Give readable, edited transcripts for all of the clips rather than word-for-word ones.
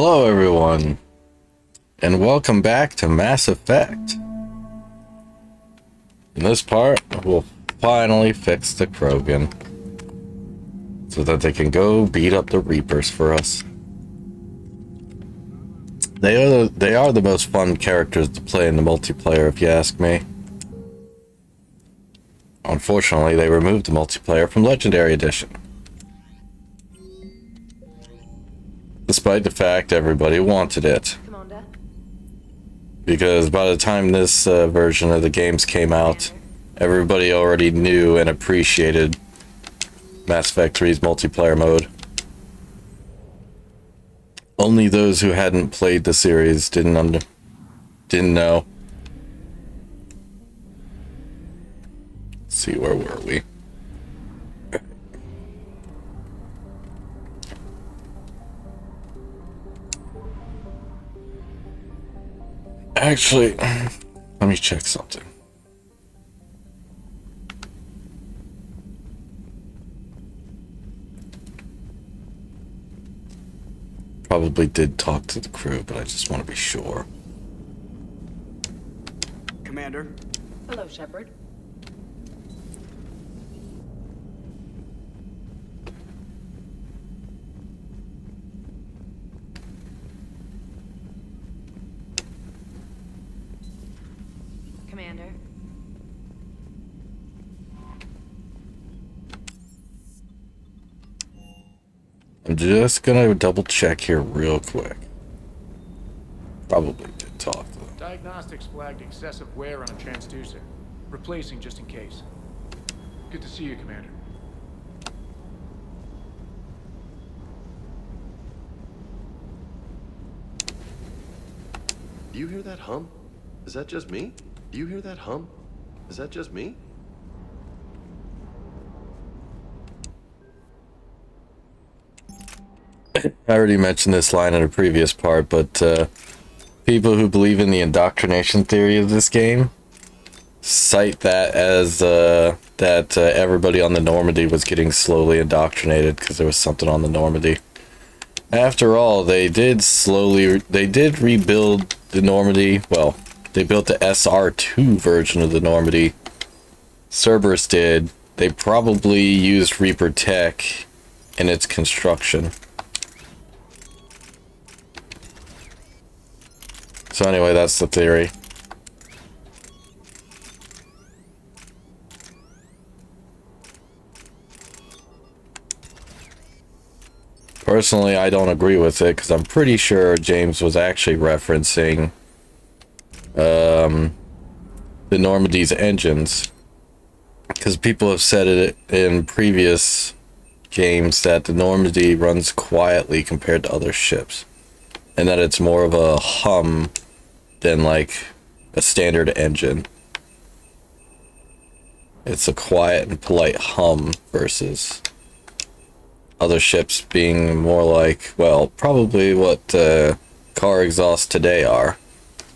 Hello everyone, and welcome back to Mass Effect. In this part, we'll finally fix the Krogan, so that they can go beat up the Reapers for us. They are the most fun characters to play in the multiplayer, if you ask me. Unfortunately, they removed the multiplayer from Legendary Edition, despite the fact everybody wanted it. Commander. Because by the time this version of the games came out, everybody already knew and appreciated Mass Effect 3's multiplayer mode. Only those who hadn't played the series didn't know. Let's see, where were we? Actually, let me check something. Probably did talk to the crew, but I just want to be sure. Commander. Hello, Shepard. Commander. I'm just gonna double check here real quick. Probably did talk to them. Diagnostics flagged excessive wear on a transducer. Replacing just in case. Good to see you, Commander. Do you hear that hum? Is that just me? Do you hear that hum? Is that just me? I already mentioned this line in a previous part, but people who believe in the indoctrination theory of this game cite that as that everybody on the Normandy was getting slowly indoctrinated because there was something on the Normandy. After all, they did rebuild the Normandy. Well, they built the SR2 version of the Normandy. Cerberus did. They probably used Reaper tech in its construction. So anyway, that's the theory. Personally, I don't agree with it because I'm pretty sure James was actually referencing the Normandy's engines. Because people have said it in previous games that the Normandy runs quietly compared to other ships. And that it's more of a hum than like a standard engine. It's a quiet and polite hum versus other ships being more like, well, probably what car exhausts today are.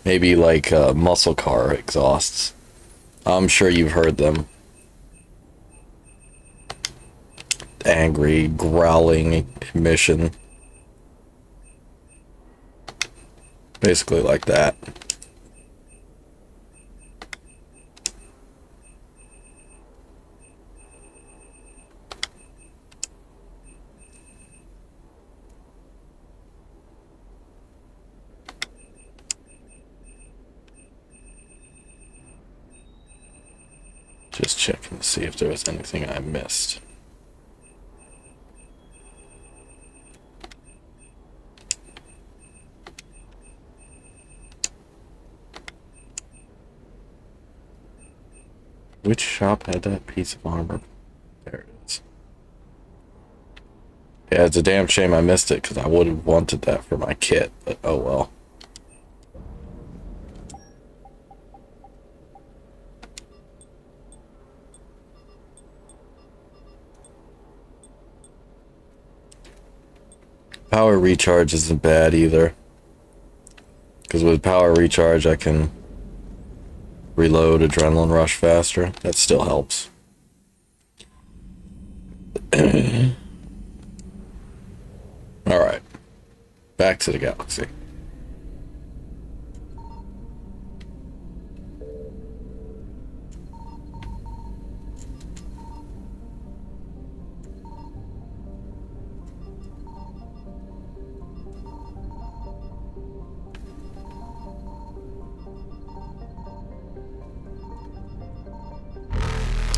Maybe like muscle car exhausts. I'm sure you've heard them. Angry, growling emission. Basically like that. Just checking to see if there was anything I missed. Which shop had that piece of armor? There it is. Yeah, it's a damn shame I missed it because I would have wanted that for my kit, but oh well. Power recharge isn't bad either. Because with power recharge I can reload adrenaline rush faster. That still helps. Alright. back to the galaxy.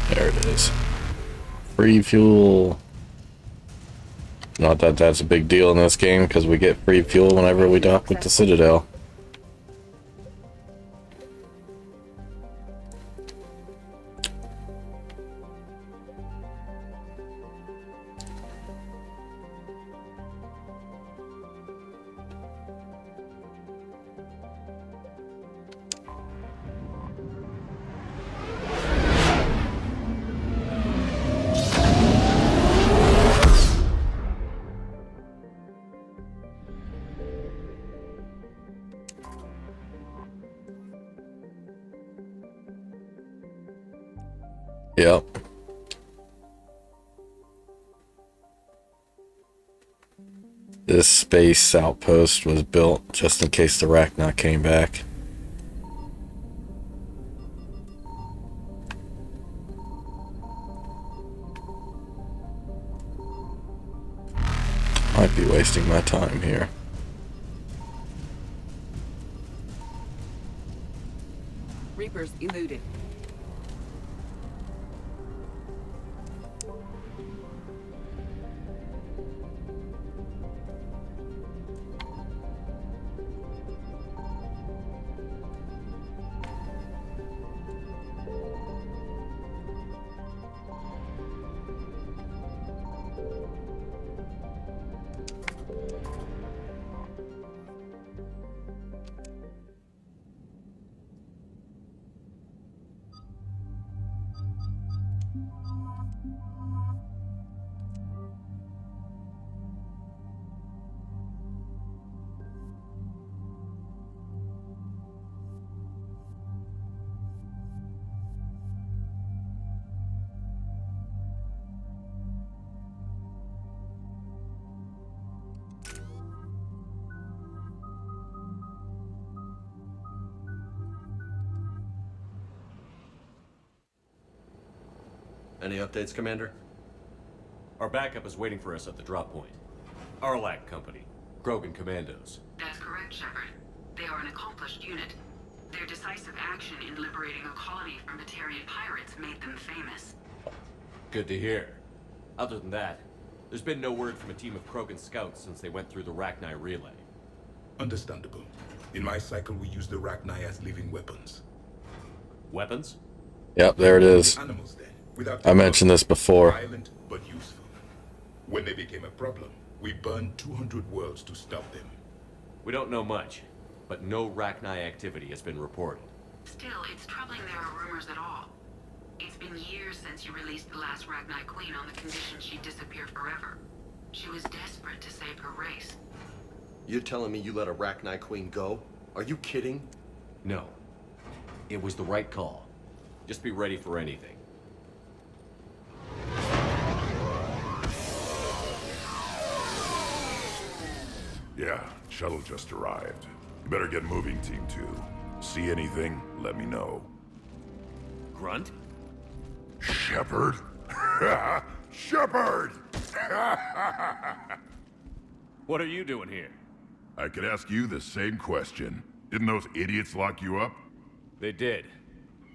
There it is. Free fuel. Not that that's a big deal in this game, because we get free fuel whenever we dock with the Citadel. Yep. This space outpost was built just in case the Rachna came back. Might be wasting my time here. Reapers eluded. Any updates, Commander? Our backup is waiting for us at the drop point. Arlac Company, Krogan Commandos. That's correct, Shepard. They are an accomplished unit. Their decisive action in liberating a colony from Batarian pirates made them famous. Good to hear. Other than that, there's been no word from a team of Krogan scouts since they went through the Rachni relay. Understandable. In my cycle, we use the Rachni as living weapons. Weapons? Yep, there it is. Animals then, without I mentioned this before. violent but useful. When they became a problem, we burned 200 worlds to stop them. We don't know much, but no Rachni activity has been reported. Still, it's troubling there are rumors at all. It's been years since you released the last Rachni Queen on the condition she'd disappear forever. She was desperate to save her race. You're telling me you let a Rachni Queen go? Are you kidding? No. It was the right call. Just be ready for anything. Yeah, shuttle just arrived. You better get moving, Team 2. See anything, let me know. Grunt? Shepard? Shepard! What are you doing here? I could ask you the same question. Didn't those idiots lock you up? They did.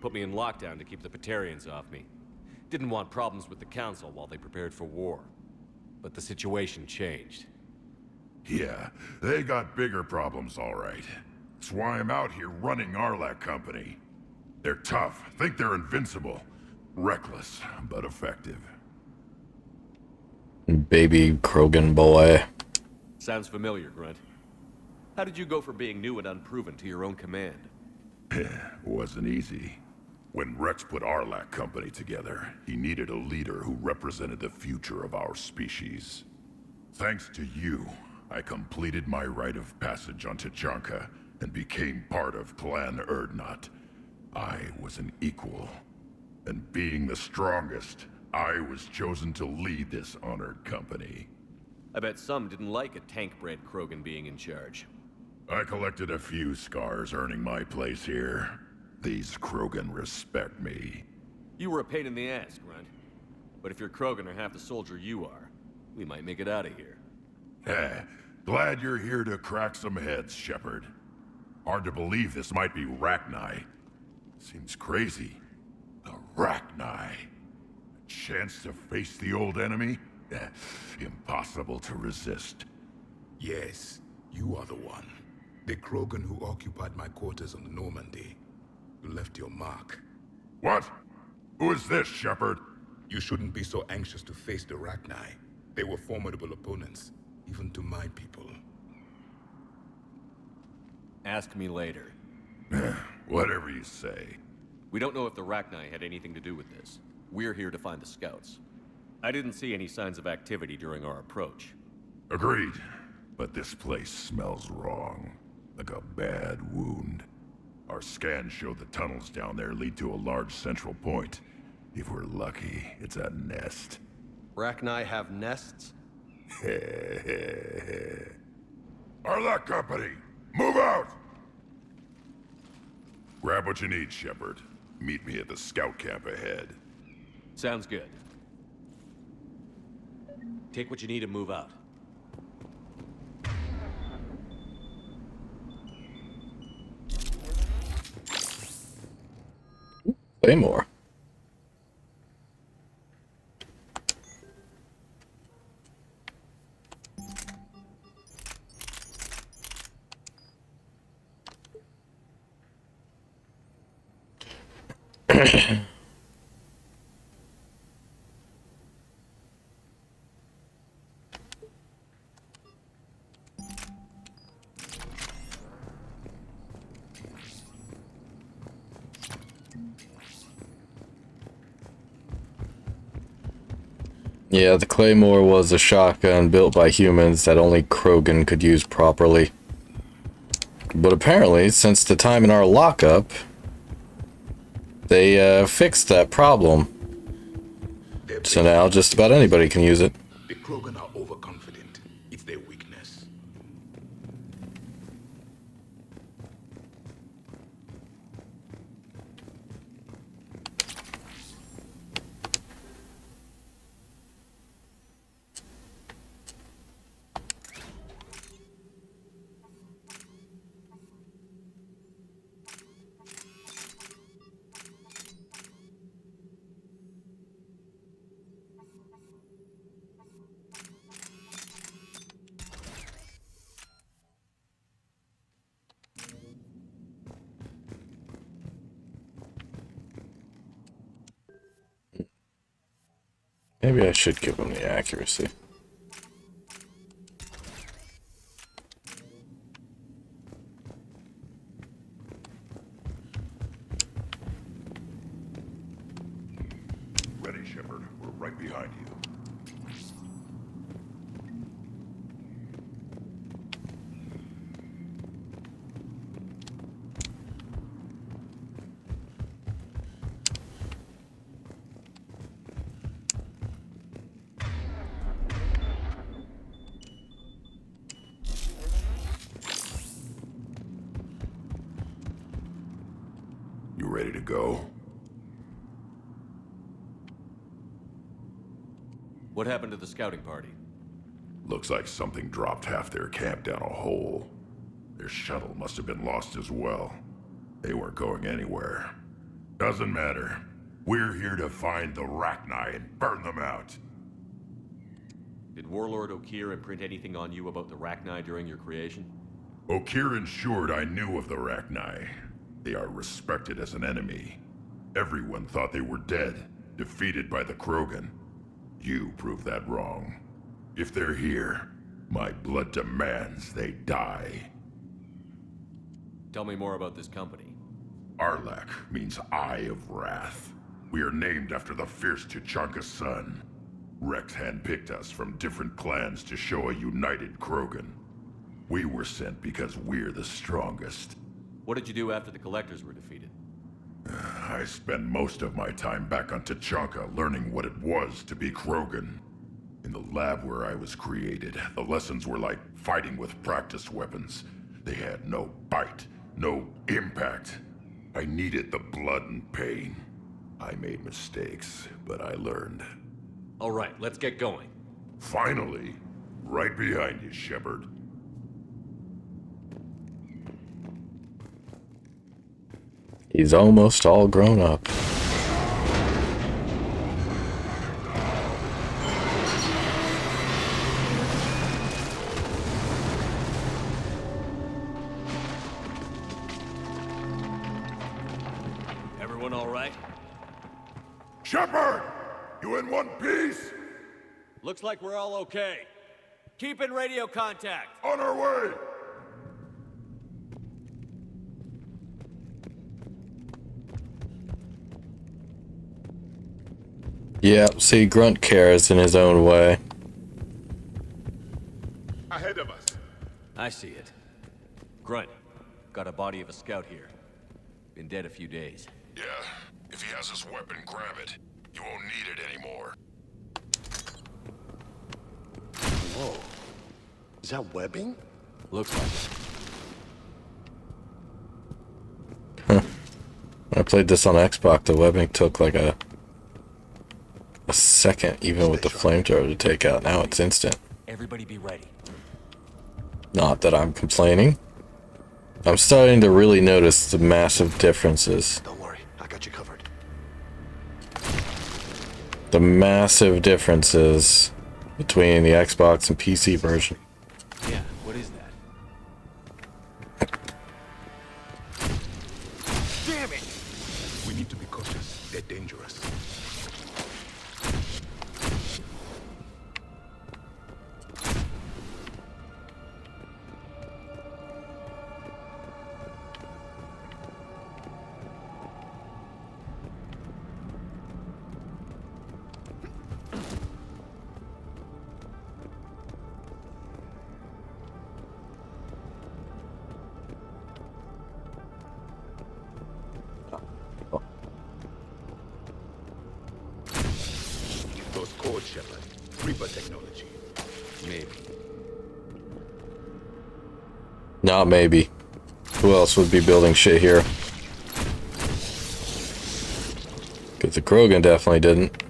Put me in lockdown to keep the Batarians off me. Didn't want problems with the Council while they prepared for war. But the situation changed. Yeah, they got bigger problems, all right. That's why I'm out here running Arlac Company. They're tough, think they're invincible. Reckless, but effective. Baby Krogan boy. Sounds familiar, Grunt. How did you go from being new and unproven to your own command? Wasn't easy. When Wrex put Arlac Company together, he needed a leader who represented the future of our species. Thanks to you, I completed my rite of passage on Tachanka and became part of Clan Erdnot. I was an equal. And being the strongest, I was chosen to lead this honored company. I bet some didn't like a tank-bred Krogan being in charge. I collected a few scars earning my place here. These Krogan respect me. You were a pain in the ass, Grunt. But if you're Krogan or half the soldier you are, we might make it out of here. Glad you're here to crack some heads, Shepard. Hard to believe this might be Rachni. Seems crazy. The Rachni. A chance to face the old enemy? Impossible to resist. Yes, you are the one. The Krogan who occupied my quarters on the Normandy. You left your mark. What? Who is this, Shepard? You shouldn't be so anxious to face the Rachni. They were formidable opponents, even to my people. Ask me later. Whatever you say. We don't know if the Rachni had anything to do with this. We're here to find the scouts. I didn't see any signs of activity during our approach. Agreed. But this place smells wrong. Like a bad wound. Our scans show the tunnels down there lead to a large central point. If we're lucky, it's a nest. Rachni have nests? Arlec Company! Move out! Grab what you need, Shepard. Meet me at the scout camp ahead. Sounds good. Take what you need and move out. Claymore. Yeah, the Claymore was a shotgun built by humans that only Krogan could use properly. But apparently, since the time in our lockup, they fixed that problem. So now just about anybody can use it. The Krogan are overconfident. It's their weakness. Maybe I should give him the accuracy. Ready, Shepard. We're right behind you. You ready to go? What happened to the scouting party? Looks like something dropped half their camp down a hole. Their shuttle must have been lost as well. They weren't going anywhere. Doesn't matter. We're here to find the Rachni and burn them out. Did Warlord Okeer imprint anything on you about the Rachni during your creation? Okeer ensured I knew of the Rachni. They are respected as an enemy. Everyone thought they were dead, defeated by the Krogan. You proved that wrong. If they're here, my blood demands they die. Tell me more about this company. Arlec means Eye of Wrath. We are named after the fierce Tuchanka son. Wrex handpicked us from different clans to show a united Krogan. We were sent because we're the strongest. What did you do after the Collectors were defeated? I spent most of my time back on Tuchanka learning what it was to be Krogan. In the lab where I was created, the lessons were like fighting with practice weapons. They had no bite, no impact. I needed the blood and pain. I made mistakes, but I learned. All right, let's get going. Finally, right behind you, Shepard. He's almost all grown up. Everyone all right? Shepard! You in one piece? Looks like we're all okay. Keep in radio contact. On our way! Yeah, see, Grunt cares in his own way. Ahead of us. I see it. Grunt, got a body of a scout here. Been dead a few days. Yeah, if he has his weapon, grab it. You won't need it anymore. Whoa. Is that webbing? Looks like it. When I played this on Xbox, the webbing took like a second, even with the flamethrower to take out. Now it's instant. Everybody be ready. Not that I'm complaining. I'm starting to really notice the massive differences. Don't worry, I got you covered. The massive differences between the Xbox and PC version. Yeah, what is that? Damn it! We need to be cautious. They're dangerous. Those codes, Shepard. Reaper technology. Maybe. Not maybe. Who else would be building shit here? Because the Krogan definitely didn't.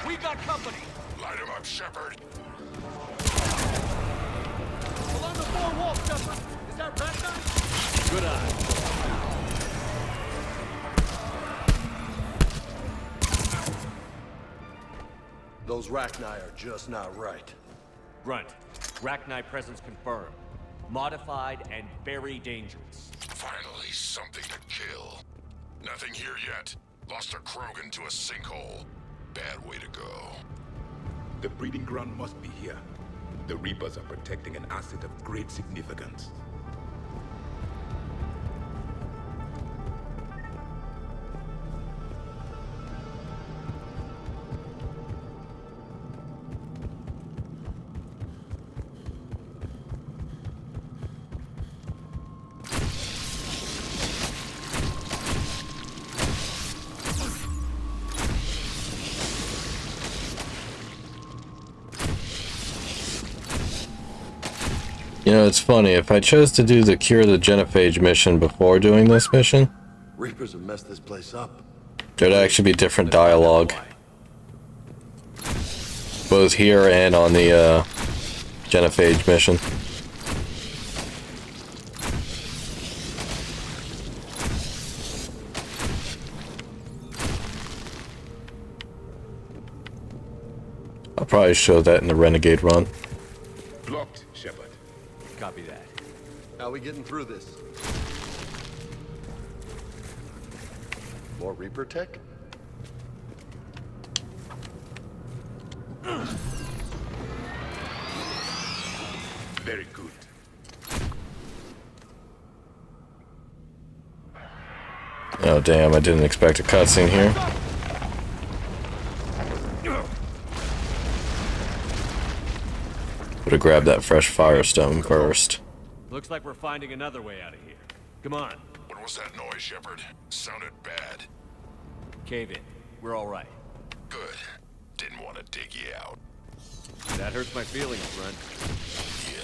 We got company! Light him up, Shepard. Along the four walls, Shepard! Is that Ragnar? Good eye. Those Rachni are just not right. Grunt, Rachni presence confirmed. Modified and very dangerous. Finally, something to kill. Nothing here yet. Lost a Krogan to a sinkhole. Bad way to go. The breeding ground must be here. The Reapers are protecting an asset of great significance. You know, it's funny, if I chose to do the Cure the Genophage mission before doing this mission, Reapers have messed this place up. there'd actually be different dialogue. Both here and on the Genophage mission. I'll probably show that in the Renegade run. Blocked, Shepard. Copy that. How are we getting through this? More Reaper tech? Very good. Oh damn, I didn't expect a cutscene here. Would have grabbed that fresh firestone first. Looks like we're finding another way out of here. Come on. What was that noise, Shepard? Sounded bad. Cave in. We're all right. Good. Didn't want to dig you out. That hurts my feelings, Runt. Yeah.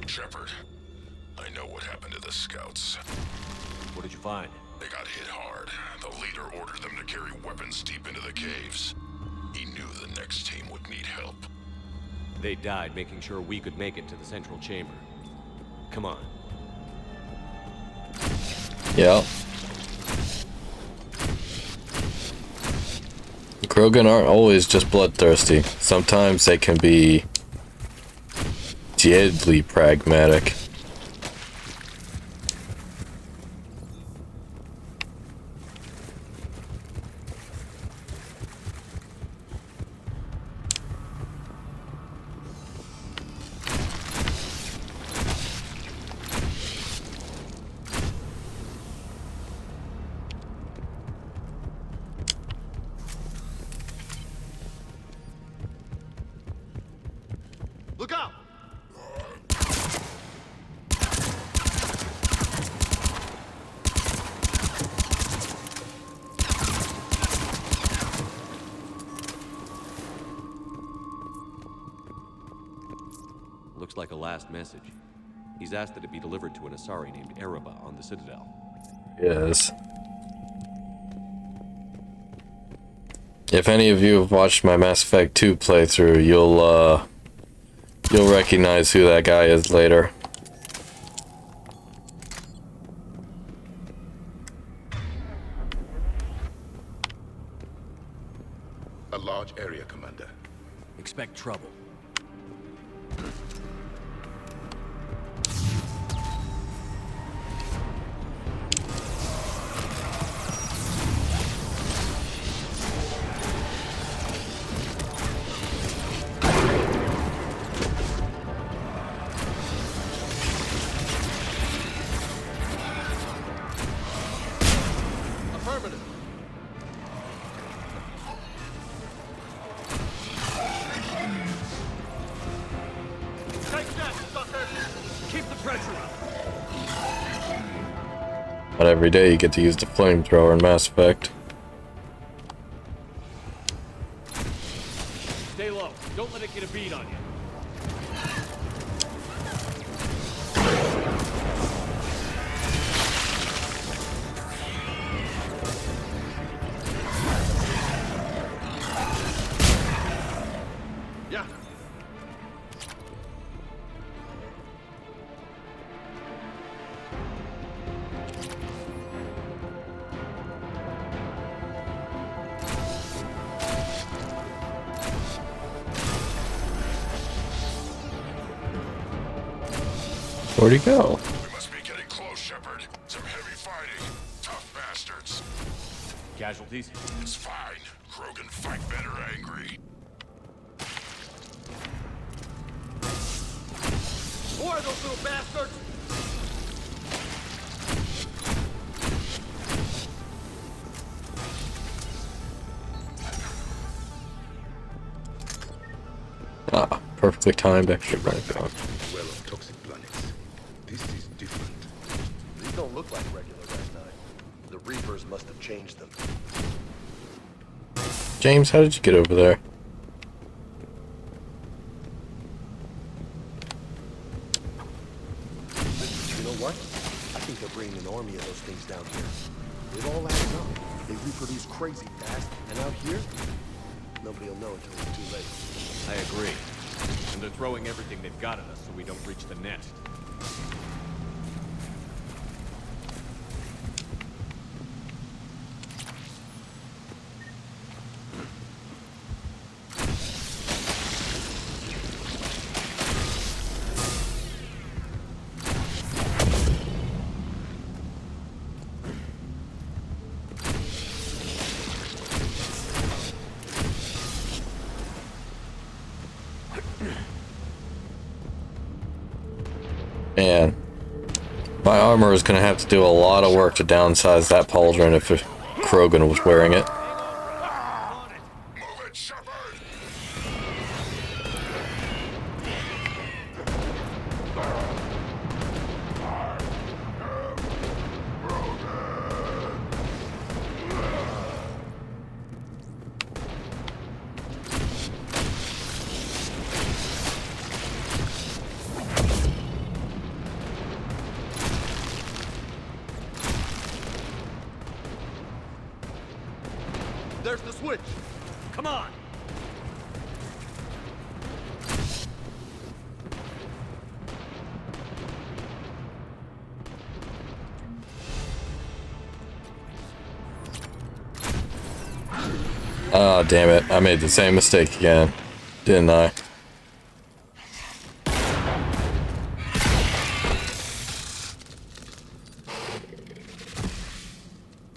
Shepard, I know what happened to the scouts. What did you find? They got hit hard. The leader ordered them to carry weapons deep into the caves. He knew the next team would need help. They died making sure we could make it to the central chamber. Come on. Yeah. Krogan aren't always just bloodthirsty. Sometimes they can be deadly pragmatic. Look out! Looks like a last message. He's asked that it be delivered to an Asari named Ereba on the Citadel. Yes. If any of you have watched my Mass Effect 2 playthrough, you'll recognize who that guy is later. A large area, Commander. Expect trouble. Affirmative. Keep the pressure up. Not every day you get to use the flamethrower in Mass Effect. Stay low. Don't let it get a bead on you. Yeah. Where'd he go? We must be getting close, Shepard. Some heavy fighting. Tough bastards. Casualties? It's fine. Krogan fight better angry. Who are those little bastards? Ah, perfectly timed extra break. Well of toxic planets. This is different. These don't look like regular Ragni. The Reapers must have changed them. James, how did you get over there? You know what? I think they're bringing an army of those things down here. It all adds up. They reproduce crazy fast, and out here, nobody will know until it's too late. I agree. And they're throwing everything they've got at us so we don't reach the nest. Man, my armor is going to have to do a lot of work to downsize that pauldron if Krogan was wearing it. There's the switch. Come on! Oh, damn it. I made the same mistake again, didn't I?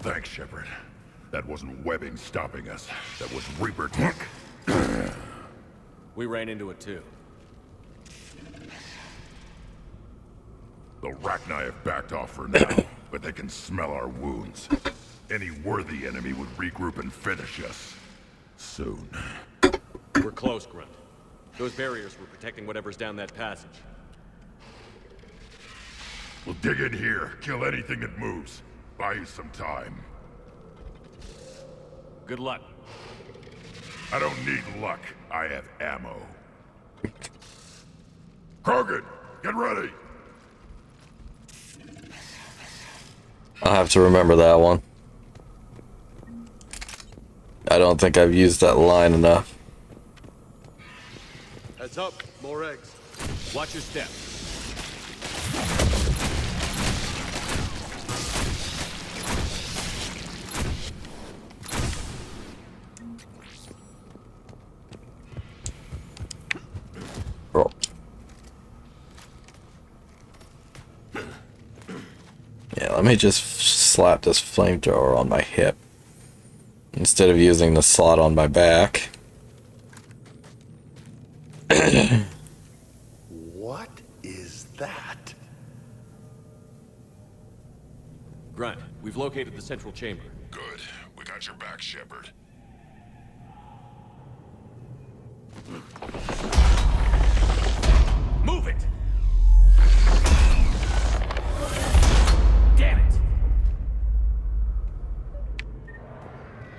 Thanks, Shepard. That wasn't webbing stopping us. That was Reaper tech. We ran into it too. The Rachni have backed off for now, but they can smell our wounds. Any worthy enemy would regroup and finish us. Soon. We're close, Grunt. Those barriers were protecting whatever's down that passage. We'll dig in here, kill anything that moves. Buy you some time. Good luck. I don't need luck. I have ammo. Krogan, get ready! I'll have to remember that one. I don't think I've used that line enough. Heads up, more eggs. Watch your step. Bro. Yeah, let me just slap this flamethrower on my hip instead of using the slot on my back. What is that? Grunt, we've located the central chamber. Good. We got your back, Shepard. Move it! Damn it!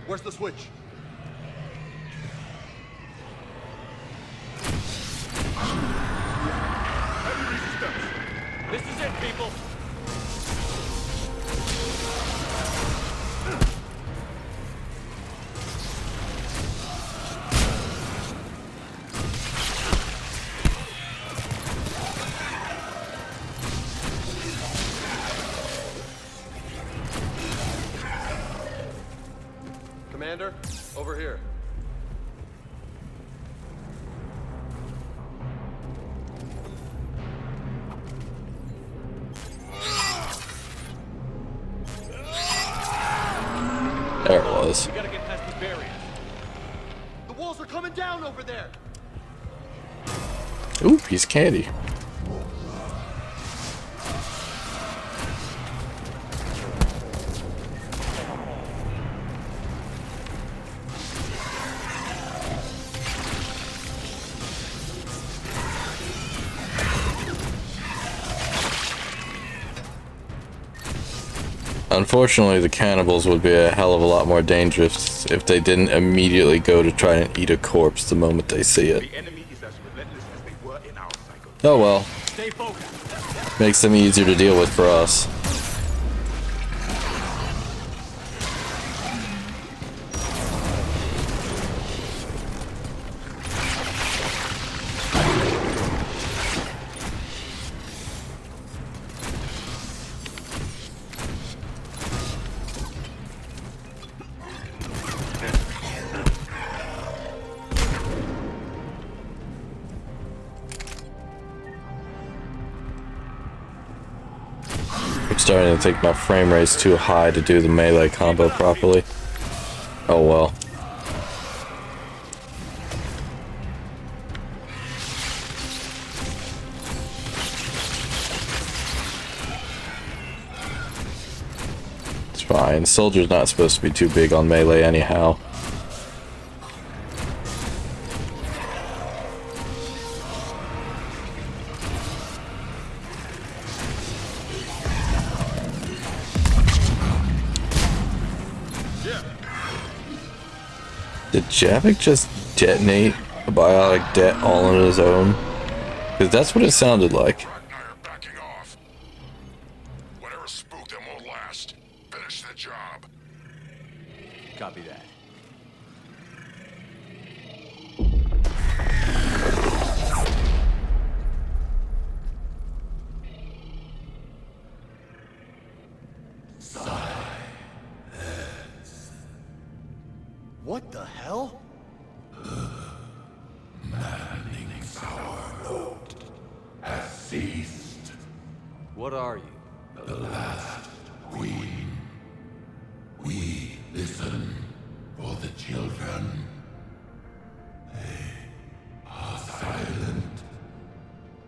Where's the switch? This is it, people! Commander, over here. There it was. We gotta get past these barriers. The walls are coming down over there. Ooh, piece of candy. Unfortunately, the cannibals would be a hell of a lot more dangerous if they didn't immediately go to try and eat a corpse the moment they see it. The enemy is as relentless as they were in our cycle. Oh well. Stay focused. Makes them easier to deal with for us. I'm starting to think my frame rate's too high to do the melee combo properly. Oh well. fine. Soldier's not supposed to be too big on melee anyhow. Did Javik just detonate a biotic det all on his own? Because that's what it sounded like. Ragnar are backing off. Whatever spooked them won't last. Finish the job. Copy that. What the hell? Maddening's our note has ceased. What are you? The last queen. We listen for the children. They are silent.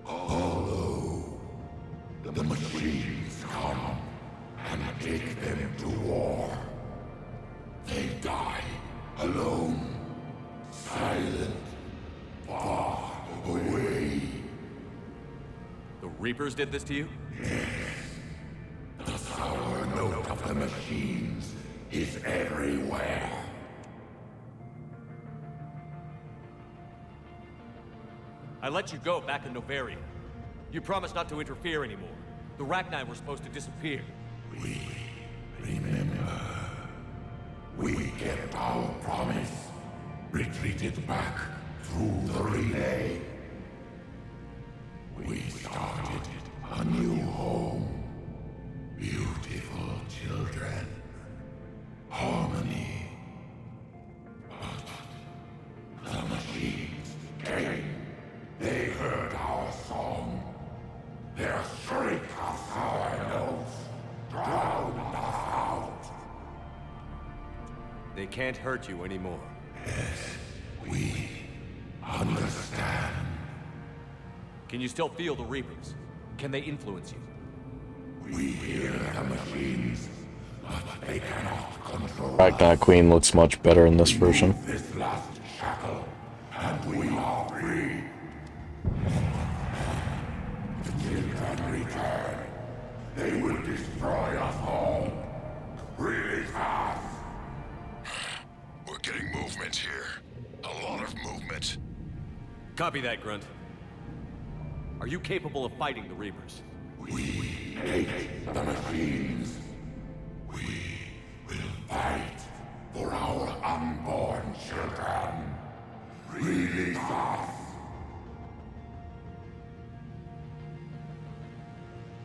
Although the machines come and take them to war, they die alone, silent, far away. The Reapers did this to you? The sour note of the machines is everywhere. I let you go back in Novaria. You promised not to interfere anymore. The Ragni were supposed to disappear. We remember. We kept our promise. Retreated back through the relay. We started a new home. Beautiful children. Harmony. But the machines came. They heard our song. Their shriek of sour notes drowned us out. They can't hurt you anymore. Yes, we understand. Can you still feel the Reapers? Can they influence you? We hear the machines, but they cannot control Ragnar Queen looks much better in this version. this last shackle, and we are free. The children return. They will destroy us all. Really fast. We're getting movement here. A lot of movement. Copy that, Grunt. Are you capable of fighting the Reapers? We hate the machines. We will fight for our unborn children. Release us.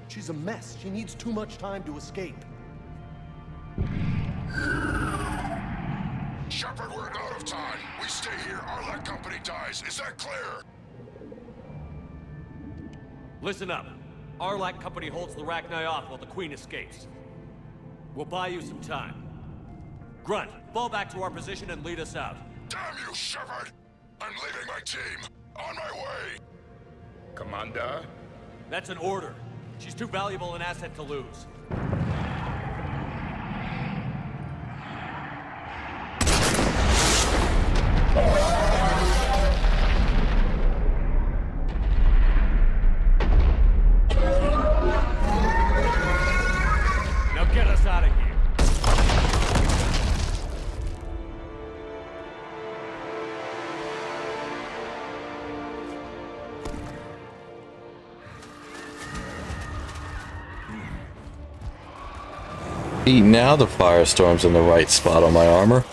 She's a mess. She needs too much time to escape. Shepard, we're out of time. We stay here, our Let company dies. Is that clear? Listen up. Arlac Company holds the Ragni off while the Queen escapes. We'll buy you some time. Grunt, fall back to our position and lead us out. Damn you, Shepard! I'm leaving my team. On my way. Commander? That's an order. She's too valuable an asset to lose. Now get us out of here. Now the firestorm's in the right spot on my armor.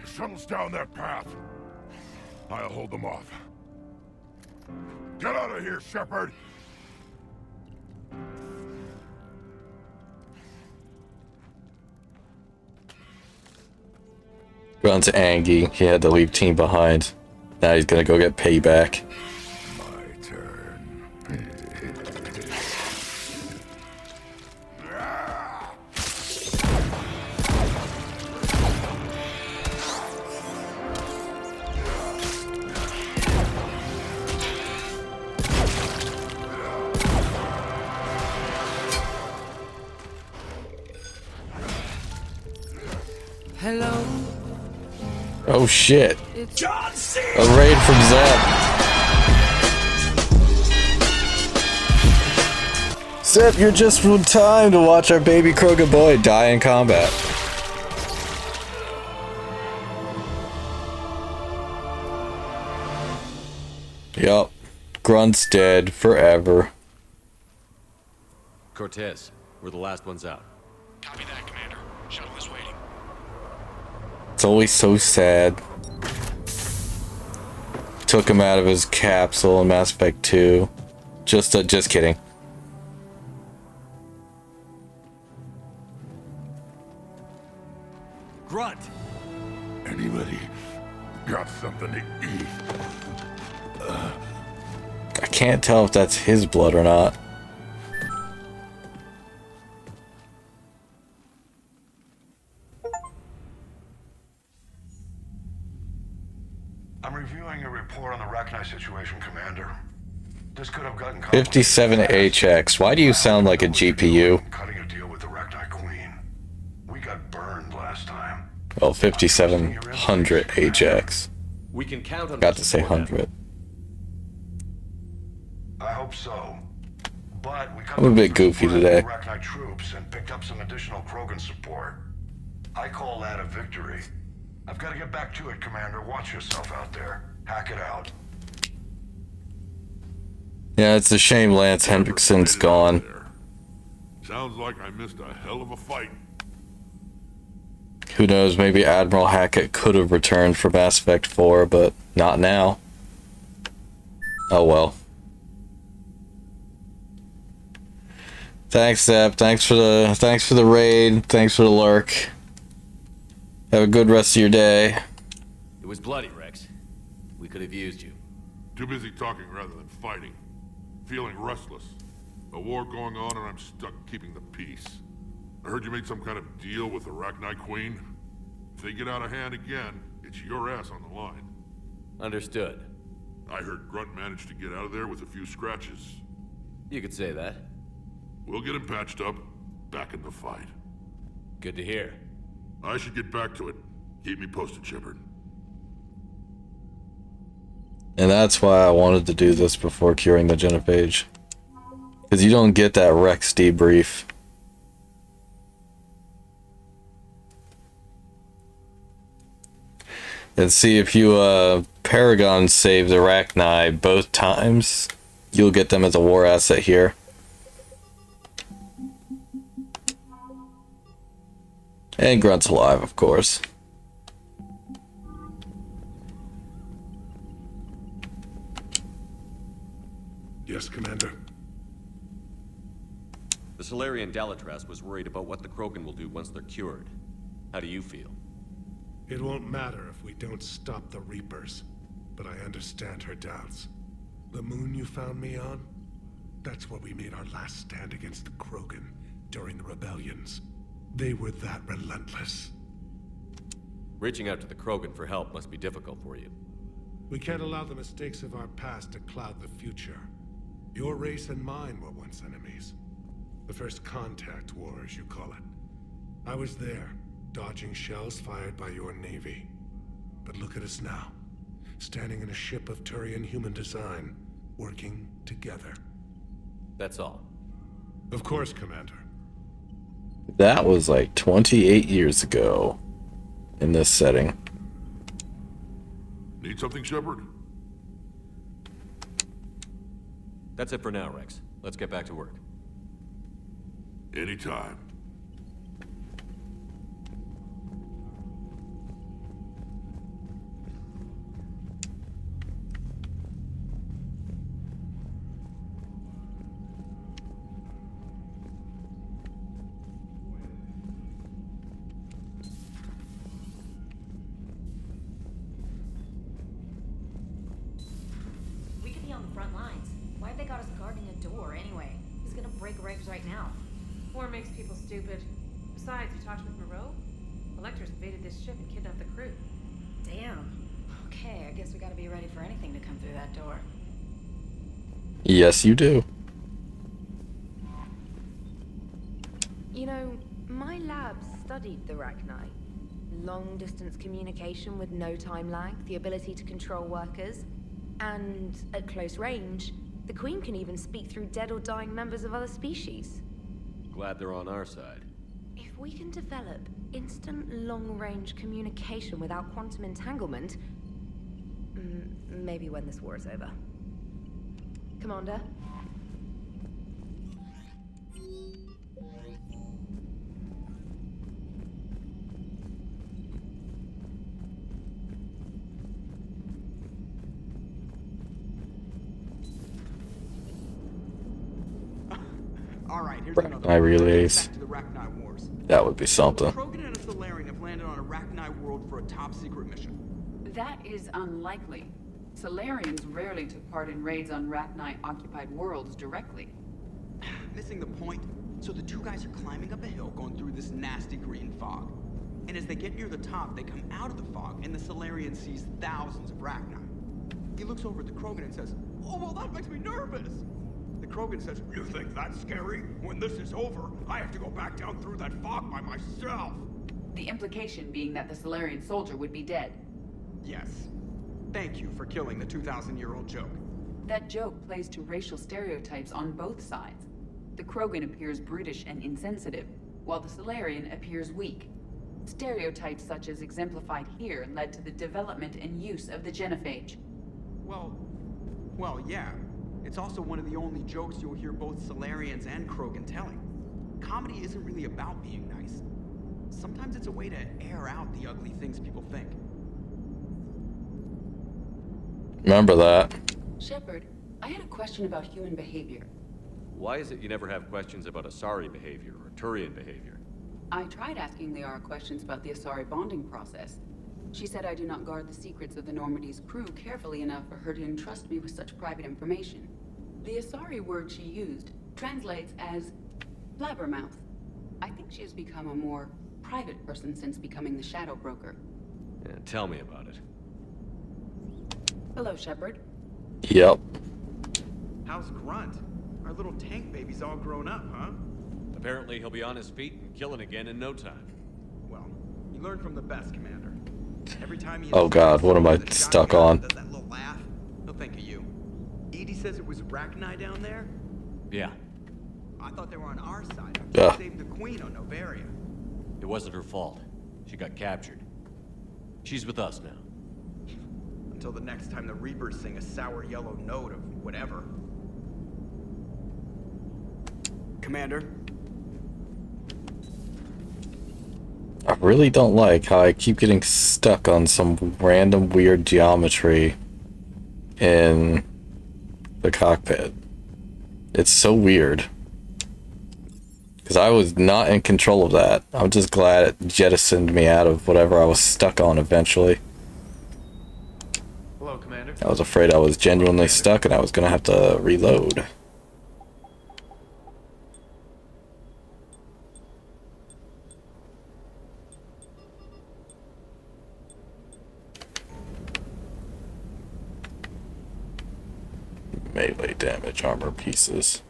The shuttle's down that path. I'll hold them off. Get out of here, Shepard! Grunt's angry. He had to leave team behind. Now he's gonna go get payback. My turn. Hello. Oh shit. John C. A raid from Zeb. Zeb, you're just in time to watch our baby Krogan boy die in combat. Yup. Grunt's dead forever. Cortez, we're the last ones out. Copy that, Commander. Shuttle is waiting. It's always so sad. Took him out of his capsule in Mass Effect 2. Just kidding. Grunt! Anybody got something to eat? I can't tell if that's his blood or not. I'm reviewing a report on the Rachni situation, Commander. This could have gotten 57HX. Why do you sound like a GPU? Cutting a deal with the Rachni Queen. We got burned last time. Well, 5700HX. We can count on Got to say 100. I hope so. But we cut I'm a bit goofy today. Rachni troops and picked up some additional Krogan support. I call that a victory. I've got to get back to it, Commander. Watch yourself out there. Hack it out. Yeah, it's a shame Lance Hendrickson's gone. Sounds like I missed a hell of a fight. Who knows, maybe Admiral Hackett could have returned for Mass Effect 4, but not now. Oh well. Thanks, Zep. Thanks for the raid. Thanks for the lurk. Have a good rest of your day. It was bloody, Wrex. We could have used you. Too busy talking rather than fighting. Feeling restless. A war going on and I'm stuck keeping the peace. I heard you made some kind of deal with the Rachni Queen. If they get out of hand again, it's your ass on the line. Understood. I heard Grunt managed to get out of there with a few scratches. You could say that. We'll get him patched up, back in the fight. Good to hear. I should get back to it. Keep me posted, Shepard. And that's why I wanted to do this before curing the Genophage. Because you don't get that Wrex debrief. And see, if you Paragon save the Rachni both times, you'll get them as a war asset here. And Grunt's alive, of course. Yes, Commander. The Solarian Dalatras was worried about what the Krogan will do once they're cured. How do you feel? It won't matter if we don't stop the Reapers, but I understand her doubts. The moon you found me on? That's where we made our last stand against the Krogan during the rebellions. They were that relentless. Reaching out to the Krogan for help must be difficult for you. We can't allow the mistakes of our past to cloud the future. Your race and mine were once enemies. The first contact war, as you call it. I was there, dodging shells fired by your navy. But look at us now, standing in a ship of Turian human design, working together. That's all. Of course, Commander. That was like 28 years ago in this setting. Need something, Shepard? That's it for now, Wrex. Let's get back to work. Anytime. front lines. Why have they got us guarding a door anyway? He's gonna break Wrex right now. War makes people stupid. Besides, you talked with Moreau? Electors invaded this ship and kidnapped the crew. Damn. Okay, I guess we gotta be ready for anything to come through that door. Yes, you do. You know, my lab studied the Rachni. Long-distance communication with no time lag, the ability to control workers, and at close range, the Queen can even speak through dead or dying members of other species. Glad they're on our side. If we can develop instant long-range communication without quantum entanglement, maybe when this war is over. Commander? All right, here's Rachni another. relays. Back to the Rachni Wars. That would be something. Krogan and a Solarian have landed on a Rachni world for a top-secret mission. That is unlikely. Solarians rarely took part in raids on Rachni-occupied worlds directly. Missing the point. So the two guys are climbing up a hill going through this nasty green fog. And as they get near the top, they come out of the fog, and the Solarian sees thousands of Rachni. He looks over at the Krogan and says, "Oh, well, that makes me nervous." The Krogan says, "You think that's scary? When this is over, I have to go back down through that fog by myself." The implication being that the Solarian soldier would be dead. Yes. Thank you for killing the 2,000-year-old joke. That joke plays to racial stereotypes on both sides. The Krogan appears brutish and insensitive, while the Solarian appears weak. Stereotypes such as exemplified here led to the development and use of the Genophage. Well, yeah. It's also one of the only jokes you'll hear both Solarians and Krogan telling. Comedy isn't really about being nice. Sometimes it's a way to air out the ugly things people think. Remember that. Shepard, I had a question about human behavior. Why is it you never have questions about Asari behavior or Turian behavior? I tried asking Liara questions about the Asari bonding process. She said I do not guard the secrets of the Normandy's crew carefully enough for her to entrust me with such private information. The Asari word she used translates as blabbermouth. I think she has become a more private person since becoming the Shadow Broker. Yeah, tell me about it. Hello, Shepard. Yep. How's Grunt? Our little tank baby's all grown up, huh? Apparently he'll be on his feet and killing again in no time. Well, you learn from the best, Commander. Every time he Oh god, what am I stuck on? does that little laugh, he'll think of you. Edie says it was Rachni down there? Yeah. I thought they were on our side. Yeah. Saved the Queen on Novaria. It wasn't her fault. She got captured. She's with us now. Until the next time the Reapers sing a sour yellow note of whatever. Commander? I really don't like how I keep getting stuck on some random weird geometry in the cockpit. It's so weird. Because I was not in control of that. I'm just glad it jettisoned me out of whatever I was stuck on eventually. Hello, Commander. I was afraid I was genuinely stuck and I was going to have to reload. Melee damage armor pieces.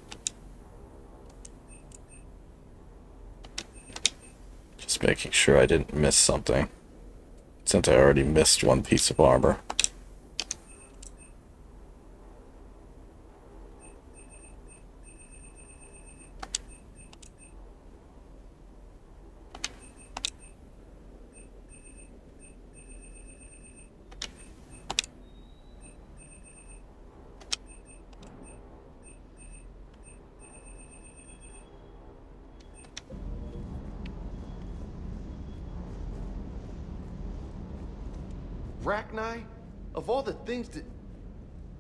Just making sure I didn't miss something, since I already missed one piece of armor. Rachni? Of all the things that...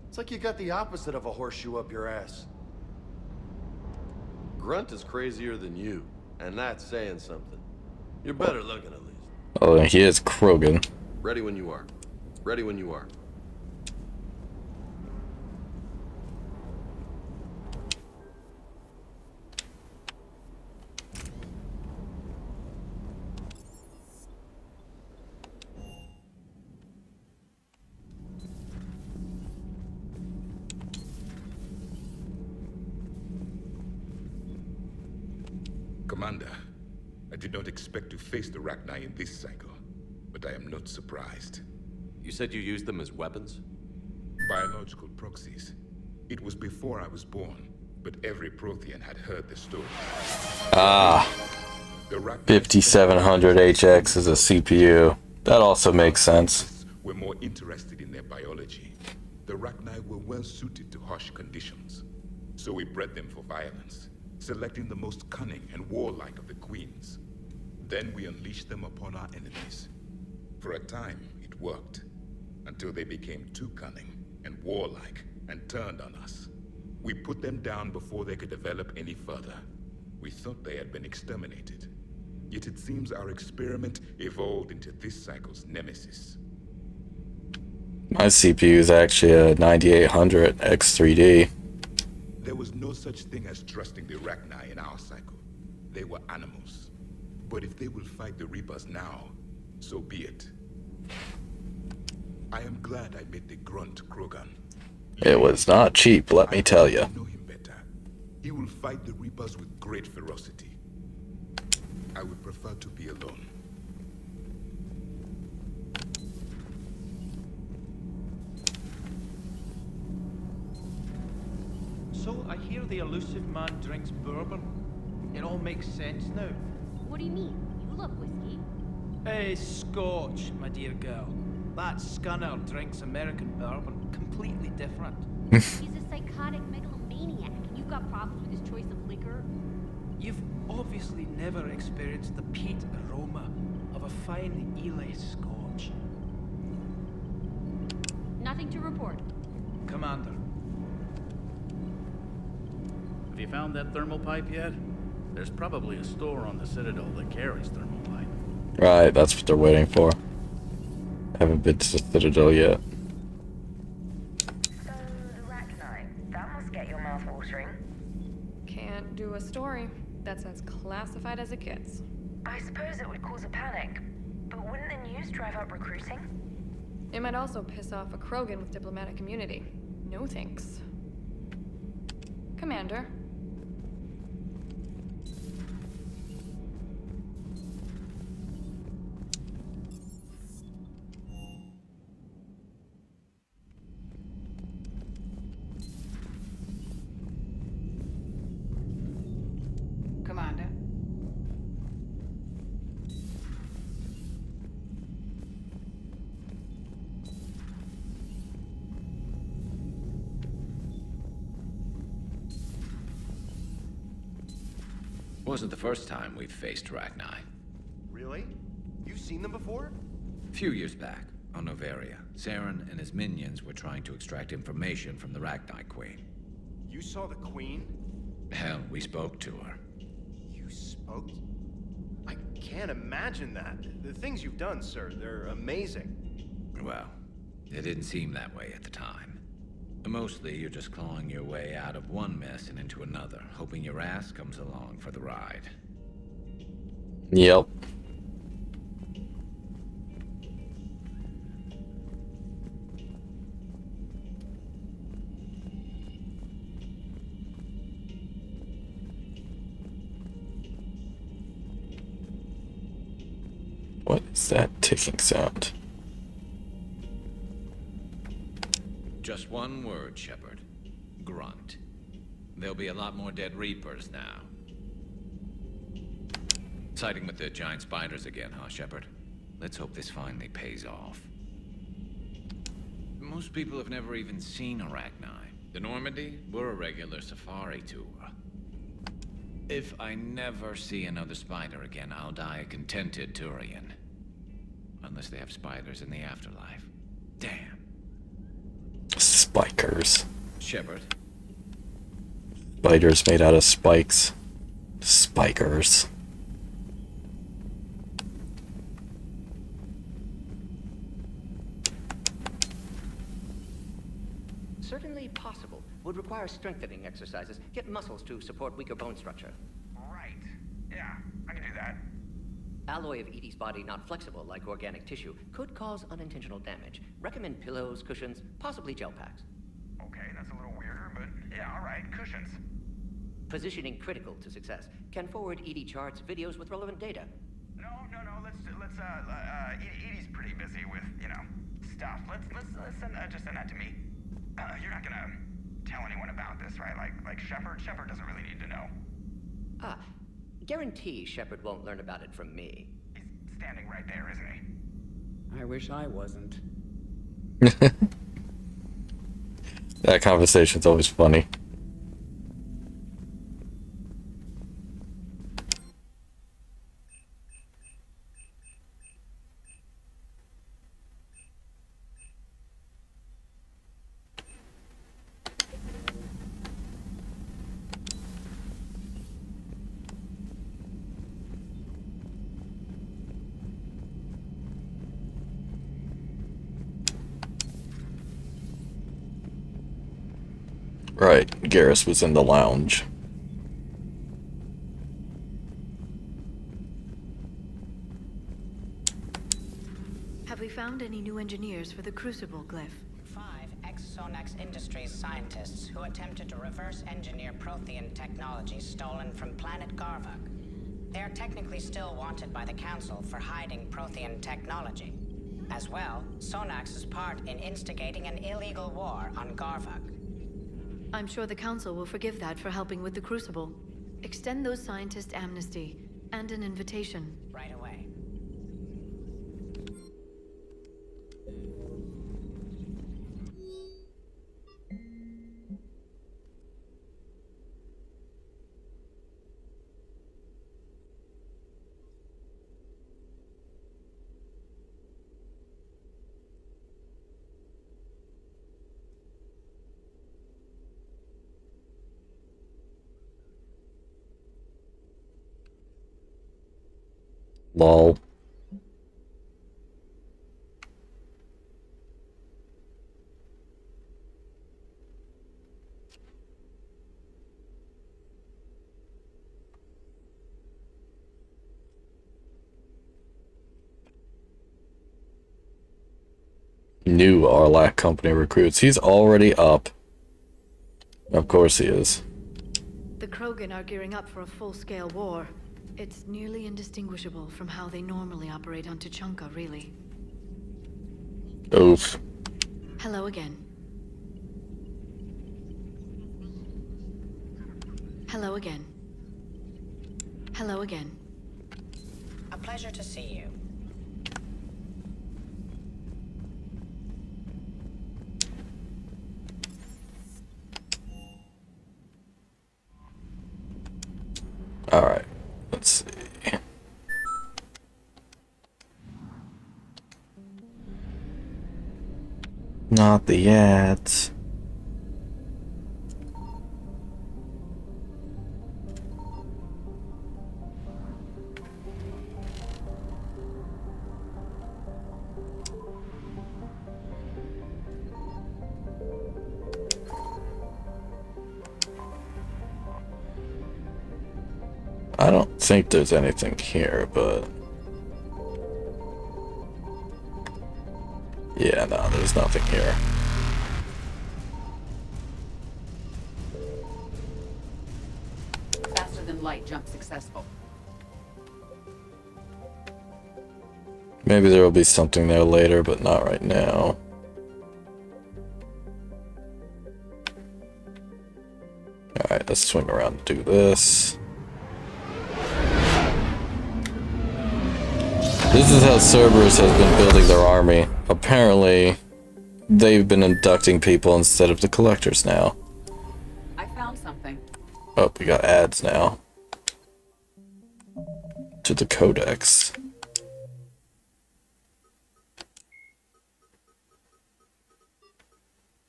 It's like you got the opposite of a horseshoe up your ass. Grunt is crazier than you, and that's saying something. You're better looking, at least. Oh, and he is Krogan. Ready when you are. Ready when you are. Commander, I did not expect to face the Rachni in this cycle, but I am not surprised. You said you used them as weapons? Biological proxies. It was before I was born, but every Prothean had heard the story. Ah, 5700 HX is a CPU. That also makes sense. Were more interested in their biology. The Rachni were well suited to harsh conditions, so we bred them for violence, selecting the most cunning and warlike of the queens. Then we unleashed them upon our enemies. For a time, it worked, until they became too cunning and warlike and turned on us. We put them down before they could develop any further. We thought they had been exterminated. Yet it seems our experiment evolved into this cycle's nemesis. My CPU is actually a 9800 X3D. There was no such thing as trusting the Rachni in our cycle. They were animals. But if they will fight the Reapers now, so be it. I am glad I met the grunt Krogan. It was not cheap, let me tell you. I know him better. He will fight the Reapers with great ferocity. I would prefer to be alone. So I hear the elusive man drinks bourbon. It all makes sense now. What do you mean? You love whiskey. Scotch, my dear girl. That scunner drinks American bourbon. Completely different. He's a psychotic megalomaniac, and you've got problems with his choice of liquor? You've obviously never experienced the peat aroma of a fine Ely Scotch. Nothing to report. Commander. Have you found that thermal pipe yet? There's probably a store on the Citadel that carries thermal pipe. Right, that's what they're waiting for. Haven't been to the Citadel yet. So, the Rachni, that must get your mouth watering. Can't do a story. That's as classified as it gets. I suppose it would cause a panic, but wouldn't the news drive up recruiting? It might also piss off a Krogan with diplomatic immunity. No thanks. Commander. Commander. Wasn't the first time we've faced Rachni. Really? You've seen them before? A few years back, on Noveria, Saren and his minions were trying to extract information from the Rachni Queen. You saw the Queen? Hell, we spoke to her. You spoke? I can't imagine that. The things you've done, sir, they're amazing. Well, it didn't seem that way at the time. Mostly, you're just clawing your way out of one mess and into another, hoping your ass comes along for the ride. Yep. What is that ticking sound? Just one word, Shepard. Grunt. There'll be a lot more dead Reapers now. Siding with the giant spiders again, huh, Shepard? Let's hope this finally pays off. Most people have never even seen a Rachni. The Normandy, we're a regular safari tour. If I never see another spider again, I'll die a contented Turian. Unless they have spiders in the afterlife. Damn. Spikers. Shepard. Spiders made out of spikes. Spikers. Certainly possible. Would require strengthening exercises. Get muscles to support weaker bone structure. Right. Yeah, I can do that. Alloy of Edie's body not flexible like organic tissue could cause unintentional damage. Recommend pillows, cushions, possibly gel packs. Okay, that's a little weirder, but yeah, all right, cushions. Positioning critical to success. Can forward ED charts, videos with relevant data. No. Edie's pretty busy with, stuff. Let's just send that to me. You're not gonna tell anyone about this, right? Like Shepard? Shepard doesn't really need to know. Ah, guarantee Shepard won't learn about it from me. He's standing right there, isn't he? I wish I wasn't. That conversation's always funny. Right, Garrus was in the lounge. Have we found any new engineers for the Crucible glyph? 5 ex-Sonax Industries scientists who attempted to reverse engineer Prothean technology stolen from planet Garvuk. They are technically still wanted by the Council for hiding Prothean technology. As well, Sonax's part in instigating an illegal war on Garvuk. I'm sure the Council will forgive that for helping with the Crucible. Extend those scientists amnesty and an invitation. Right away. Lol. New Arlac company recruits. He's already up. Of course he is. The Krogan are gearing up for a full-scale war. It's nearly indistinguishable from how they normally operate on Tuchanka, really. Oof. Hello again. Hello again. Hello again. A pleasure to see you. Alright. Let's see. Not the ads. I don't think there's anything here, but... yeah, no, there's nothing here. Faster than light jump successful. Maybe there will be something there later, but not right now. Alright, let's swing around and do this. This is how Cerberus has been building their army. Apparently, they've been inducting people instead of the collectors now. I found something. Oh, we got ads now. To the Codex.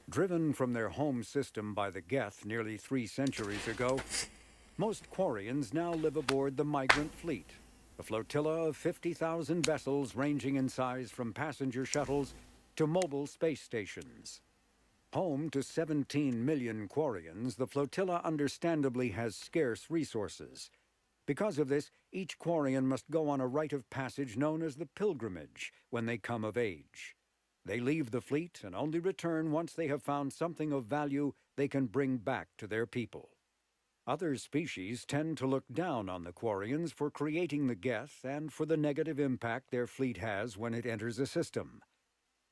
Driven from their home system by the Geth nearly 3 centuries ago, most Quarians now live aboard the Migrant Fleet, a flotilla of 50,000 vessels ranging in size from passenger shuttles to mobile space stations. Home to 17 million Quarians, the flotilla understandably has scarce resources. Because of this, each Quarian must go on a rite of passage known as the Pilgrimage when they come of age. They leave the fleet and only return once they have found something of value they can bring back to their people. Other species tend to look down on the Quarians for creating the Geth and for the negative impact their fleet has when it enters a system.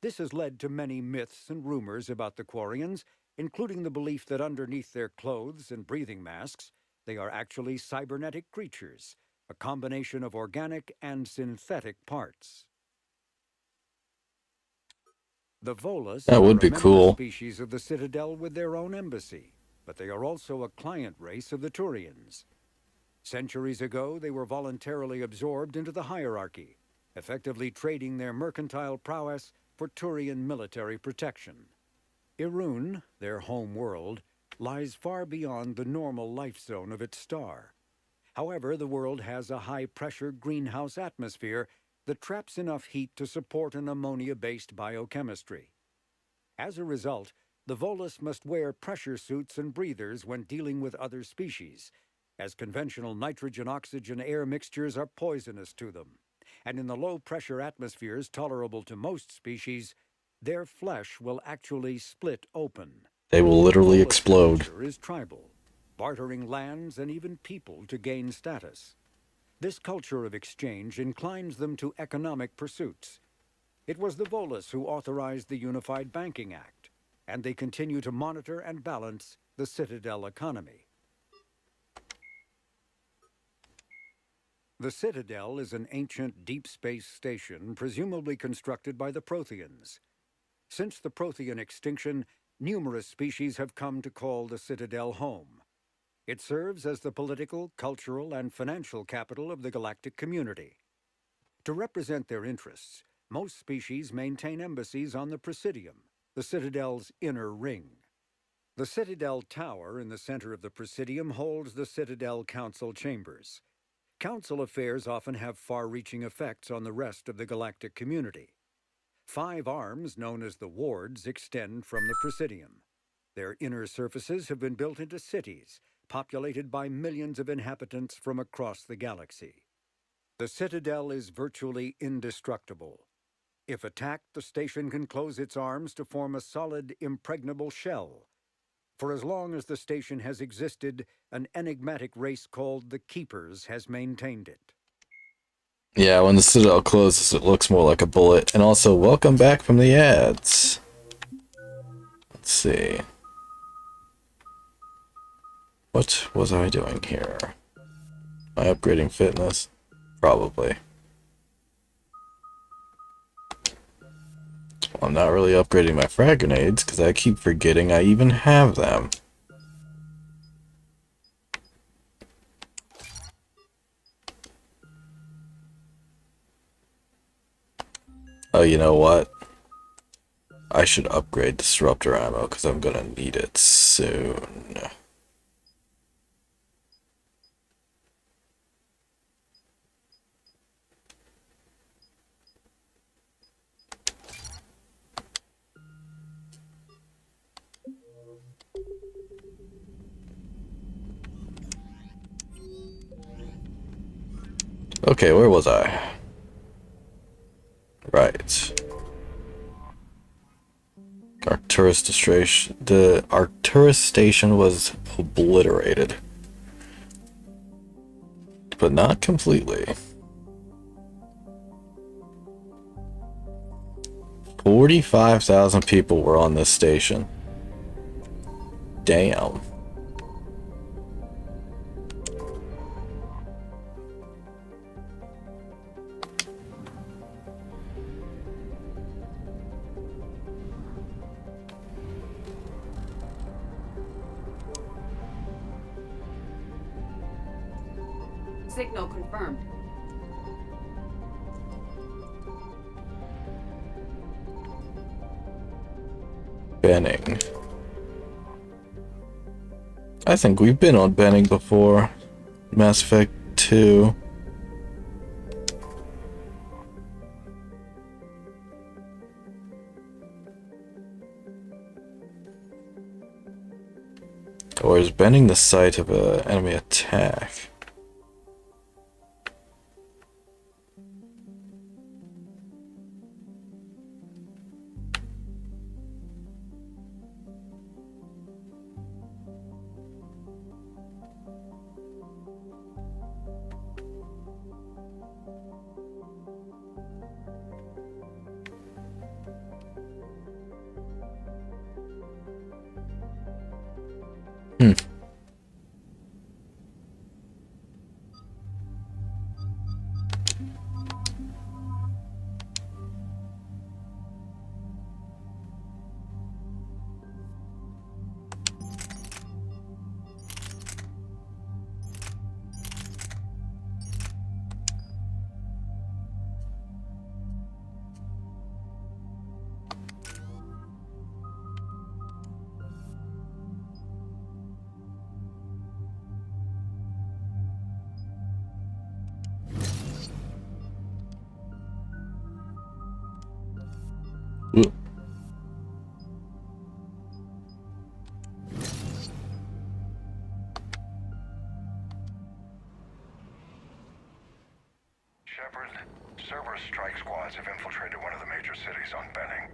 This has led to many myths and rumors about the Quarians, including the belief that underneath their clothes and breathing masks, they are actually cybernetic creatures, a combination of organic and synthetic parts. The Volus That would are a be member cool. species of the Citadel with their own embassy, but they are also a client race of the Turians. Centuries ago, they were voluntarily absorbed into the hierarchy, effectively trading their mercantile prowess for Turian military protection. Irun, their home world, lies far beyond the normal life zone of its star. However, the world has a high-pressure greenhouse atmosphere that traps enough heat to support an ammonia-based biochemistry. As a result, the Volus must wear pressure suits and breathers when dealing with other species, as conventional nitrogen-oxygen air mixtures are poisonous to them. And in the low-pressure atmospheres tolerable to most species, their flesh will actually split open. They will literally Volus explode. culture is tribal, bartering lands and even people to gain status. This culture of exchange inclines them to economic pursuits. It was the Volus who authorized the Unified Banking Act, and they continue to monitor and balance the Citadel economy. The Citadel is an ancient deep space station presumably constructed by the Protheans. Since the Prothean extinction, numerous species have come to call the Citadel home. It serves as the political, cultural, and financial capital of the galactic community. To represent their interests, most species maintain embassies on the Presidium, the Citadel's inner ring. The Citadel Tower in the center of the Presidium holds the Citadel Council chambers. Council affairs often have far-reaching effects on the rest of the galactic community. 5 arms, known as the wards, extend from the Presidium. Their inner surfaces have been built into cities, populated by millions of inhabitants from across the galaxy. The Citadel is virtually indestructible. If attacked, the station can close its arms to form a solid, impregnable shell. For as long as the station has existed, an enigmatic race called the Keepers has maintained it. Yeah, when the Citadel closes, it looks more like a bullet. And also, welcome back from the ads. Let's see. What was I doing here? Am I upgrading fitness? Probably. Well, I'm not really upgrading my frag grenades because I keep forgetting I even have them. Oh, you know what? I should upgrade disruptor ammo because I'm gonna need it soon. Okay, where was I? Right. The Arcturus station was obliterated. But not completely. 45,000 people were on this station. Damn. Signal confirmed. Benning. I think we've been on Benning before. Mass Effect 2. Or is Benning the site of an enemy attack? Shepard, Cerberus strike squads have infiltrated one of the major cities on Benning.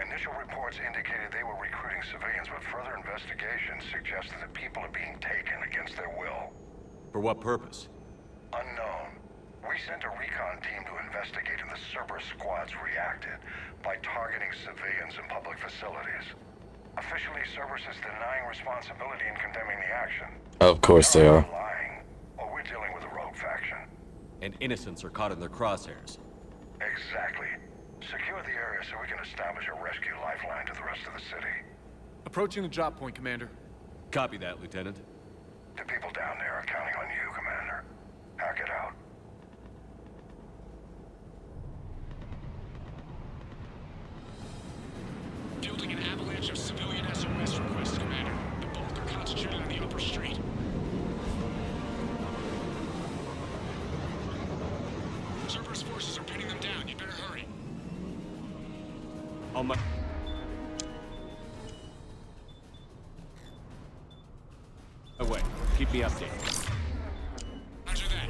Initial reports indicated they were recruiting civilians, but further investigations suggested that people are being taken against their will. For what purpose? Unknown. We sent a recon team to investigate, and the Cerberus squads reacted by targeting civilians in public facilities. Officially, Cerberus is denying responsibility and condemning the action. Of course they are. Lying, or we're dealing with a rogue faction. And innocents are caught in their crosshairs. Exactly. Secure the area so we can establish a rescue lifeline to the rest of the city. Approaching the drop point, Commander. Copy that, Lieutenant. The people down there are counting on you, Commander. Hack it out. Fielding an avalanche of civilian SOS requests, Commander. The bulk are concentrated on the upper street. Cerberus forces are pinning them down. You better hurry. On my... Away. Keep me updated. Roger that.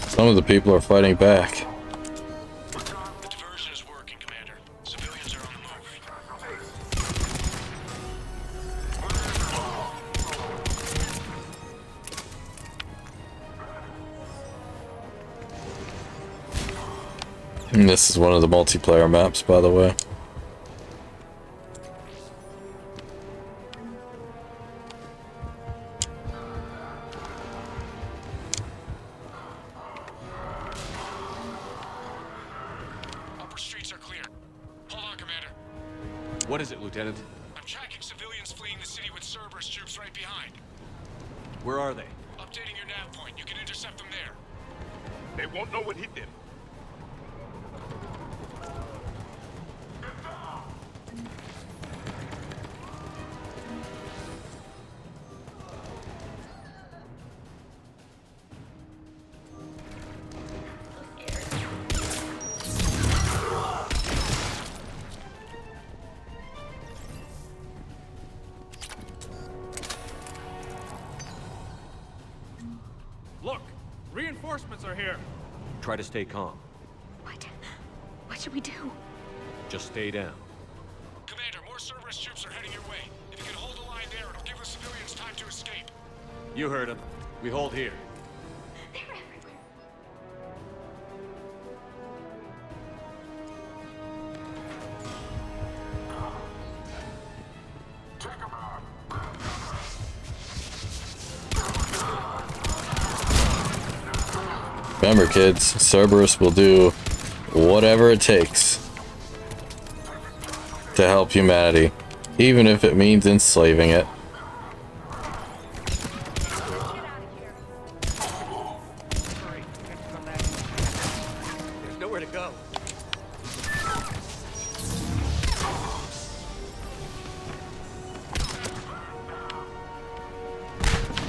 Some of the people are fighting back. The diversion is working, Commander. Civilians are on the move. And this is one of the multiplayer maps, by the way. Upper streets are clear. Hold on, Commander. What is it, Lieutenant? I'm tracking civilians fleeing the city with Cerberus troops right behind. Where are they? Updating your nav point. You can intercept them there. They won't know what hit them. Look! Reinforcements are here! Try to stay calm. What should we do? Just stay down. Commander, more Cerberus troops are heading your way. If you can hold the line there, it'll give the civilians time to escape. You heard him. We hold here. Remember, kids, Cerberus will do whatever it takes to help humanity, even if it means enslaving it. There's nowhere to go.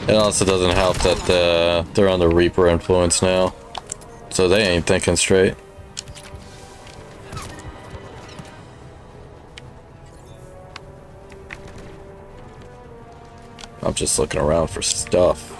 It also doesn't help that they're under Reaper influence now, so they ain't thinking straight. I'm just looking around for stuff.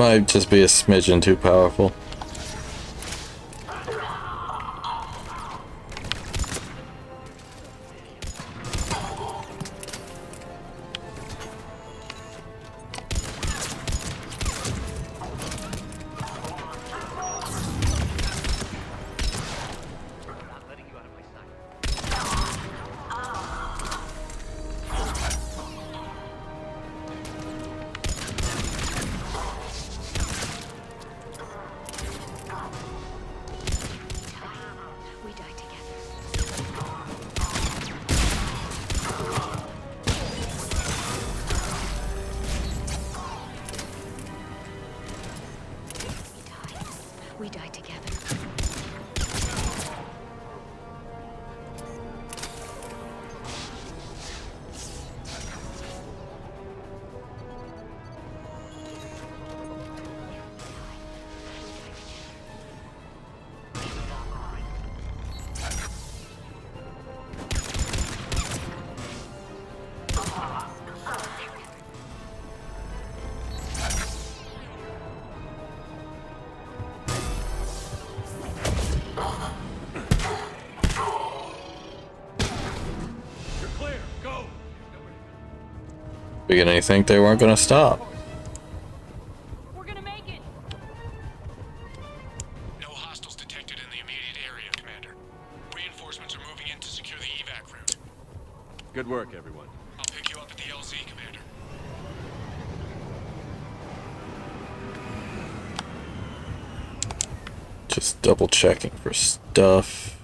might just be a smidgen too powerful. We die together. Beginning to think they weren't going to stop. We're gonna make it. No hostiles detected in the immediate area, Commander. Reinforcements are moving in to secure the evac route. Good work, everyone. I'll pick you up at the LZ, Commander. Just double checking for stuff.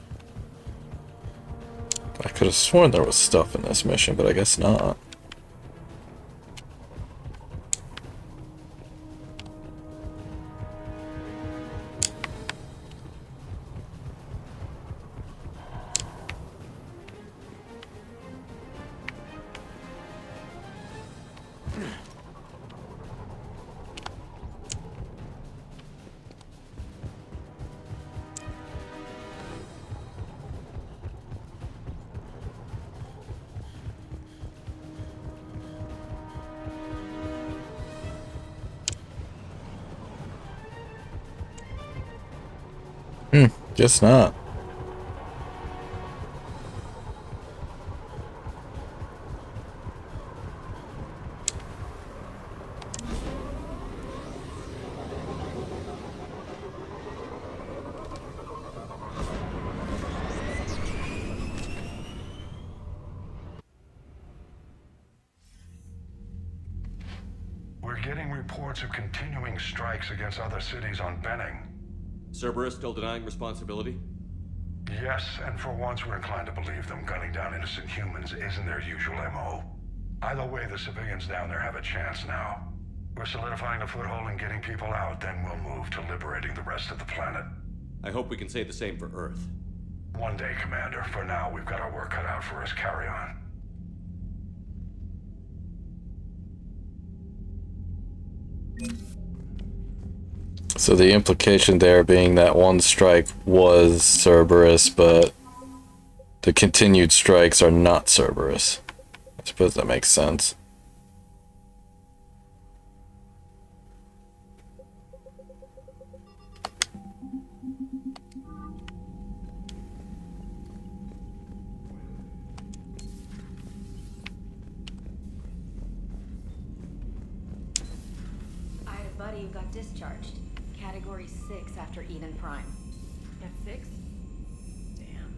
I could have sworn there was stuff in this mission, but I guess not. Guess not. We're getting reports of continuing strikes against other cities on Benning. Cerberus still denying responsibility? Yes, and for once we're inclined to believe them. Gunning down innocent humans isn't their usual MO. Either way, the civilians down there have a chance now. We're solidifying a foothold and getting people out, then we'll move to liberating the rest of the planet. I hope we can say the same for Earth. One day, Commander. For now, we've got our work cut out for us. Carry on. So the implication there being that one strike was Cerberus, but the continued strikes are not Cerberus. I suppose that makes sense. I had a buddy who got discharged. Category 6 after Eden Prime. At 6? Damn.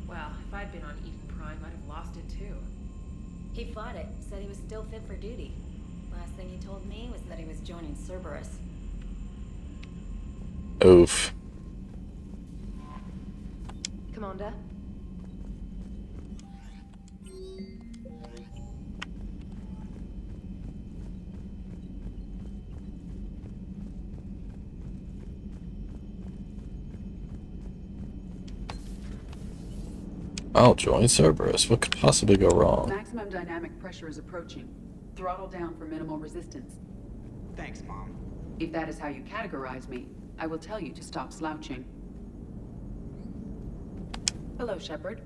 Well, if I'd been on Eden Prime, I'd have lost it too. He fought it, said he was still fit for duty. Last thing he told me was that he was joining Cerberus. Oof. Commander? I'll join Cerberus. What could possibly go wrong? Maximum dynamic pressure is approaching. Throttle down for minimal resistance. Thanks, Mom. If that is how you categorize me, I will tell you to stop slouching. Hello, Shepard.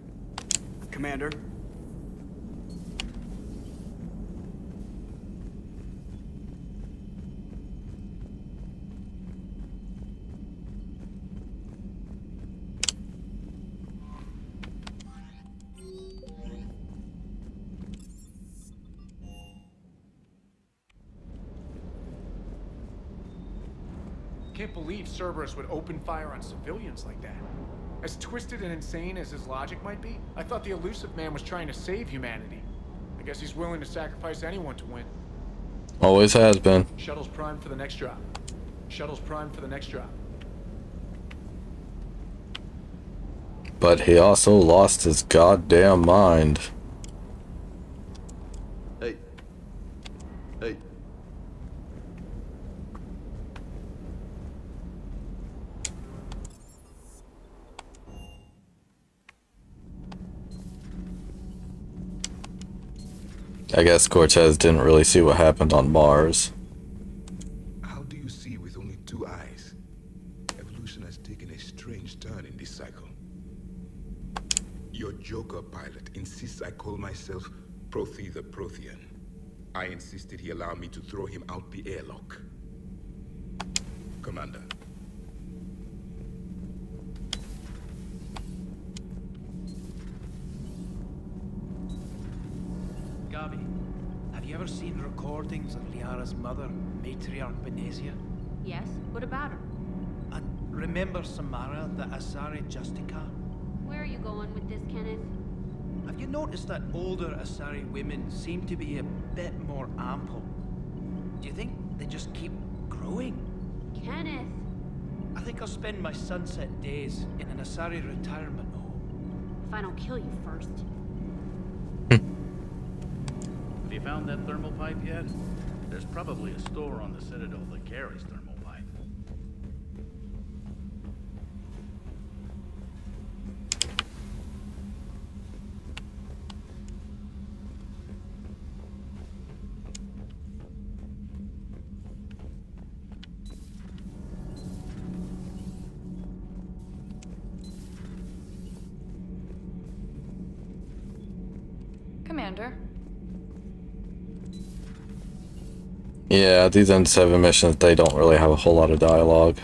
Commander. can't believe Cerberus would open fire on civilians like that. As twisted and insane as his logic might be, I thought the elusive man was trying to save humanity. I guess he's willing to sacrifice anyone to win. Always has been. Shuttle's primed for the next drop. Shuttle's primed for the next drop. But he also lost his goddamn mind. Hey. Hey. I guess Cortez didn't really see what happened on Mars. How do you see with only 2 eyes? Evolution has taken a strange turn in this cycle. Your Joker pilot insists I call myself Prothe the Prothean. I insisted he allow me to throw him out the airlock. Commander. Gabi, have you ever seen recordings of Liara's mother, Matriarch Benezia? Yes? What about her? And remember Samara, the Asari Justica? Where are you going with this, Kenneth? Have you noticed that older Asari women seem to be a bit more ample? Do you think they just keep growing? Kenneth! I think I'll spend my sunset days in an Asari retirement home. If I don't kill you first. Have you found that thermal pipe yet? There's probably a store on the Citadel that carries thermal pipe. Commander. Yeah, these N7 missions, they don't really have a whole lot of dialogue.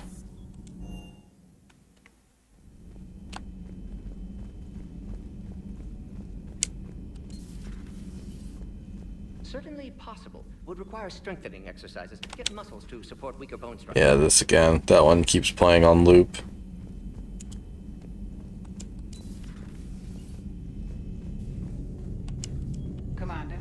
Certainly possible. Would require strengthening exercises. Get muscles to support weaker bone structure. Yeah, this again. That one keeps playing on loop. Commander.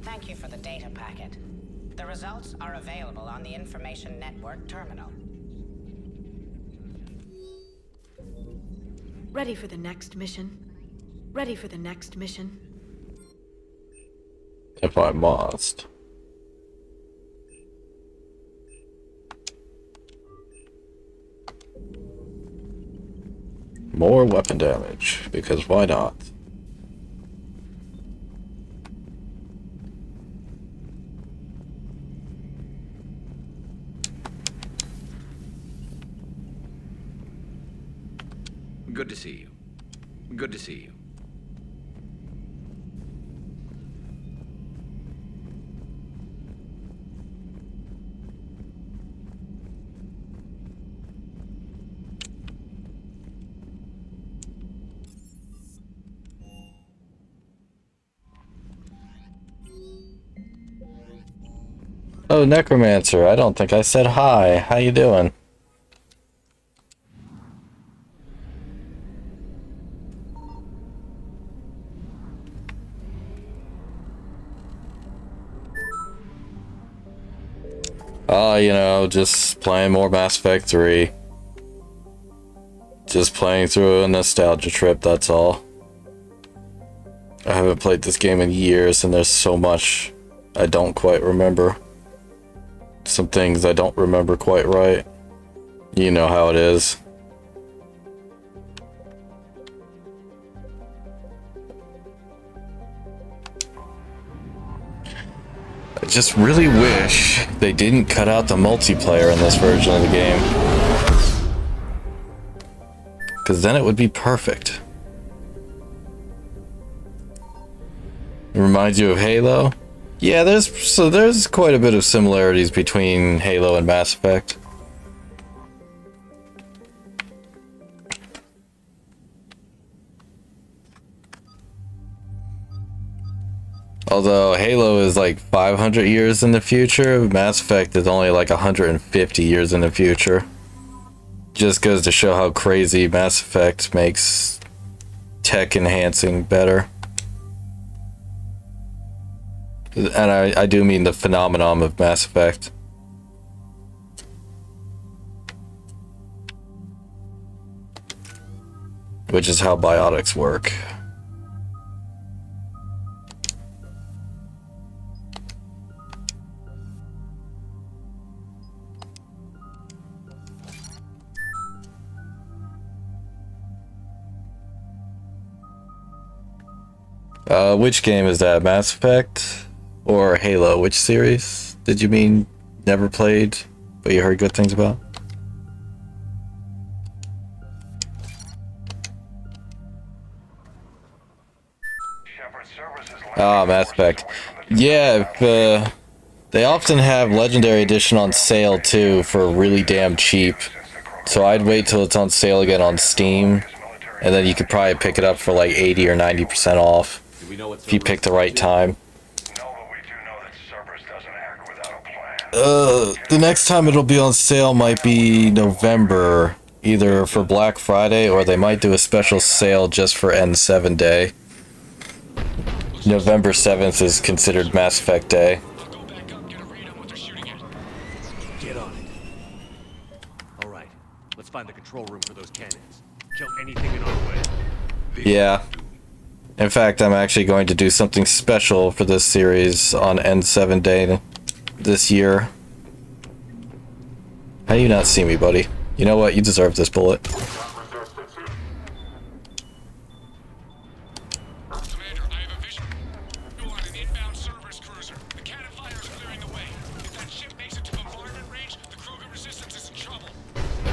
Thank you for the data packet. The results are available on the Information Network terminal. Ready for the next mission? Ready for the next mission? If I must. More weapon damage, because why not? Good to see you. Good to see you. Oh, Necromancer, I don't think I said hi. How you doing? You know, just playing more Mass Effect 3. Just playing through a nostalgia trip, that's all. I haven't played this game in years, and there's so much I don't quite remember. Some things I don't remember quite right. You know how it is. Just really wish they didn't cut out the multiplayer in this version of the game. Because then it would be perfect. It reminds you of Halo? Yeah, there's quite a bit of similarities between Halo and Mass Effect. Although Halo is like 500 years in the future, Mass Effect is only like 150 years in the future. Just goes to show how crazy Mass Effect makes tech enhancing better. And I do mean the phenomenon of Mass Effect. Which is how biotics work. Which game is that? Mass Effect or Halo? Which series did you mean never played, but you heard good things about? Ah, Mass Effect. Yeah, they often have Legendary Edition on sale too for really damn cheap. So I'd wait till it's on sale again on Steam, and then you could probably pick it up for like 80 or 90% off if you pick the right time. The next time it'll be on sale might be November, either for Black Friday or they might do a special sale just for N7 Day. November 7th is considered Mass Effect Day. Get on it. All right, let's find the control room for those cannons. Kill anything in our way. Yeah. In fact, I'm actually going to do something special for this series on N7 Day this year. How do you not see me, buddy? You know what? You deserve this bullet.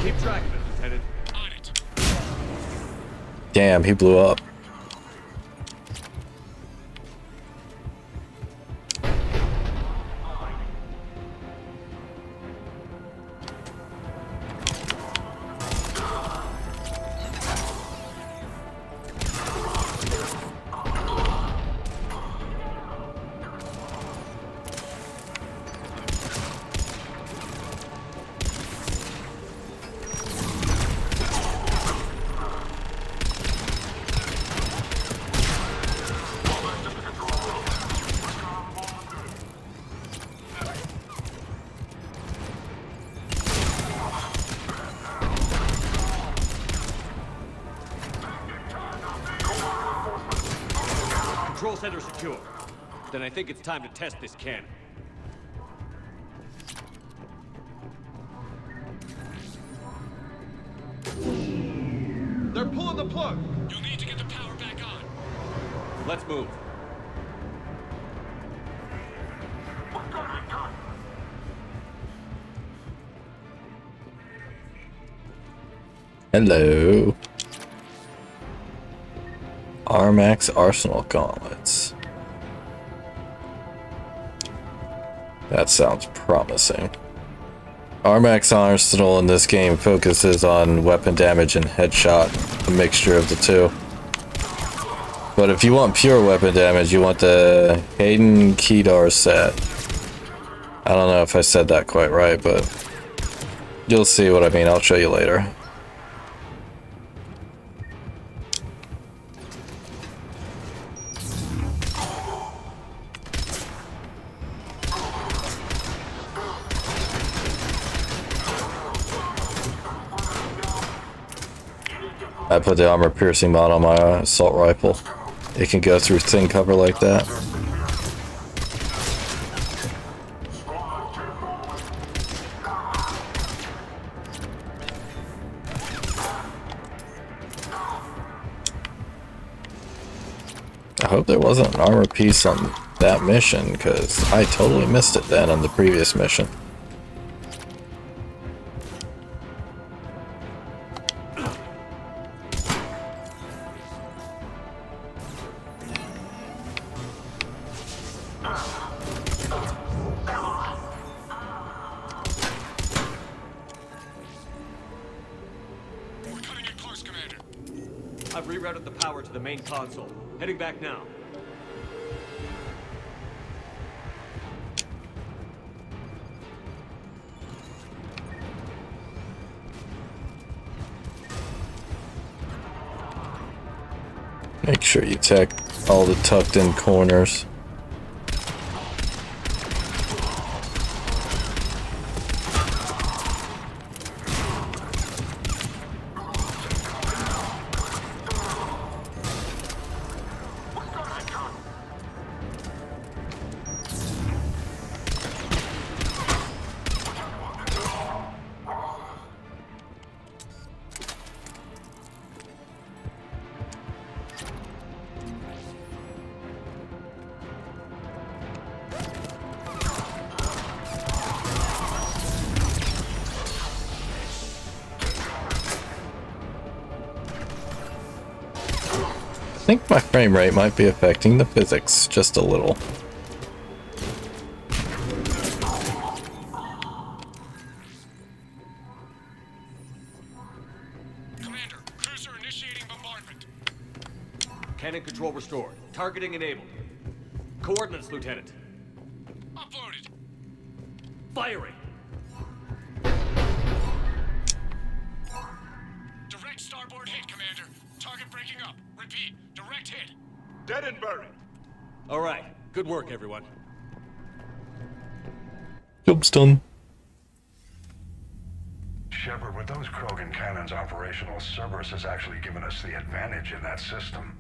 Keep track of it, Lieutenant. On it. Damn, he blew up. Control center secure. Then I think it's time to test this cannon. They're pulling the plug. You'll need to get the power back on. Let's move. Hello. Armax Arsenal Gauntlets. That sounds promising. Armax Arsenal in this game focuses on weapon damage and headshot, a mixture of the two. But if you want pure weapon damage, you want the Hayden Kedar set. I don't know if I said that quite right, but you'll see what I mean. I'll show you later. I put the armor piercing mod on my assault rifle. It can go through thin cover like that. I hope there wasn't an armor piece on that mission, because I totally missed it then on the previous mission. I've rerouted the power to the main console. Heading back now. Make sure you check all the tucked in corners. I think my frame rate might be affecting the physics just a little. Commander, cruiser initiating bombardment. Cannon control restored. Targeting enabled. Coordinates, Lieutenant. Uploaded. Firing. Direct starboard hit, Commander. Target breaking up. Repeat, direct hit. Dead and buried. All right. Good work, everyone. Job's done. Shepard, with those Krogan cannons operational, Cerberus has actually given us the advantage in that system.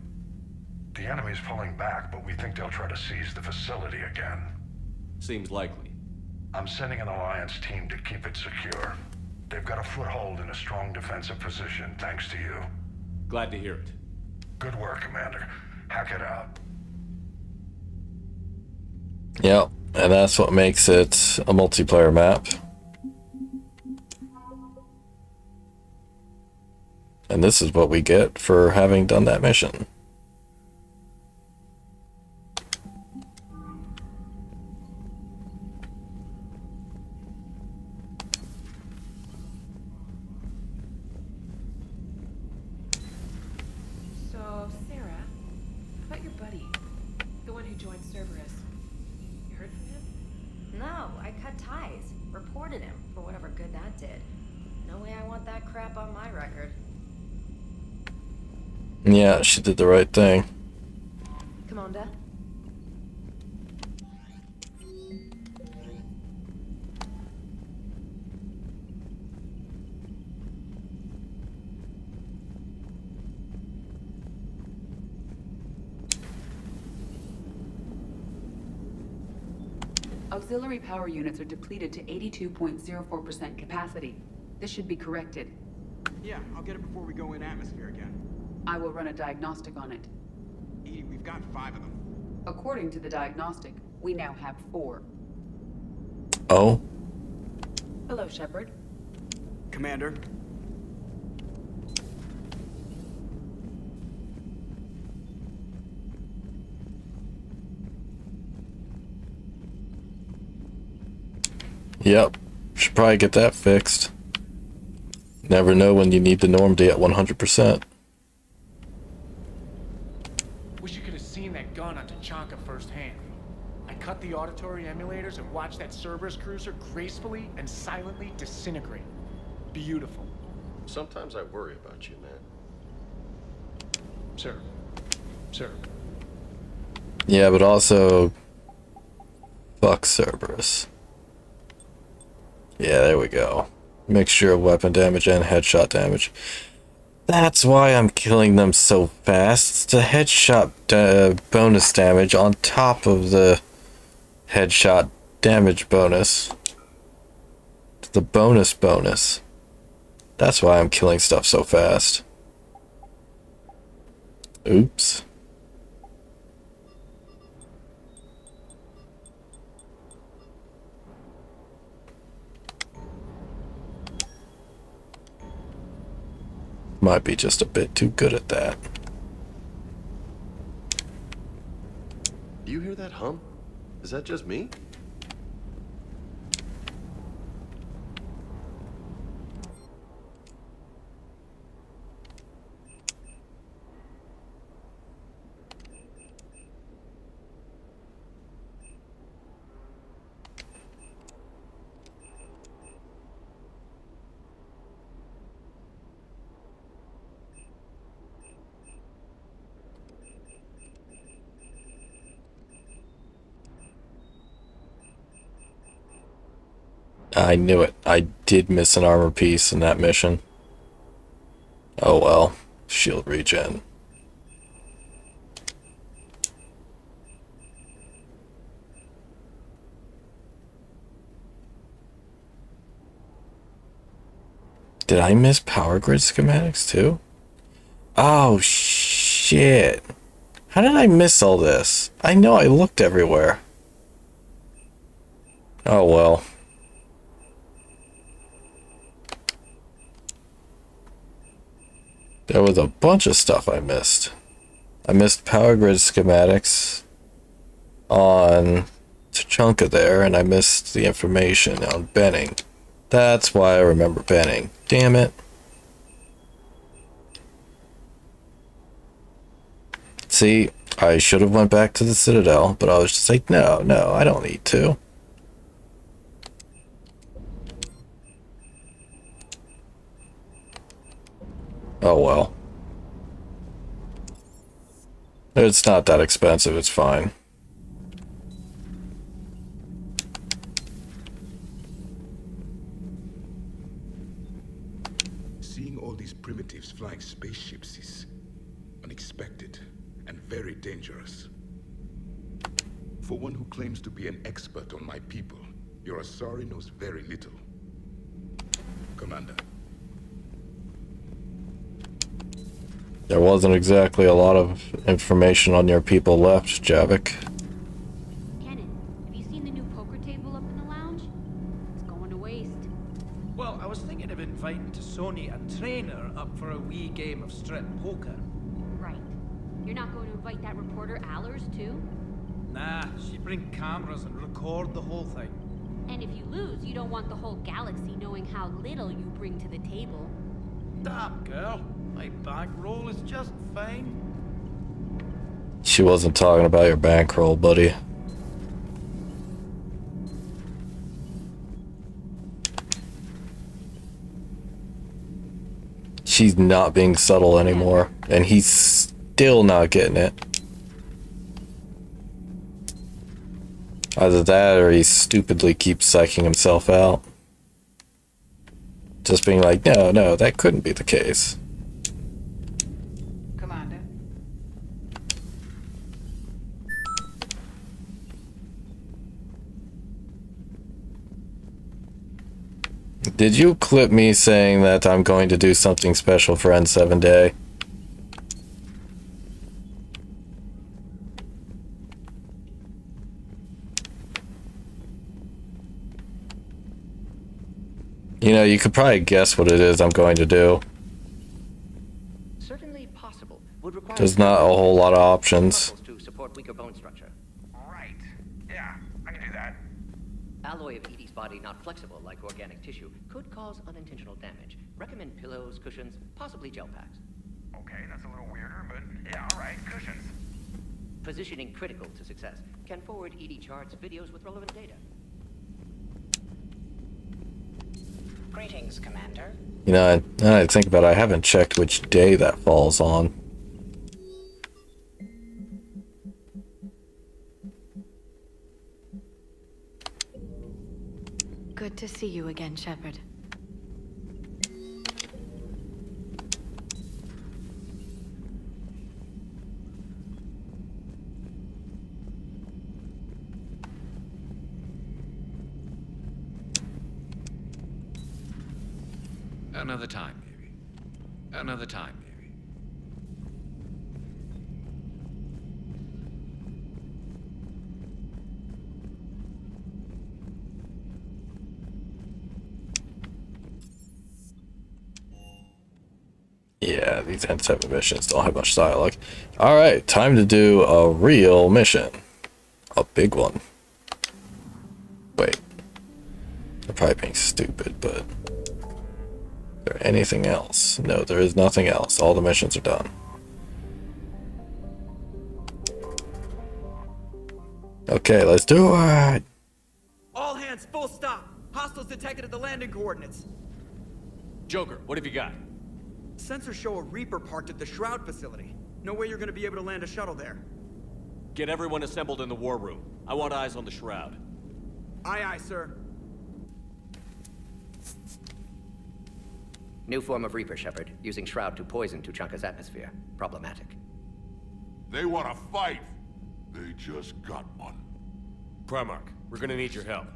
The enemy's pulling back, but we think they'll try to seize the facility again. Seems likely. I'm sending an Alliance team to keep it secure. They've got a foothold in a strong defensive position, thanks to you. Glad to hear it. Good work, Commander. Hack it out. Yep, and that's what makes it a multiplayer map. And this is what we get for having done that mission. So, Sarah, how about your buddy? The one who joined Cerberus. You heard from him? No, I cut ties. Reported him for whatever good that did. No way I want that crap on my record. Yeah, she did the right thing. Commander? Auxiliary power units are depleted to 82.04% capacity. This should be corrected. Yeah, I'll get it before we go in atmosphere again. I will run a diagnostic on it. EDI, we've got 5 of them. According to the diagnostic, we now have 4. Oh? Hello, Shepard. Commander. Yep. Should probably get that fixed. Never know when you need the Normandy at 100%. Wish you could have seen that gun on Tachanka firsthand. I cut the auditory emulators and watched that Cerberus cruiser gracefully and silently disintegrate. Beautiful. Sometimes I worry about you, man. Sir. Sir. Yeah, but also... fuck Cerberus. Yeah, there we go. Mixture of weapon damage and headshot damage. That's why I'm killing them so fast. It's the headshot bonus damage on top of the headshot damage bonus. It's the bonus. That's why I'm killing stuff so fast. Oops. might be just a bit too good at that. Do you hear that hum? Is that just me? I knew it. I did miss an armor piece in that mission. Oh well. Shield regen. Did I miss power grid schematics too? Oh shit. How did I miss all this? I know I looked everywhere. Oh well. There was a bunch of stuff I missed. I missed power grid schematics on Tachanka there, and I missed the information on Benning. That's why I remember Benning. Damn it. See, I should have went back to the Citadel, but I was just like, no, I don't need to. Oh well. It's not that expensive, it's fine. Seeing all these primitives flying spaceships is unexpected and very dangerous. For one who claims to be an expert on my people, your Asari knows very little. Commander. There wasn't exactly a lot of information on your people left, Javik. Kenan, have you seen the new poker table up in the lounge? It's going to waste. Well, I was thinking of inviting Sony and Trainer up for a wee game of strip poker. Right. You're not going to invite that reporter Allers, too? Nah, she'd bring cameras and record the whole thing. And if you lose, you don't want the whole galaxy knowing how little you bring to the table. Damn, girl. My bankroll is just fine. She wasn't talking about your bankroll, buddy. She's not being subtle anymore, and he's still not getting it. Either that or he stupidly keeps psyching himself out. Just being like, no, that couldn't be the case. Commander. Did you clip me saying that I'm going to do something special for N7 Day? You know, you could probably guess what it is I'm going to do. Certainly possible. Would require There's not a whole lot of options. to support weaker bone structure. Right. Yeah, I can do that. Alloy of Edie's body not flexible like organic tissue could cause unintentional damage. Recommend pillows, cushions, possibly gel packs. Okay, that's a little weirder, but yeah, all right, cushions. Positioning critical to success. Can forward Edie charts, videos with relevant data. Greetings, Commander. You know, I think about it, I haven't checked which day that falls on. Good to see you again, Shepard. Another time, maybe. Another time, maybe. Yeah. these end type of missions don't have much dialogue. Alright, time to do a real mission. A big one. Wait. I'm probably being stupid, but... Is there anything else? No, there is nothing else. All the missions are done. Okay, let's do it! All hands, full stop! Hostiles detected at the landing coordinates. Joker, what have you got? Sensors show a Reaper parked at the Shroud facility. No way you're gonna be able to land a shuttle there. Get everyone assembled in the war room. I want eyes on the Shroud. Aye, aye, sir. New form of Reaper, Shepard, using Shroud to poison Tuchanka's atmosphere. Problematic. They want to fight. They just got one. Primarch, we're gonna need your help.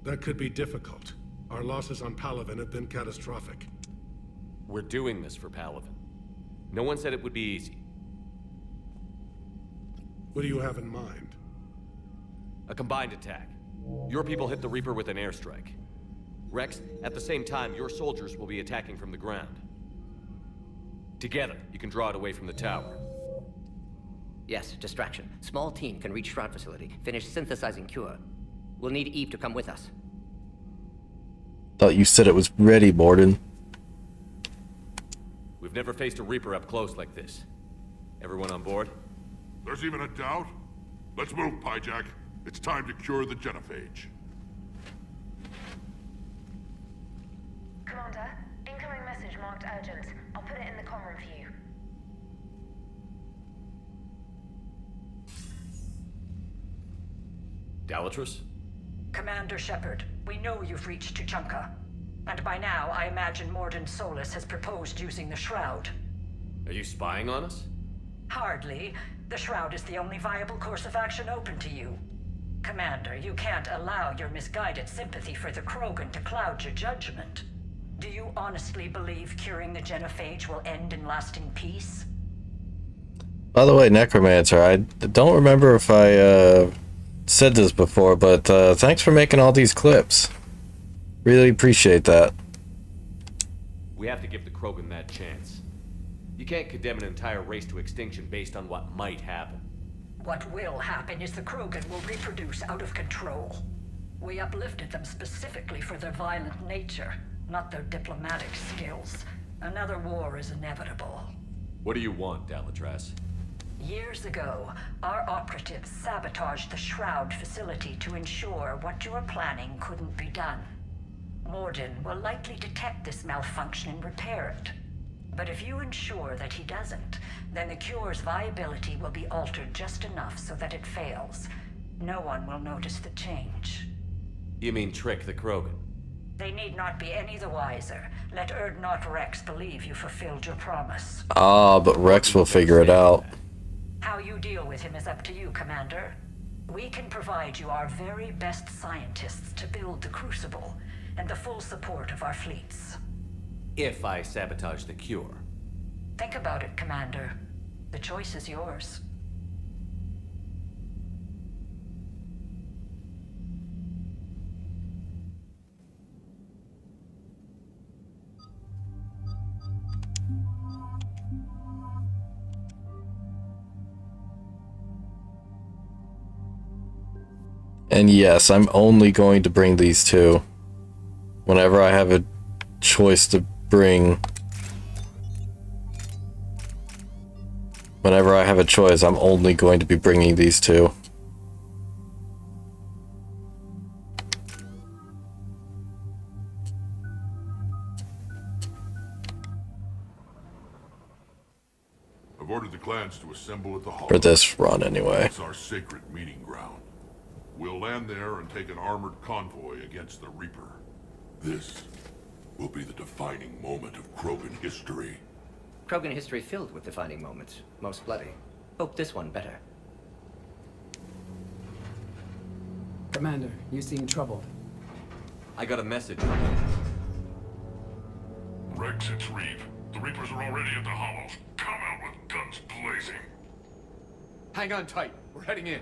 That could be difficult. Our losses on Palaven have been catastrophic. We're doing this for Palaven. No one said it would be easy. What do you have in mind? A combined attack. Your people hit the Reaper with an airstrike. Wrex, at the same time, your soldiers will be attacking from the ground. Together, you can draw it away from the tower. Yes, distraction. Small team can reach Shroud facility, finish synthesizing cure. We'll need Eve to come with us. Thought you said it was ready, Morden. We've never faced a Reaper up close like this. Everyone on board? There's even a doubt? Let's move, Pyjack. It's time to cure the Genophage. Commander, incoming message marked urgent. I'll put it in the comm room for you. Dalatrus? Commander Shepard, we know you've reached Tuchanka. And by now, I imagine Morden Solus has proposed using the Shroud. Are you spying on us? Hardly. The Shroud is the only viable course of action open to you. Commander, you can't allow your misguided sympathy for the Krogan to cloud your judgment. Do you honestly believe curing the Genophage will end in lasting peace? By the way, Necromancer, I don't remember if I said this before, but thanks for making all these clips. Really appreciate that. We have to give the Krogan that chance. You can't condemn an entire race to extinction based on what might happen. What will happen is the Krogan will reproduce out of control. We uplifted them specifically for their violent nature, not their diplomatic skills. Another war is inevitable. What do you want, Dalatrus? Years ago, our operatives sabotaged the Shroud facility to ensure what you were planning couldn't be done. Morden will likely detect this malfunction and repair it. But if you ensure that he doesn't, then the cure's viability will be altered just enough so that it fails. No one will notice the change. You mean trick the Krogan? They need not be any the wiser. Let Urdnot Wrex believe you fulfilled your promise. Ah, but Wrex will figure it out. How you deal with him is up to you, Commander. We can provide you our very best scientists to build the Crucible, and the full support of our fleets. If I sabotage the cure. Think about it, Commander. The choice is yours. And yes, I'm only going to bring these two. Whenever I have a choice to bring... Whenever I have a choice, I'm only going to be bringing these two. I've ordered the clans to assemble at the hall. For this run, anyway. It's our sacred meeting ground. We'll land there and take an armored convoy against the Reaper. This will be the defining moment of Krogan history. Krogan history filled with defining moments. Most bloody. Hope this one better. Commander, you seem troubled. I got a message. Wrex, it's Reeve. The Reapers are already at the Hollow. Come out with guns blazing. Hang on tight. We're heading in.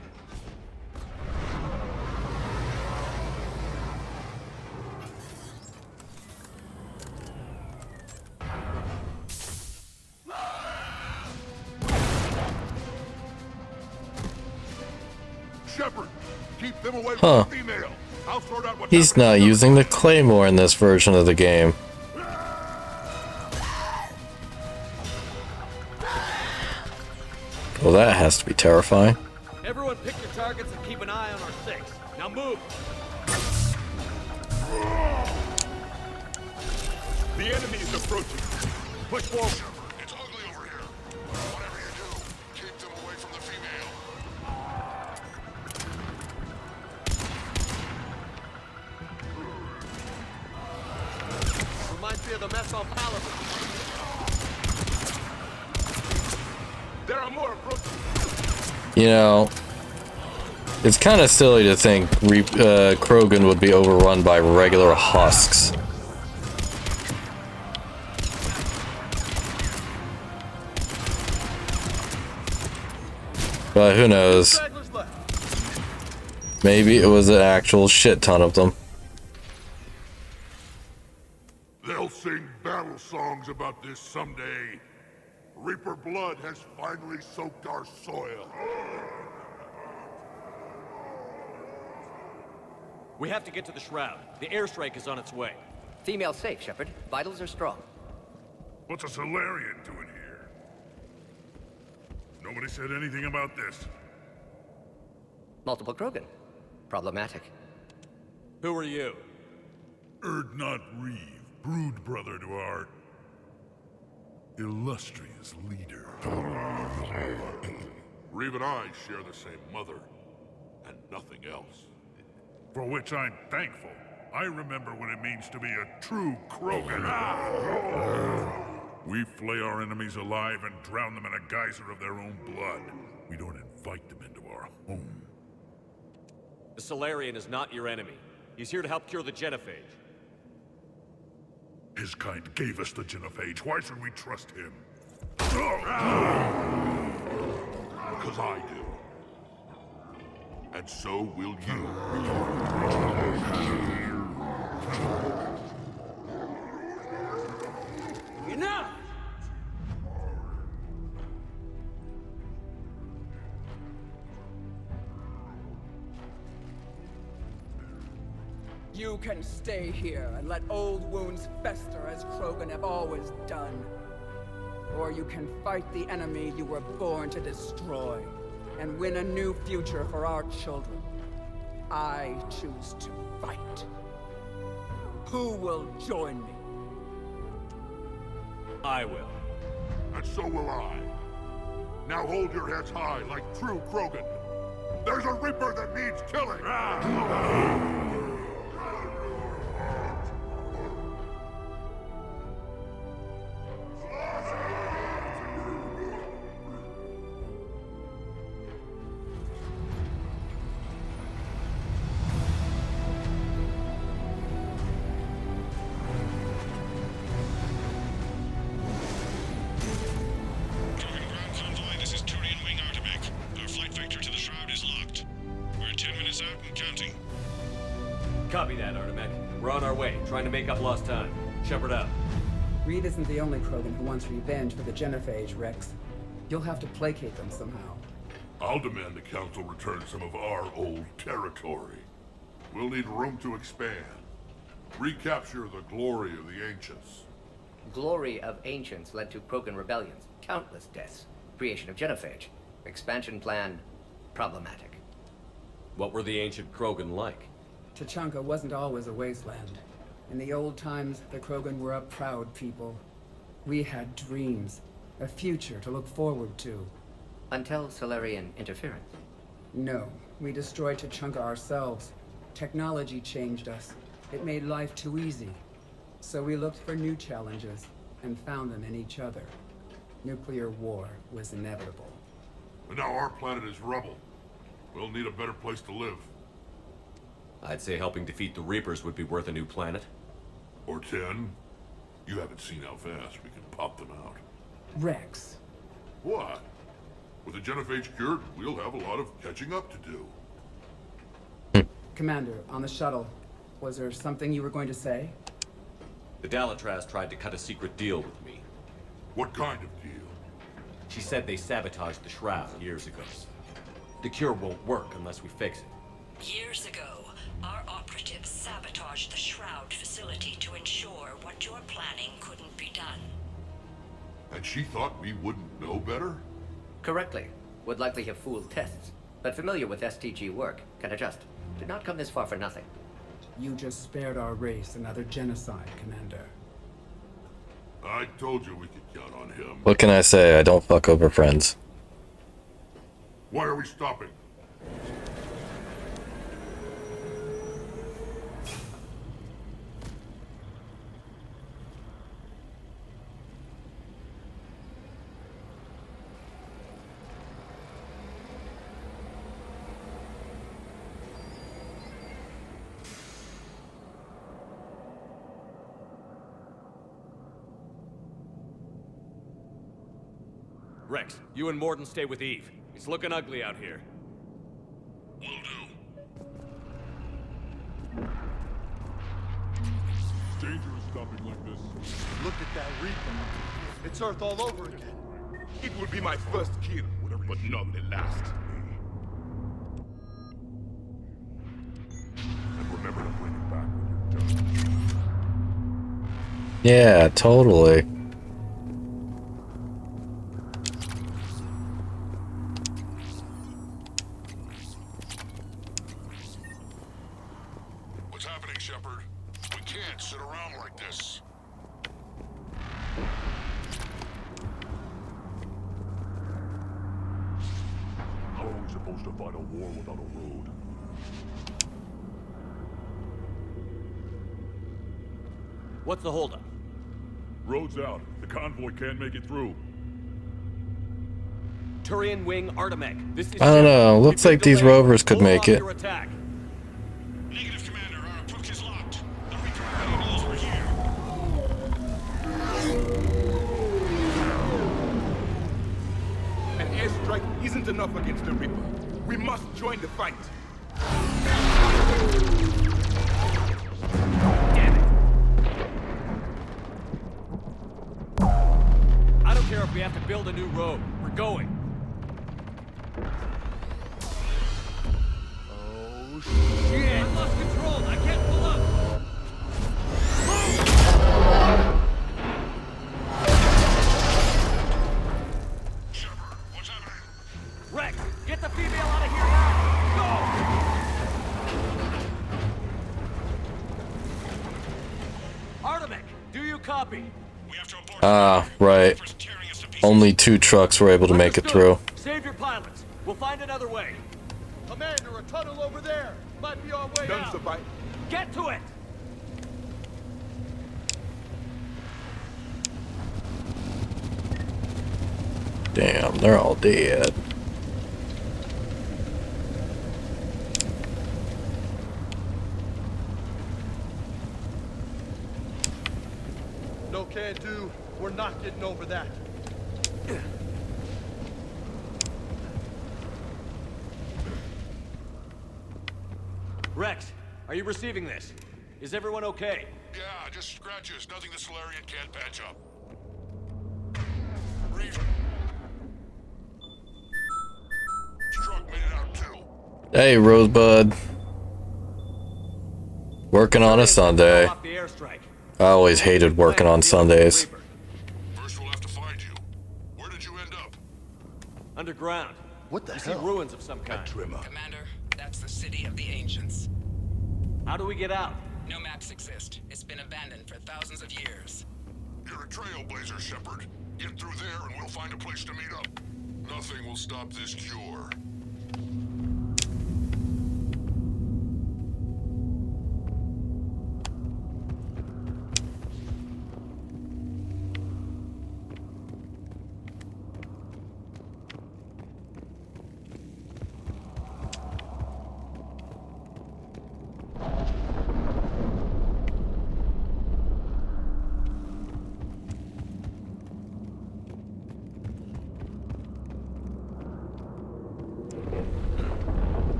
Shepard. Keep them away Huh. from the female. I'll sort out what's He's not using the claymore in this version of the game. Well, that has to be terrifying. Everyone pick your targets and keep an eye on our 6. Now move! The enemy is approaching. Push forward. It's ugly over here. Whatever you do, keep them away from the female. Reminds me of the mess on Palace. There are more approaching. You know, it's kind of silly to think Krogan would be overrun by regular husks. But who knows? Maybe it was an actual shit ton of them. They'll sing battle songs about this someday. Reaper blood has finally soaked our soil. We have to get to the Shroud. The airstrike is on its way. Female safe, Shepard. Vitals are strong. What's a Solarian doing here? Nobody said anything about this. Multiple Krogan. Problematic. Who are you? Erdnot Reeve, brood brother to our illustrious leader. Reeve and I share the same mother, and nothing else. For which I'm thankful. I remember what it means to be a true Krogan. We flay our enemies alive and drown them in a geyser of their own blood. We don't invite them into our home. The Solarian is not your enemy. He's here to help cure the Genophage. His kind gave us the Genophage. Why should we trust him? Because I do. And so will you. Enough! You can stay here and let old wounds fester as Krogan have always done. Or you can fight the enemy you were born to destroy and win a new future for our children. I choose to fight. Who will join me? I will. And so will I. Now hold your heads high like true Krogan. There's a Reaper that needs killing! Copy that, Artemek. We're on our way, trying to make up lost time. Shepard out. Reed isn't the only Krogan who wants revenge for the Genophage, Wrex. You'll have to placate them somehow. I'll demand the Council return some of our old territory. We'll need room to expand. Recapture the glory of the Ancients. Glory of Ancients led to Krogan rebellions, countless deaths, creation of Genophage. Expansion plan, problematic. What were the ancient Krogan like? Tuchanka wasn't always a wasteland. In the old times, the Krogan were a proud people. We had dreams, a future to look forward to. Until Solarian interference. No, we destroyed Tuchanka ourselves. Technology changed us. It made life too easy. So we looked for new challenges, and found them in each other. Nuclear war was inevitable. And now our planet is rubble. We'll need a better place to live. I'd say helping defeat the Reapers would be worth a new planet. Or 10. You haven't seen how fast we can pop them out. Wrex. What? With the Genophage cured, we'll have a lot of catching up to do. Commander, on the shuttle, was there something you were going to say? The Dalatraz tried to cut a secret deal with me. What kind of deal? She said they sabotaged the Shroud years ago. The cure won't work unless we fix it. Years ago, our operatives sabotaged the Shroud facility to ensure what you're planning couldn't be done. And she thought we wouldn't know better? Correctly. Would likely have fooled tests, but familiar with STG work, can adjust. Did not come this far for nothing. You just spared our race another genocide, Commander. I told you we could count on him. What can I say? I don't fuck over friends. Why are we stopping? Wrex, you and Morden stay with Eve. It's looking ugly out here. Will do. It's dangerous stopping like this. Look at that Reaper. It's Earth all over again. It will be my first kill, but not the last. And remember to bring it back when you're done. Yeah, totally. What's happening, Shepard? We can't sit around like this. How are we supposed to fight a war without a road? What's the holdup? Road's out. The convoy can't make it through. Turian Wing Artemec. This is I don't know. Looks like these rovers could Hold make off it. your attack. Negative, Commander. Our approach is locked. The Reaper already knows we're here. An airstrike isn't enough against the Reaper. We must join the fight. Damn it. I don't care if we have to build a new road. We're going. Oh, shit! I lost control. I can't pull up. Shepard, what's happening? Wrex, get the female out of here now. Go! Artemec, do you copy? We have to abort. Ah, right. Only 2 trucks were able to make it through. Save your pilots. We'll find another way. Commander, a tunnel over there. Might be our way out. Survive. Get to it! Damn, they're all dead. No can do. We're not getting over that. Wrex, are you receiving this? Is everyone okay? Yeah, just scratches. Nothing the Solarian can't patch up. Reaver. Struck made it out too. Hey, Rosebud. Working on a Sunday. Off the airstrike. I always hated working on Sundays. First we'll have to find you. Where did you end up? Underground. What the We hell? see ruins of some kind. Trimmer. Commander, that's the city of the ancients. How do we get out? No maps exist. It's been abandoned for thousands of years. You're a trailblazer, Shepard. Get through there and we'll find a place to meet up. Nothing will stop this cure.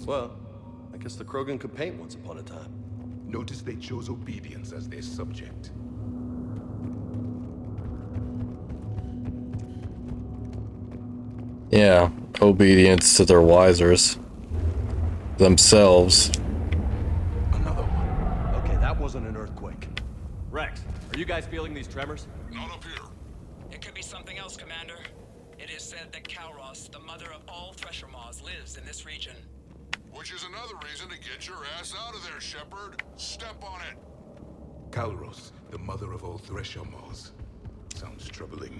Well, I guess the Krogan could paint once upon a time. Notice they chose obedience as their subject. Yeah, obedience to their wisers. Themselves. Another one. Okay, that wasn't an earthquake. Wrex, are you guys feeling these tremors? Not up here. It could be something else, Commander. It is said that Kalros, the mother of all Thresher Maws, lives in this region. Which is another reason to get your ass out of there, Shepard. Step on it. Kalros, the mother of all Thresher Maws. Sounds troubling.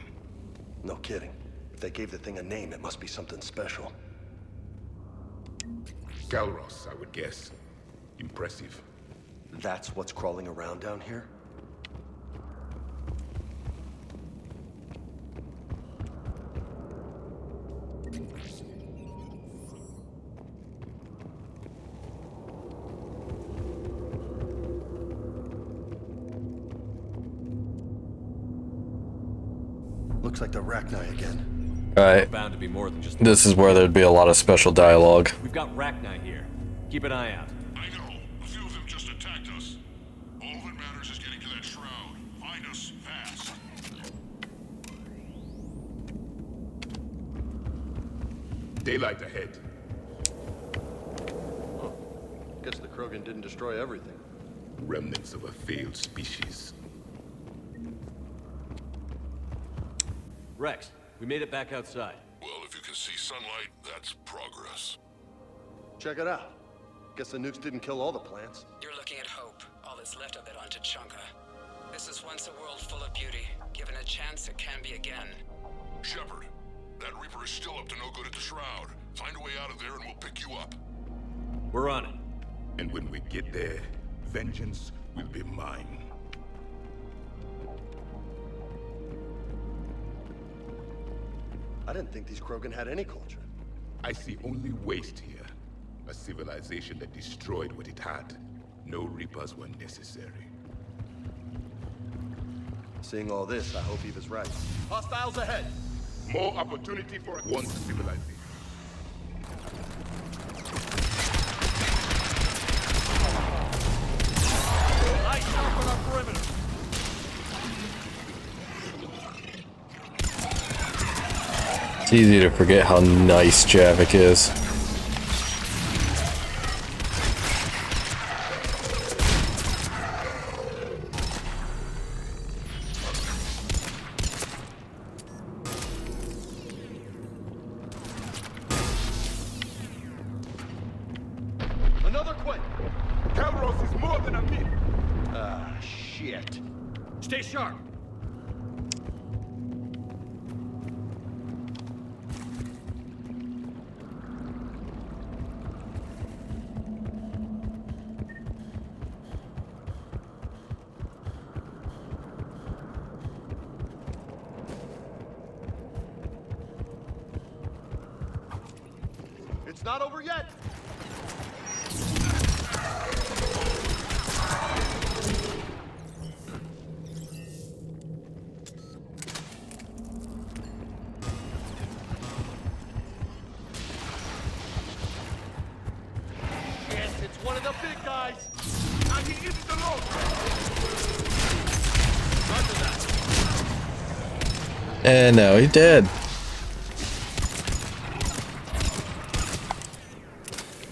No kidding. If they gave the thing a name, it must be something special. Kalros, I would guess. Impressive. That's what's crawling around down here? Looks like the Rachni again. Alright. Bound to be more than just. This is where there'd be a lot of special dialogue. We've got Rachni here. Keep an eye out. I know. A few of them just attacked us. All that matters is getting to that shroud. Find us fast. Daylight ahead. Guess the Krogan didn't destroy everything. Remnants of a failed species. Wrex, we made it back outside. Well, if you can see sunlight, that's progress. Check it out. Guess the nukes didn't kill all the plants. You're looking at hope, all that's left of it on Tuchanka. This is once a world full of beauty. Given a chance, it can be again. Shepard, that Reaper is still up to no good at the shroud. Find a way out of there and we'll pick you up. We're on it. And when we get there, vengeance will be mine. I didn't think these Krogan had any culture. I see only waste here. A civilization that destroyed what it had. No Reapers were necessary. Seeing all this, I hope Eva's right. Hostiles ahead! More opportunity for one civilization. Light up on our perimeter. It's easy to forget how nice Javik is. Another quake! Kalros is more than a myth! Ah, shit. Stay sharp. It's not over yet! Yes, it's one of the big guys. And he isn't alone! Under that. And now he's dead.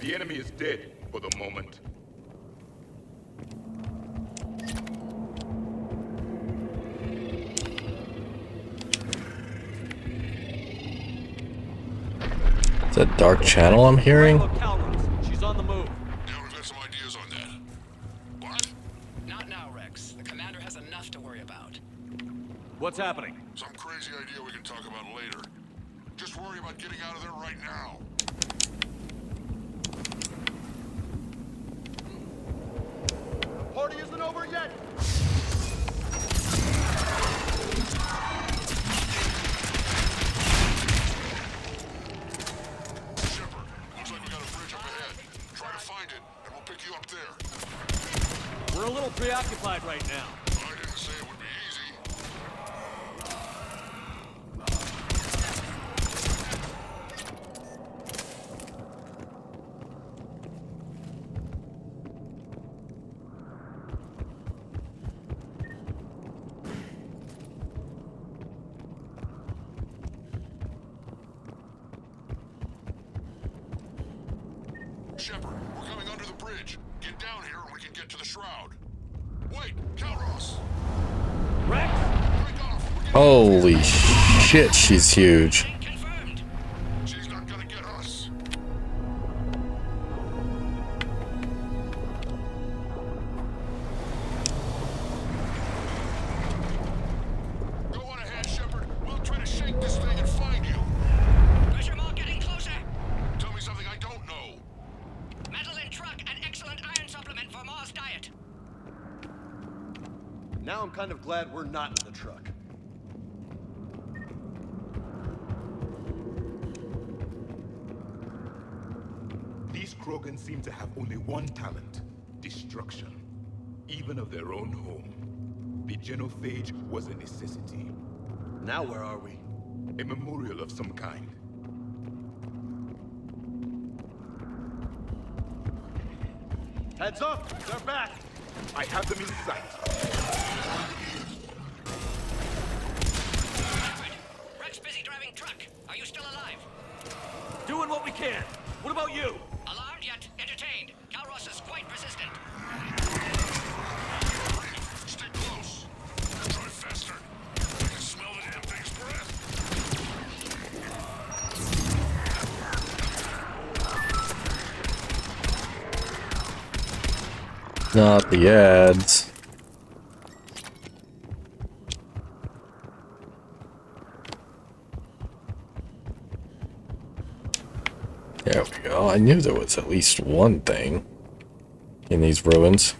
The enemy is dead for the moment. Is that dark channel I'm hearing? She's on the move. Yeah, we've got some ideas on that. What? Not now, Wrex. The commander has enough to worry about. What's happening? Some crazy idea we can talk about later. Just worry about getting out of there right now. The party isn't over yet! Shepard, looks like we got a bridge up ahead. Try to find it, and we'll pick you up there. We're a little preoccupied right now. I didn't say it would be easy. Shepard, we're coming under the bridge. Get down here and we can get to the shroud. Wait, Calros! Wrex! Holy shit, she's huge. She's not gonna get us. Go on ahead, Shepard. We'll try to shake this thing and find you. Pressure mark getting closer. Tell me something I don't know. Metal in truck, an excellent iron supplement for Mars diet. Now I'm kind of glad we're not in the truck. These Krogan seem to have only one talent: destruction. Even of their own home. The Genophage was a necessity. Now where are we? A memorial of some kind. Heads up! They're back! I have them in sight. Wrex busy driving truck. Are you still alive? Doing what we can. What about you? Alarmed yet entertained. Calros is quite persistent. Stay close. Drive faster. I can smell the damn thing's breath. Not the ads. There we go. I knew there was at least one thing in these ruins.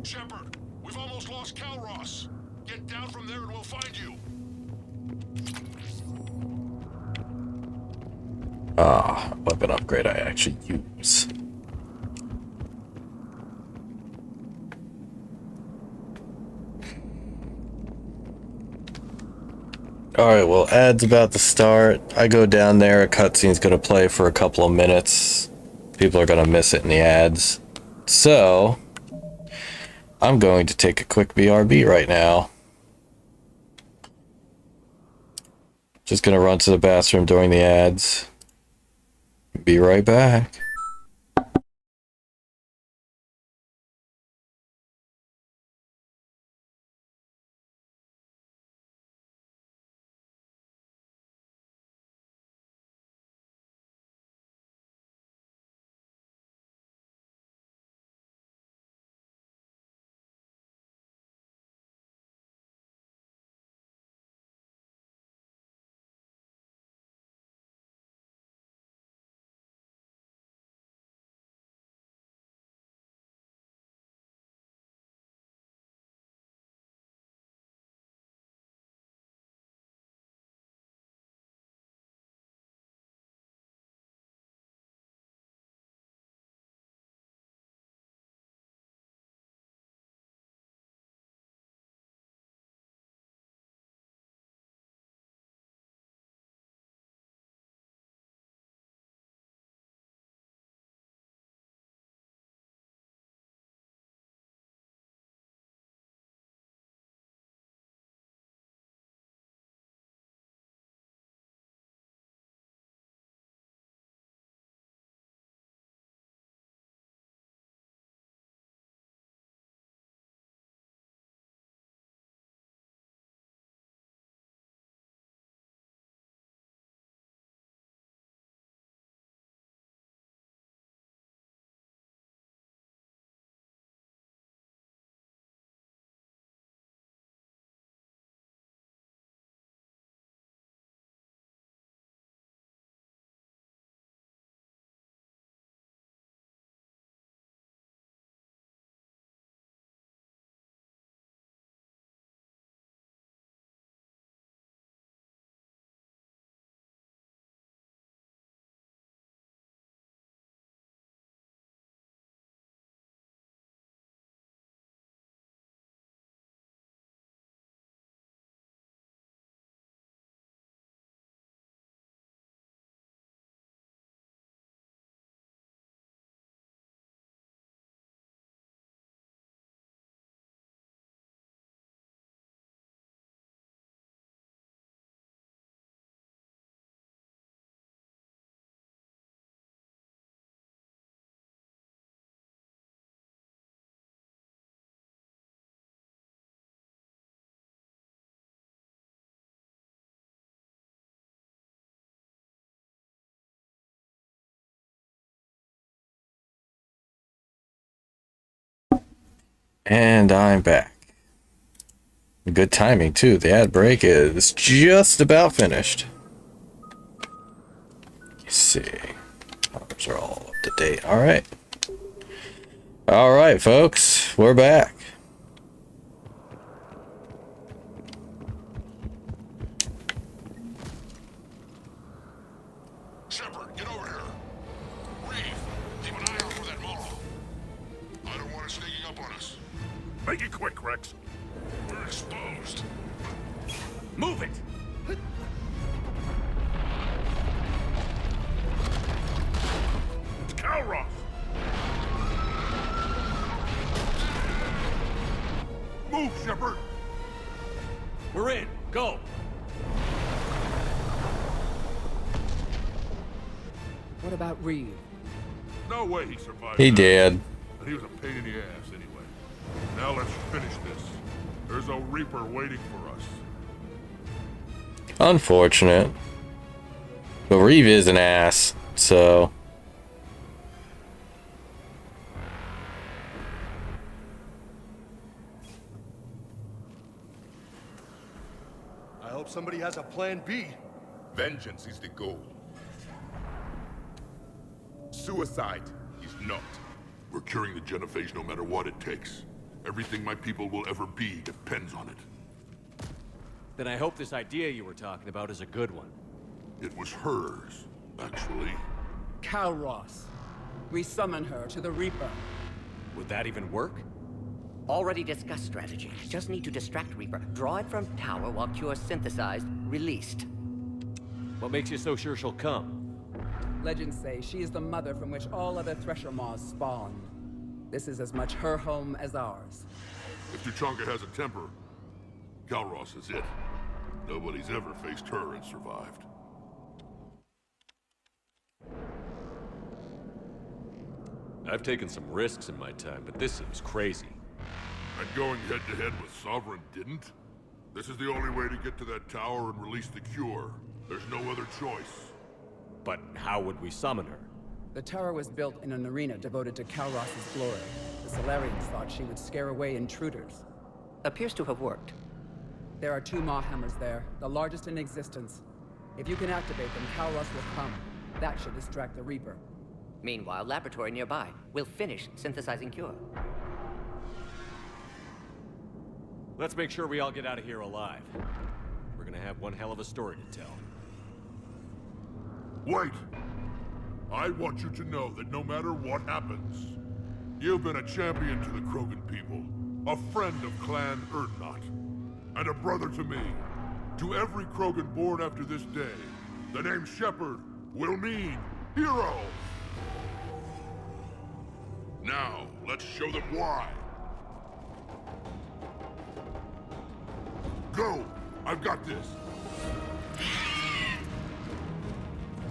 Shepard, we've almost lost Calros. Get down from there and we'll find you. Ah, weapon upgrade I actually use. Alright, well, ad's about to start. I go down there, a cutscene's gonna play for a couple of minutes. People are gonna miss it in the ads. So, I'm going to take a quick BRB right now. Just gonna run to the bathroom during the ads. Be right back. And I'm back. Good timing, too. The ad break is just about finished. Let's see. Numbers are all up to date. Alright. Alright, folks. We're back. Shepard, get over here. Reeve, keep an eye out for that Molo. I don't want it sneaking up on us. Make it quick, Wrex. We're exposed. Move it! It's Calross! Move, Shepard! We're in. Go! What about Reeve? No way he survived. He that. did. And he was a pain in the ass anyway. Now let's finish this. There's a Reaper waiting for us. Unfortunate. But Reeve is an ass, so... I hope somebody has a plan B. Vengeance is the goal. Suicide is not. We're curing the Genophage no matter what it takes. Everything my people will ever be depends on it. Then I hope this idea you were talking about is a good one. It was hers, actually. Calross. We summon her to the Reaper. Would that even work? Already discussed strategy. Just need to distract Reaper. Draw it from tower while Cure synthesized, released. What makes you so sure she'll come? Legends say she is the mother from which all other Thresher Maws spawned. This is as much her home as ours. If Tuchanka has a temper, Calross is it. Nobody's ever faced her and survived. I've taken some risks in my time, but this seems crazy. And going head-to-head with Sovereign didn't? This is the only way to get to that tower and release the cure. There's no other choice. But how would we summon her? The tower was built in an arena devoted to Calross's glory. The Solarians thought she would scare away intruders. Appears to have worked. There are 2 Maw hammers there, the largest in existence. If you can activate them, Calross will come. That should distract the Reaper. Meanwhile, laboratory nearby. We'll finish synthesizing Cure. Let's make sure we all get out of here alive. We're gonna have one hell of a story to tell. Wait! I want you to know that no matter what happens, you've been a champion to the Krogan people, a friend of Clan Erdnot, and a brother to me. To every Krogan born after this day, the name Shepard will mean hero! Now, let's show them why. Go! I've got this!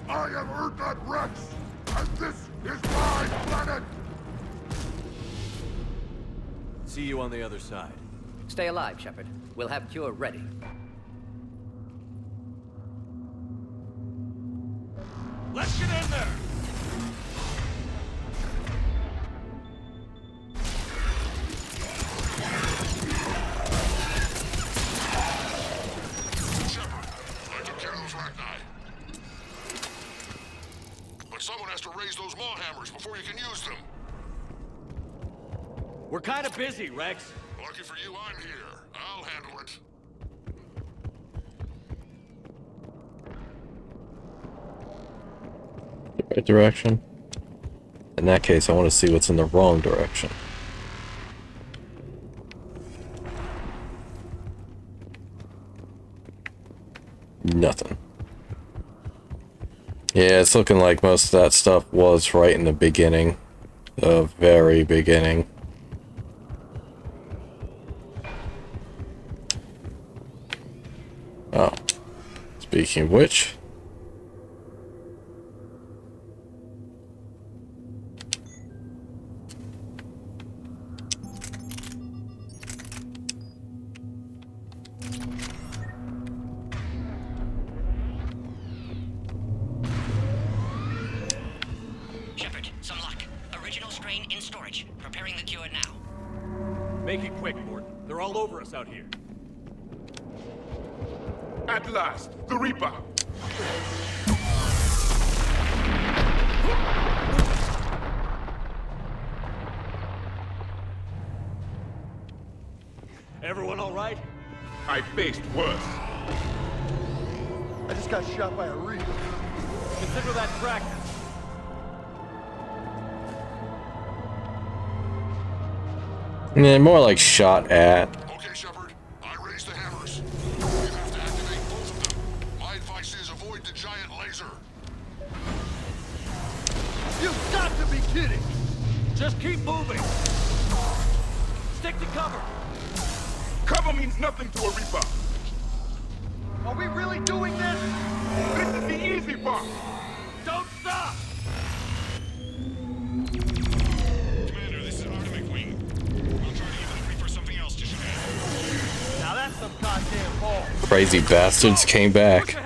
I am Erdnot Wrex, and this is my planet! See you on the other side. Stay alive, Shepard. We'll have Cure ready. Let's get in there! Someone has to raise those maw hammers before you can use them. We're kind of busy, Wrex. Lucky for you, I'm here. I'll handle it. Right direction. In that case, I want to see what's in the wrong direction. Nothing. Yeah, it's looking like most of that stuff was right in the beginning. The very beginning. Oh. Speaking of which... Shepard, some luck. Original strain in storage. Preparing the cure now. Make it quick, Morton. They're all over us out here. At last, the Reaper! Everyone all right? I faced worse. I just got shot by a Reaper. Consider that practice. Yeah, more like shot at. Okay, Shepard. I raised the hammers. You have to activate both of them. My advice is avoid the giant laser. You've got to be kidding! Just keep moving. Stick to cover. Cover means nothing to a Reaper. Are we really doing this? This is the easy part. Don't stop! Commander, this is Artemic Wing. I'll try to give the Reaper something else to shoot at. Now that's some goddamn ball. Crazy bastards came back.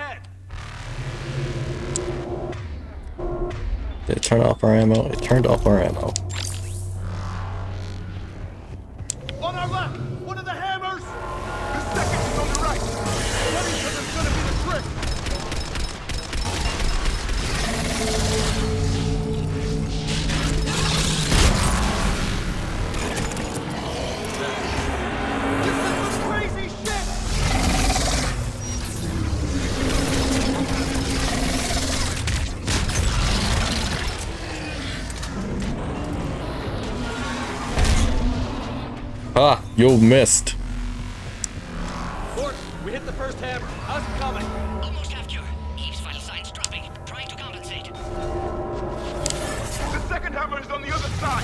Did it turn off our ammo? It turned off our ammo. On our left! One of the hammers! The second is on the right. Remington's gonna be the trick! This is some crazy shit! Ah, you missed. Morton, we hit the first hammer. How's it coming? Almost half cure. Eve's vital signs dropping. Trying to compensate. The second hammer is on the other side.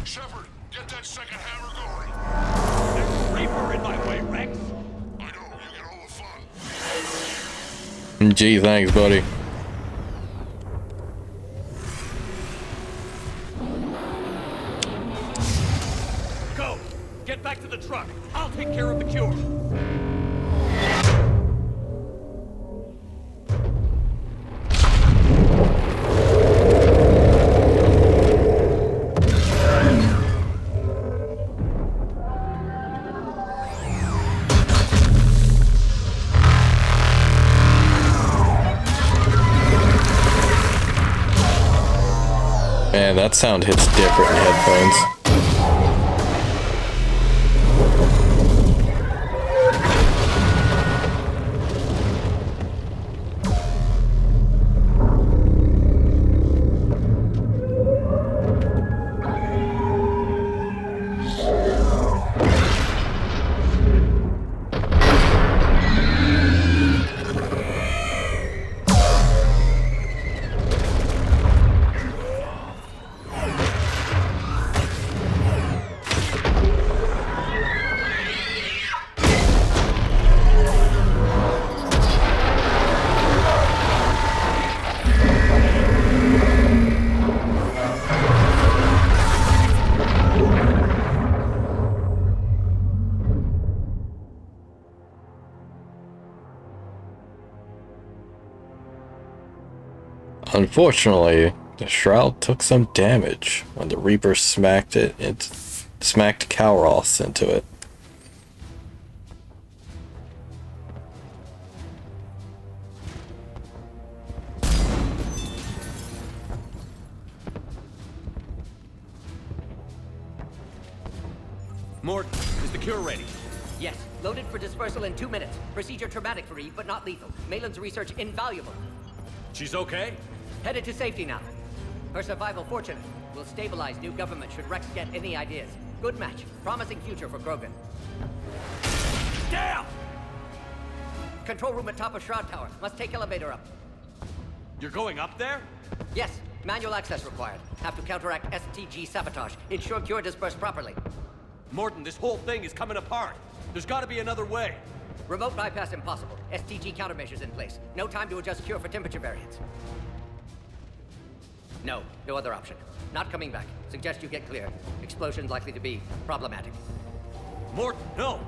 Shepard, get that second hammer going. There's a Reaper in my way, Wrex. I know, you get all the fun. Gee, thanks, buddy. Go! Get back to the truck. I'll take care of the cure. Man, that sound hits different in headphones. Unfortunately, the shroud took some damage when the Reaper smacked Kalroth into it. Morton, is the cure ready? Yes, loaded for dispersal in 2 minutes. Procedure traumatic for Eve, but not lethal. Malin's research invaluable. She's okay? Headed to safety now. Her survival fortunate. Will stabilize new government should Wrex get any ideas. Good match. Promising future for Krogan. Damn! Control room at top of Shroud Tower. Must take elevator up. You're going up there? Yes, manual access required. Have to counteract STG sabotage. Ensure cure dispersed properly. Morton, this whole thing is coming apart. There's gotta be another way. Remote bypass impossible. STG countermeasures in place. No time to adjust cure for temperature variance. No other option. Not coming back. Suggest you get clear. Explosion likely to be problematic. Mort, no!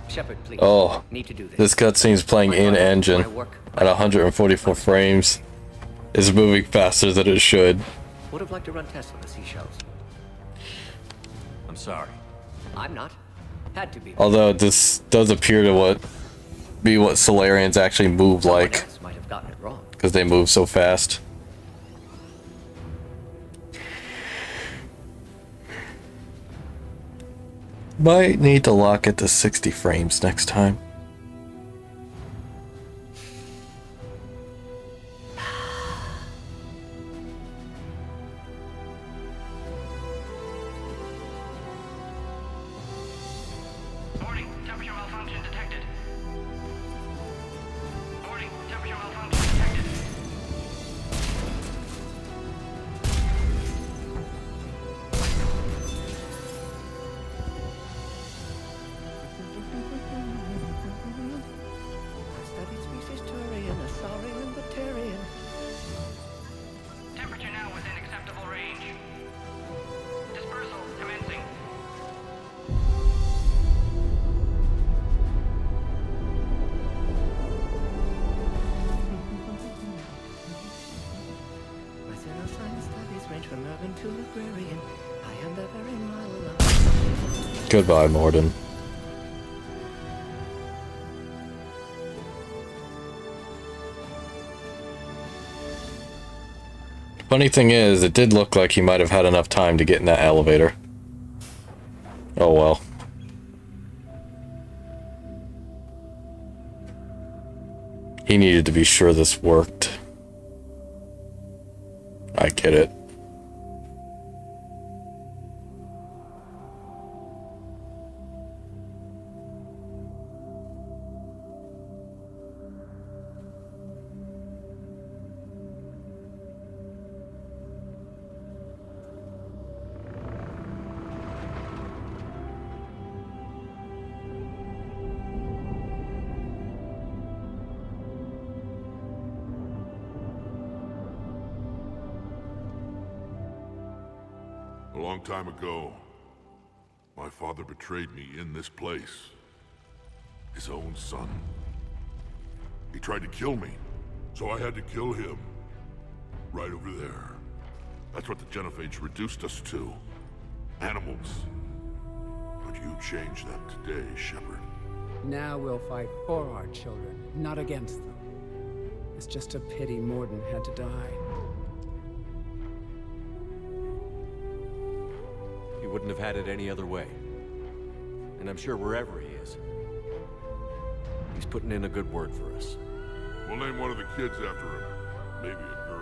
Shepard, please. Oh, Need to do this. this cutscene's playing in engine at 144 frames. It's moving faster than it should. Would have liked to run tests on the seashells. I'm sorry. I'm not. Had to be. Although this does appear to be what Solarians actually move like, Might have gotten it wrong. because they move so fast. Might need to lock it to 60 frames next time. Warning, temperature malfunction detected. Warning, temperature malfunction detected. Studied species Turian, a saurian, Batarian. Temperature now within acceptable range. Dispersal commencing. My pseudoscience studies range from urban to librarian. I am the very model of... Goodbye, Morden. Funny thing is, it did look like he might have had enough time to get in that elevator. Oh well. He needed to be sure this worked. I get it. A long time ago, my father betrayed me in this place. His own son. He tried to kill me, so I had to kill him. Right over there. That's what the Genophage reduced us to. Animals. But you changed that today, Shepard. Now we'll fight for our children, not against them. It's just a pity Morden had to die. He wouldn't have had it any other way. And I'm sure wherever he is, he's putting in a good word for us. We'll name one of the kids after him. Maybe a girl.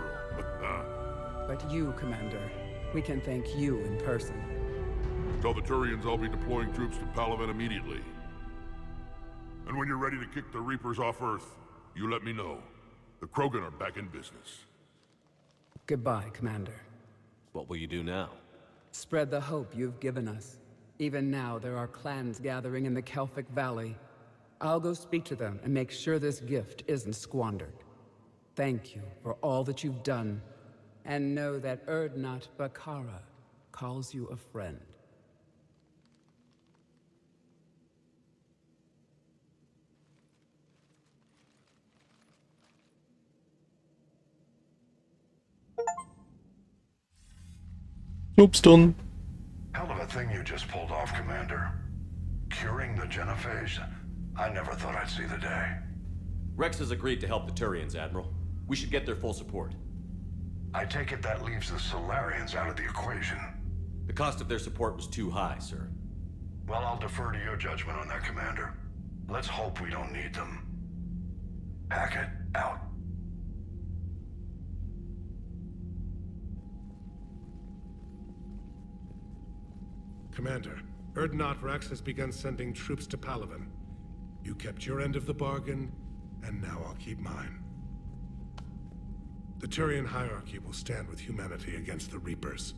But you, Commander, we can thank you in person. Tell the Turians I'll be deploying troops to Palaven immediately. And when you're ready to kick the Reapers off Earth, you let me know. The Krogan are back in business. Goodbye, Commander. What will you do now? Spread the hope you've given us. Even now, there are clans gathering in the Kelphic Valley. I'll go speak to them and make sure this gift isn't squandered. Thank you for all that you've done, and know that Urdnot Bakara calls you a friend. Job's done. Hell of a thing you just pulled off, Commander. Curing the Genophage? I never thought I'd see the day. Wrex has agreed to help the Turians, Admiral. We should get their full support. I take it that leaves the Solarians out of the equation. The cost of their support was too high, sir. Well, I'll defer to your judgment on that, Commander. Let's hope we don't need them. Hackett, out. Commander, Urdnot Wrex has begun sending troops to Palaven. You kept your end of the bargain, and now I'll keep mine. The Turian hierarchy will stand with humanity against the Reapers.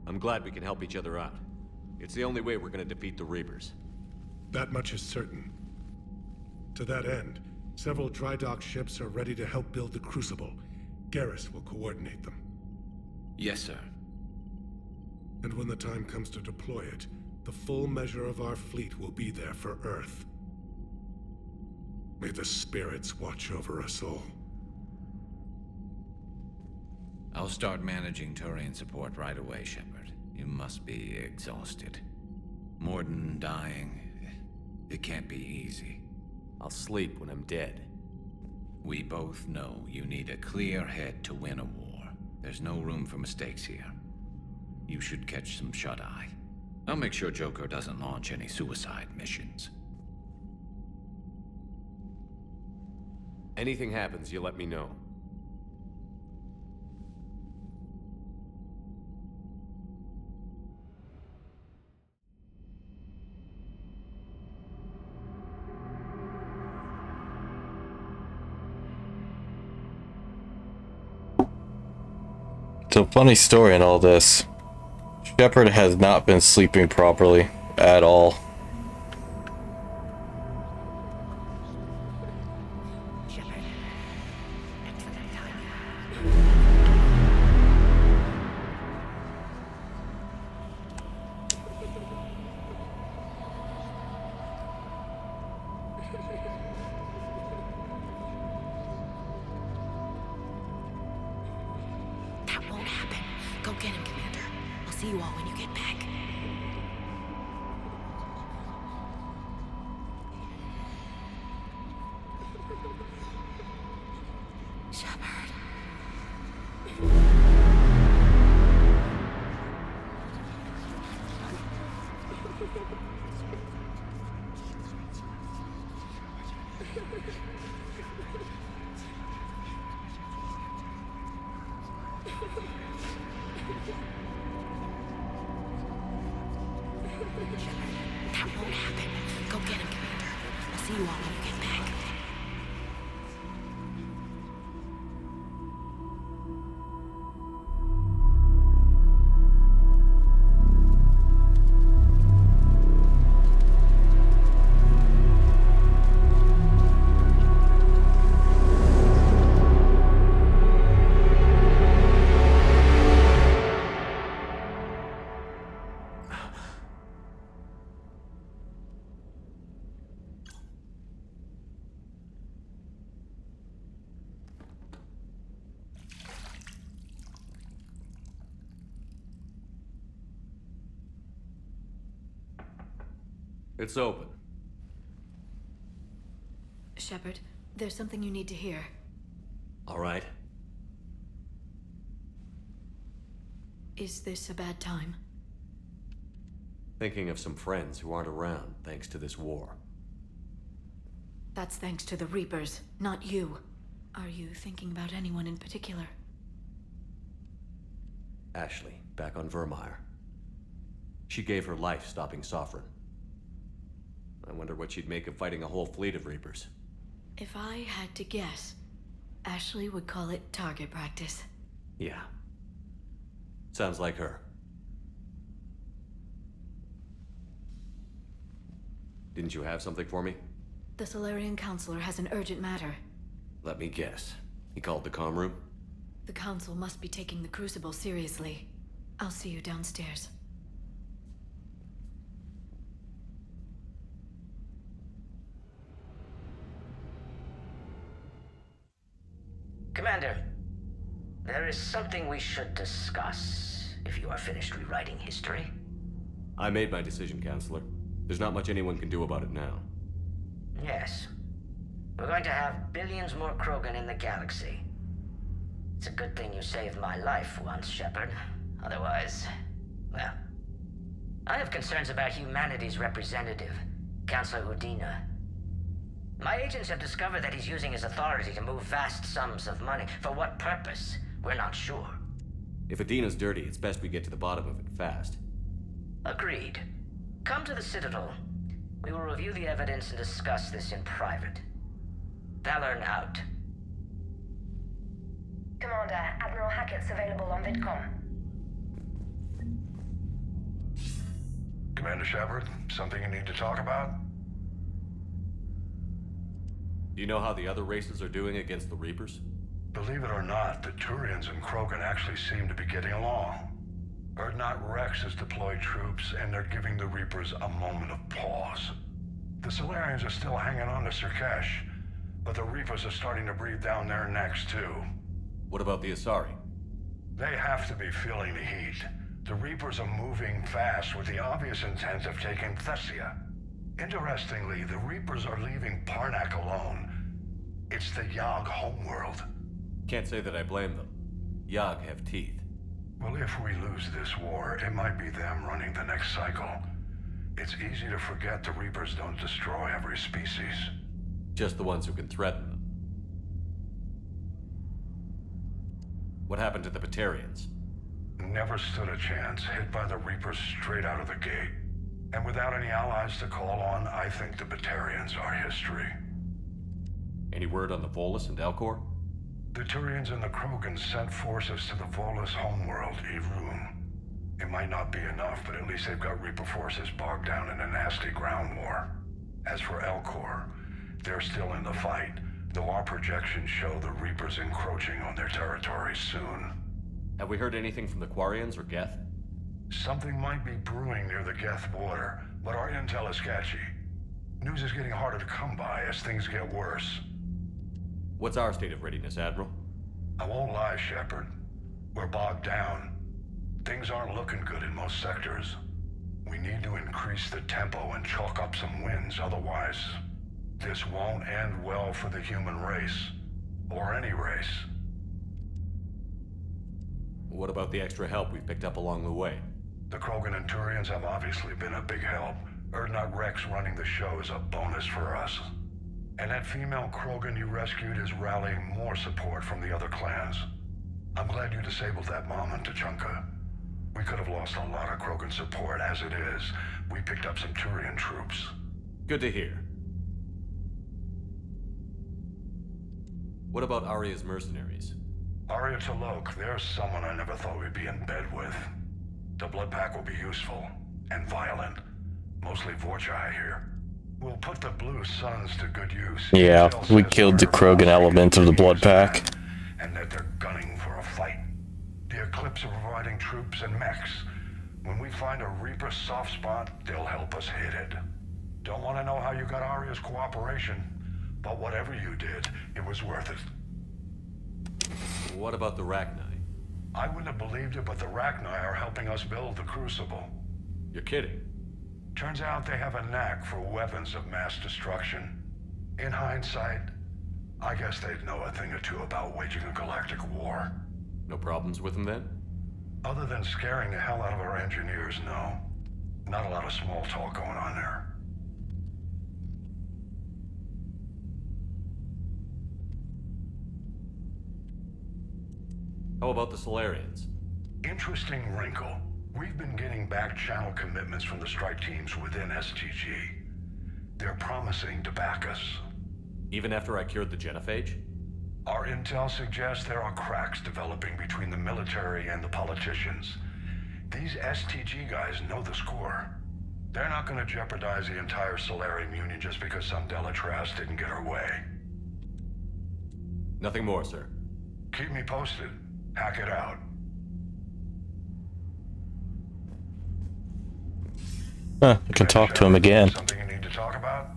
I'm glad we can help each other out. It's the only way we're gonna defeat the Reapers. That much is certain. To that end, several dry dock ships are ready to help build the Crucible. Garrus will coordinate them. Yes, sir. And when the time comes to deploy it, the full measure of our fleet will be there for Earth. May the spirits watch over us all. I'll start managing Turian support right away, Shepard. You must be exhausted. Morden dying, it can't be easy. I'll sleep when I'm dead. We both know you need a clear head to win a war. There's no room for mistakes here. You should catch some shut-eye. I'll make sure Joker doesn't launch any suicide missions. Anything happens, you let me know. So, funny story in all this. Shepard has not been sleeping properly at all. That won't happen. Go get him, Commander. I'll see you all when you get back. Shepard. That won't happen. Go get him, Commander. I'll see you all when you get back. It's open. Shepard, there's something you need to hear. All right. Is this a bad time? Thinking of some friends who aren't around thanks to this war. That's thanks to the Reapers, not you. Are you thinking about anyone in particular? Ashley, back on Vermeer. She gave her life stopping Sovereign. I wonder what she'd make of fighting a whole fleet of Reapers. If I had to guess, Ashley would call it target practice. Yeah. Sounds like her. Didn't you have something for me? The Solarian Counselor has an urgent matter. Let me guess. He called the comm room? The Council must be taking the Crucible seriously. I'll see you downstairs. Commander, there is something we should discuss, if you are finished rewriting history. I made my decision, Counselor. There's not much anyone can do about it now. Yes. We're going to have billions more Krogan in the galaxy. It's a good thing you saved my life once, Shepard. Otherwise, well... I have concerns about humanity's representative, Councilor Udina. My agents have discovered that he's using his authority to move vast sums of money. For what purpose? We're not sure. If Adina's dirty, it's best we get to the bottom of it fast. Agreed. Come to the Citadel. We will review the evidence and discuss this in private. Valorn out. Commander, Admiral Hackett's available on VidCom. Commander Shepard, something you need to talk about? Do you know how the other races are doing against the Reapers? Believe it or not, the Turians and Krogan actually seem to be getting along. Wrex has deployed troops, and they're giving the Reapers a moment of pause. The Solarians are still hanging on to Surkesh, but the Reapers are starting to breathe down their necks, too. What about the Asari? They have to be feeling the heat. The Reapers are moving fast with the obvious intent of taking Thessia. Interestingly, the Reapers are leaving Parnak alone. It's the Yogg homeworld. Can't say that I blame them. Yogg have teeth. Well, if we lose this war, it might be them running the next cycle. It's easy to forget the Reapers don't destroy every species. Just the ones who can threaten them. What happened to the Batarians? Never stood a chance, hit by the Reapers straight out of the gate. And without any allies to call on, I think the Batarians are history. Any word on the Volus and Elcor? The Turians and the Krogan sent forces to the Volus homeworld, Irun. It might not be enough, but at least they've got Reaper forces bogged down in a nasty ground war. As for Elcor, they're still in the fight, though our projections show the Reapers encroaching on their territory soon. Have we heard anything from the Quarians or Geth? Something might be brewing near the Geth border, but our intel is sketchy. News is getting harder to come by as things get worse. What's our state of readiness, Admiral? I won't lie, Shepard. We're bogged down. Things aren't looking good in most sectors. We need to increase the tempo and chalk up some wins, otherwise this won't end well for the human race. Or any race. What about the extra help we've picked up along the way? The Krogan and Turians have obviously been a big help. Wrex running the show is a bonus for us. And that female Krogan you rescued is rallying more support from the other clans. I'm glad you disabled that bomb on Tuchanka. We could have lost a lot of Krogan support as it is. We picked up some Turian troops. Good to hear. What about Arya's mercenaries? Arya T'Loak, there's someone I never thought we'd be in bed with. The Blood Pack will be useful. And violent. Mostly Vorchai here. We'll put the Blue Suns to good use. Yeah, we killed the Krogan element of the Blood Pack. And that they're gunning for a fight. The Eclipse are providing troops and mechs. When we find a Reaper soft spot, they'll help us hit it. Don't want to know how you got Arya's cooperation, but whatever you did, it was worth it. What about the Rachni? I wouldn't have believed it, but the Rachni are helping us build the Crucible. You're kidding. Turns out they have a knack for weapons of mass destruction. In hindsight, I guess they'd know a thing or two about waging a galactic war. No problems with them then? Other than scaring the hell out of our engineers, no. Not a lot of small talk going on there. How about the Solarians? Interesting wrinkle. We've been getting back channel commitments from the strike teams within STG. They're promising to back us. Even after I cured the Genophage? Our intel suggests there are cracks developing between the military and the politicians. These STG guys know the score. They're not going to jeopardize the entire Solarian Union just because some Delatras didn't get her way. Nothing more, sir. Keep me posted. Hack it out. Huh, I can talk to him again. Something you need to talk about?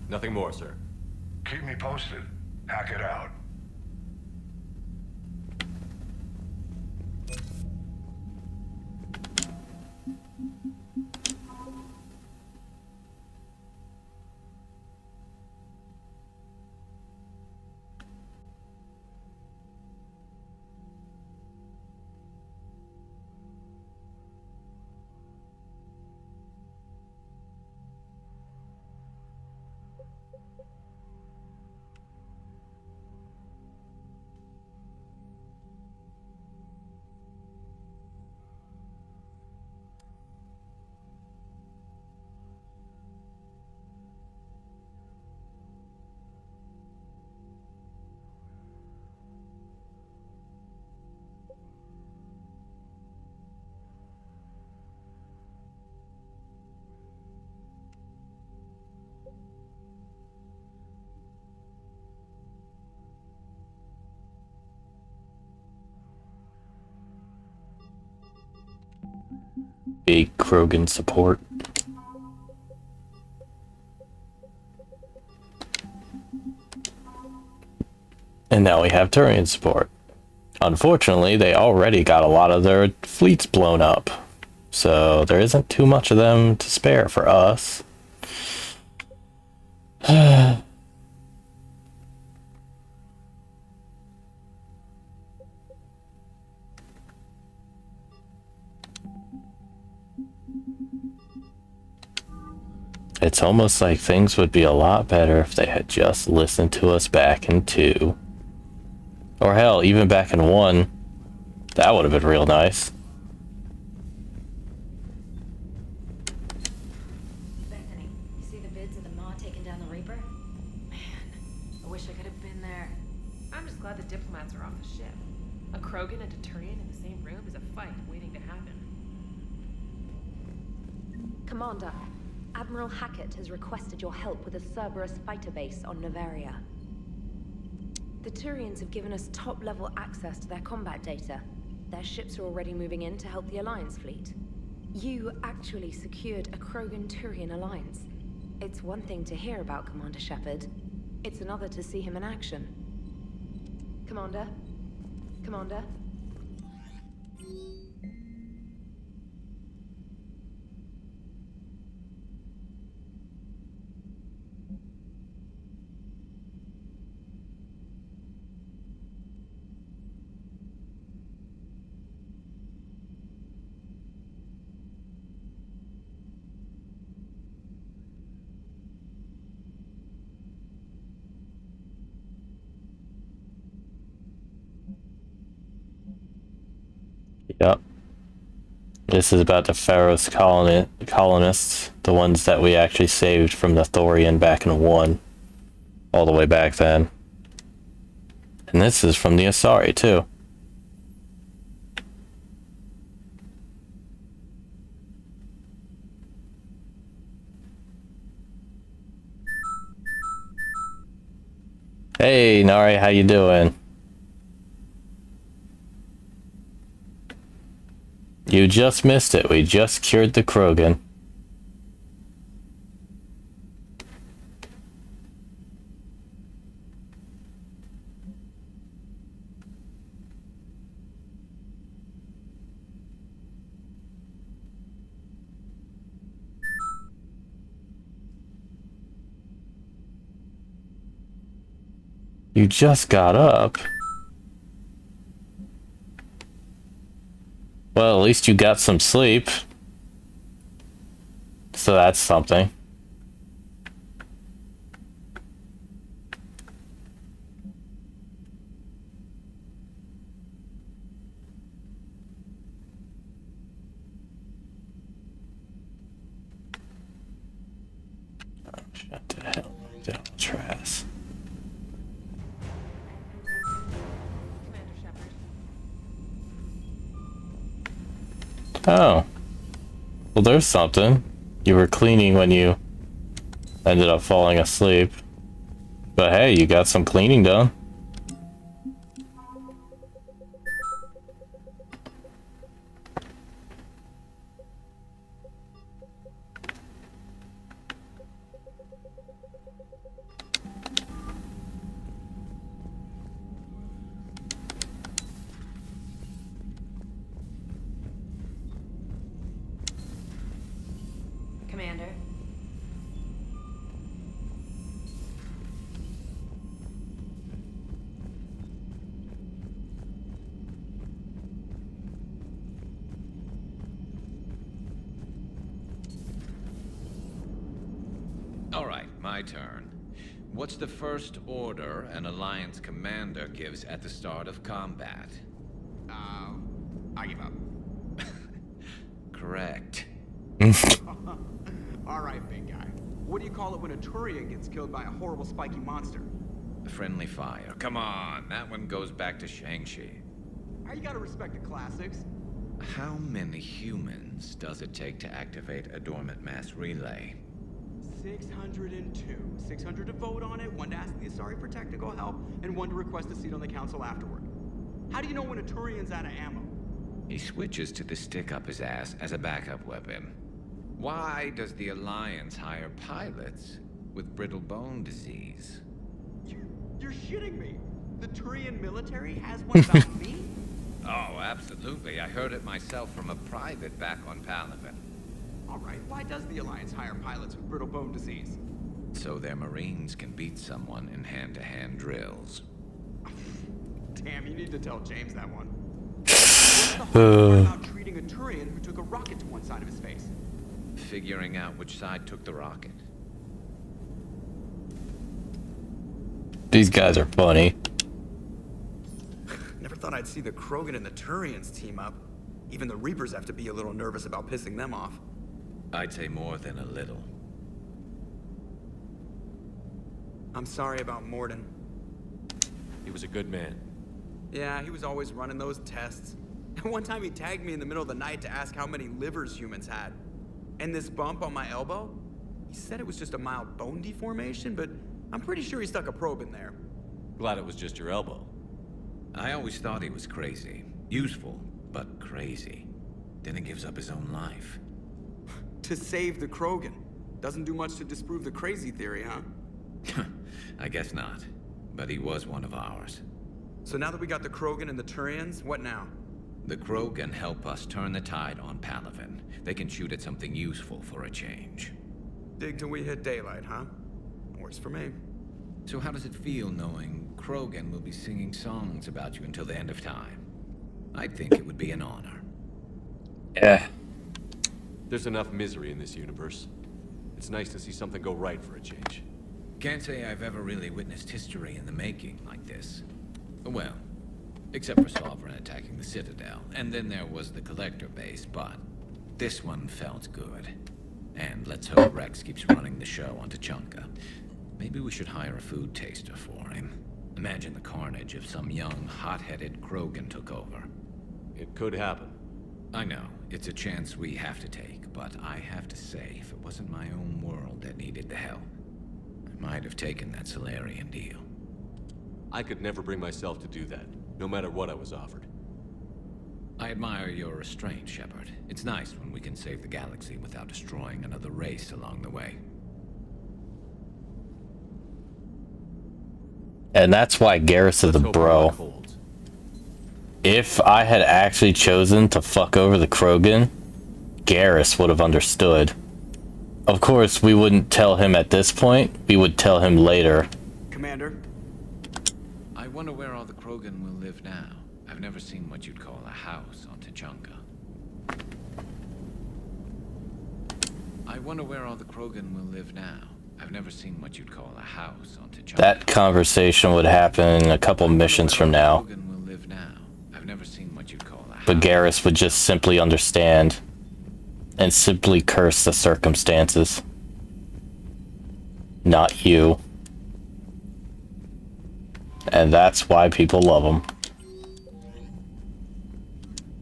Nothing more, sir. Keep me posted. Hack it out. big Krogan support. And now we have Turian support. Unfortunately, they already got a lot of their fleets blown up. So there isn't too much of them to spare for us. It's almost like things would be a lot better if they had just listened to us back in 2. Or hell, even back in 1. That would have been real nice. Bethany, you see the vids of the Maw taking down the Reaper? Man, I wish I could have been there. I'm just glad the diplomats are off the ship. A Krogan and a Turian in the same room is a fight waiting to happen. Commander, Admiral Hackett has requested your help with a Cerberus fighter base on Novaria. The Turians have given us top-level access to their combat data. Their ships are already moving in to help the Alliance fleet. You actually secured a Krogan-Turian alliance. It's one thing to hear about Commander Shepard. It's another to see him in action. Commander? Commander? Yep. This is about the Pharaoh's colonists, the ones that we actually saved from the Thorian back in 1. All the way back then. And this is from the Asari, too. Hey, Nari, how you doing? You just missed it. We just cured the Krogan. You just got up. Well, at least you got some sleep. So that's something. Oh, shut the hell down, Trash. Oh. Well, there's something. You were cleaning when you ended up falling asleep. But hey, you got some cleaning done. Commander. All right, my turn. What's the first order an Alliance commander gives at the start of combat? I give up. Correct. All right, big guy. What do you call it when a Turian gets killed by a horrible spiky monster? Friendly fire. Come on, that one goes back to Shang-Chi. You gotta respect the classics. How many humans does it take to activate a dormant mass relay? 602. 600 to vote on it, 1 to ask the Asari for technical help, and 1 to request a seat on the council afterward. How do you know when a Turian's out of ammo? He switches to the stick up his ass as a backup weapon. Why does the Alliance hire pilots with brittle bone disease? You're shitting me. The Turian military has one about me? Oh, absolutely. I heard it myself from a private back on Palaven. All right, why does the Alliance hire pilots with brittle bone disease? So their Marines can beat someone in hand-to-hand drills. Damn, you need to tell James that one. What's the hard part about treating a Turian who took a rocket to one side of his face? Figuring out which side took the rocket. These guys are funny. Never thought I'd see the Krogan and the Turians team up. Even the Reapers have to be a little nervous about pissing them off. I'd say more than a little. I'm sorry about Morden. He was a good man. Yeah, he was always running those tests. And one time he tagged me in the middle of the night to ask how many livers humans had. And this bump on my elbow? He said it was just a mild bone deformation, but I'm pretty sure he stuck a probe in there. Glad it was just your elbow. I always thought he was crazy. Useful, but crazy. Then he gives up his own life. To save the Krogan. Doesn't do much to disprove the crazy theory, huh? I guess not. But he was one of ours. So now that we got the Krogan and the Turians, what now? The Krogan help us turn the tide on Palaven. They can shoot at something useful for a change. Dig till we hit daylight, huh? Works for me. So how does it feel knowing Krogan will be singing songs about you until the end of time? I think it would be an honor. Yeah. There's enough misery in this universe. It's nice to see something go right for a change. Can't say I've ever really witnessed history in the making like this. Well, except for Sovereign attacking the Citadel, and then there was the Collector base, but this one felt good. And let's hope Wrex keeps running the show on Tuchanka. Maybe we should hire a food taster for him. Imagine the carnage if some young, hot-headed Krogan took over. It could happen. I know, it's a chance we have to take, but I have to say, if it wasn't my own world that needed the help, I might have taken that Solarian deal. I could never bring myself to do that, no matter what I was offered. I admire your restraint, Shepard. It's nice when we can save the galaxy without destroying another race along the way. And that's why Garrus is a bro. If I had actually chosen to fuck over the Krogan, Garrus would have understood. Of course, we wouldn't tell him at this point. We would tell him later. Commander? I wonder where all the Krogan will live now. I've never seen what you'd call a house on Tuchanka. I wonder where all the Krogan will live now. I've never seen what you'd call a house on Tuchanka. That conversation would happen a couple missions from now. Will live now. I've never seen what you'd call a house. But Garrus would just simply understand and simply curse the circumstances. Not you. And that's why people love him.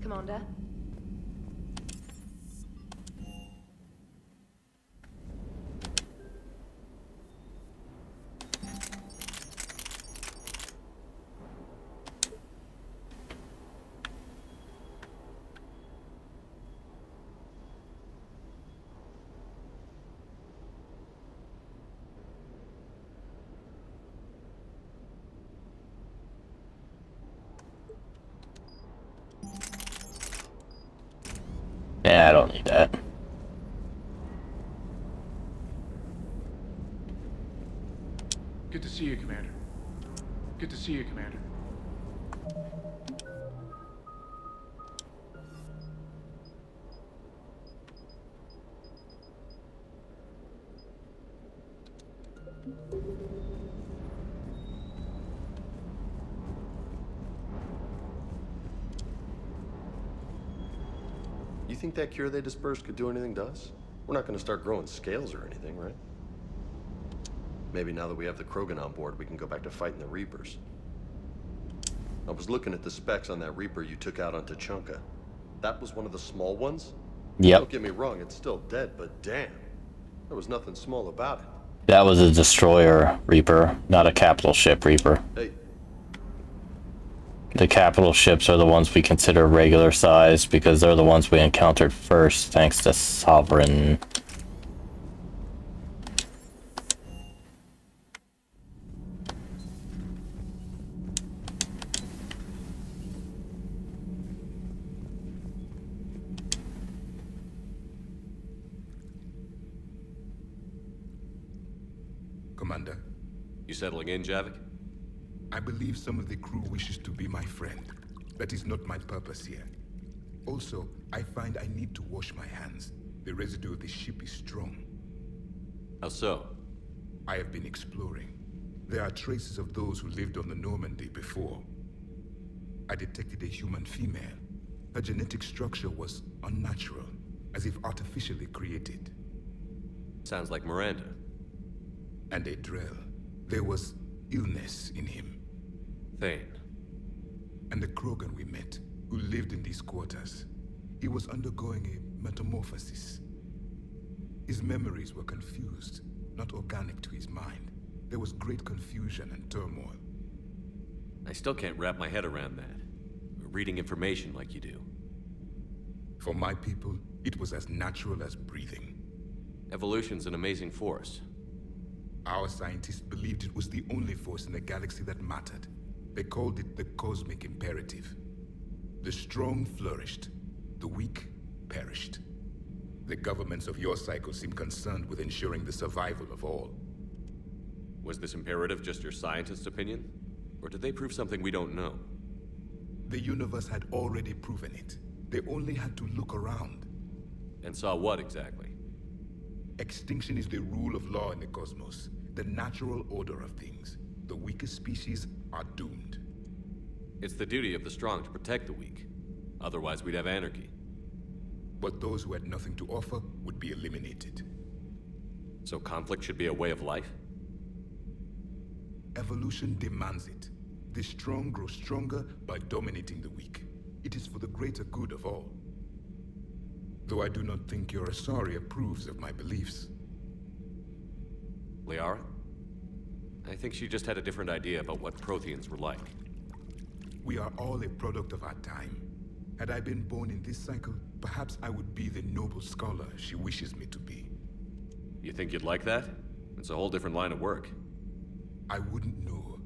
Commander? Yeah, I don't need that. Good to see you, Commander. Good to see you, Commander. You think that cure they dispersed could do anything to us? We're not going to start growing scales or anything, right? Maybe now that we have the Krogan on board, we can go back to fighting the Reapers. I was looking at the specs on that Reaper you took out on Tuchanka. That was one of the small ones? Yep. Don't get me wrong, it's still dead, but damn. There was nothing small about it. That was a destroyer Reaper, not a capital ship Reaper. Hey. The capital ships are the ones we consider regular size because they're the ones we encountered first, thanks to Sovereign. Commander? You settling in, Javik? I believe some of the crew wishes to be my friend. That is not my purpose here. Also, I find I need to wash my hands. The residue of the ship is strong. How so? I have been exploring. There are traces of those who lived on the Normandy before. I detected a human female. Her genetic structure was unnatural, as if artificially created. Sounds like Miranda. And a Drell. There was illness in him. Thane. And the Krogan we met, who lived in these quarters. He was undergoing a metamorphosis. His memories were confused, not organic to his mind. There was great confusion and turmoil. I still can't wrap my head around that. Reading information like you do. For my people, it was as natural as breathing. Evolution's an amazing force. Our scientists believed it was the only force in the galaxy that mattered. They called it the cosmic imperative. The strong flourished, the weak perished. The governments of your cycle seem concerned with ensuring the survival of all. Was this imperative just your scientist's opinion? Or did they prove something we don't know? The universe had already proven it. They only had to look around. And saw what exactly? Extinction is the rule of law in the cosmos, the natural order of things. The weakest species are doomed. It's the duty of the strong to protect the weak. Otherwise, we'd have anarchy. But those who had nothing to offer would be eliminated. So conflict should be a way of life? Evolution demands it. The strong grow stronger by dominating the weak. It is for the greater good of all. Though I do not think your Asari approves of my beliefs. Liara? I think she just had a different idea about what Protheans were like. We are all a product of our time. Had I been born in this cycle, perhaps I would be the noble scholar she wishes me to be. You think you'd like that? It's a whole different line of work. I wouldn't know.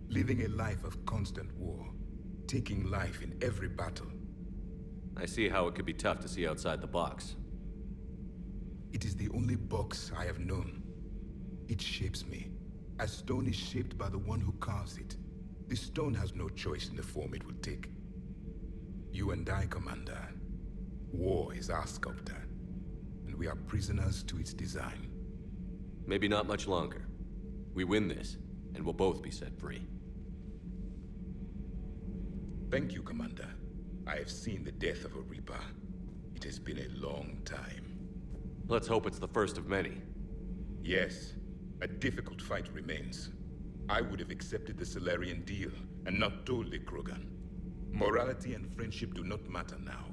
Living a life of constant war. Taking life in every battle. I see how it could be tough to see outside the box. It is the only box I have known. It shapes me, as stone is shaped by the one who carves it. The stone has no choice in the form it will take. You and I, Commander. War is our sculptor, and we are prisoners to its design. Maybe not much longer. We win this, and we'll both be set free. Thank you, Commander. I have seen the death of a Reaper. It has been a long time. Let's hope it's the first of many. Yes, a difficult fight remains. I would have accepted the Solarian deal and not told the Krogan. Morality and friendship do not matter now.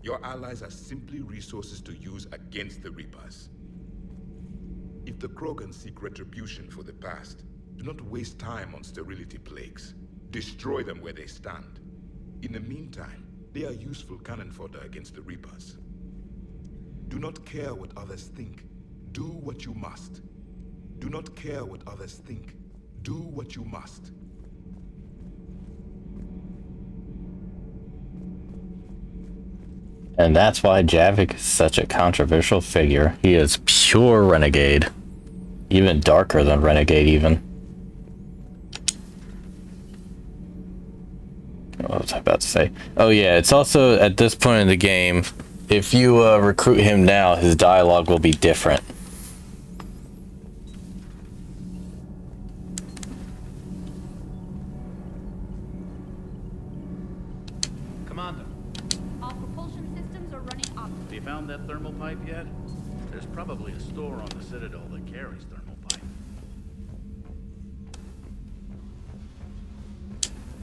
Your allies are simply resources to use against the Reapers. If the Krogan seek retribution for the past, do not waste time on sterility plagues. Destroy them where they stand. In the meantime, they are useful cannon fodder against the Reapers. Do not care what others think. Do what you must. Do not care what others think. Do what you must. And that's why Javik is such a controversial figure. He is pure renegade. Even darker than renegade, even. What was I about to say? Oh yeah, it's also, at this point in the game, if you recruit him now, his dialogue will be different. Commander. All propulsion systems are running up. Have you found that thermal pipe yet? There's probably a store on the Citadel that carries thermal pipe.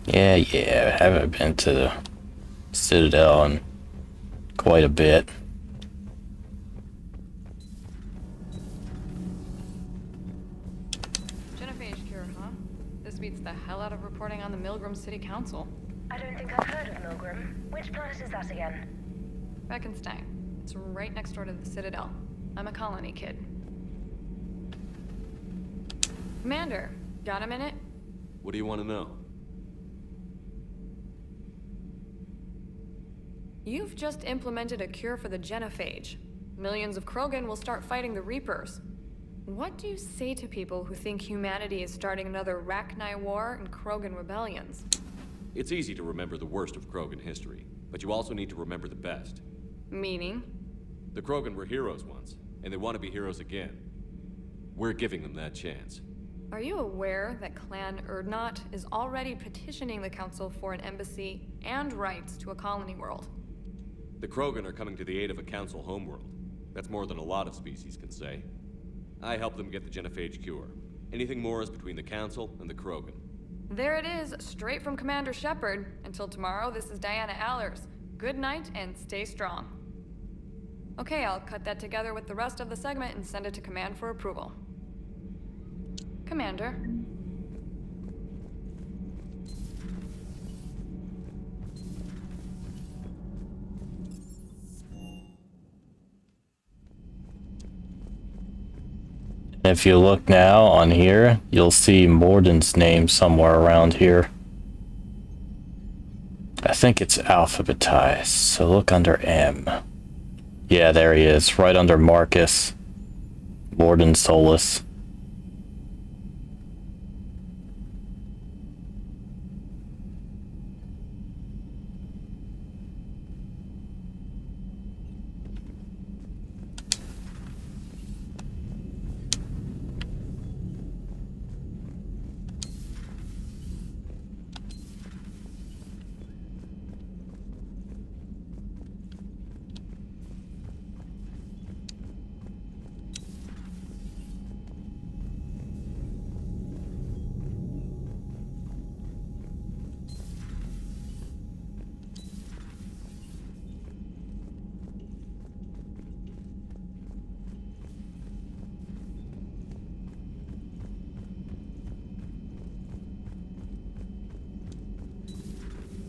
Yeah, I haven't been to the Citadel in quite a bit. Genophage cure, huh? This beats the hell out of reporting on the Milgram City Council. I don't think I've heard of Milgram. Which planet is that again? Reckonsstein. It's right next door to the Citadel. I'm a colony kid. Commander, got a minute? What do you want to know? You've just implemented a cure for the Genophage. Millions of Krogan will start fighting the Reapers. What do you say to people who think humanity is starting another Rachni War and Krogan rebellions? It's easy to remember the worst of Krogan history, but you also need to remember the best. Meaning? The Krogan were heroes once, and they want to be heroes again. We're giving them that chance. Are you aware that Clan Urdnot is already petitioning the Council for an embassy and rights to a colony world? The Krogan are coming to the aid of a Council homeworld. That's more than a lot of species can say. I helped them get the Genophage cure. Anything more is between the Council and the Krogan. There it is, straight from Commander Shepard. Until tomorrow, this is Diana Allers. Good night and stay strong. Okay, I'll cut that together with the rest of the segment and send it to Command for approval. Commander. If you look now on here, you'll see Morden's name somewhere around here. I think it's alphabetized, so look under M. Yeah, there he is, right under Marcus. Morden Solus.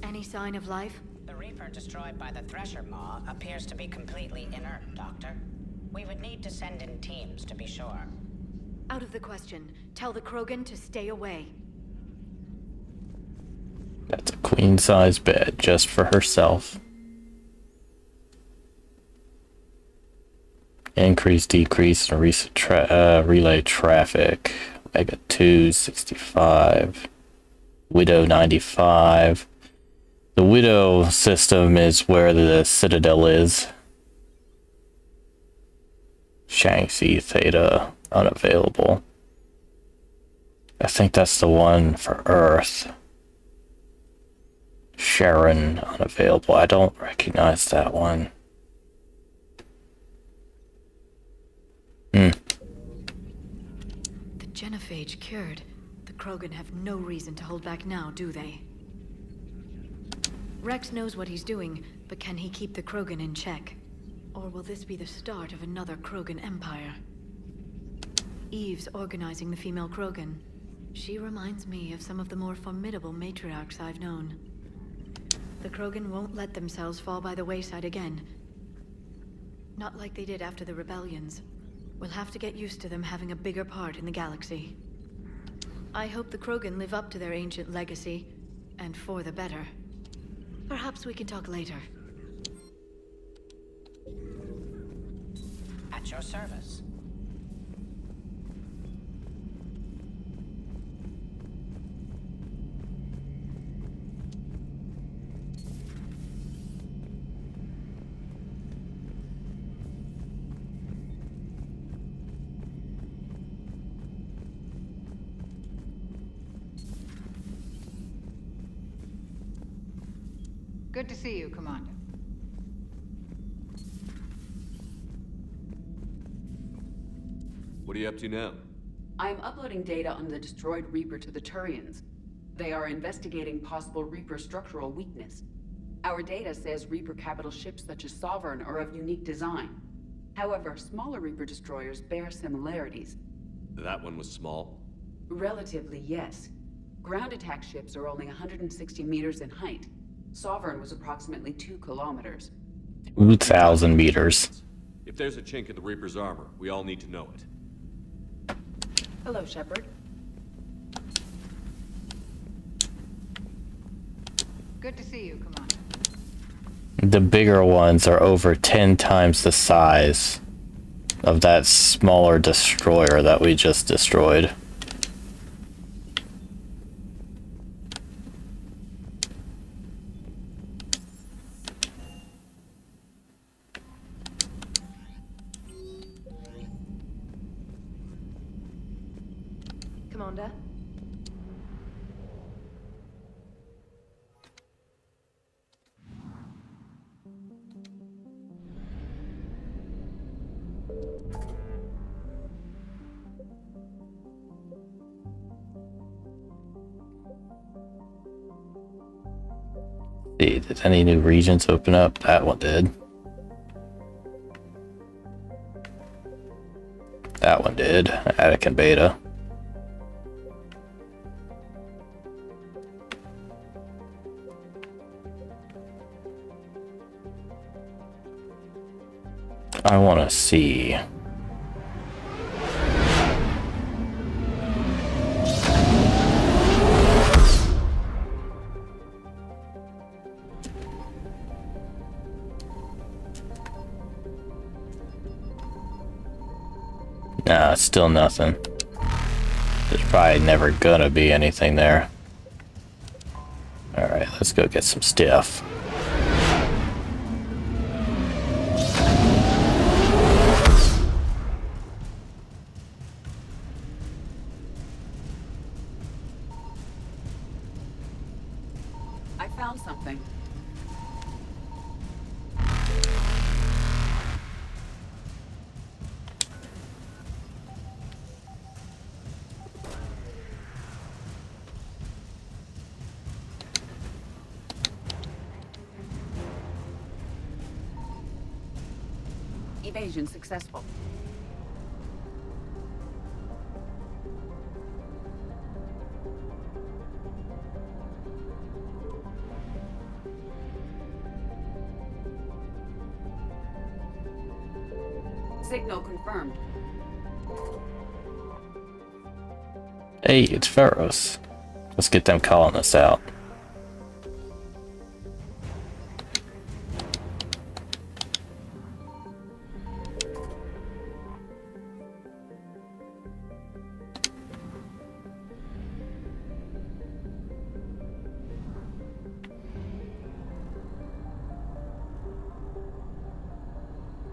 Any sign of life? The Reaper destroyed by the Thresher Maw appears to be completely inert, Doctor. We would need to send in teams to be sure. Out of the question. Tell the Krogan to stay away. That's a queen-size bed just for herself. Increase, decrease, and relay traffic. Mega 2, 65. Widow 95. The Widow system is where the Citadel is. Shanxi Theta unavailable. I think that's the one for Earth. Sharon unavailable. I don't recognize that one. The Genophage cured. The Krogan have no reason to hold back now, do they? Wrex knows what he's doing, but can he keep the Krogan in check? Or will this be the start of another Krogan empire? Eve's organizing the female Krogan. She reminds me of some of the more formidable matriarchs I've known. The Krogan won't let themselves fall by the wayside again. Not like they did after the rebellions. We'll have to get used to them having a bigger part in the galaxy. I hope the Krogan live up to their ancient legacy, and for the better. Perhaps we can talk later. At your service. Good to see you, Commander. What are you up to now? I am uploading data on the destroyed Reaper to the Turians. They are investigating possible Reaper structural weakness. Our data says Reaper capital ships such as Sovereign are of unique design. However, smaller Reaper destroyers bear similarities. That one was small? Relatively, yes. Ground attack ships are only 160 meters in height. Sovereign was approximately 2 kilometers. 2,000 meters. If there's a chink in the Reaper's armor, we all need to know it. Hello, Shepard. Good to see you, Commander. The bigger ones are over 10 times the size of that smaller destroyer that we just destroyed. Commander? See, did any new regions open up? That one did. That one did. Attic and Beta. I want to see. Nah, still nothing. There's probably never gonna be anything there. Alright, let's go get some stuff. I found something. Evasion successful. Signal confirmed. Hey, it's Pharaohs. Let's get them calling us out.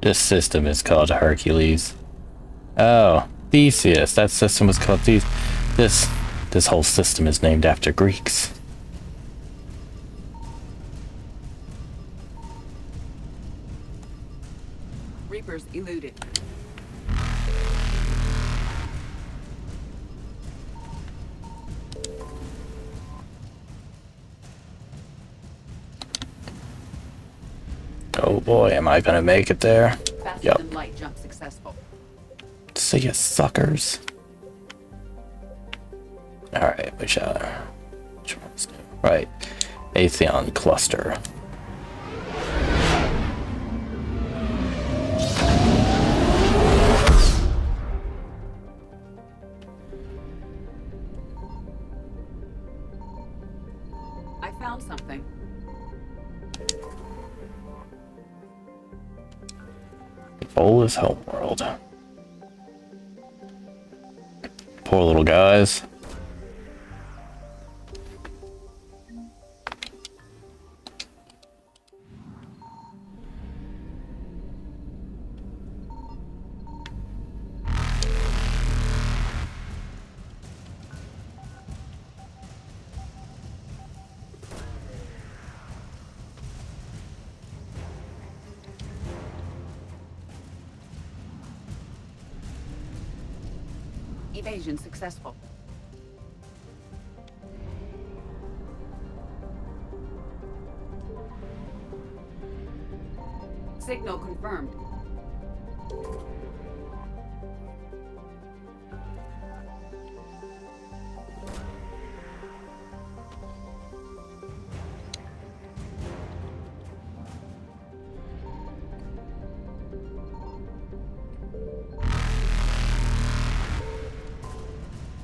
This system is called Hercules. Oh, Theseus. That system was called Theseus. This whole system is named after Greeks. Reapers eluded. Oh boy, am I gonna make it there? Faster Yep. than light jump successful. See ya, suckers. Alright, which one's new? Right. Atheon cluster. I found something. Bolus homeworld. Poor little guys. Evasion successful. Signal confirmed.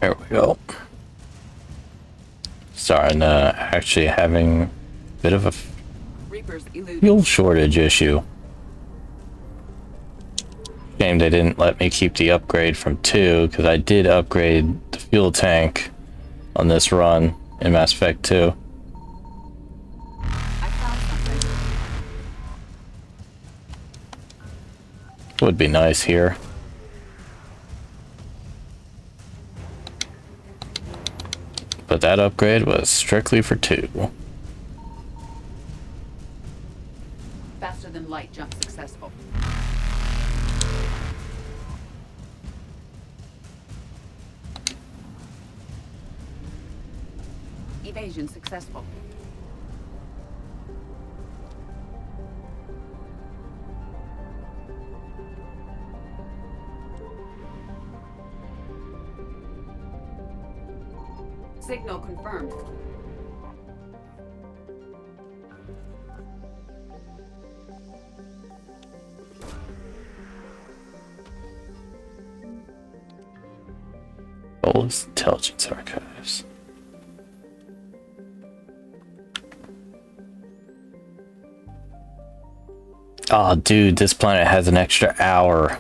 There we go. Starting actually having a bit of a fuel shortage issue. Shame they didn't let me keep the upgrade from 2, because I did upgrade the fuel tank on this run in Mass Effect 2. Would be nice here. But that upgrade was strictly for 2. Faster than light jump successful. Evasion successful. Signal confirmed. Oldest intelligence archives. Oh, dude, this planet has an extra hour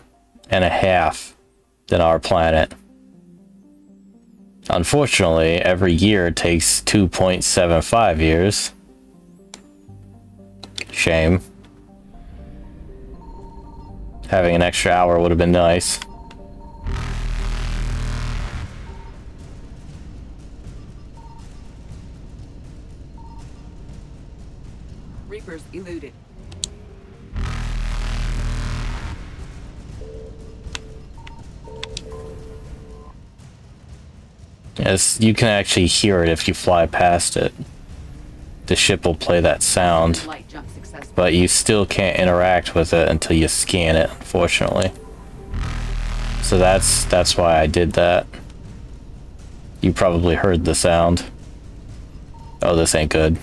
and a half than our planet. Unfortunately, every year takes 2.75 years. Shame. Having an extra hour would have been nice. Reapers eluded. Yes, you can actually hear it if you fly past it. The ship will play that sound, but you still can't interact with it until you scan it, unfortunately. So that's why I did that. You probably heard the sound. Oh, this ain't good.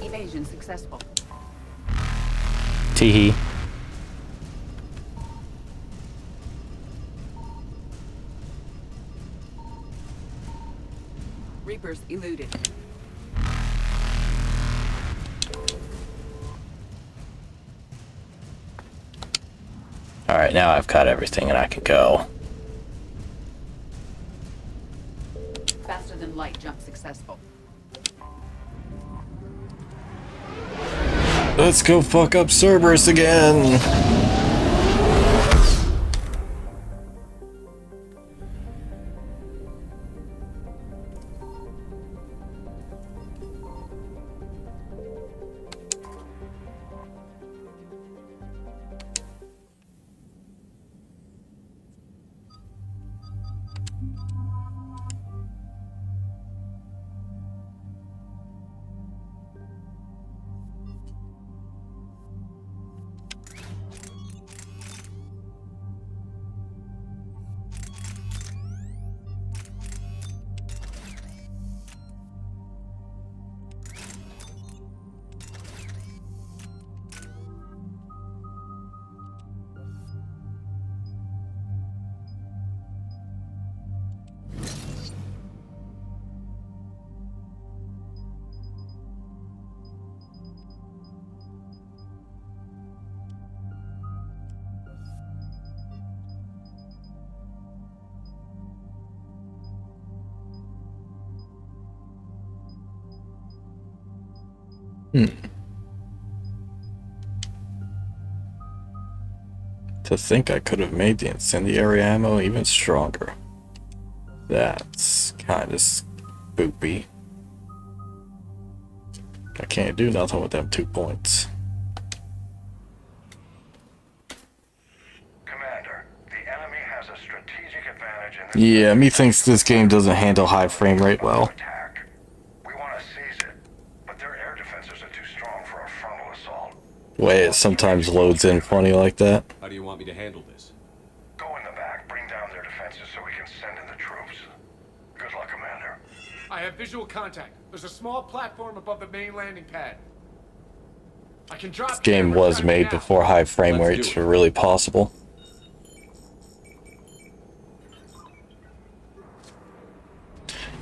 Evasion successful. Teehee. Reapers eluded. Alright, now I've got everything and I can go. Faster than light jump successful. Let's go fuck up Cerberus again! To think I could have made the incendiary ammo even stronger. That's kind of spoopy. I can't do nothing with them 2 points. Commander, the enemy has a strategic advantage in this. Yeah, methinks this game doesn't handle high frame rate well. We want to seize it, but their air defenses are too strong for a frontal assault. The way it sometimes loads in funny like that. How do you want me to handle this? Go in the back, bring down their defenses so we can send in the troops. Good luck, Commander. I have visual contact. There's a small platform above the main landing pad. I can drop. This game was made before high frame rates were really possible.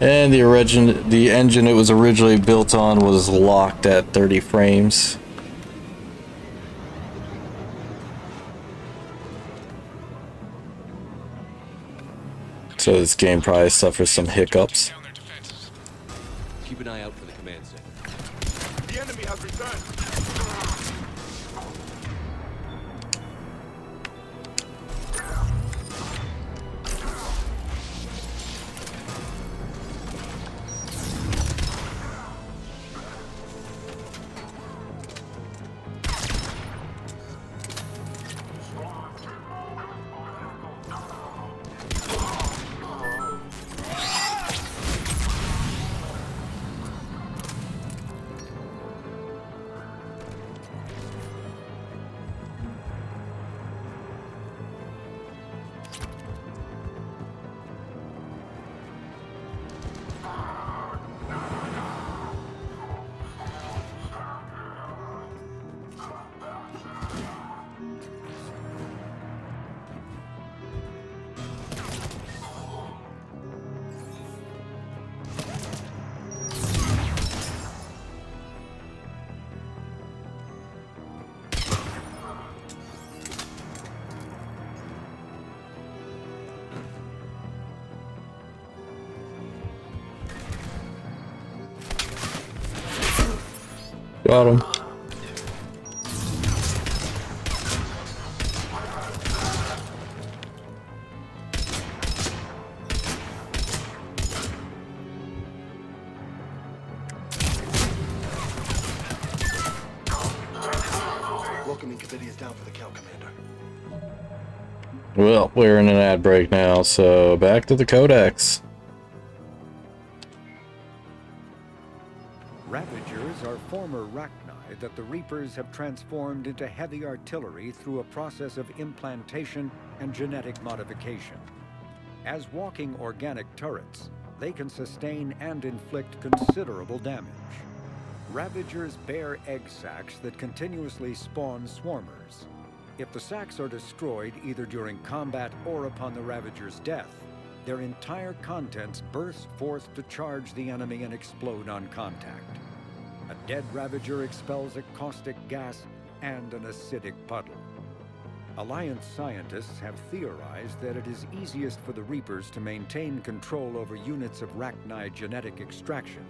And the engine it was originally built on was locked at 30 frames. So this game probably suffers some hiccups. Keep an eye out for the command center. The enemy has returned. Got him. Welcoming Cavity is down for the count, Commander. Well, we're in an ad break now, so back to the Codex. Ravagers are former Rachni that the Reapers have transformed into heavy artillery through a process of implantation and genetic modification. As walking organic turrets, they can sustain and inflict considerable damage. Ravagers bear egg sacs that continuously spawn swarmers. If the sacs are destroyed either during combat or upon the Ravager's death, their entire contents burst forth to charge the enemy and explode on contact. A dead Ravager expels a caustic gas and an acidic puddle. Alliance scientists have theorized that it is easiest for the Reapers to maintain control over units of Rachni genetic extraction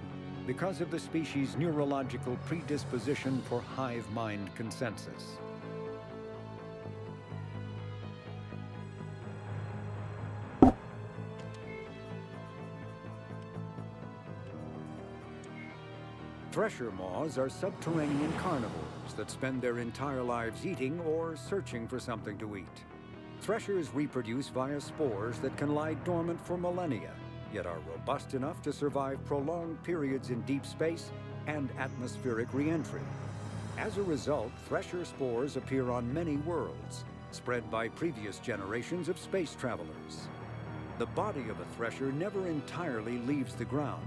because of the species' neurological predisposition for hive mind consensus. Thresher maws are subterranean carnivores that spend their entire lives eating or searching for something to eat. Threshers reproduce via spores that can lie dormant for millennia, yet are robust enough to survive prolonged periods in deep space and atmospheric re-entry. As a result, thresher spores appear on many worlds, spread by previous generations of space travelers. The body of a thresher never entirely leaves the ground.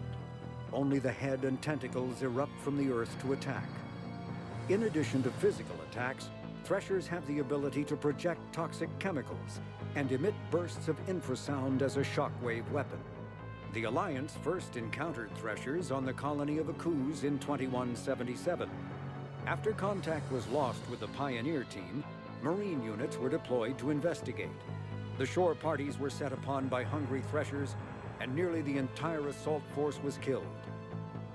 Only the head and tentacles erupt from the earth to attack. In addition to physical attacks, threshers have the ability to project toxic chemicals and emit bursts of infrasound as a shockwave weapon. The Alliance first encountered threshers on the colony of Akuz in 2177. After contact was lost with the Pioneer team, Marine units were deployed to investigate. The shore parties were set upon by hungry threshers, and nearly the entire assault force was killed.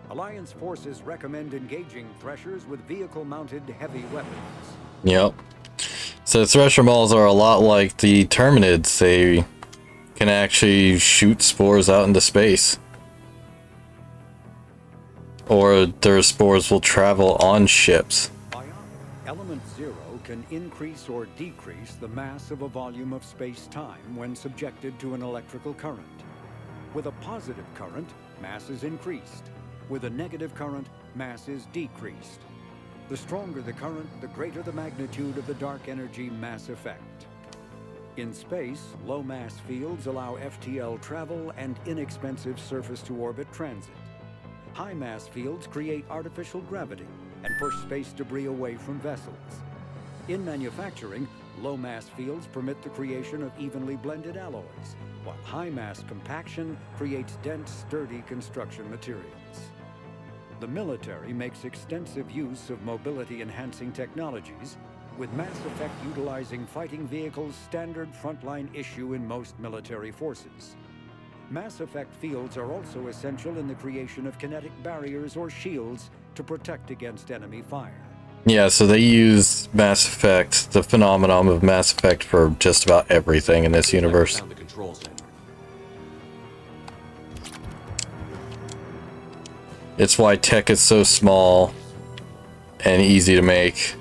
Alliance forces recommend engaging threshers with vehicle-mounted heavy weapons. Yep. So thresher maws are a lot like the Terminids. They can actually shoot spores out into space. Or their spores will travel on ships. Element Zero can increase or decrease the mass of a volume of space-time when subjected to an electrical current. With a positive current, mass is increased. With a negative current, mass is decreased. The stronger the current, the greater the magnitude of the dark energy mass effect. In space, low mass fields allow FTL travel and inexpensive surface-to-orbit transit. High mass fields create artificial gravity and push space debris away from vessels. In manufacturing, low mass fields permit the creation of evenly blended alloys, while high mass compaction creates dense, sturdy construction materials. The military makes extensive use of mobility-enhancing technologies, with Mass Effect utilizing fighting vehicles standard frontline issue in most military forces. Mass Effect fields are also essential in the creation of kinetic barriers or shields to protect against enemy fire. Yeah, so they use Mass Effect, the phenomenon of Mass Effect, for just about everything in this universe. Found the control center. It's why tech is so small and easy to make.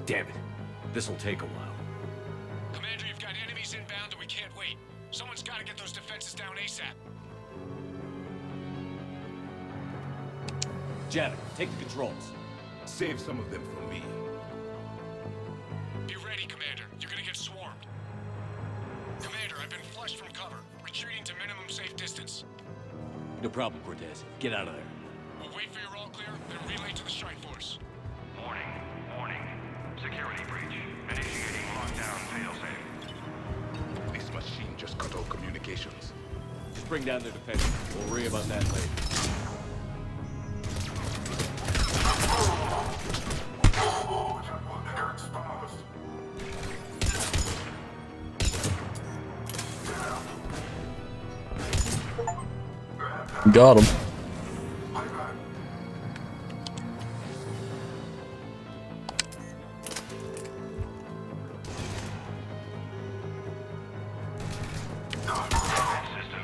Damn it. This'll take a while. Commander, you've got enemies inbound and we can't wait. Someone's got to get those defenses down ASAP. Janet, take the controls. Save some of them for me. Be ready, Commander. You're gonna get swarmed. Commander, I've been flushed from cover. Retreating to minimum safe distance. No problem, Cortez. Get out of there. We'll wait for your all clear, then relay to the strike force. Warning. Warning. Security breach. Initiating lockdown failsafe. This machine just cut all communications. Just bring down their defenses. We'll worry about that later. Got him. System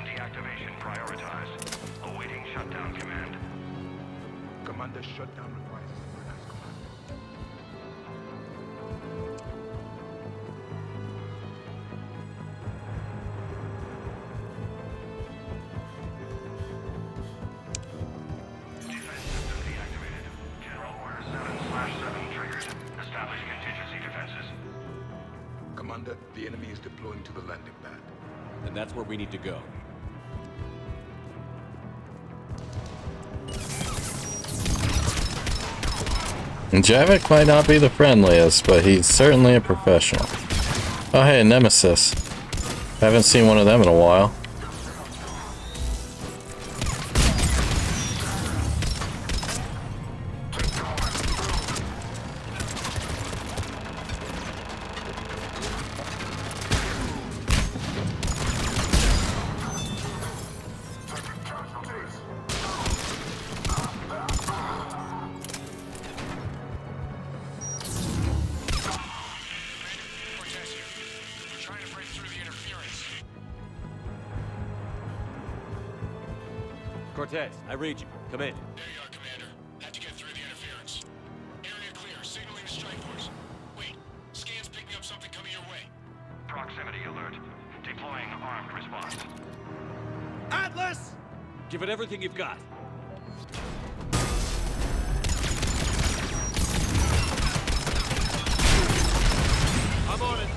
deactivation prioritized. Awaiting shutdown command. Commander, shutdown requires synchronized command. Defense system deactivated. General Order 7/7 triggered. Establish contingency defenses. Commander, the enemy is deploying to the landing pad. And that's where we need to go. Javik might not be the friendliest, but he's certainly a professional. Oh hey, Nemesis. Haven't seen one of them in a while. Cortez here. We're trying to break through the interference. Cortez, I read you. Come in. There you are, Commander. Had to get through the interference. Area clear. Signaling the strike force. Wait. Scan's picking up something coming your way. Proximity alert. Deploying armed response. Atlas! Give it everything you've got. I'm on it.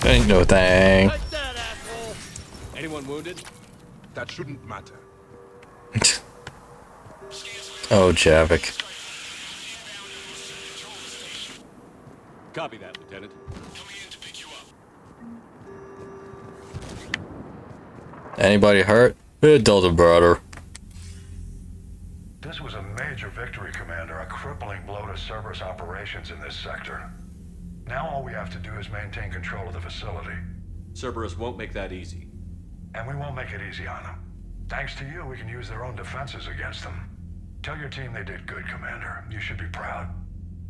Ain't no thing. Take that, asshole! Anyone wounded? That shouldn't matter. Oh, Javik. Copy that, Lieutenant. Anybody hurt? It doesn't matter. This was a major victory, Commander. A crippling blow to Cerberus operations in this sector. Now all we have to do is maintain control of the facility. Cerberus won't make that easy. And we won't make it easy on them. Thanks to you, we can use their own defenses against them. Tell your team they did good, Commander. You should be proud.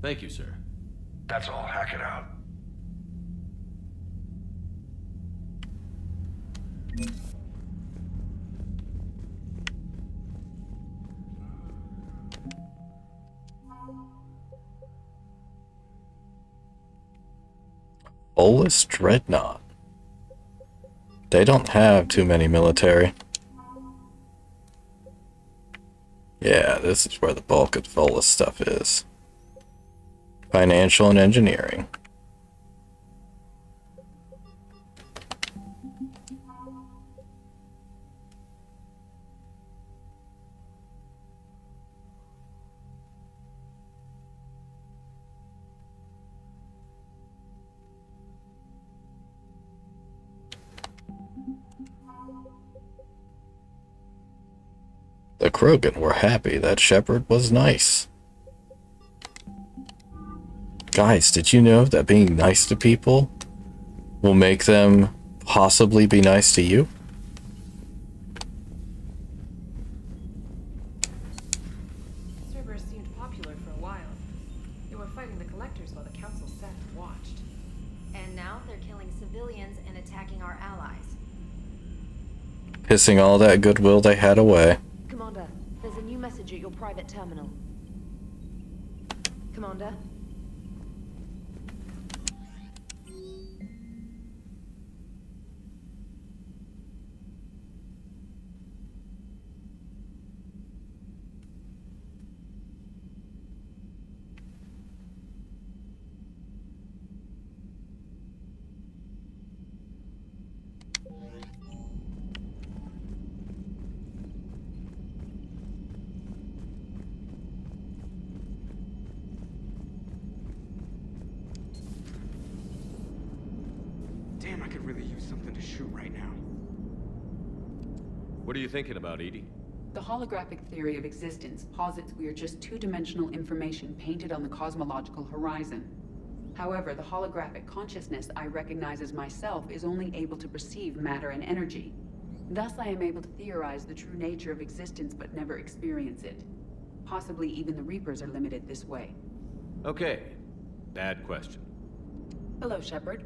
Thank you, sir. That's all. Hack it out. Bolus Dreadnought. They don't have too many military. Yeah, this is where the bulk of Volus stuff is. Financial and engineering. The Krogan were happy that Shepard was nice. Guys, did you know that being nice to people will make them possibly be nice to you? Cerberus seemed popular for a while. They were fighting the Collectors while the Council sat and watched. And now they're killing civilians and attacking our allies. Pissing all that goodwill they had away. Commander, there's a new message at your private terminal. Commander? Damn, I could really use something to shoot right now. What are you thinking about, Edie? The holographic theory of existence posits we are just two-dimensional information painted on the cosmological horizon. However, the holographic consciousness I recognize as myself is only able to perceive matter and energy. Thus, I am able to theorize the true nature of existence but never experience it. Possibly even the Reapers are limited this way. Okay. Bad question. Hello, Shepard.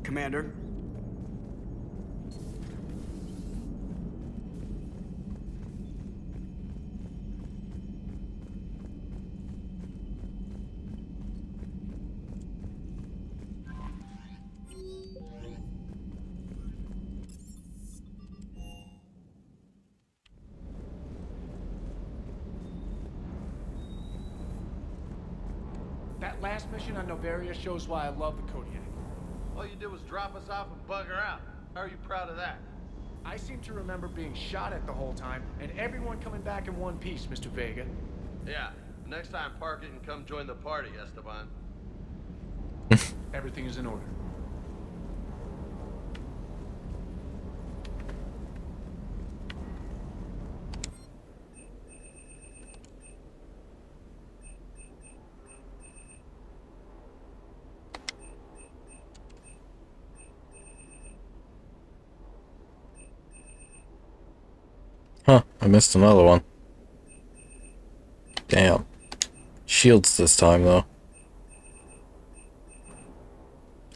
Commander? That last mission on Novaria shows why I love the Kodiak. All you did was drop us off and bugger out. How are you proud of that? I seem to remember being shot at the whole time, and everyone coming back in one piece, Mr. Vega. Yeah, next time park it and come join the party, Esteban. Everything is in order. Huh, I missed another one. Damn. Shields this time, though.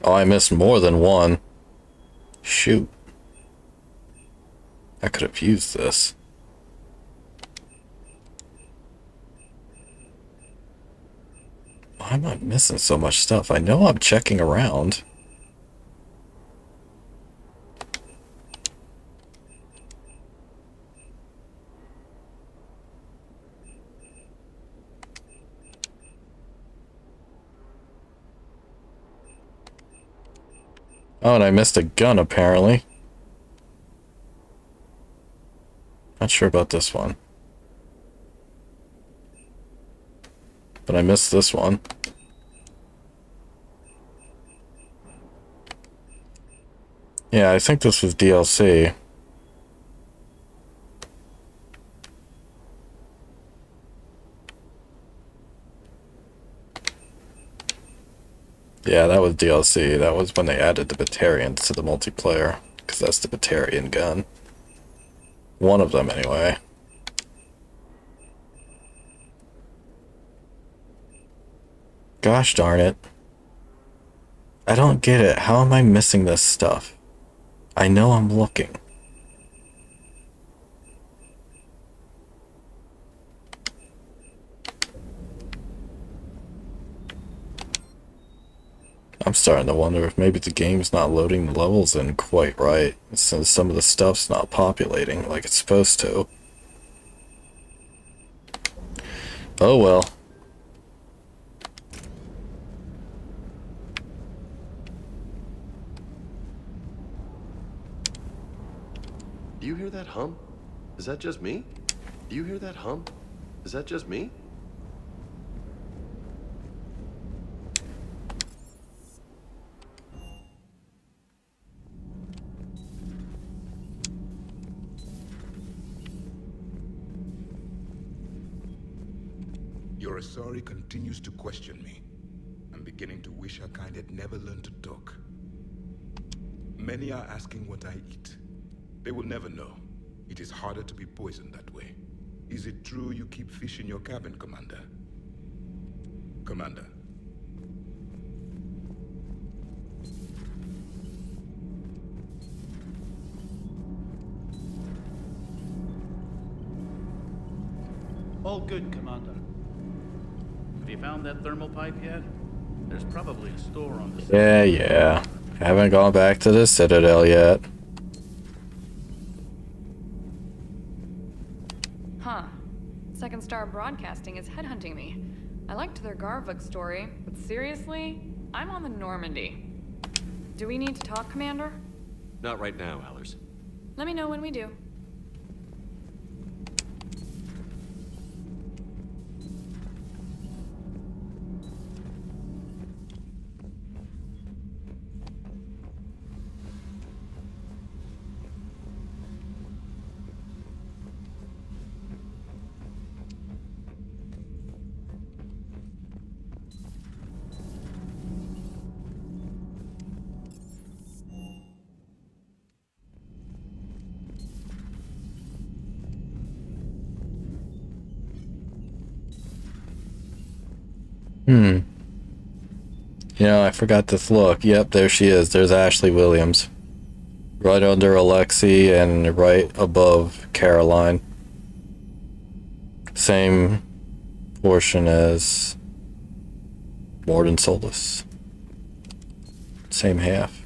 Oh, I missed more than one. Shoot. I could have used this. Why am I missing so much stuff? I know I'm checking around. Oh, and I missed a gun, apparently. Not sure about this one. But I missed this one. Yeah, I think this was DLC. Yeah, that was DLC. That was when they added the Batarians to the multiplayer. Because that's the Batarian gun. One of them, anyway. Gosh darn it. I don't get it. How am I missing this stuff? I know I'm looking. I'm starting to wonder if maybe the game's not loading the levels in quite right, since some of the stuff's not populating like it's supposed to. Oh well. Do you hear that hum? Is that just me? Do you hear that hum? Is that just me? Your Asari continues to question me. I'm beginning to wish her kind had never learned to talk. Many are asking what I eat. They will never know. It is harder to be poisoned that way. Is it true you keep fish in your cabin, Commander? Commander. All good, Commander. Have you found that thermal pipe yet? There's probably a store on the Yeah. Haven't gone back to the Citadel yet. Huh. Second Star Broadcasting is headhunting me. I liked their Garvuk story, but seriously, I'm on the Normandy. Do we need to talk, Commander? Not right now, Allers. Let me know when we do. You know, I forgot this look. Yep, there she is. There's Ashley Williams. Right under Alexei and right above Caroline. Same portion as Morden Solus. Same half.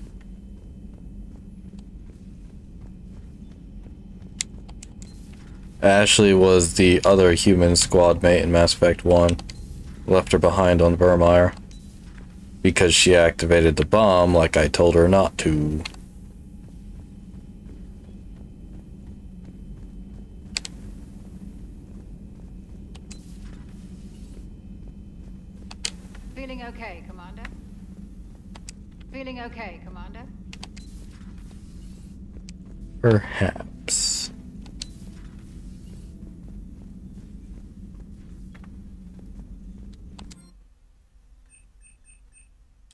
Ashley was the other human squad mate in Mass Effect 1. Left her behind on Vermeer. Because she activated the bomb like I told her not to. Feeling okay, Commander? Feeling okay, Commander? Perhaps.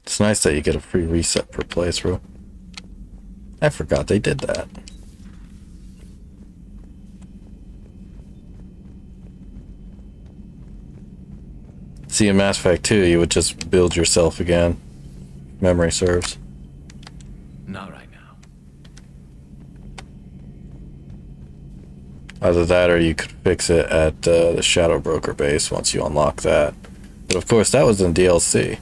It's nice that you get a free reset per playthrough. I forgot they did that. See, in Mass Effect 2, you would just build yourself again. Memory serves. Not right now. Either that or you could fix it at the Shadow Broker base once you unlock that. But of course, that was in DLC.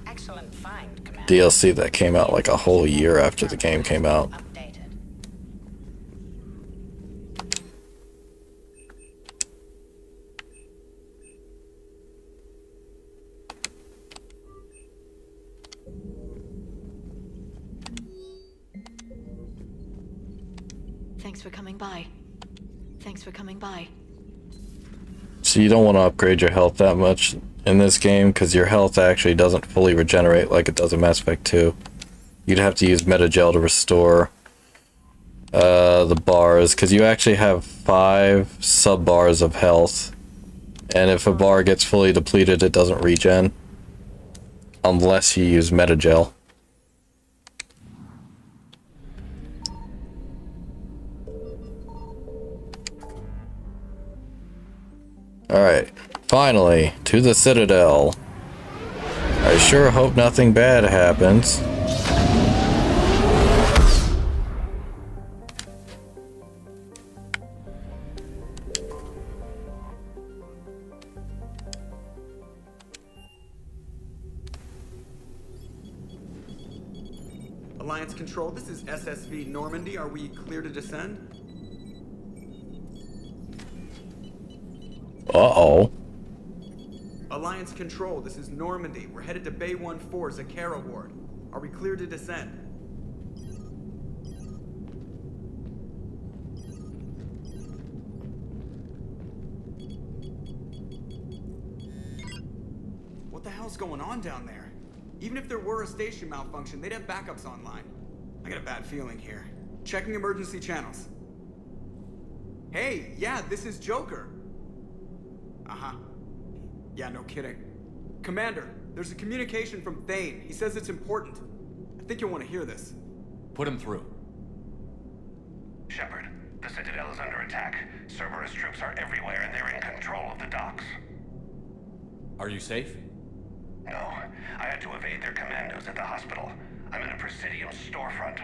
Excellent find, Commander. DLC that came out like a whole year after the game came out. Thanks for coming by. Thanks for coming by. So you don't want to upgrade your health that much in this game because your health actually doesn't fully regenerate like it does in Mass Effect 2. You'd have to use Metagel to restore the bars because you actually have 5 sub-bars of health. And if a bar gets fully depleted, it doesn't regen. Unless you use Metagel. Alright, finally, to the Citadel. I sure hope nothing bad happens. Alliance Control, this is SSV Normandy. Are we clear to descend? Uh-oh. Alliance Control, this is Normandy. We're headed to Bay 1-4, Zakara Ward. Are we clear to descend? What the hell's going on down there? Even if there were a station malfunction, they'd have backups online. I got a bad feeling here. Checking emergency channels. Hey, yeah, this is Joker. Uh-huh. Yeah, no kidding. Commander, there's a communication from Thane. He says it's important. I think you'll want to hear this. Put him through. Shepard, the Citadel is under attack. Cerberus troops are everywhere and they're in control of the docks. Are you safe? No, I had to evade their commandos at the hospital. I'm in a Presidium storefront.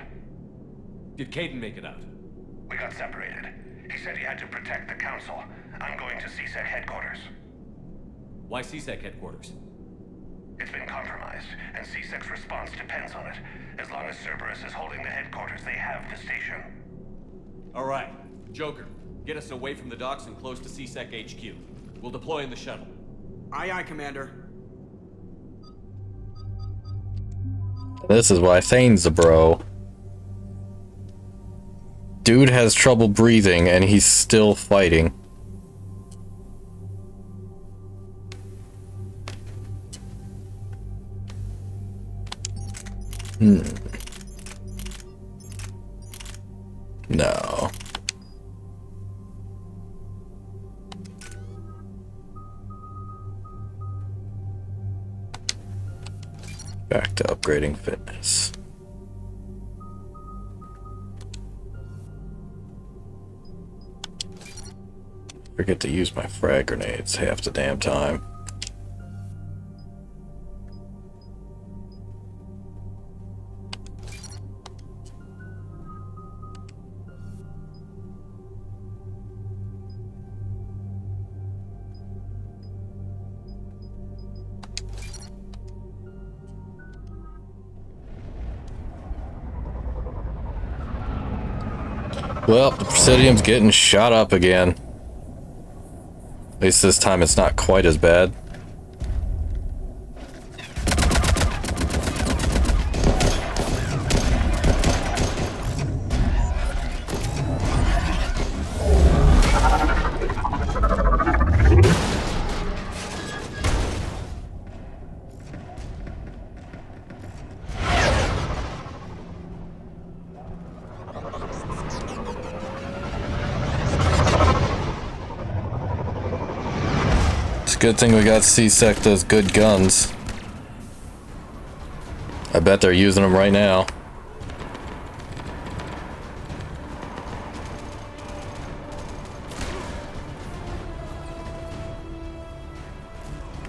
Did Caden make it out? We got separated. He said he had to protect the Council. I'm going to CSEC headquarters. Why CSEC headquarters? It's been compromised, and CSEC's response depends on it. As long as Cerberus is holding the headquarters, they have the station. All right. Joker, get us away from the docks and close to CSEC HQ. We'll deploy in the shuttle. Aye, aye, Commander. This is why Thane's a bro. Dude has trouble breathing and he's still fighting. No. Back to upgrading fitness. Forget to use my frag grenades half the damn time. Well, the Presidium's getting shot up again. At least this time it's not quite as bad. Good thing we got CSEC those good guns. I bet they're using them right now.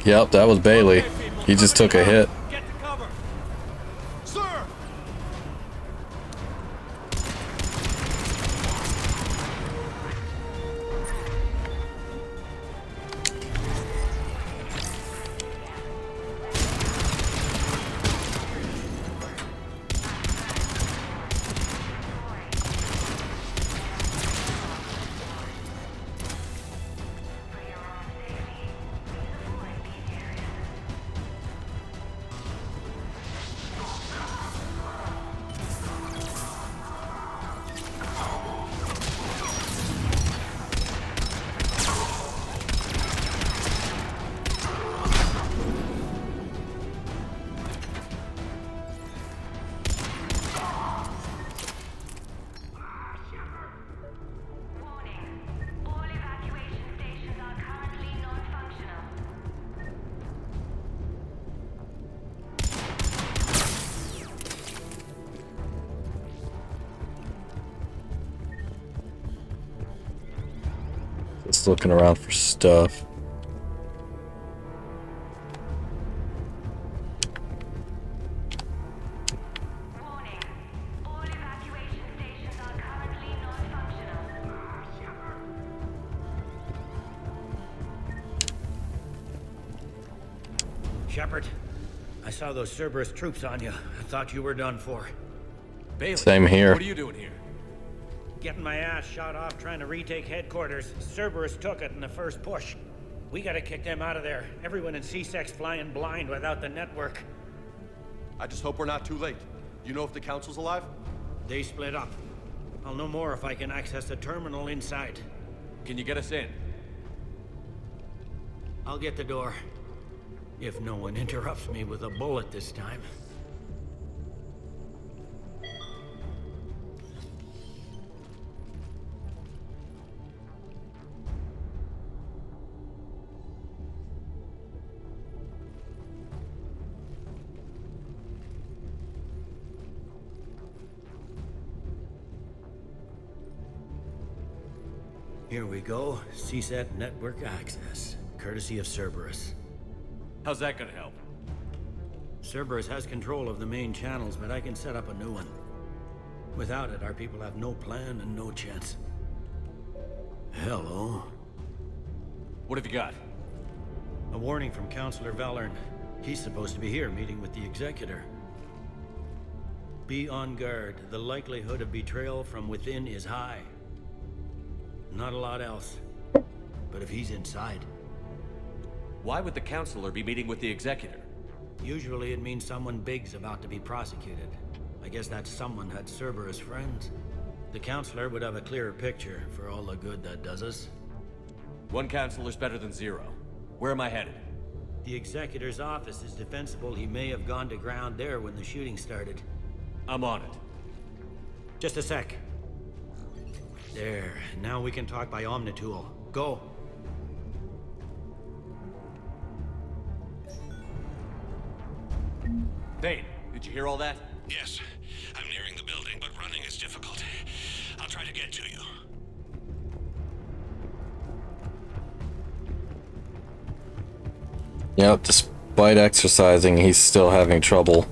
Yep, that was Bailey. He just took a hit. Get to cover. Sir! Just looking around for stuff. Shepard, I saw those Cerberus troops on you. I thought you were done for. Bailey, same here. What are you doing here? Getting my ass shot off trying to retake headquarters. Cerberus took it in the first push. We gotta kick them out of there. Everyone in CSEC's flying blind without the network. I just hope we're not too late. You know if the Council's alive? They split up. I'll know more if I can access the terminal inside. Can you get us in? I'll get the door. If no one interrupts me with a bullet this time. Here we go. CSAT network access, courtesy of Cerberus. How's that gonna help? Cerberus has control of the main channels, but I can set up a new one. Without it, our people have no plan and no chance. Hello. What have you got? A warning from Counselor Valern. He's supposed to be here meeting with the Executor. Be on guard. The likelihood of betrayal from within is high. Not a lot else. But if he's inside... Why would the Counselor be meeting with the Executor? Usually it means someone big's about to be prosecuted. I guess that someone had Cerberus friends. The Counselor would have a clearer picture for all the good that does us. One Counselor's better than zero. Where am I headed? The Executor's office is defensible. He may have gone to ground there when the shooting started. I'm on it. Just a sec. There. Now we can talk by Omnitool. Go. Thane, did you hear all that? Yes. I'm nearing the building, but running is difficult. I'll try to get to you. Yep, despite exercising, he's still having trouble.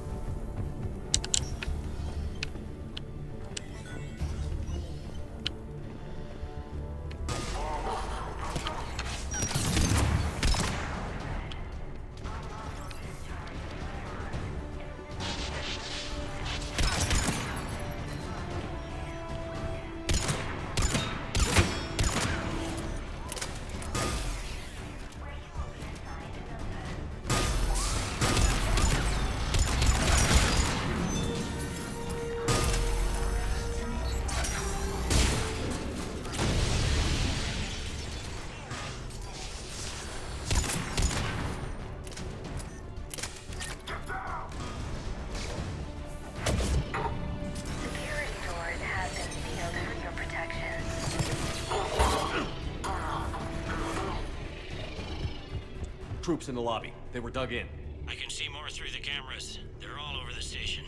Troops in the lobby. They were dug in. I can see more through the cameras. They're all over the station.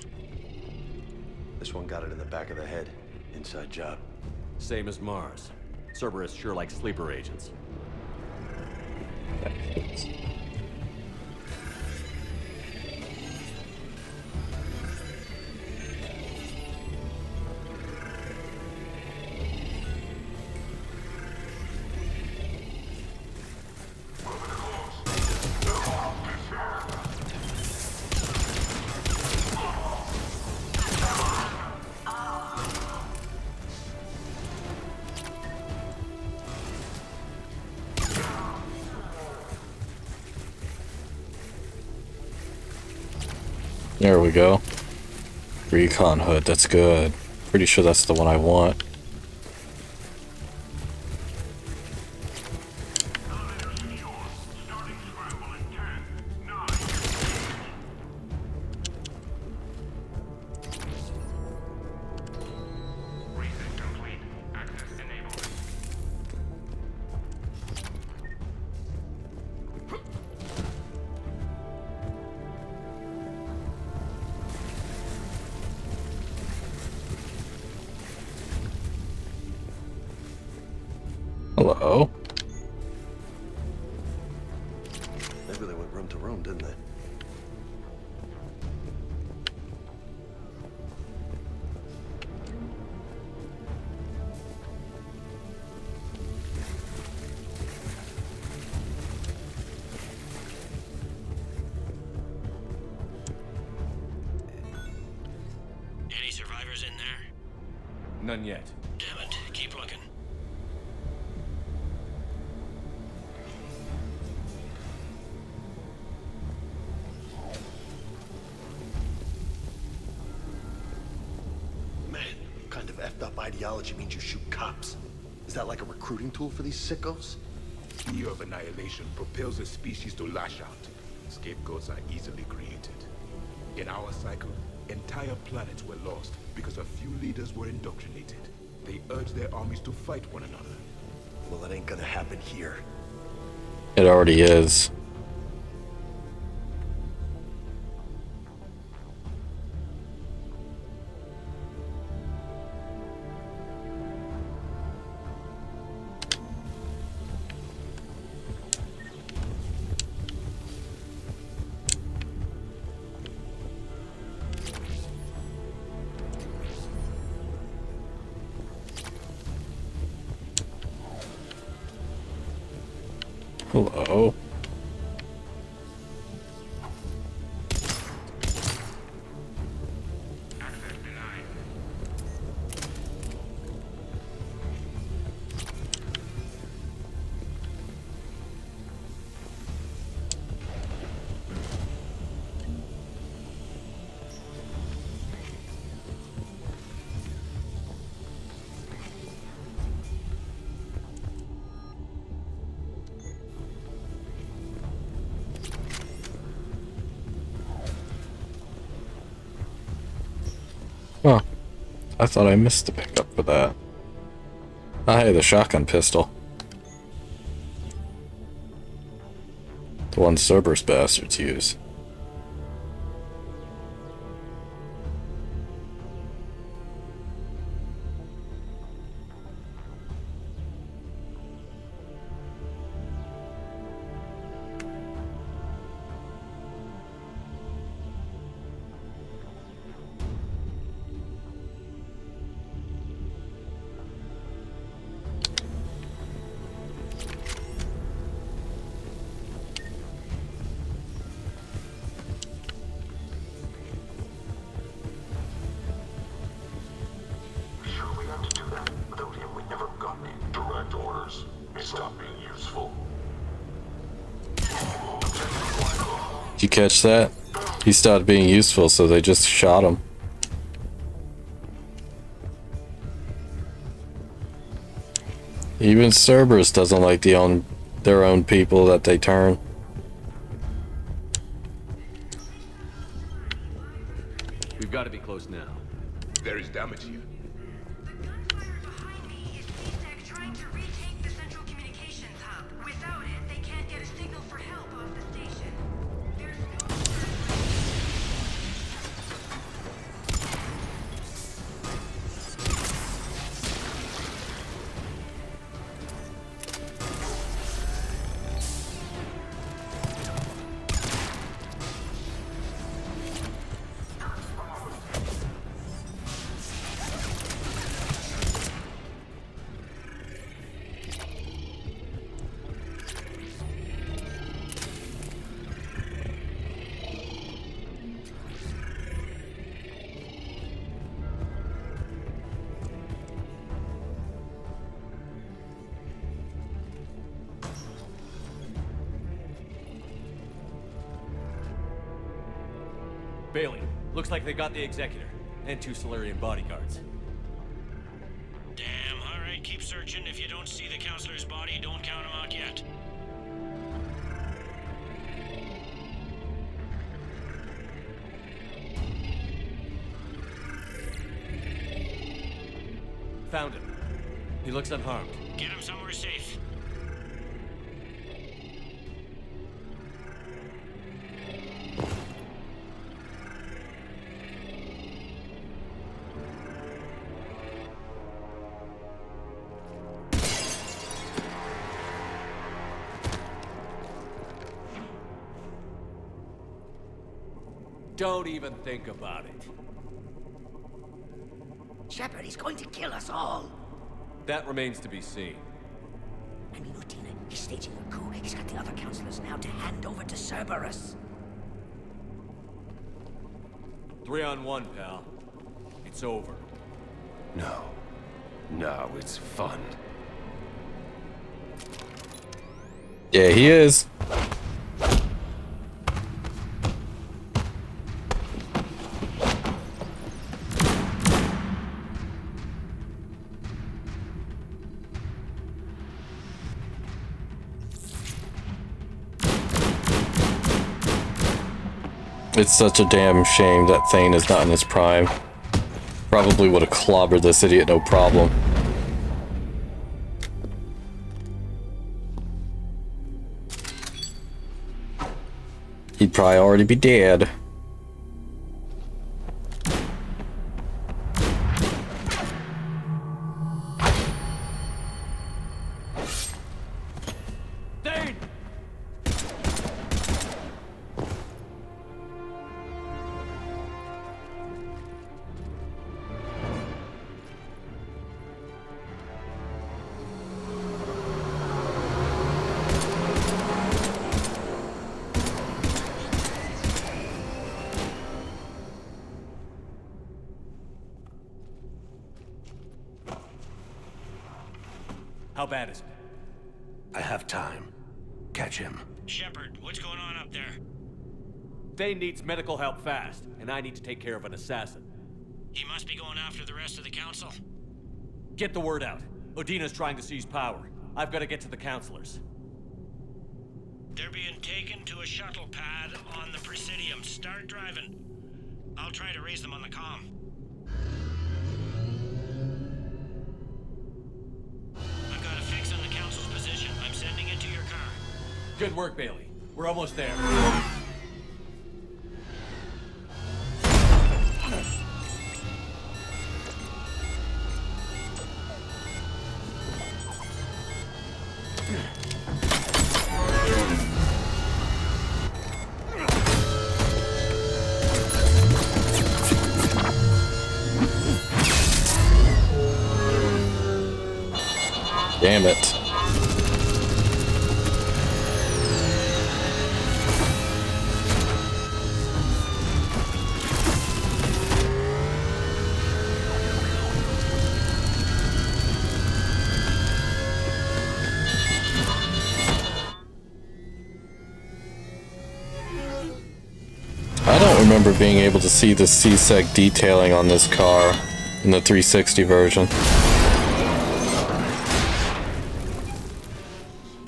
This one got it in the back of the head. Inside job. Same as Mars. Cerberus sure likes sleeper agents. There we go. Recon hood, that's good. Pretty sure that's the one I want. Hello? They really went room to room, didn't they? Any survivors in there? None yet. Damn it. Keep looking. ideology means you shoot cops. Is that like a recruiting tool for these sickos? Fear of annihilation propels a species to lash out. Scapegoats are easily created. In our cycle, entire planets were lost because a few leaders were indoctrinated. They urged their armies to fight one another. Well, it ain't gonna happen here. It already is. Hello. Huh. I thought I missed the pickup for that. Oh, hey, the shotgun pistol. The one Cerberus bastards use. Did you catch that? He stopped being useful, so they just shot him. Even Cerberus doesn't like their own people that they turn. We've got to be close now. There is damage here. Bailey, looks like they got the Executor and 2 Solarian bodyguards. Damn, alright, keep searching. If you don't see the counselor's body, don't count him out yet. Found him. He looks unharmed. Get him somewhere safe. Don't even think about it. Shepard, he's going to kill us all. That remains to be seen. I mean, Lieutenant, he's staging a coup. He's got the other counselors now to hand over to Cerberus. 3-on-1, pal. It's over. No. No, it's fun. Yeah, he is. It's such a damn shame that Thane is not in his prime. Probably would have clobbered this idiot no problem. He'd probably already be dead. How bad is it? I have time. Catch him. Shepard, what's going on up there? Thane needs medical help fast, and I need to take care of an assassin. He must be going after the rest of the council. Get the word out. Odina's trying to seize power. I've got to get to the councilors. They're being taken to a shuttle pad on the Presidium. Start driving. I'll try to raise them on the comm. I've got a fix on the council's position. I'm sending it to your car. Good work, Bailey. We're almost there. Damn it. I don't remember being able to see the C-Sec detailing on this car in the 360 version.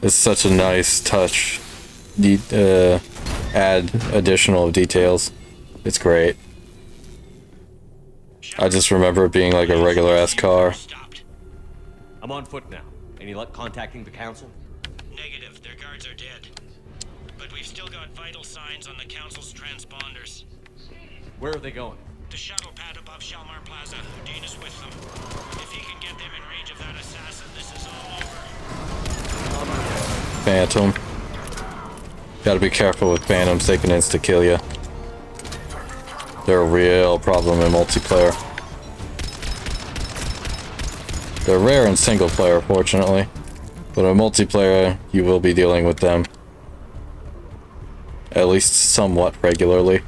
It's such a nice touch. Add additional details. It's great. I just remember it being like a regular ass car. I'm on foot now. Any luck contacting the council? Negative. Their guards are dead. But we've still got vital signs on the council's transponders. Where are they going? The shuttle pad above Shalmar Plaza. Udina's with them. If he can get them in range of that assassin, this is all over. Phantom. Gotta be careful with Phantoms, they can insta-kill you. They're a real problem in multiplayer. They're rare in single player, fortunately. But in multiplayer, you will be dealing with them. At least somewhat regularly.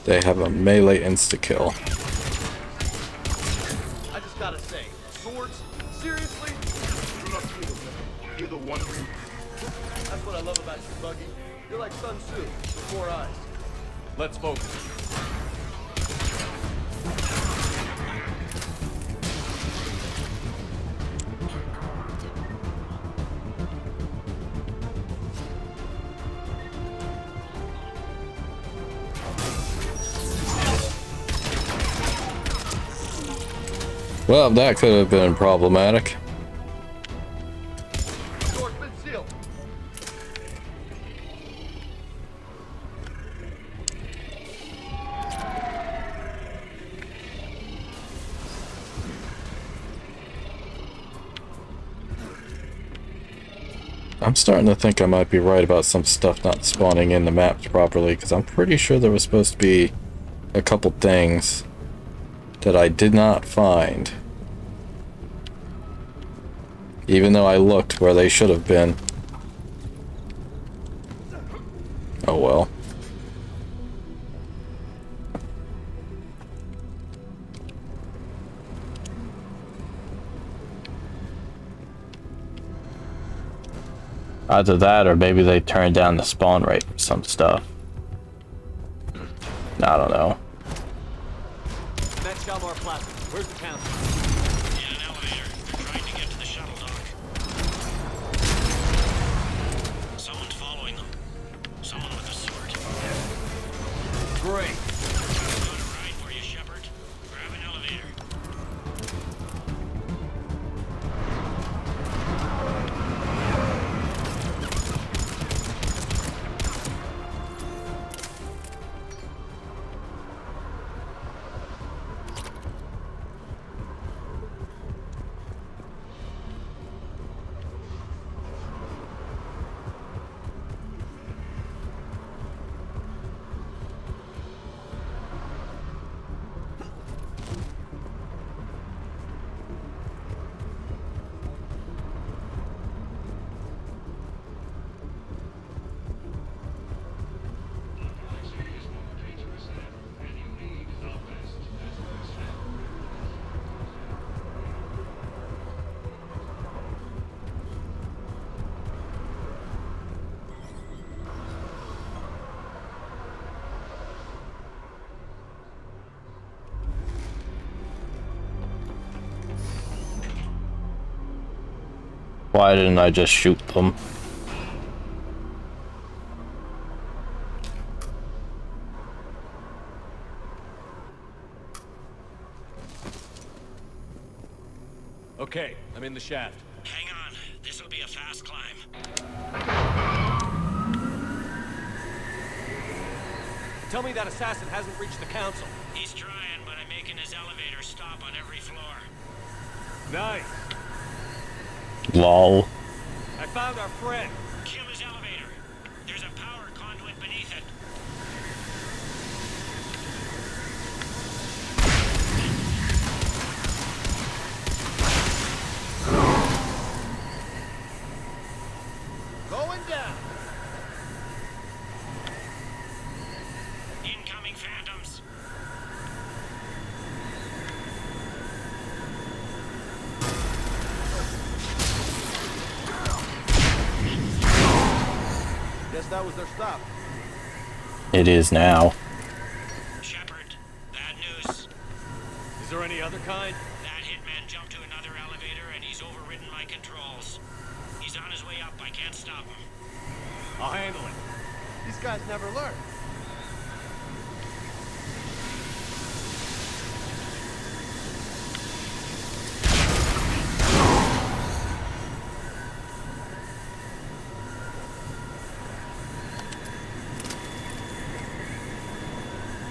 They have a melee insta-kill. I just gotta say, swords? Seriously? You're the one. That's what I love about you, Buggy. You're like Sun Tzu, with 4 eyes. Let's focus. Well, that could have been problematic. Door's been sealed. I'm starting to think I might be right about some stuff not spawning in the maps properly, because I'm pretty sure there was supposed to be a couple things that I did not find. Even though I looked where they should have been. Oh well. Either that or maybe they turned down the spawn rate for some stuff. I don't know. That's Shalmar Plaza. Where's the council? In an elevator. They're trying to get to the shuttle dock. Someone's following them. Someone with a sword. Great. Got a ride for you, Shepard. Grab an elevator. Why didn't I just shoot them? Okay, I'm in the shaft. Hang on. This'll be a fast climb. Tell me that assassin hasn't reached the council. He's trying, but I'm making his elevator stop on every floor. Nice. Lol. I found our friend. Kill his elevator. There's a power conduit beneath it. Going down. Incoming phantoms. Guess that was their stop. It is now. Shepard, bad news. Is there any other kind? That hitman jumped to another elevator and he's overridden my controls. He's on his way up. I can't stop him. I'll handle it. These guys never learn.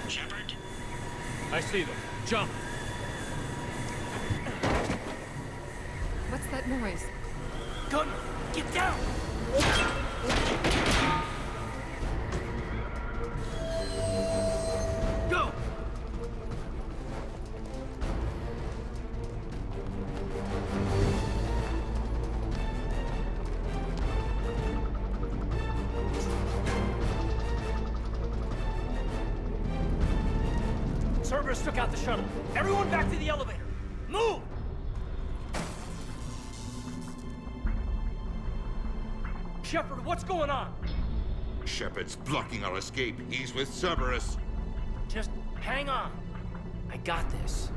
Shepard, I see them. Jump. What's that noise? Gunner, get down! Go! Cerberus took out the shuttle. Everyone back to the elevator. Move! Shepard, what's going on? Shepard's blocking our escape. He's with Cerberus. Just hang on. I got this.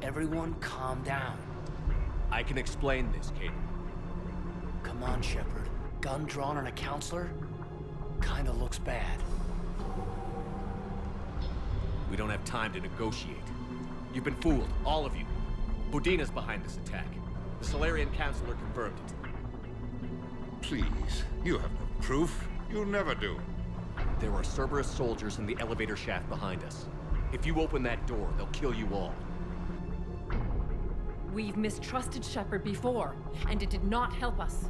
Everyone calm down. I can explain this, Caden. Come on, Shepard. Gun drawn on a counselor? Kinda looks bad. We don't have time to negotiate. You've been fooled, all of you. Budina's behind this attack. The Solarian Counselor confirmed it. Please, you have no proof. You'll never do. There are Cerberus soldiers in the elevator shaft behind us. If you open that door, they'll kill you all. We've mistrusted Shepard before, and it did not help us.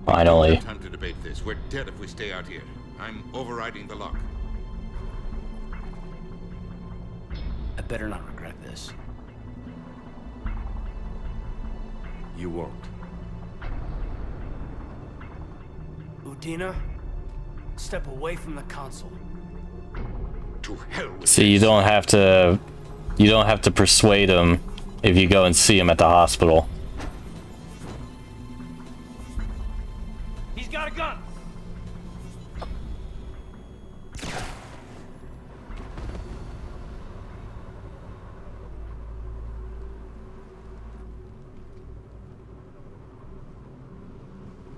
Finally. We don't have time to debate this. We're dead if we stay out here. I'm overriding the lock. I better not regret this. You won't. Udina, step away from the console. To hell with See, you don't have to persuade him if you go and see him at the hospital. He's got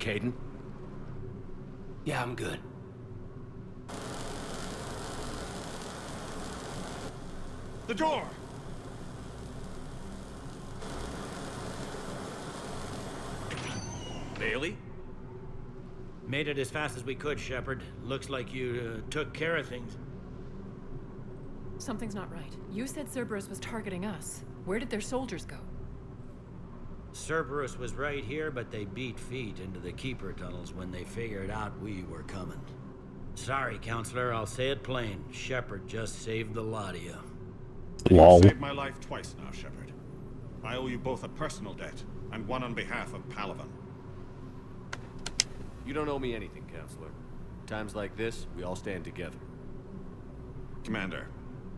Caden? Yeah, I'm good. The door! Bailey? Made it as fast as we could, Shepard. Looks like you took care of things. Something's not right. You said Cerberus was targeting us. Where did their soldiers go? Cerberus was right here, but they beat feet into the Keeper tunnels when they figured out we were coming. Sorry, Counselor, I'll say it plain. Shepard just saved the lot of you. You've saved my life twice now, Shepard. I owe you both a personal debt, and one on behalf of Palaven. You don't owe me anything, Counselor. Times like this, we all stand together. Commander,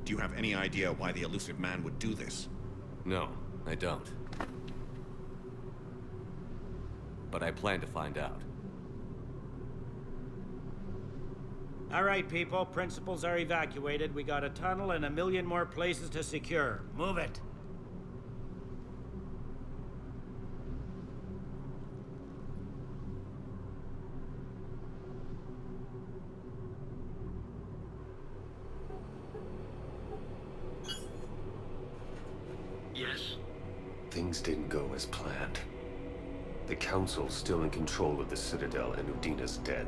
do you have any idea why the elusive man would do this? No, I don't. But I plan to find out. All right, people. Principals are evacuated. We got a tunnel and 1 million more places to secure. Move it. Yes? Things didn't go as planned. The Council's still in control of the Citadel and Udina's dead.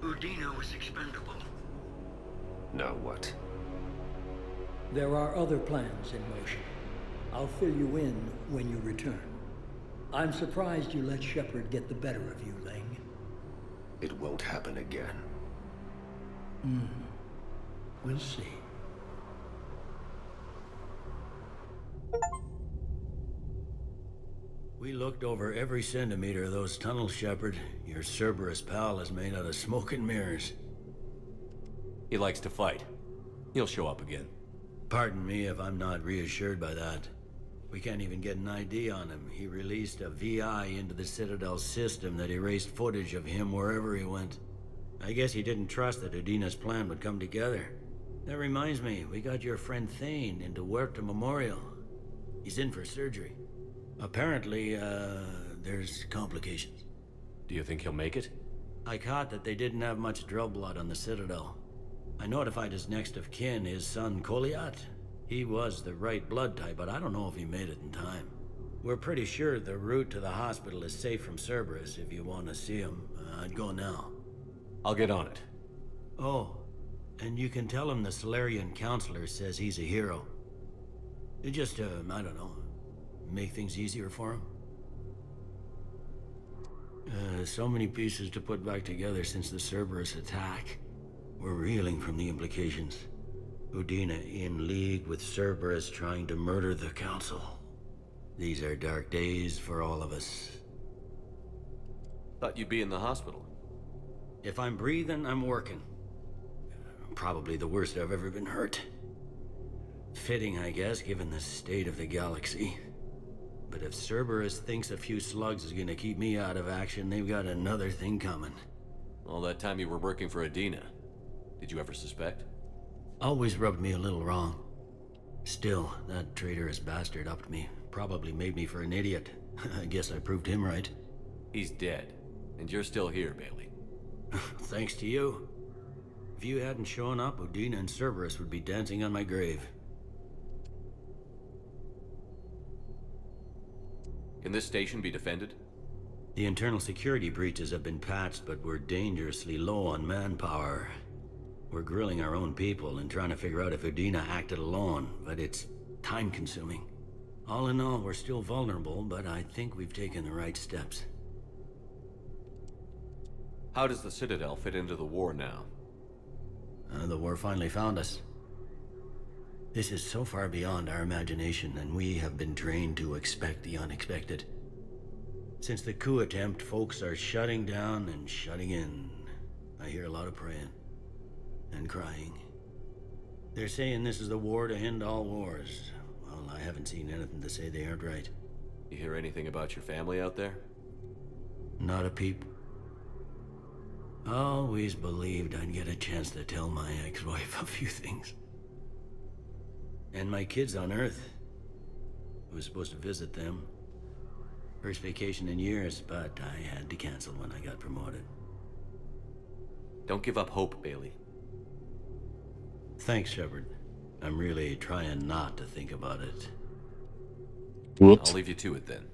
Udina was expendable. Now what? There are other plans in motion. I'll fill you in when you return. I'm surprised you let Shepard get the better of you, Ling. It won't happen again. We'll see. We looked over every centimeter of those tunnels, Shepard. Your Cerberus pal is made out of smoke and mirrors. He likes to fight. He'll show up again. Pardon me if I'm not reassured by that. We can't even get an ID on him. He released a VI into the Citadel system that erased footage of him wherever he went. I guess he didn't trust that Udina's plan would come together. That reminds me, we got your friend Thane into Huerta Memorial. He's in for surgery. Apparently, there's complications. Do you think he'll make it? I caught that they didn't have much drill blood on the Citadel. I notified his next of kin, his son Koliat. He was the right blood type, but I don't know if he made it in time. We're pretty sure the route to the hospital is safe from Cerberus. If you want to see him, I'd go now. I'll get on it. Oh, and you can tell him the Solarian counselor says he's a hero. It just, I don't know, make things easier for him. So many pieces to put back together since the Cerberus attack. We're reeling from the implications. Udina in league with Cerberus trying to murder the Council. These are dark days for all of us. Thought you'd be in the hospital. If I'm breathing, I'm working. Probably the worst I've ever been hurt. Fitting, I guess, given the state of the galaxy. But if Cerberus thinks a few slugs is gonna keep me out of action, they've got another thing coming. All that time you were working for Udina, did you ever suspect? Always rubbed me a little wrong. Still, that traitorous bastard upped me. Probably made me for an idiot. I guess I proved him right. He's dead, and you're still here, Bailey. Thanks to you. If you hadn't shown up, Udina and Cerberus would be dancing on my grave. Can this station be defended? The internal security breaches have been patched, but we're dangerously low on manpower. We're grilling our own people and trying to figure out if Udina acted alone, but it's time-consuming. All in all, we're still vulnerable, but I think we've taken the right steps. How does the Citadel fit into the war now? The war finally found us. This is so far beyond our imagination, and we have been trained to expect the unexpected. Since the coup attempt, folks are shutting down and shutting in. I hear a lot of praying. And crying. They're saying this is the war to end all wars. Well, I haven't seen anything to say they aren't right. You hear anything about your family out there? Not a peep. Always believed I'd get a chance to tell my ex-wife a few things. And my kids on Earth. I was supposed to visit them. First vacation in years, but I had to cancel when I got promoted. Don't give up hope, Bailey. Thanks, Shepard. I'm really trying not to think about it. Whoops. I'll leave you to it then.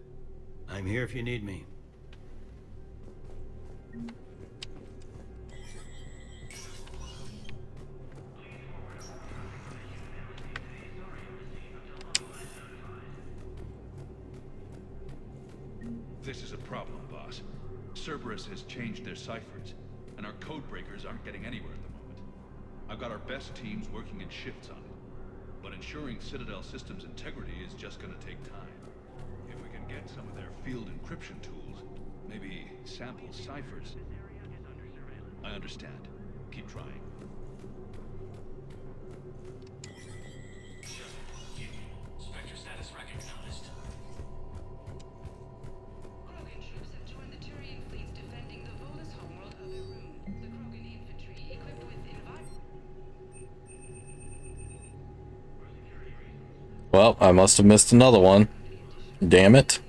I'm here if you need me. This is a problem, boss. Cerberus has changed their ciphers, and our code breakers aren't getting anywhere at the moment. I've got our best teams working in shifts on it, but ensuring Citadel systems integrity is just gonna take time. If we can get some of their field encryption tools, maybe sample ciphers. I understand. Keep trying. Spectre status recognized. Krogan troops have joined the Turian fleets defending the Volus homeworld of Irun. The Krogan infantry, equipped with Well, I must have missed another one. Damn it.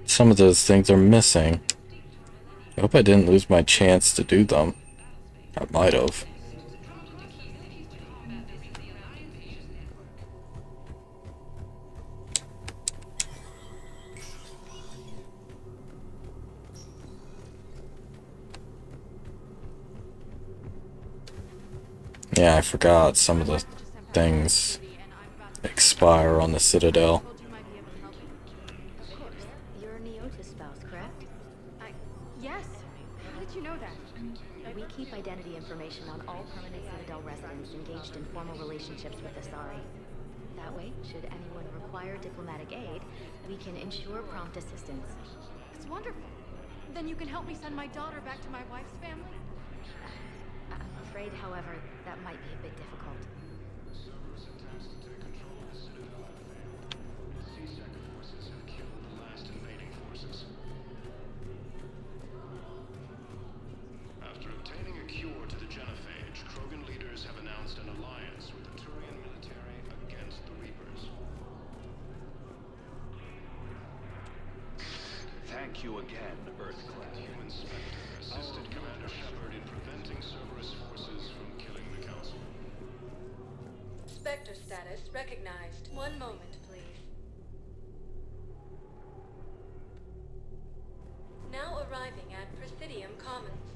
Some of those things are missing. I hope I didn't lose my chance to do them. I might have. Yeah, I forgot some of the things expire on the Citadel. You're Neota's spouse, correct? Yes. How did you know that? We keep identity information on all permanent Citadel residents engaged in formal relationships with Asari. That way, should anyone require diplomatic aid, we can ensure prompt assistance. It's wonderful. Then you can help me send my daughter back to my wife's family? I'm afraid, however, that might be a bit difficult. After obtaining a cure to the Genophage, Krogan leaders have announced an alliance with the Turian military against the Reapers. Thank you again, Earthclan. Human Spectre assisted Commander Shepard in preventing Cerberus forces from killing the Council. Spectre status recognized. One moment, please. Now arriving at Presidium Commons.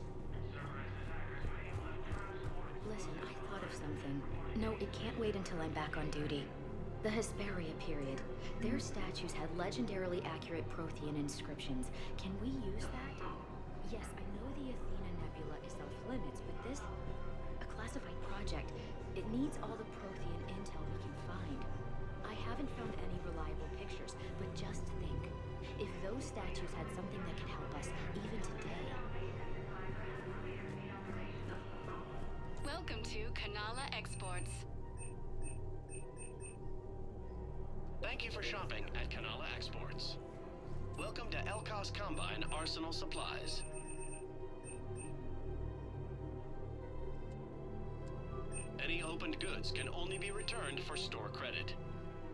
Listen, I thought of something. No, it can't wait until I'm back on duty. The Hesperia period. Their statues had legendarily accurate Prothean inscriptions. Can we use that? Yes, I know the Athena Nebula is off-limits, but this... a classified project. It needs all the Prothean intel we can find. I haven't found any reliable pictures, but just think. If those statues had something that could help us, even today... Welcome to Kanala Exports. Thank you for shopping at Kanala Exports. Welcome to Elkos Combine Arsenal Supplies. Any opened goods can only be returned for store credit.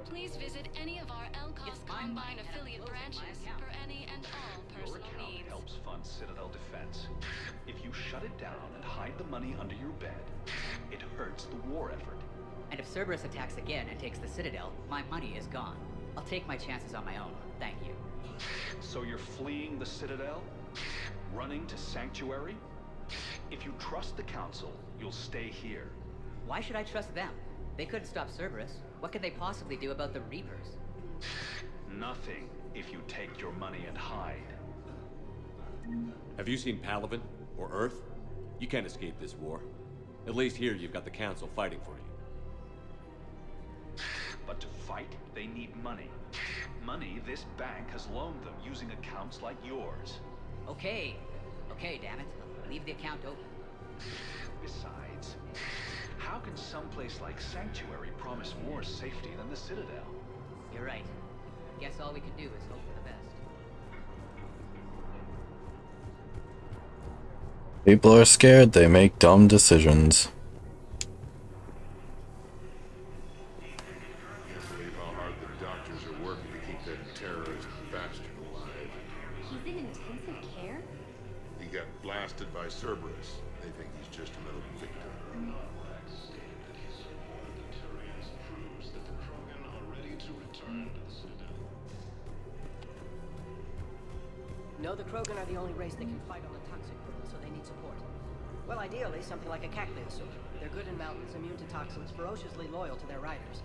Please visit any of our Elkos Combine affiliate branches for any and all Your personal account needs. helps fund Citadel defense. If you shut it down and hide the money under your bed, it hurts the war effort. And if Cerberus attacks again and takes the Citadel, my money is gone. I'll take my chances on my own. Thank you. So you're fleeing the Citadel? Running to Sanctuary? If you trust the Council, you'll stay here. Why should I trust them? They couldn't stop Cerberus. What could they possibly do about the Reapers? Nothing if you take your money and hide. Have you seen Palaven or Earth? You can't escape this war. At least here you've got the Council fighting for you. But to fight, they need money. Money this bank has loaned them using accounts like yours. Okay, damn it. Leave the account open. Besides, how can someplace like Sanctuary promise more safety than the Citadel? You're right. Guess all we can do is hope for the best. People are scared, they make dumb decisions. Can't believe how hard the doctors are working to keep that terrorist bastard alive. He's in intensive care? He got blasted by Cerberus. They think he's just another victim. No, the Krogan are the only race that can fight on the toxic world, so they need support. Well, ideally, something like a cactusuit. They're good in mountains, immune to toxins, ferociously loyal to their riders.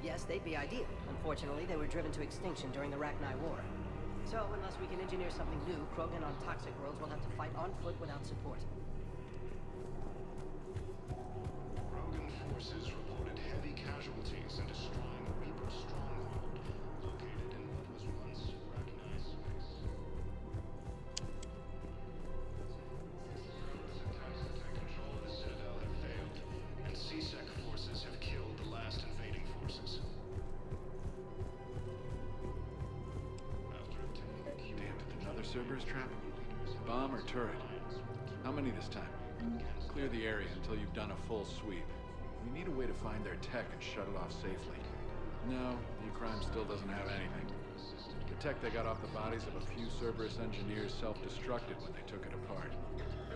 Yes, they'd be ideal. Unfortunately, they were driven to extinction during the Rachni War. So, unless we can engineer something new, Krogan on toxic worlds will have to fight on foot without support. Krogan forces reported heavy casualties in destroying the Reaper stronghold, located in what was once Rachni space. Attempts to take control of the Citadel have failed, and CSEC forces have killed the last invading forces. Damn it, another Cerberus trap? Bomb or turret? How many this time? Clear the area until you've done a full sweep. We need a way to find their tech and shut it off safely. No, E-Crime still doesn't have anything. The tech they got off the bodies of a few Cerberus engineers self-destructed when they took it apart.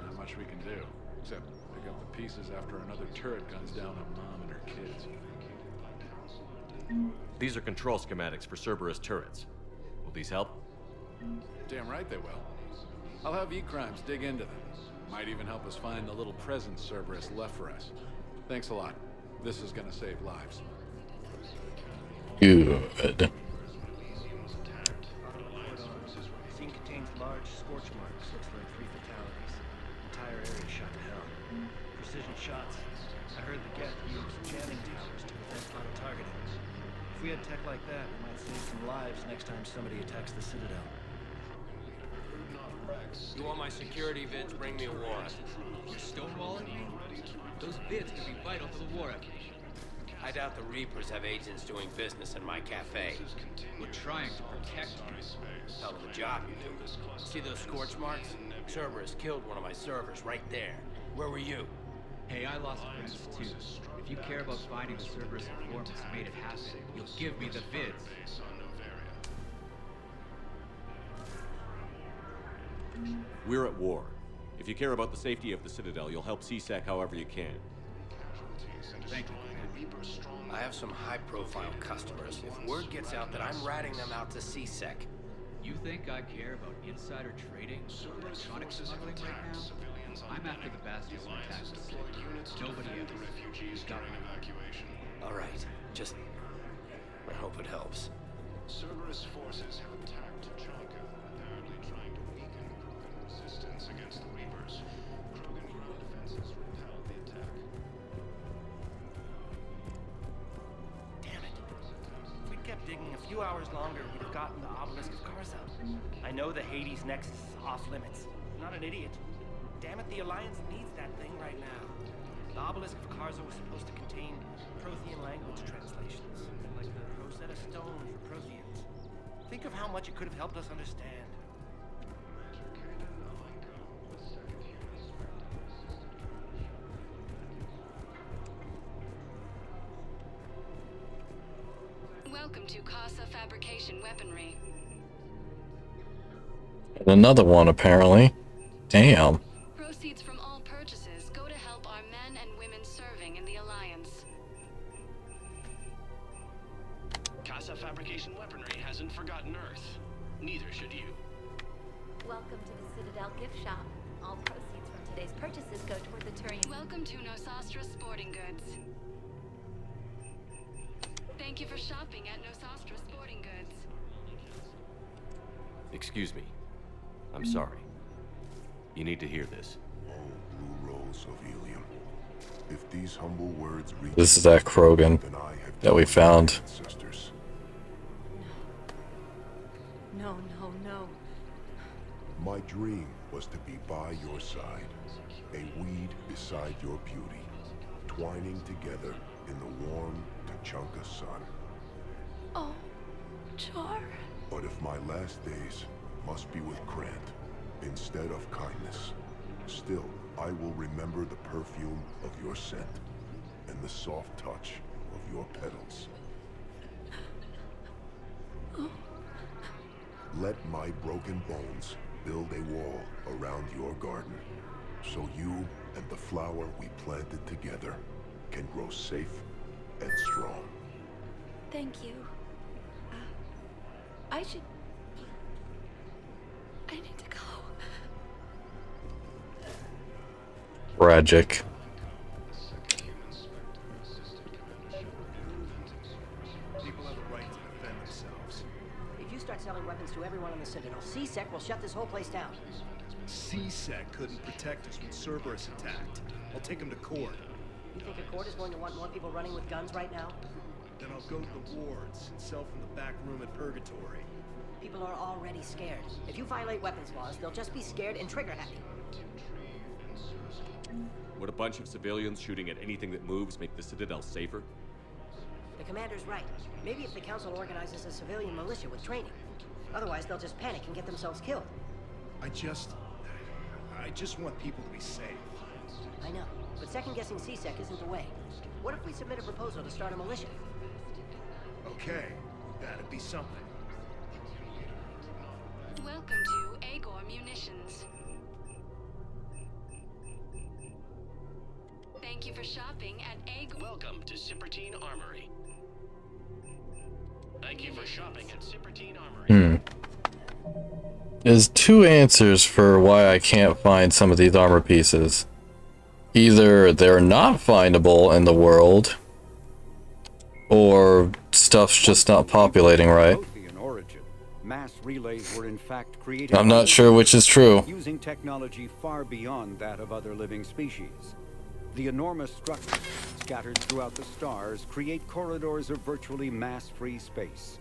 Not much we can do, except pick up the pieces after another turret guns down a mom and her kids. These are control schematics for Cerberus turrets. Will these help? Damn right they will. I'll have E-Crimes dig into them. Might even help us find the little present Cerberus left for us. Thanks a lot. This is gonna save lives. Good. Scene contains large scorch marks. Looks like 3 fatalities. Entire area shot to hell. Precision shots. I heard the Geth use jamming towers to prevent auto-targeting. If we had tech like that, we might save some lives next time somebody attacks the Citadel. You want my security vids? Bring me a warrant. You're stonewalling me? Those vids could be vital to the war effort. I doubt the Reapers have agents doing business in my cafe. We're trying to protect you. Hell of a job you do. See those scorch marks? Cerberus killed one of my servers right there. Where were you? Hey, I lost friends too. If you care about finding the Cerberus informants who made it happen, you'll give me the vids. We're at war. If you care about the safety of the Citadel, you'll help CSEC however you can. Thank you. I have some high-profile customers. If word gets out that I'm ratting them out to CSEC. You think I care about insider trading or electronic smuggling right now? I'm after the bastards who attacked the city. Nobody else. Got me. All right. Just... I hope it helps. Cerberus forces have attacked Tachanka, apparently trying to weaken Krogan resistance against the Reapers. Krogan ground defenses repelled the attack. Damn it. If we'd kept digging a few hours longer, we'd have gotten the obelisk of Karza. I know the Hades nexus is off limits. I'm not an idiot. Damn it, the Alliance needs that thing right now. The obelisk of Karza was supposed to contain Prothean language translations, like the Rosetta Stone for Protheans. Think of how much it could have helped us understand. Welcome to Casa Fabrication Weaponry. And another one, apparently. Damn. Proceeds from all purchases go to help our men and women serving in the Alliance. Casa Fabrication Weaponry hasn't forgotten Earth. Neither should you. Welcome to the Citadel gift shop. All proceeds from today's purchases go toward the Turian. Welcome to Nosastra Sporting Goods. Thank you for shopping at Nosastra Sporting Goods. Excuse me. I'm sorry. You need to hear this. Oh, blue rolls of helium. If these humble words reach This is that Krogan that we found. ancestors. No, no, no. My dream was to be by your side, a weed beside your beauty, twining together in the warm Tachanka sun. Oh, Char. But if my last days must be with Grant instead of kindness, still I will remember the perfume of your scent and the soft touch of your petals. Let my broken bones build a wall around your garden, so you and the flower we planted together can grow safe and strong. Thank you. I need to go. Tragic. People have a right to defend themselves. If you start selling weapons to everyone on the Citadel, C-Sec will shut this whole place down. C-Sec couldn't protect us when Cerberus attacked. I'll take him to court. You think a court is going to want more people running with guns right now? Then I'll go to the wards and sell from the back room at Purgatory. People are already scared. If you violate weapons laws, they'll just be scared and trigger happy. Would a bunch of civilians shooting at anything that moves make the Citadel safer? The commander's right. Maybe if the council organizes a civilian militia with training. Otherwise, they'll just panic and get themselves killed. I just want people to be safe. I know, but second-guessing C-Sec isn't the way. What if we submit a proposal to start a militia? Okay, that'd be something. Welcome to Agor Munitions. Thank you for shopping at Agor. Welcome to Cypertine Armory. Thank you for shopping at Cypertine Armory. There's two answers for why I can't find some of these armor pieces. Either they're not findable in the world, or stuff's just not populating right. Mass relays were in fact created. I'm not sure which is true. Using technology far beyond that of other living species. The enormous structures scattered throughout the stars create corridors of virtually mass-free space.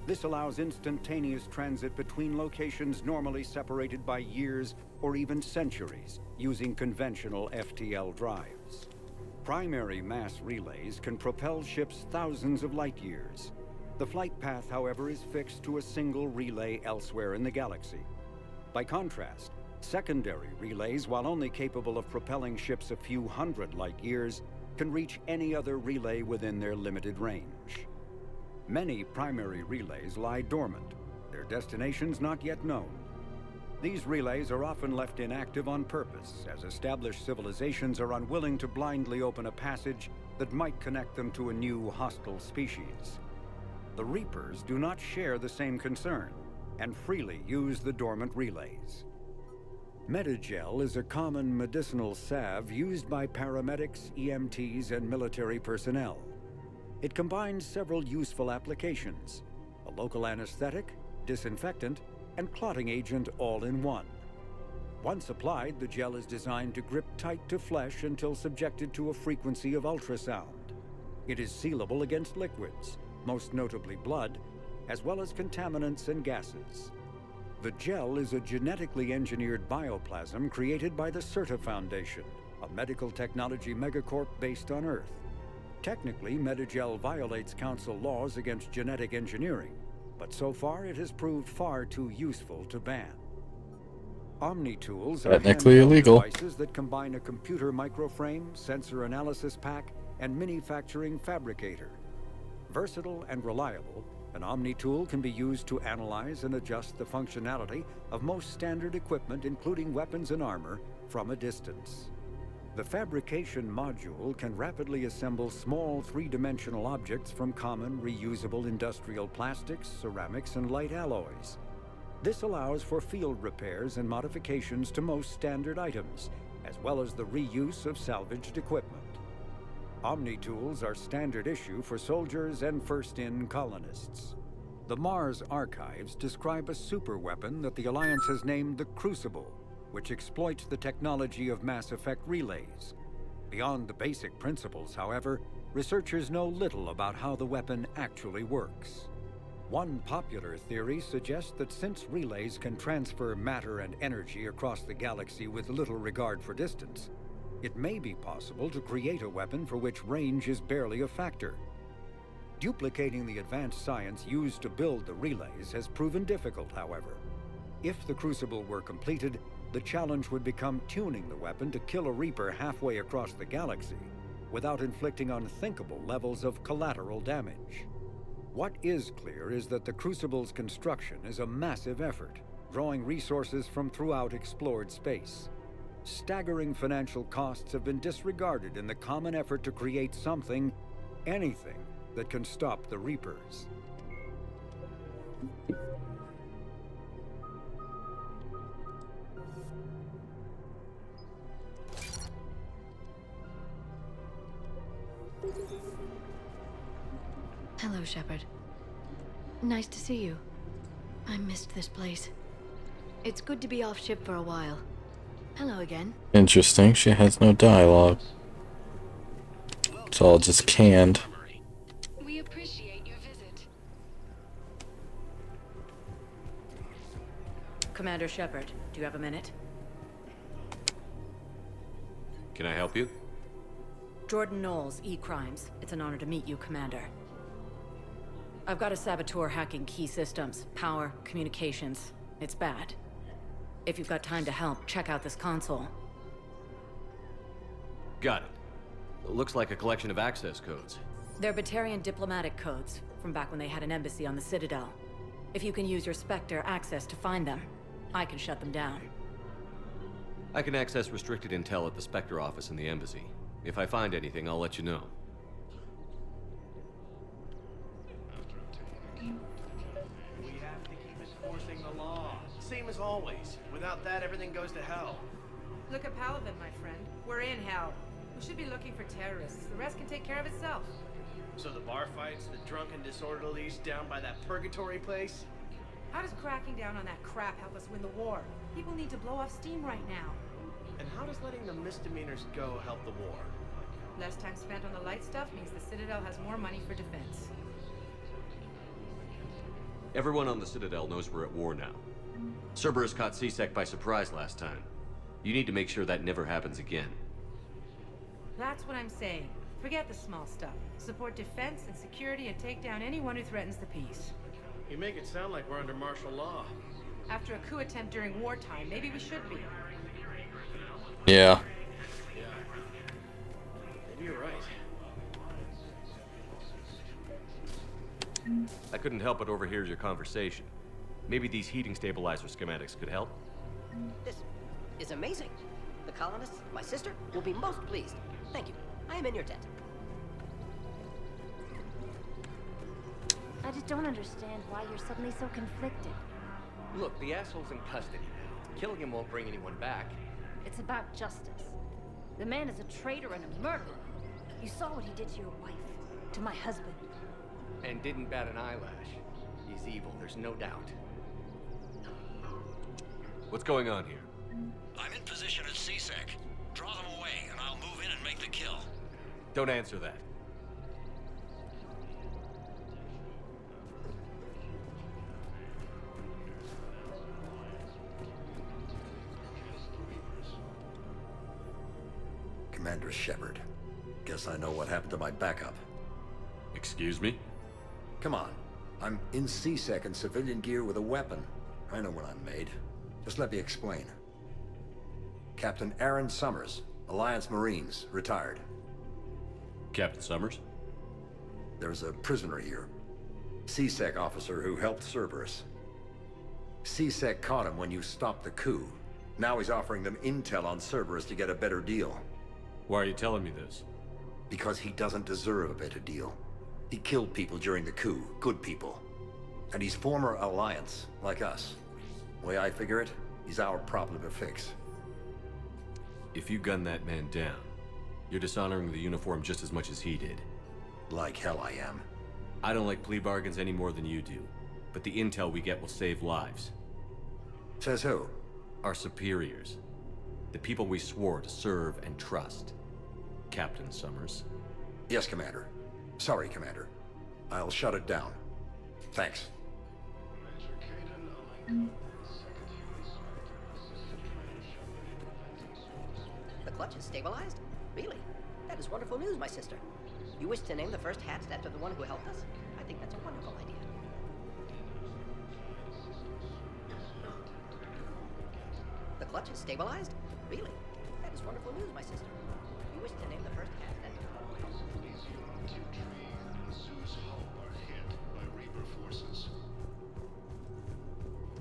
This allows instantaneous transit between locations normally separated by years or even centuries using conventional FTL drives. Primary mass relays can propel ships thousands of light years. The flight path, however, is fixed to a single relay elsewhere in the galaxy. By contrast, secondary relays, while only capable of propelling ships a few hundred light years, can reach any other relay within their limited range. Many primary relays lie dormant, their destinations not yet known. These relays are often left inactive on purpose, as established civilizations are unwilling to blindly open a passage that might connect them to a new hostile species. The Reapers do not share the same concern, and freely use the dormant relays. Metagel is a common medicinal salve used by paramedics, EMTs, and military personnel. It combines several useful applications: a local anesthetic, disinfectant, and clotting agent all in one. Once applied, the gel is designed to grip tight to flesh until subjected to a frequency of ultrasound. It is sealable against liquids, most notably blood, as well as contaminants and gases. The gel is a genetically engineered bioplasm created by the Certa Foundation, a medical technology megacorp based on Earth. Technically, Metagel violates Council laws against genetic engineering, but so far it has proved far too useful to ban. Omni-tools are Technically handheld illegal. devices that combine a computer microframe, sensor analysis pack, and manufacturing fabricator. Versatile and reliable, an Omni-tool can be used to analyze and adjust the functionality of most standard equipment, including weapons and armor, from a distance. The fabrication module can rapidly assemble small three-dimensional objects from common reusable industrial plastics, ceramics, and light alloys. This allows for field repairs and modifications to most standard items, as well as the reuse of salvaged equipment. Omni-tools are standard issue for soldiers and first-in colonists. The Mars archives describe a superweapon that the Alliance has named the Crucible, which exploits the technology of Mass Effect relays. Beyond the basic principles, however, researchers know little about how the weapon actually works. One popular theory suggests that since relays can transfer matter and energy across the galaxy with little regard for distance, it may be possible to create a weapon for which range is barely a factor. Duplicating the advanced science used to build the relays has proven difficult, however. If the Crucible were completed, the challenge would become tuning the weapon to kill a Reaper halfway across the galaxy, without inflicting unthinkable levels of collateral damage. What is clear is that the Crucible's construction is a massive effort, drawing resources from throughout explored space. Staggering financial costs have been disregarded in the common effort to create something, anything, that can stop the Reapers. Hello, Shepard. Nice to see you. I missed this place. It's good to be off ship for a while. Hello again. Interesting, she has no dialogue. It's all just canned. We appreciate your visit. Commander Shepard, do you have a minute? Can I help you? Jordan Knowles, E-Crimes. It's an honor to meet you, Commander. I've got a saboteur hacking key systems, power, communications. It's bad. If you've got time to help, check out this console. Got it. Looks like a collection of access codes. They're Batarian diplomatic codes, from back when they had an embassy on the Citadel. If you can use your Spectre access to find them, I can shut them down. I can access restricted intel at the Spectre office in the embassy. If I find anything, I'll let you know. We have to keep enforcing the law. Same as always. Without that, everything goes to hell. Look at Paladin, my friend. We're in hell. We should be looking for terrorists. The rest can take care of itself. So the bar fights, the drunken disorderlies down by that purgatory place? How does cracking down on that crap help us win the war? People need to blow off steam right now. And how does letting the misdemeanors go help the war? Less time spent on the light stuff means the Citadel has more money for defense. Everyone on the Citadel knows we're at war now. Cerberus caught C-Sec by surprise last time. You need to make sure that never happens again. That's what I'm saying. Forget the small stuff. Support defense and security and take down anyone who threatens the peace. You make it sound like we're under martial law. After a coup attempt during wartime, maybe we should be. Yeah. Maybe you're right. I couldn't help but overhear your conversation. Maybe these heating stabilizer schematics could help? This is amazing. The colonists, my sister, will be most pleased. Thank you. I am in your debt. I just don't understand why you're suddenly so conflicted. Look, the asshole's in custody now. Killing him won't bring anyone back. It's about justice. The man is a traitor and a murderer. You saw what he did to your wife, to my husband. And didn't bat an eyelash. He's evil, there's no doubt. What's going on here? I'm in position at C-Sec. Draw them away, and I'll move in and make the kill. Don't answer that. Commander Shepard. Guess I know what happened to my backup. Excuse me? Come on. I'm in C-Sec in civilian gear with a weapon. I know what I'm made. Just let me explain. Captain Aaron Summers, Alliance Marines, retired. Captain Summers? There's a prisoner here. C-Sec officer who helped Cerberus. C-Sec caught him when you stopped the coup. Now he's offering them intel on Cerberus to get a better deal. Why are you telling me this? Because he doesn't deserve a better deal. He killed people during the coup, good people. And he's former Alliance, like us. The way I figure it, he's our problem to fix. If you gun that man down, you're dishonoring the uniform just as much as he did. Like hell I am. I don't like plea bargains any more than you do, but the intel we get will save lives. Says who? Our superiors. The people we swore to serve and trust. Captain Summers. Yes, Commander. Sorry, Commander. I'll shut it down. Thanks. The clutch is stabilized? Really? That is wonderful news, my sister. You wish to name the first hatch after the one who helped us? I think that's a wonderful idea. The clutch is stabilized? Really? That is wonderful news, my sister. You wish to name the first hatch after the one who helped us?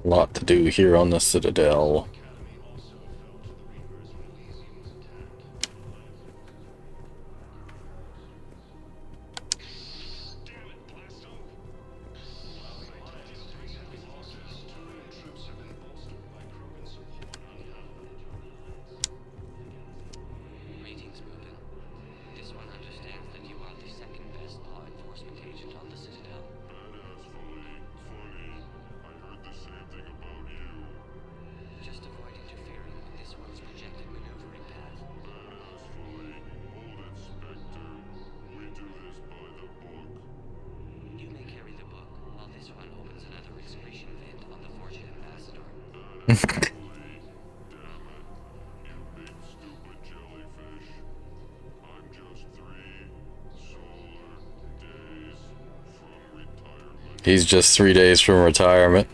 A lot to do here on the Citadel. Greetings, Merlin. This one understands that you are the second best law enforcement agent on the Citadel. Just avoid interfering with this one's projected maneuvering path. You may carry the book while this one opens another excretion vent on the Fortune Ambassador. He's just 3 days from retirement.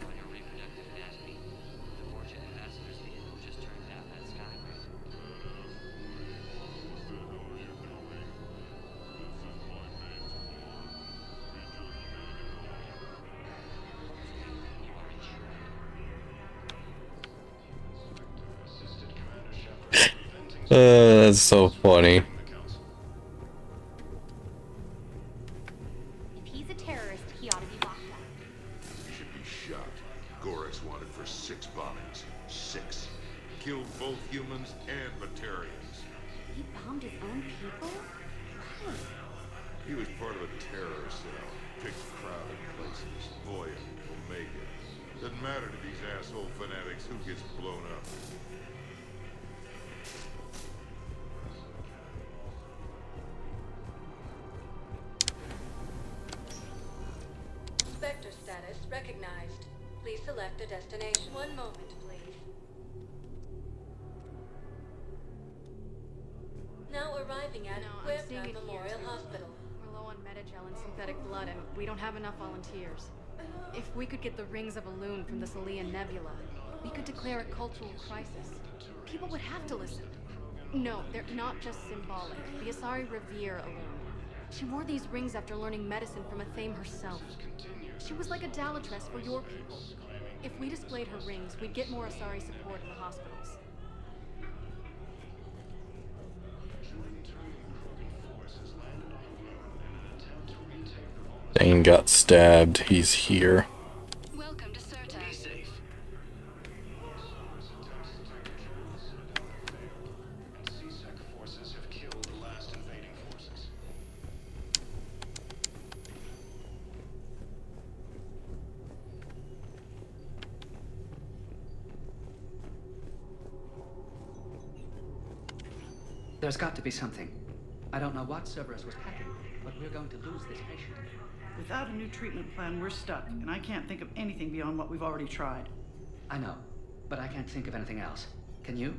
That's so funny. If he's a terrorist, he ought to be locked up. He should be shot. Wrex wanted for 6 bombings. 6. Killed both humans and Batarians. He bombed his own people? Why? He was part of a terror cell. Picked crowded places. Voya, Omega. Doesn't matter to these asshole fanatics who gets blown up. Vector status recognized. Please select a destination. One moment, please. Now arriving at Wrex Memorial Hospital. We're low on Metagel and synthetic blood, and we don't have enough volunteers. If we could get the rings of Elune from the Salian Nebula, we could declare a cultural crisis. People would have to listen. No, they're not just symbolic. The Asari revere Elune. She wore these rings after learning medicine from Athame herself. She was like a Dalatress for your people. If we displayed her rings, we'd get more Asari support in the hospitals. Dane got stabbed. He's here. Welcome to Certa. Be safe. C-Sec forces have killed the last invading forces. There's got to be something. I don't know what Cerberus was packing, but we're going to lose this patient. Without a new treatment plan, we're stuck, and I can't think of anything beyond what we've already tried. I know, but I can't think of anything else. Can you?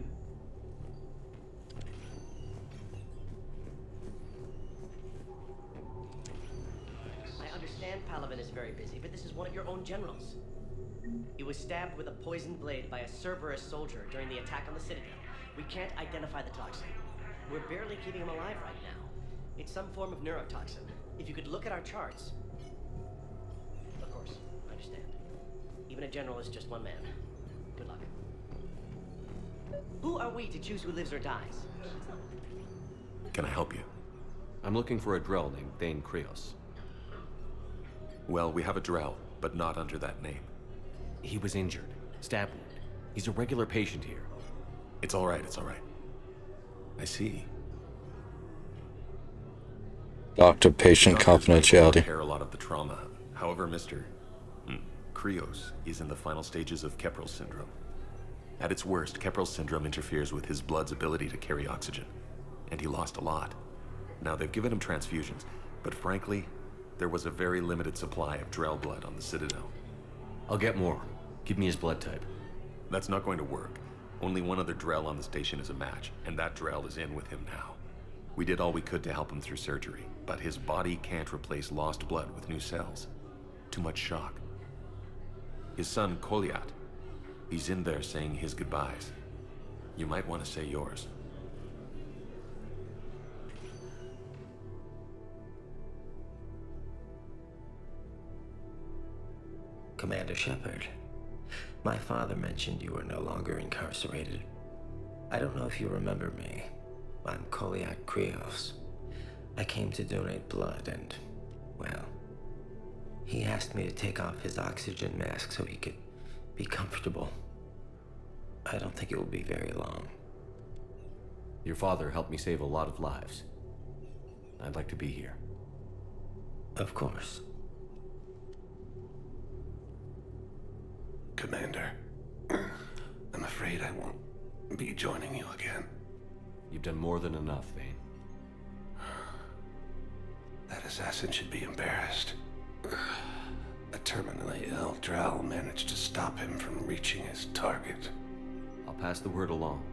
I understand Palaven is very busy, but this is one of your own generals. He was stabbed with a poisoned blade by a Cerberus soldier during the attack on the Citadel. We can't identify the toxin. We're barely keeping him alive right now. It's some form of neurotoxin. If you could look at our charts... Of course, I understand. Even a general is just one man. Good luck. Who are we to choose who lives or dies? Can I help you? I'm looking for a Drell named Thane Krios. Well, we have a Drell, but not under that name. He was injured. Stab wound. He's a regular patient here. It's all right, it's all right. I see. Doctor-patient confidentiality. Repair a lot of the trauma. However, Mr. Krios is in the final stages of Keprel's syndrome. At its worst, Keprel's syndrome interferes with his blood's ability to carry oxygen, and he lost a lot. Now, they've given him transfusions, but frankly, there was a very limited supply of Drell blood on the Citadel. I'll get more. Give me his blood type. That's not going to work. Only one other Drell on the station is a match, and that Drell is in with him now. We did all we could to help him through surgery, but his body can't replace lost blood with new cells. Too much shock. His son, Kolyat, he's in there saying his goodbyes. You might want to say yours. Commander Shepard, my father mentioned you were no longer incarcerated. I don't know if you remember me. I'm Kolyat Krios. I came to donate blood and, well, he asked me to take off his oxygen mask so he could be comfortable. I don't think it will be very long. Your father helped me save a lot of lives. I'd like to be here. Of course. Commander, I'm afraid I won't be joining you again. You've done more than enough, Vane. That assassin should be embarrassed. A terminally ill Drow managed to stop him from reaching his target. I'll pass the word along.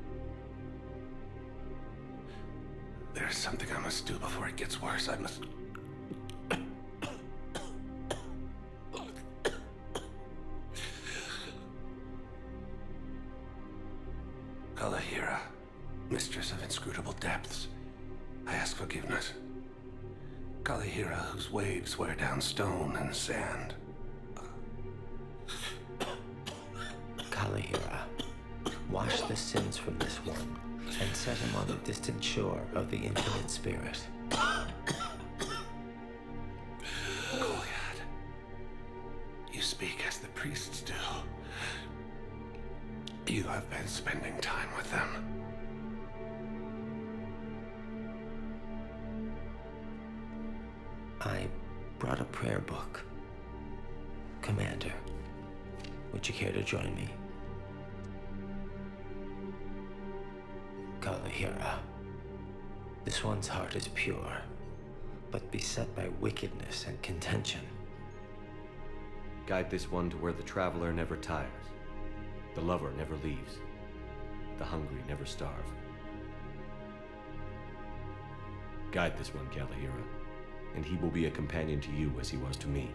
There's something I must do before it gets worse. I must... Kalahira, mistress of inscrutable depths, I ask forgiveness. Kalahira, whose waves wear down stone and sand. Kalahira, wash the sins from this one and set him on the distant shore of the infinite spirit. Kolyat, you speak as the priests do. You have been spending time with them. I brought a prayer book. Commander, would you care to join me? Kalahira, this one's heart is pure, but beset by wickedness and contention. Guide this one to where the traveler never tires, the lover never leaves, the hungry never starve. Guide this one, Kalahira, and he will be a companion to you as he was to me.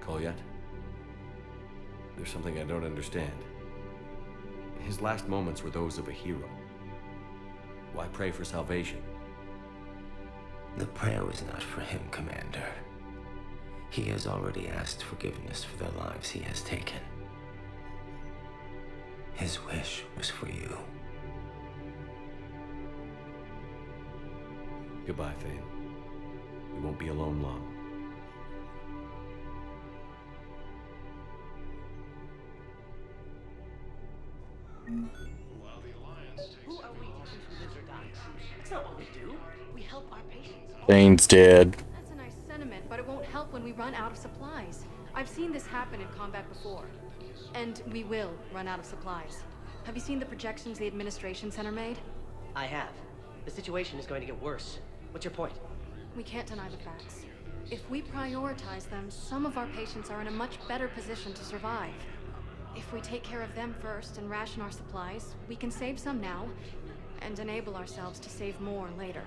Kolyat? There's something I don't understand. His last moments were those of a hero. Why pray for salvation? The prayer was not for him, Commander. He has already asked forgiveness for the lives he has taken. His wish was for you. Goodbye, Thane. You won't be alone long. Who are we to choose who lives or dies? That's not what we do. We help our patients. Dane's dead. That's a nice sentiment, but it won't help when we run out of supplies. I've seen this happen in combat before. And we will run out of supplies. Have you seen the projections the administration center made? I have. The situation is going to get worse. What's your point? We can't deny the facts. If we prioritize them, some of our patients are in a much better position to survive. If we take care of them first and ration our supplies, we can save some now, and enable ourselves to save more later.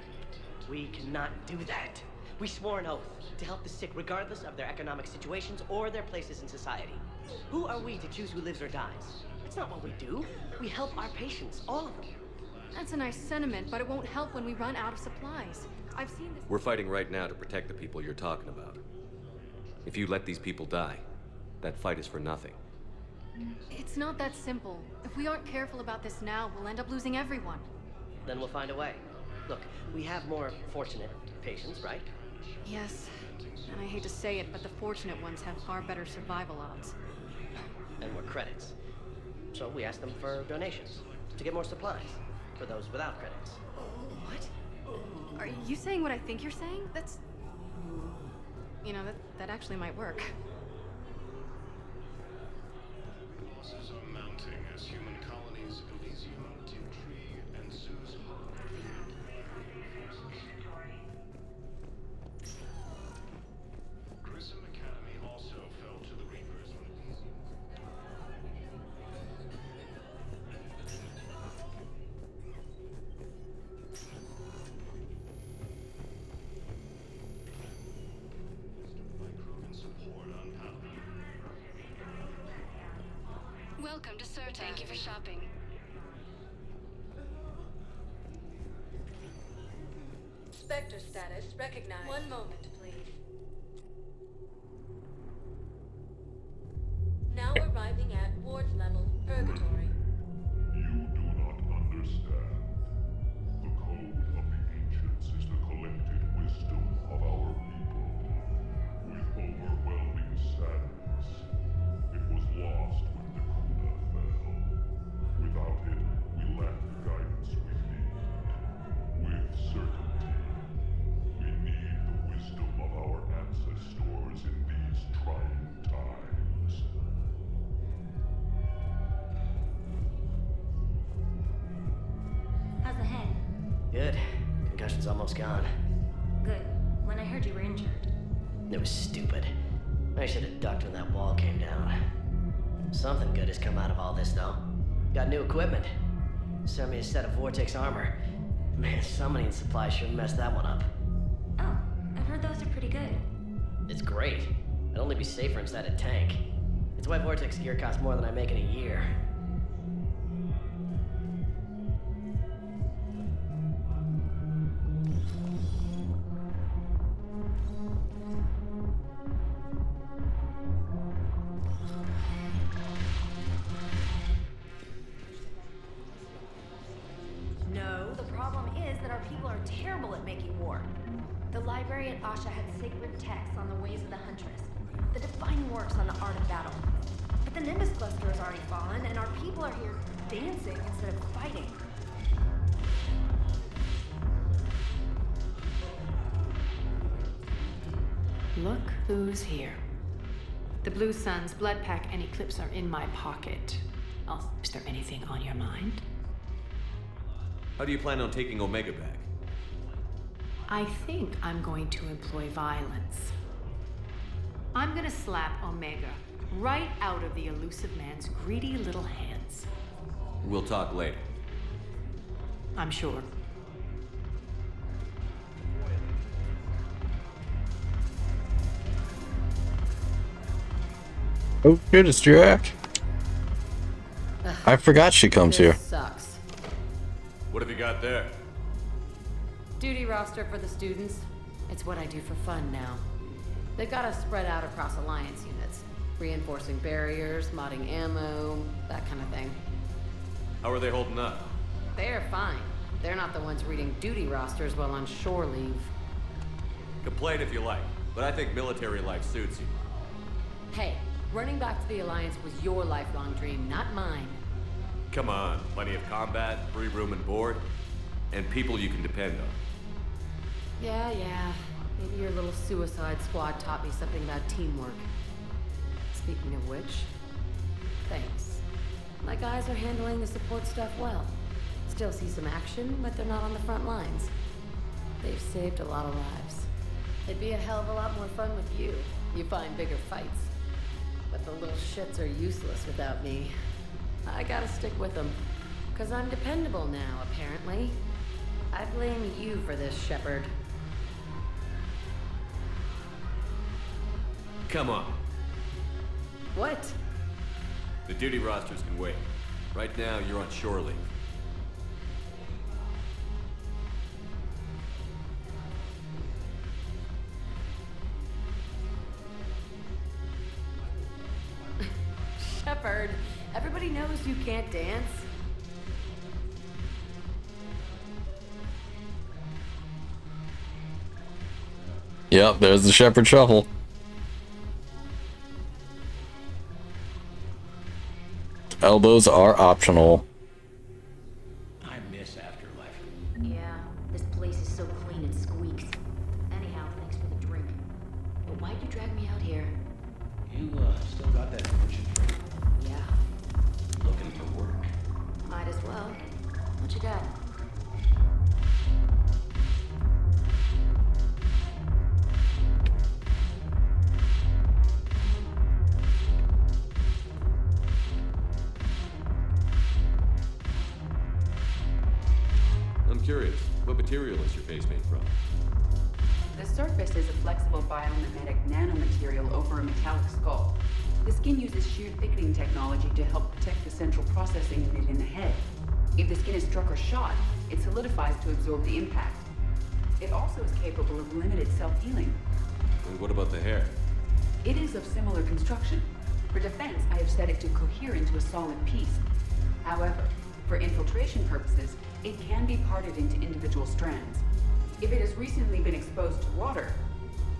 We cannot do that. We swore an oath to help the sick regardless of their economic situations or their places in society. Who are we to choose who lives or dies? That's not what we do. We help our patients, all of them. That's a nice sentiment, but it won't help when we run out of supplies. I've seen this— We're fighting right now to protect the people you're talking about. If you let these people die, that fight is for nothing. It's not that simple. If we aren't careful about this now, we'll end up losing everyone. Then we'll find a way. Look, we have more fortunate patients, right? Yes, and I hate to say it, but the fortunate ones have far better survival odds. And more credits. So we ask them for donations, to get more supplies, for those without credits. What? Are you saying what I think you're saying? That's... You know, that actually might work. Losses are mounting as human colonies Elysium, Timtree, Welcome to Serta. Thank you for shopping. Spectre status recognized. One moment, please. Now arriving at Ward's level, Purgatory. You do not understand. The code of the ancients is the collected wisdom of our people. With overwhelming sadness, it was lost when the Kuna fell. Without it, we lack the guidance we need. With certainty, we need the wisdom of our ancestors in these trying times. How's the head? Good. Concussion's almost gone. Good. When I heard you were injured. It was stupid. I should have ducked when that wall came down. Something good has come out of all this, though. Got new equipment. Sent me a set of Vortex armor. Man, summoning supply sure messed that one up. Oh, I've heard those are pretty good. It's great. I'd only be safer inside a tank. It's why Vortex gear costs more than I make in a year. No, the problem is that our people are terrible at making war. The library at Asha had sacred texts on the ways of the Huntress, the defining works on the art of battle. But the Nimbus cluster has already fallen, and our people are here dancing instead of fighting. Look who's here. The Blue Suns, Blood Pack, and Eclipse are in my pocket. Also, is there anything on your mind? How do you plan on taking Omega back? I think I'm going to employ violence. I'm gonna slap Omega right out of the elusive man's greedy little hands. We'll talk later. I'm sure. Oh, good, it's Drac. I forgot she comes here. Sucks. What have you got there? Duty roster for the students. It's what I do for fun now. They've got us spread out across Alliance units. Reinforcing barriers, modding ammo, that kind of thing. How are they holding up? They're fine. They're not the ones reading duty rosters while on shore leave. Complain if you like, but I think military life suits you. Hey, running back to the Alliance was your lifelong dream, not mine. Come on, plenty of combat, free room and board, and people you can depend on. Yeah. Maybe your little suicide squad taught me something about teamwork. Speaking of which, thanks. My guys are handling the support stuff well. Still see some action, but they're not on the front lines. They've saved a lot of lives. It'd be a hell of a lot more fun with you. You find bigger fights. But the little shits are useless without me. I gotta stick with them. 'Cause I'm dependable now, apparently. I blame you for this, Shepard. Come on. What? The duty rosters can wait. Right now, you're on shore leave. Shepard, everybody knows you can't dance. Yep, there's the Shepherd Shuffle. Elbows are optional. I miss Afterlife. Yeah, this place is so clean it squeaks. Anyhow, thanks for the drink. But why'd you drag me out here? You, still got that fortune trade? Yeah, Looking for work. might as well. What you got? I'm curious, what material is your face made from? The surface is a flexible biomimetic nanomaterial over a metallic skull. The skin uses shear thickening technology to help protect the central processing unit in the head. If the skin is struck or shot, it solidifies to absorb the impact. It also is capable of limited self-healing. And what about the hair? It is of similar construction. For defense, I have set it to cohere into a solid piece. However, for infiltration purposes, it can be parted into individual strands. If it has recently been exposed to water,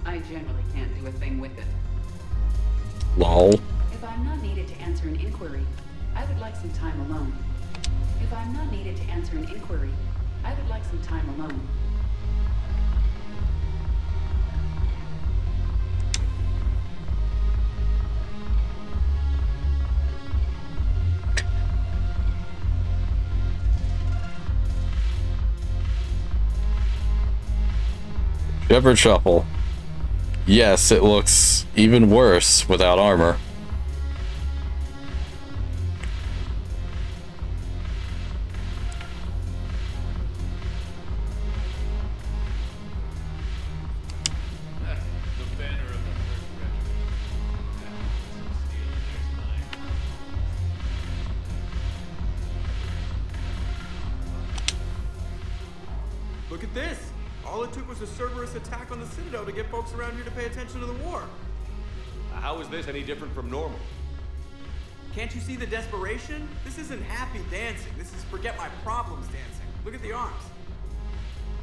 I generally can't do a thing with it. Lol. If I'm not needed to answer an inquiry, I would like some time alone. If I'm not needed to answer an inquiry, I would like some time alone. Shepherd Shuffle. Yes, it looks even worse without armor. Look at this! All it took was a Cerberus attack on the Citadel to get folks around here to pay attention to the war. How is this any different from normal? Can't you see the desperation? This isn't happy dancing. This is forget my problems dancing. Look at the arms.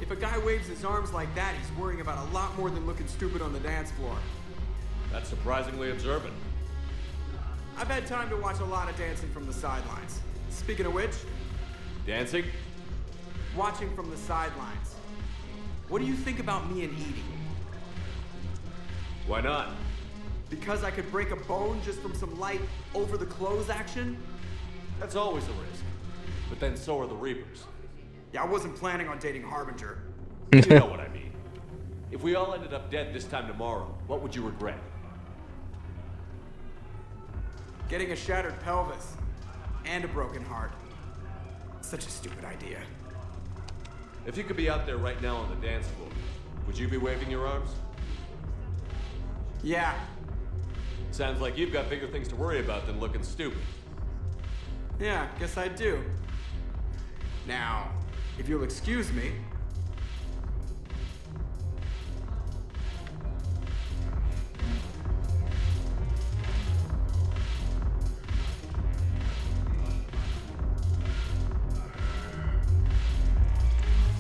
If a guy waves his arms like that, he's worrying about a lot more than looking stupid on the dance floor. That's surprisingly observant. I've had time to watch a lot of dancing from the sidelines. Speaking of which... Dancing? Watching from the sidelines. What do you think about me and eating? Why not? Because I could break a bone just from some light over-the-clothes action? That's always a risk. But then so are the Reapers. Yeah, I wasn't planning on dating Harbinger. You know what I mean. If we all ended up dead this time tomorrow, what would you regret? Getting a shattered pelvis. And a broken heart. Such a stupid idea. If you could be out there right now on the dance floor, would you be waving your arms? Yeah. Sounds like you've got bigger things to worry about than looking stupid. Yeah, guess I do. Now, if you'll excuse me.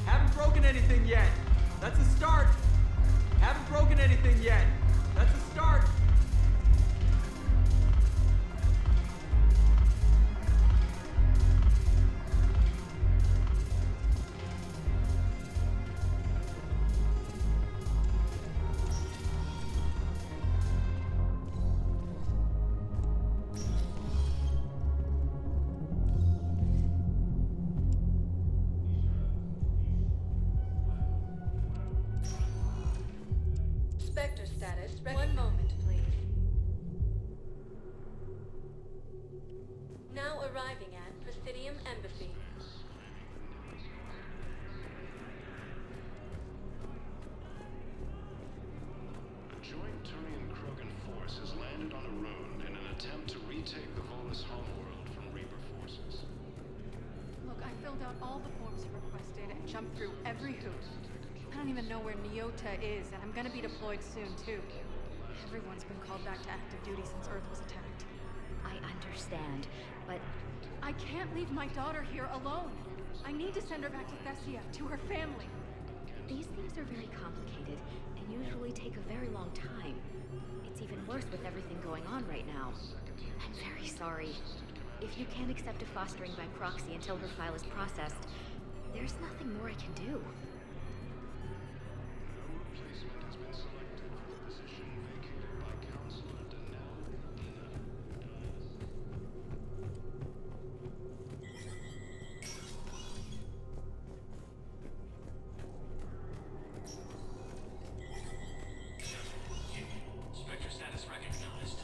Haven't broken anything yet. That's a start. Haven't broken anything yet. That's a start. Spectre status. One moment, please. Now arriving at Presidium Embassy. A joint Turian-Krogan force has landed on Arun in an attempt to retake the Volus homeworld from Reaper forces. Look, I filled out all the forms you requested and jumped through every hoop. I don't even know where Nyota is, and I'm gonna be deployed soon, too. Everyone's been called back to active duty since Earth was attacked. I understand, but... I can't leave my daughter here alone. I need to send her back to Thessia, to her family. These things are very complicated, and usually take a very long time. It's even worse with everything going on right now. I'm very sorry. If you can't accept a fostering by proxy until her file is processed, there's nothing more I can do. Spectre status recognized.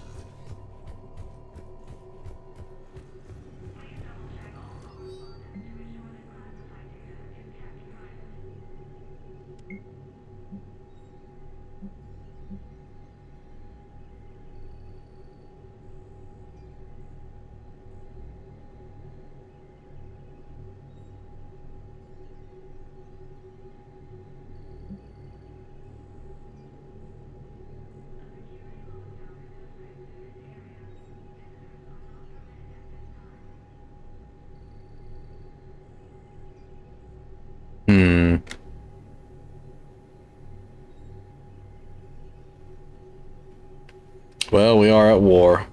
Well, we are at war.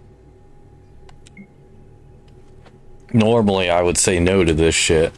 Normally, I would say no to this shit.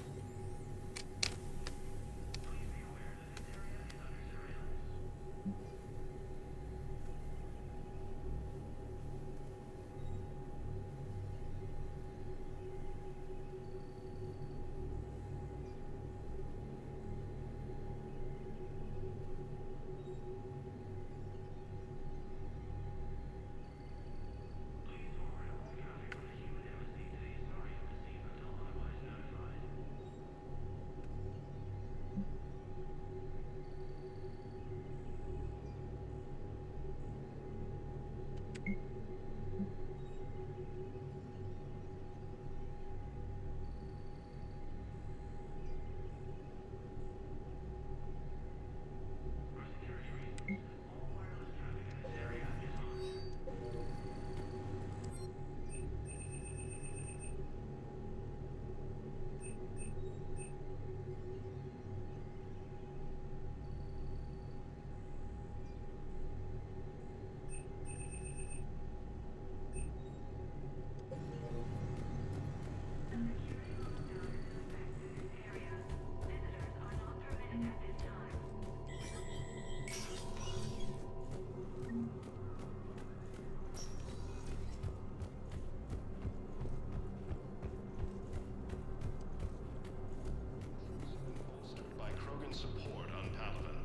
By Krogan support on Palaven.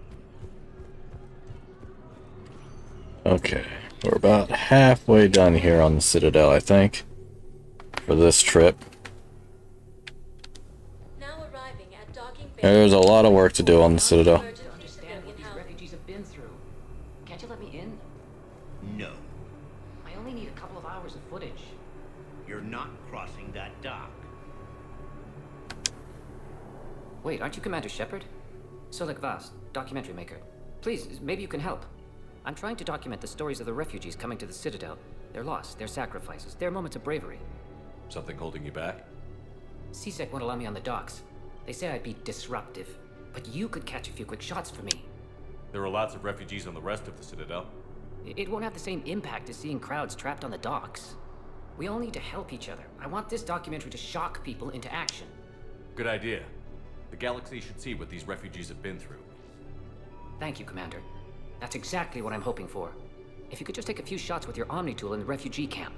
Okay, we're about halfway done here on the Citadel, I think, for this trip. Now arriving at docking bay. There's a lot of work to do on the Citadel. Understand what these refugees have been through. Can't you let me in? No. I only need a couple of hours of footage. You're not crossing that dock. Wait, aren't you Commander Shepard? Solek Vast, documentary maker. Please, maybe you can help. I'm trying to document the stories of the refugees coming to the Citadel. Their loss, their sacrifices, their moments of bravery. Something holding you back? CSEC won't allow me on the docks. They say I'd be disruptive. But you could catch a few quick shots for me. There are lots of refugees on the rest of the Citadel. It won't have the same impact as seeing crowds trapped on the docks. We all need to help each other. I want this documentary to shock people into action. Good idea. The galaxy should see what these refugees have been through. Thank you, Commander. That's exactly what I'm hoping for. If you could just take a few shots with your Omni tool in the refugee camp.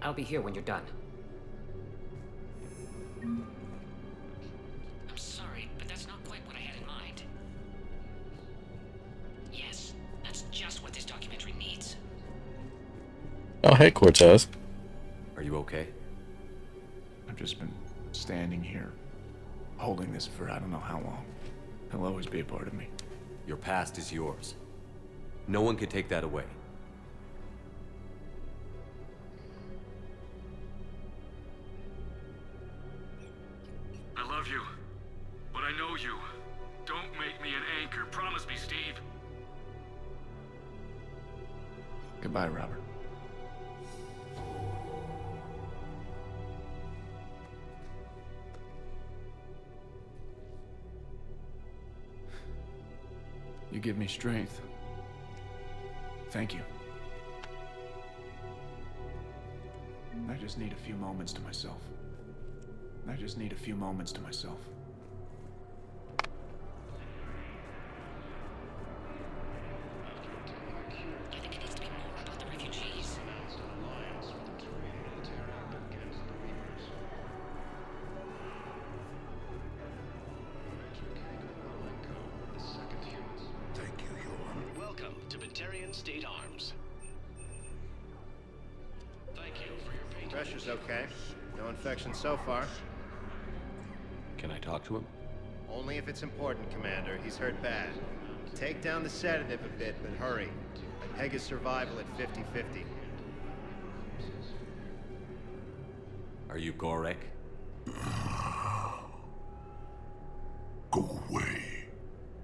I'll be here when you're done. I'm sorry, but that's not quite what I had in mind. Yes, that's just what this documentary needs. Oh, hey, Cortez. Are you okay? I've just been standing here, holding this for I don't know how long. He'll always be a part of me. Your past is yours. No one can take that away. I love you, but I know you. Don't make me an anchor. Promise me, Steve. Goodbye, Robert. You give me strength. Thank you. I just need a few moments to myself. I just need a few moments to myself. I think it needs to be more about the refugees. Welcome to Batarian State Arms. Thank you for your patience. Pressure's okay. No infection so far. Can I talk to him? Only if it's important, Commander. He's hurt bad. Take down the sedative a bit, but hurry. I peg his survival at 50-50. Are you Gorek? Go away.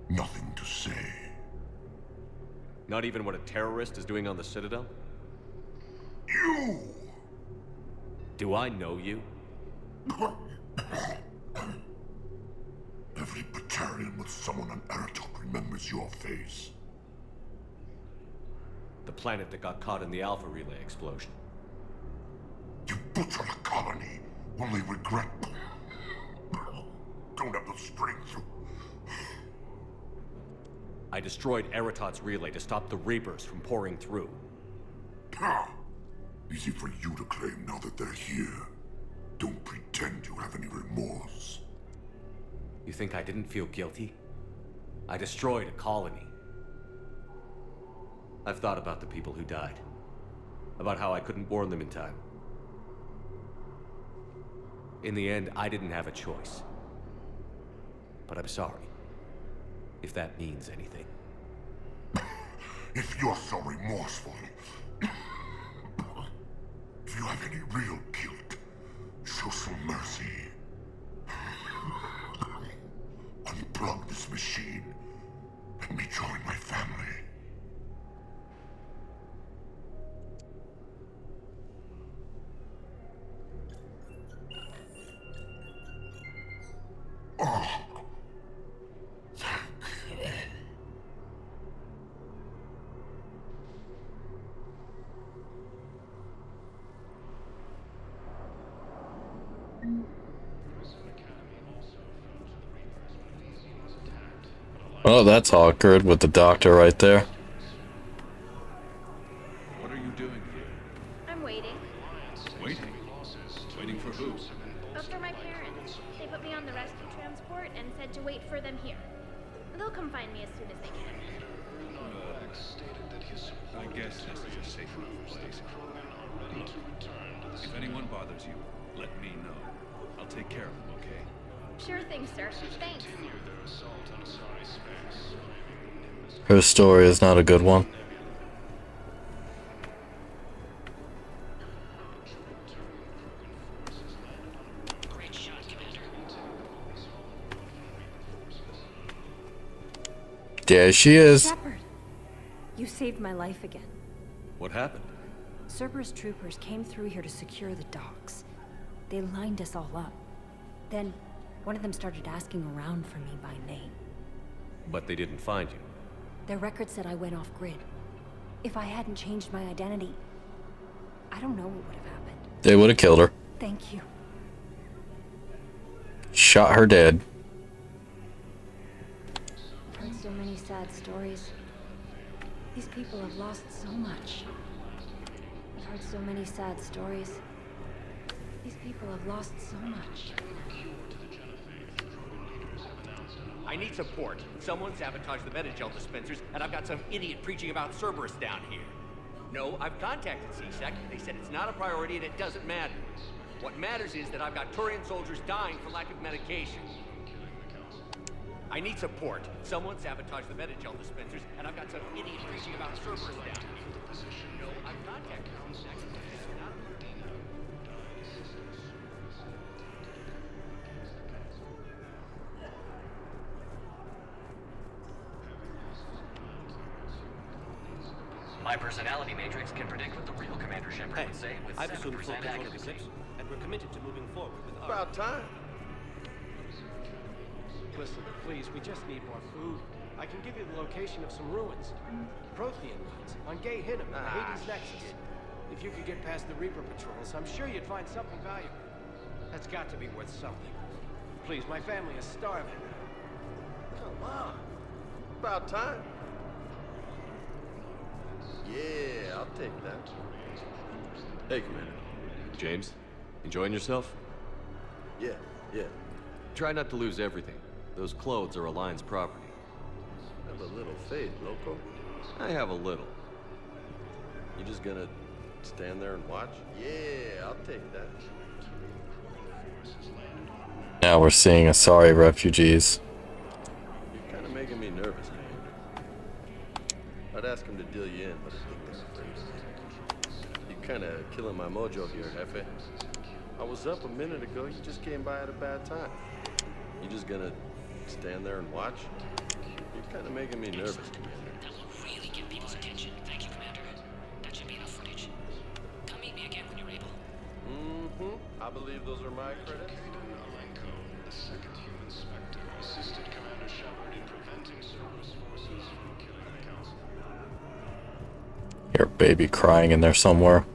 Nothing to say. Not even what a terrorist is doing on the Citadel? You! Do I know you? Every Batarian with someone on Aratok remembers your face. The planet that got caught in the Alpha Relay explosion. You butcher the colony, only regret. Don't have the strength to... I destroyed Eritot's relay to stop the Reapers from pouring through. Easy for you to claim now that they're here. Don't pretend you have any remorse. You think I didn't feel guilty? I destroyed a colony. I've thought about the people who died. About how I couldn't warn them in time. In the end, I didn't have a choice. But I'm sorry. If that means anything. If you're so remorseful, if you have any real guilt, show some mercy. Unplug this machine. Let me join my family. Oh. Oh, that's awkward with the doctor right there. What are you doing here? I'm waiting. Waiting? Waiting for who? For my parents. They put me on the rescue transport and said to wait for them here. They'll come find me as soon as they can. I guess this is a safe enough place. Look, if anyone bothers you, let me know. I'll take care of them, okay? Sure thing, sir. Thanks. Her story is not a good one. There she is. Shepard, you saved my life again. What happened? Cerberus troopers came through here to secure the docks. They lined us all up. Then, one of them started asking around for me by name. But they didn't find you. Their record said I went off-grid. If I hadn't changed my identity, I don't know what would have happened. They would have killed her. Thank you. Shot her dead. I've heard so many sad stories. These people have lost so much. I've heard so many sad stories. These people have lost so much. I need support. Someone sabotaged the Metagel dispensers, and I've got some idiot preaching about Cerberus down here. No, I've contacted CSEC. They said it's not a priority and it doesn't matter. What matters is that I've got Turian soldiers dying for lack of medication. I need support. Someone sabotaged the Metagel dispensers, and I've got some idiot preaching about Cerberus down here. No, I've contacted CSEC. It's not a My personality matrix can predict what the real Commander Shepard would say with I've assumed full 7% control of the accuracy. ships, and we're committed to moving forward with our... About time. Listen, please, we just need more food. I can give you the location of some ruins. Prothean ruins on Gay Hinnom in the Hades Nexus. If you could get past the Reaper patrols, I'm sure you'd find something valuable. That's got to be worth something. Please, my family is starving. Come on. About time. Yeah, I'll take that. Hey, Commander. James, enjoying yourself? Yeah. Try not to lose everything. Those clothes are Alliance property. Have a little faith, loco. I have a little. You just gonna stand there and watch? Yeah, I'll take that. Now we're seeing a sorry refugees. You're kind of making me nervous, man. I'd ask him to deal you in, but I think that's crazy. You're kind of killing my mojo here, Jefe. I was up a minute ago. You just came by at a bad time. You just gonna stand there and watch? You're kind of making me nervous, Commander. That will really get people's attention. Thank you, Commander. That should be enough footage. Come meet me again when you're able. Mm-hmm. I believe those are my credits. The second human Spectre assisted Commander Shepard in preventing Cerberus forces from killing the Council. Your baby crying in there somewhere.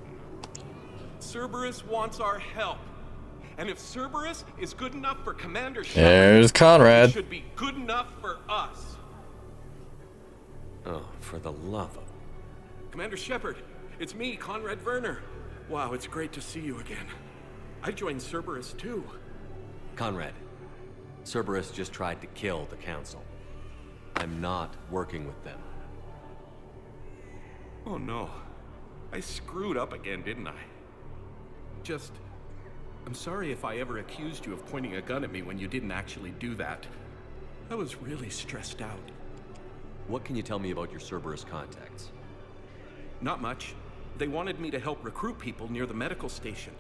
Cerberus wants our help. And if Cerberus is good enough for Commander Shepard, There's Conrad. it should be good enough for us. Oh, for the love of... Commander Shepard, it's me, Conrad Werner. Wow, it's great to see you again. I joined Cerberus too. Conrad, Cerberus just tried to kill the Council. I'm not working with them. Oh no. I screwed up again, didn't I? I'm sorry if I ever accused you of pointing a gun at me when you didn't actually do that. I was really stressed out. What can you tell me about your Cerberus contacts? Not much. They wanted me to help recruit people near the medical station.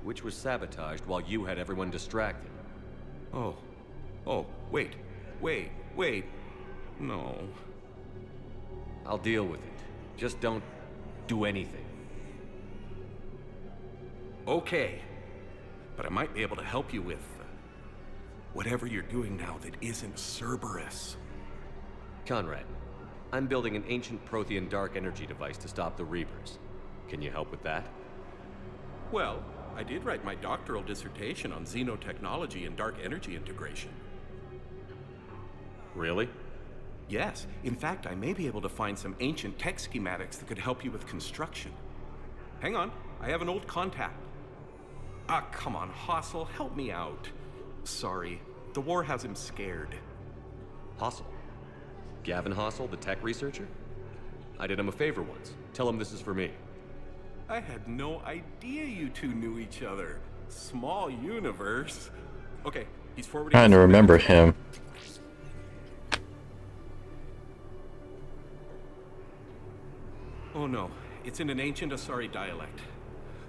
Which was sabotaged while you had everyone distracted. Oh, wait. No. I'll deal with it. Just don't do anything. Okay. But I might be able to help you with whatever you're doing now that isn't Cerberus. Conrad, I'm building an ancient Prothean dark energy device to stop the Reapers. Can you help with that? Well, I did write my doctoral dissertation on xenotechnology and dark energy integration. Really? Yes. In fact, I may be able to find some ancient tech schematics that could help you with construction. Hang on, I have an old contact. Ah, come on, Hossel, help me out. Sorry, the war has him scared. Hossel? Gavin Hossel, the tech researcher? I did him a favor once. Tell him this is for me. I had no idea you two knew each other. Small universe. Okay, he's forwarding... Trying to remember him. Oh no, it's in an ancient Asari dialect.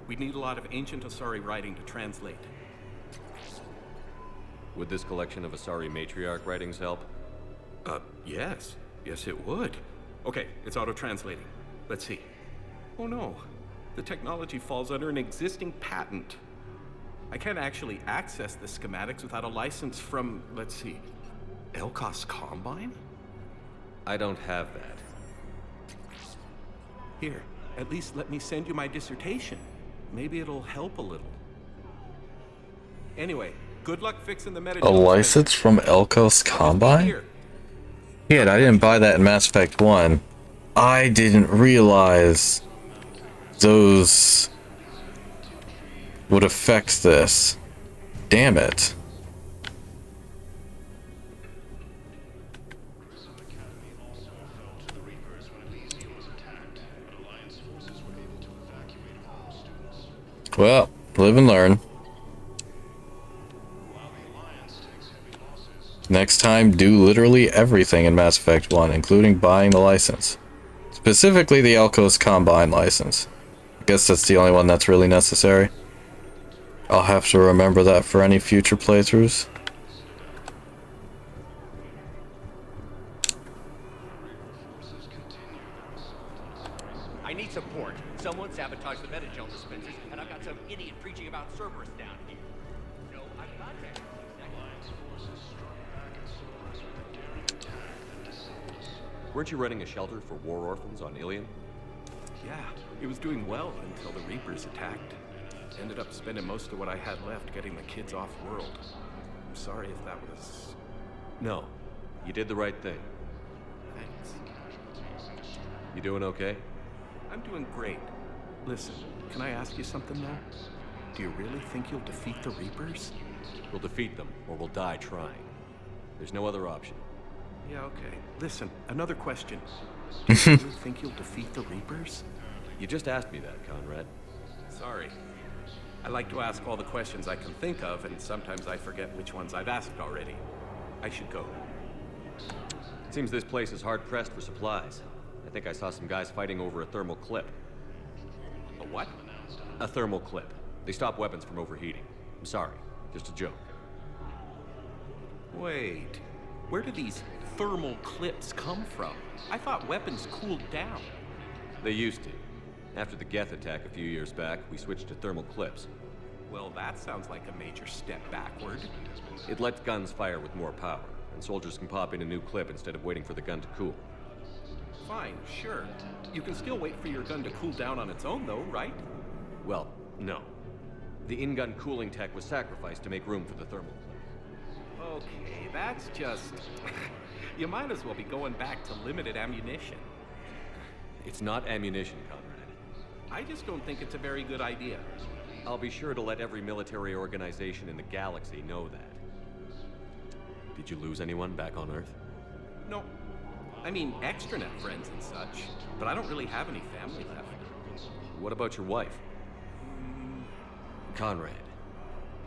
We'd need a lot of ancient Asari writing to translate. Would this collection of Asari matriarch writings help? Yes. Yes, it would. Okay, it's auto-translating. Let's see. Oh no, the technology falls under an existing patent. I can't actually access the schematics without a license from, let's see, Elkos Combine? I don't have that. Here, at least let me send you my dissertation. Maybe it'll help a little. Anyway, good luck fixing the meta. A license from Elkos Combine? Yeah, I didn't buy that in Mass Effect 1. I didn't realize those would affect this. Damn it. Well, live and learn. Next time, do literally everything in Mass Effect 1, including buying the license. Specifically the Elkos Combine license. I guess that's the only one that's really necessary. I'll have to remember that for any future playthroughs. I need support. Someone sabotaged the Metagel dispensers, and I've got some idiot preaching about Cerberus down here. No, I've contacted Weren't you running a shelter for war orphans on Ilion? Yeah, it was doing well until the Reapers attacked. Ended up spending most of what I had left getting the kids off-world. I'm sorry if that was... No, you did the right thing. Thanks. You doing okay? I'm doing great. Listen, can I ask you something though? Do you really think you'll defeat the Reapers? We'll defeat them, or we'll die trying. There's no other option. Yeah, okay. Listen, another question. Do you really think you'll defeat the Reapers? You just asked me that, Conrad. Sorry. I like to ask all the questions I can think of, and sometimes I forget which ones I've asked already. I should go. Seems this place is hard-pressed for supplies. I think I saw some guys fighting over a thermal clip. A what? A thermal clip. They stop weapons from overheating. I'm sorry, just a joke. Wait, where do these thermal clips come from? I thought weapons cooled down. They used to. After the Geth attack a few years back, we switched to thermal clips. Well, that sounds like a major step backward. It lets guns fire with more power, and soldiers can pop in a new clip instead of waiting for the gun to cool. Fine, sure. You can still wait for your gun to cool down on its own, though, right? Well, no. The in-gun cooling tech was sacrificed to make room for the thermal. Okay, that's just... You might as well be going back to limited ammunition. It's not ammunition, Conrad. I just don't think it's a very good idea. I'll be sure to let every military organization in the galaxy know that. Did you lose anyone back on Earth? No. I mean, extranet friends and such, but I don't really have any family left. What about your wife? Conrad,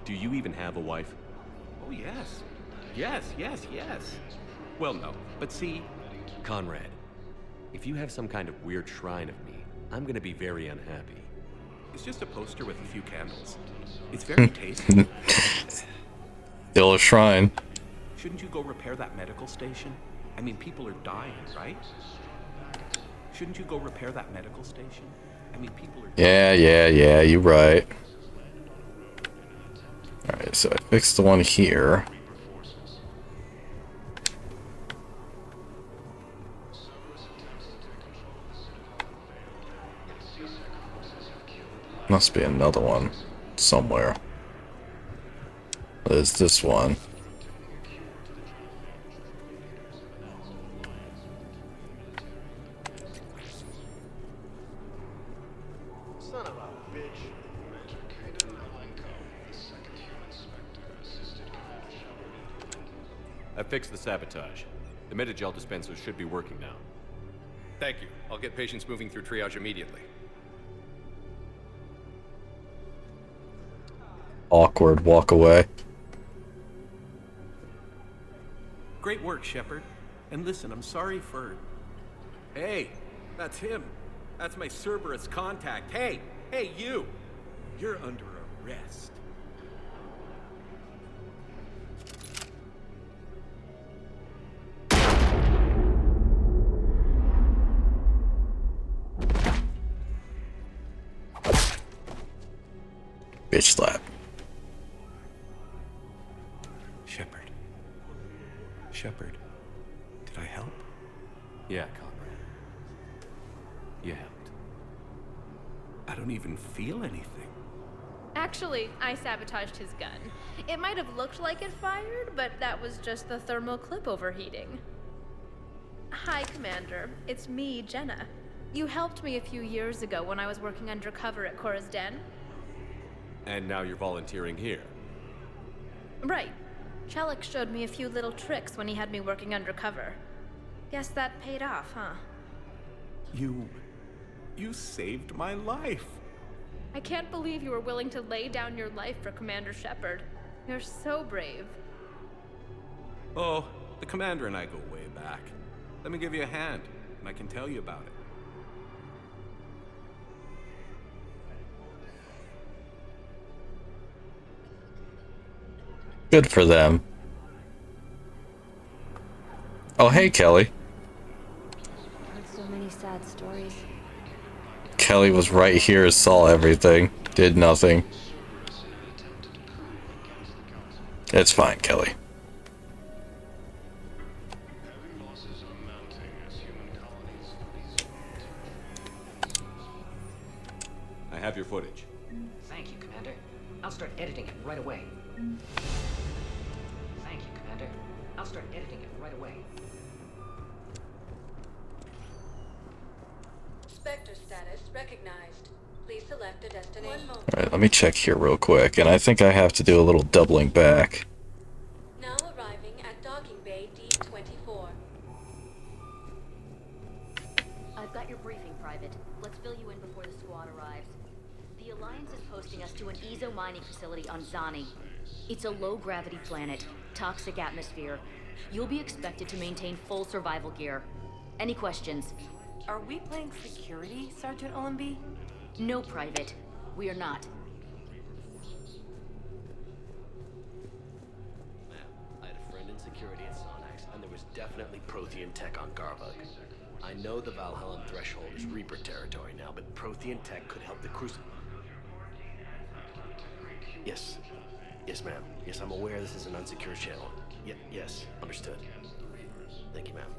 do you even have a wife? Oh, yes. Yes. Well, no, but see... Conrad, if you have some kind of weird shrine of me, I'm gonna be very unhappy. It's just a poster with a few candles. It's very tasty. Still a shrine. Shouldn't you go repair that medical station? I mean, people are dying, right? Shouldn't you go repair that medical station? I mean, people are dying. Yeah, you're right. Alright, so I fixed the one here. Must be another one somewhere. There's this one. Son of a bitch. I fixed the sabotage. The Metagel dispensers should be working now. Thank you. I'll get patients moving through triage immediately. Awkward walk away. Great work, Shepard. And listen, I'm sorry for... Hey, that's him. That's my Cerberus contact. Hey, you! You're under arrest. Bitch slap. Shepard, did I help? Yeah, Conrad. You helped. I don't even feel anything. Actually, I sabotaged his gun. It might have looked like it fired, but that was just the thermal clip overheating. Hi, Commander. It's me, Jenna. You helped me a few years ago when I was working undercover at Cora's Den. And now you're volunteering here. Right. Shellick showed me a few little tricks when he had me working undercover. Guess that paid off, huh? You saved my life. I can't believe you were willing to lay down your life for Commander Shepard. You're so brave. Oh, the Commander and I go way back. Let me give you a hand, and I can tell you about it. Good for them. Oh, hey, Kelly. Heard so many sad stories. Kelly was right here, saw everything, did nothing. It's fine, Kelly. I have your footage. Thank you, Commander. I'll start editing it right away. Thank you, Commander. I'll start editing it right away. Spectre status recognized. Please select a destination. 1 moment. Alright, let me check here real quick, and I think I have to do a little doubling back. Now arriving at docking bay D24. I've got your briefing, Private. Let's fill you in before the squad arrives. The Alliance is posting us to an Ezo mining facility on Zani. It's a low-gravity planet, toxic atmosphere. You'll be expected to maintain full survival gear. Any questions? Are we playing security, Sergeant Olenby? No, Private. We are not. Ma'am, I had a friend in security at Sonax, and there was definitely Prothean tech on Garbug. I know the Valhalla threshold is Reaper territory now, but Prothean tech could help the Crucible. Yes. Yes, ma'am. Yes, I'm aware this is an unsecured channel. Yes, understood. Thank you, ma'am.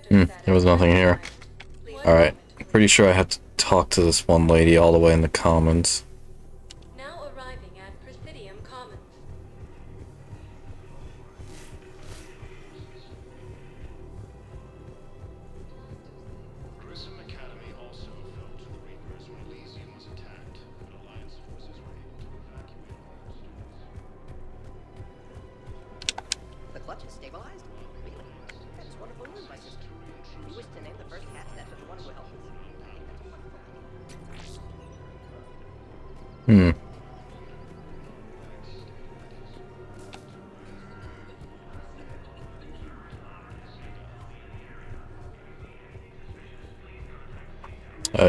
There was nothing here. Alright, I'm pretty sure I have to talk to this one lady all the way in the commons. Now arriving at Presidium Commons. Grissom Academy also fell to the Reapers when Elysium was attacked, but Alliance forces were able to evacuate all students. The clutch is stabilized? Really? That's wonderful news, my sister. You wish to name the first cat after the one who helped us?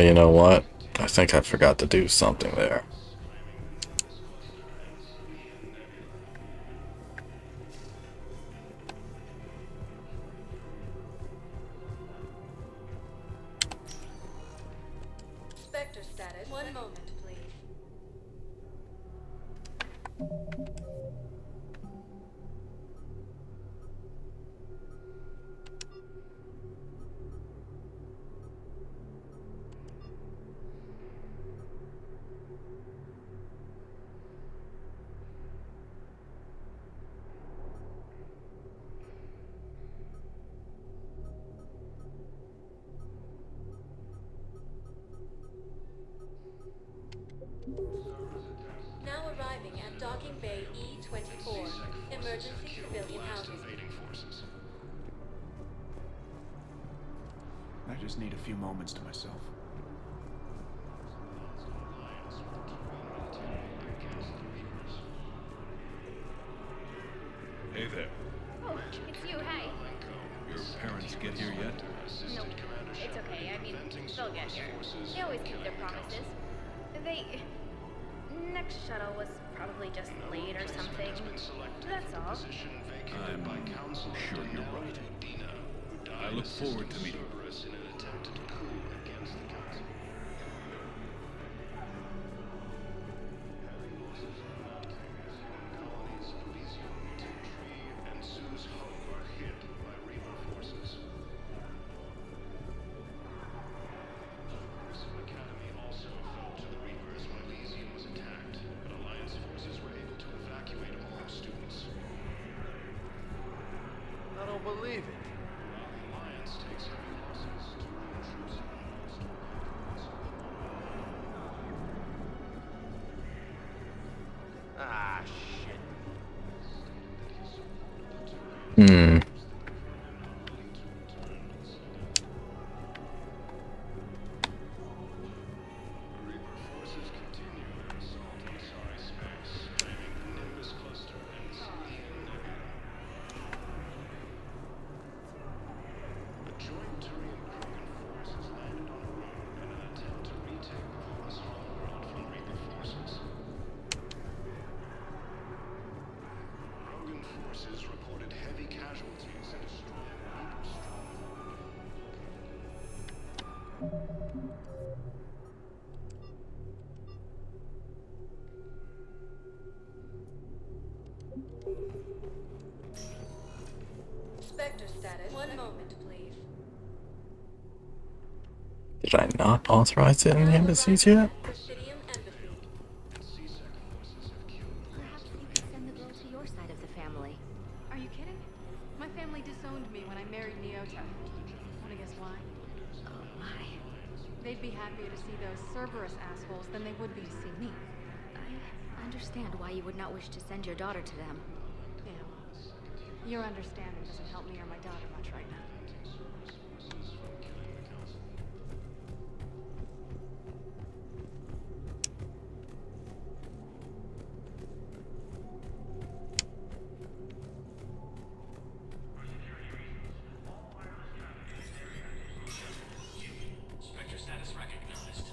You know what? I think I forgot to do something there. Spectre status. One moment, please. Now arriving at Docking Bay E-24. Emergency civilian housing. I just need a few moments to myself. Hey there. Oh, it's you, hey. Your parents get here yet? Nope, it's okay. I mean, they'll get here. They always keep their promises. Next shuttle was probably just late or something. That's all. I'm sure you're right. I look forward to meeting you. I don't believe it. Ah, shit. Forces reported heavy casualties and a strong Reaper Spectre status. One moment, please. Did I not authorize it in the embassies yet? Presidium Embassy. Perhaps you could send the girl to your side of the family. Are you kidding? My family disowned me when I married Neota. Wanna guess why? Oh my. They'd be happier to see those Cerberus assholes than they would be to see me. I understand why you would not wish to send your daughter to them. Yeah, well, your understanding doesn't help me or my daughter much right now. Spectre status recognized.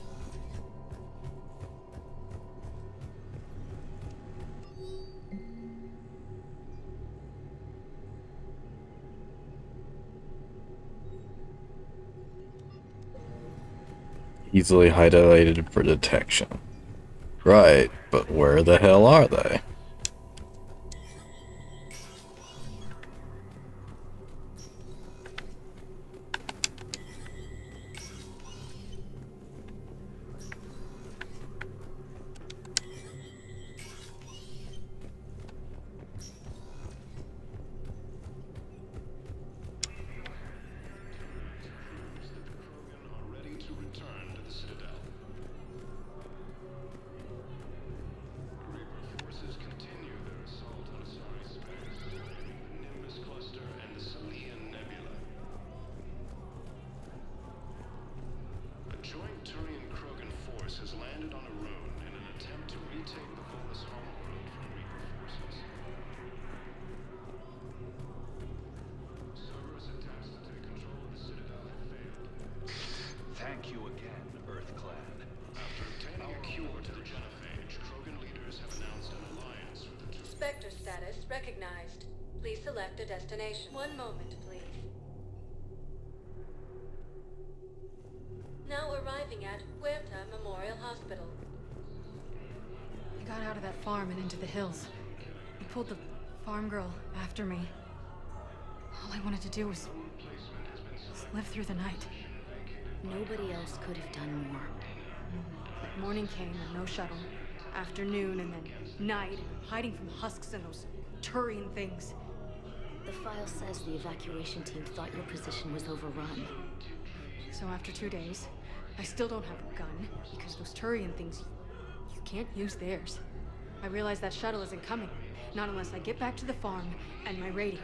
Easily highlighted for detection. Right, but where the hell are they? has landed on a rune in an attempt to retake the Volus homeworld from Reaper forces. Cerberus attempts to take control of the Citadel have failed. Thank you again, Earth Clan. After obtaining a cure to the Genophage, Krogan leaders have announced an alliance with the two. Spectre status recognized. Please select a destination. One moment, please. Now arriving at Huerta Memorial Hospital. I got out of that farm and into the hills. I pulled the farm girl after me. All I wanted to do was live through the night. Nobody else could have done more. But morning came and no shuttle. Afternoon and then night, hiding from husks and those Turian things. The file says the evacuation team thought your position was overrun. So after 2 days, I still don't have a gun, because those Turian things, you can't use theirs. I realize that shuttle isn't coming, not unless I get back to the farm and my radio.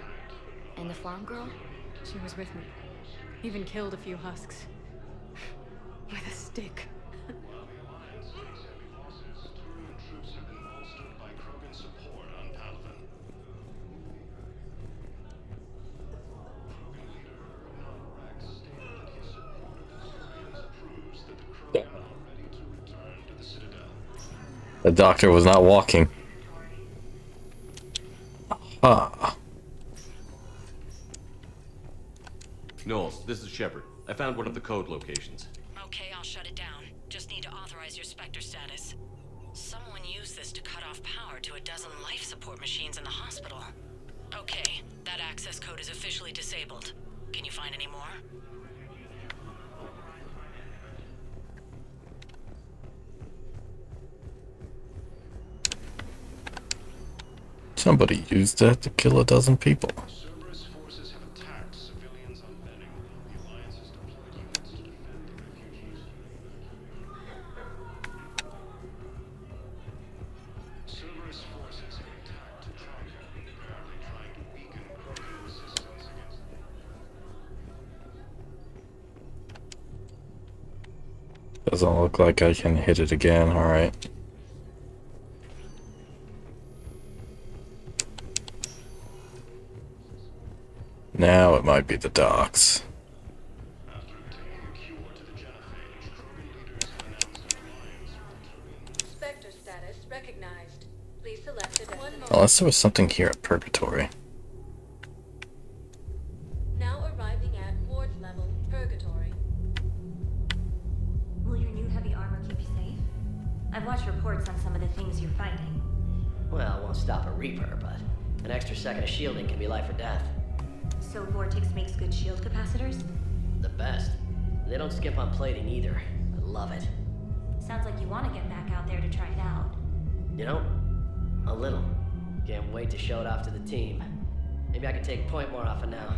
And the farm girl? She was with me. Even killed a few husks. With a stick. While the Alliance takes heavy losses, Turian troops have been bolstered by Krogan support on Palaven. Krogan leader Wrex stated that his support of the Turians proves that the Krogan are ready to return to the Citadel. The doctor was not walking. Ah. Knowles, this is Shepard. I found one of the code locations. Okay, I'll shut it down. Just need to authorize your Spectre status. Someone used this to cut off power to a dozen life support machines in the hospital. Okay, that access code is officially disabled. Can you find any more? Somebody used that to kill a dozen people. Cerberus forces have attacked civilians on Benning. The Alliance has deployed units to defend the refugees. Cerberus forces have attacked Tatanka, apparently trying to weaken Krogan resistance against them. Doesn't look like I can hit it again. Alright. Now it might be the docks. After obtaining a cure to the Genophage, Krogan leaders have announced an alliance with the Turians. Spectre status recognized. Please select a destination. Unless there was something here at Purgatory. Now arriving at ward level, Purgatory. Will your new heavy armor keep you safe? I've watched reports on some of the things you're fighting. Well, it won't stop a Reaper, but an extra second of shielding can be life or death. So Vortex makes good shield capacitors? The best. They don't skip on plating either. I love it. Sounds like you want to get back out there to try it out. You know, a little. Can't wait to show it off to the team. Maybe I can take point more often now.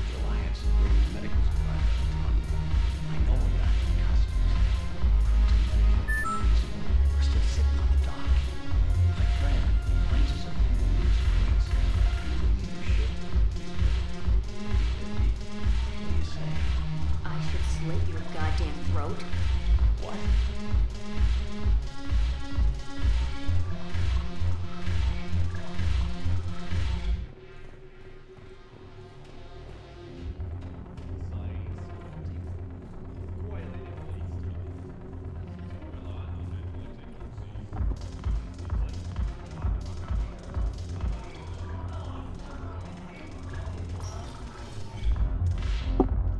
The Alliance brings medical supplies to Tatanka. I know of that from customers. Protein medical we're still sitting on the dock. My friend, Francis of News Prince, you will need your ship. What do you say? I should slit your goddamn throat. What?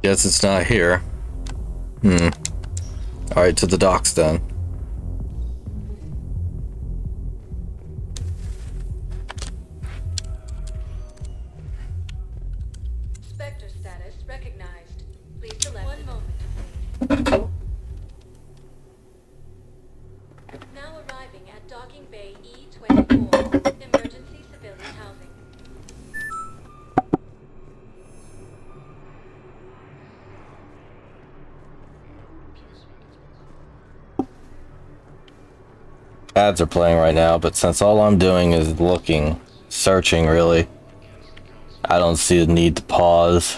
Guess it's not here. Alright, to the docks then. Spectre status recognized. Please select. One moment. Now arriving at Docking Bay E-24, emergency civilian housing. ads are playing right now, but since all I'm doing is looking, searching really, I don't see the need to pause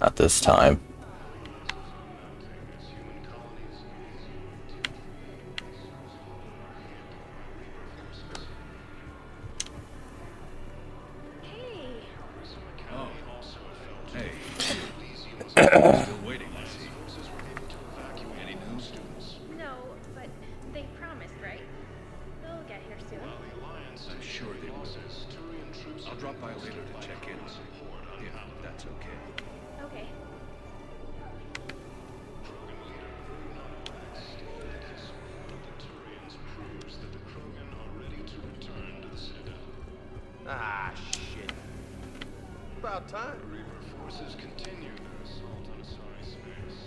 at this time. Oh. Hey. Still waiting, I see. Any news? No, but they promised, right? They'll get here soon. I'm sure they will. I'll drop by later to check in. Yeah, that's okay. Okay. Ah, shit. About time. Reaper forces continue their assault on Asari space.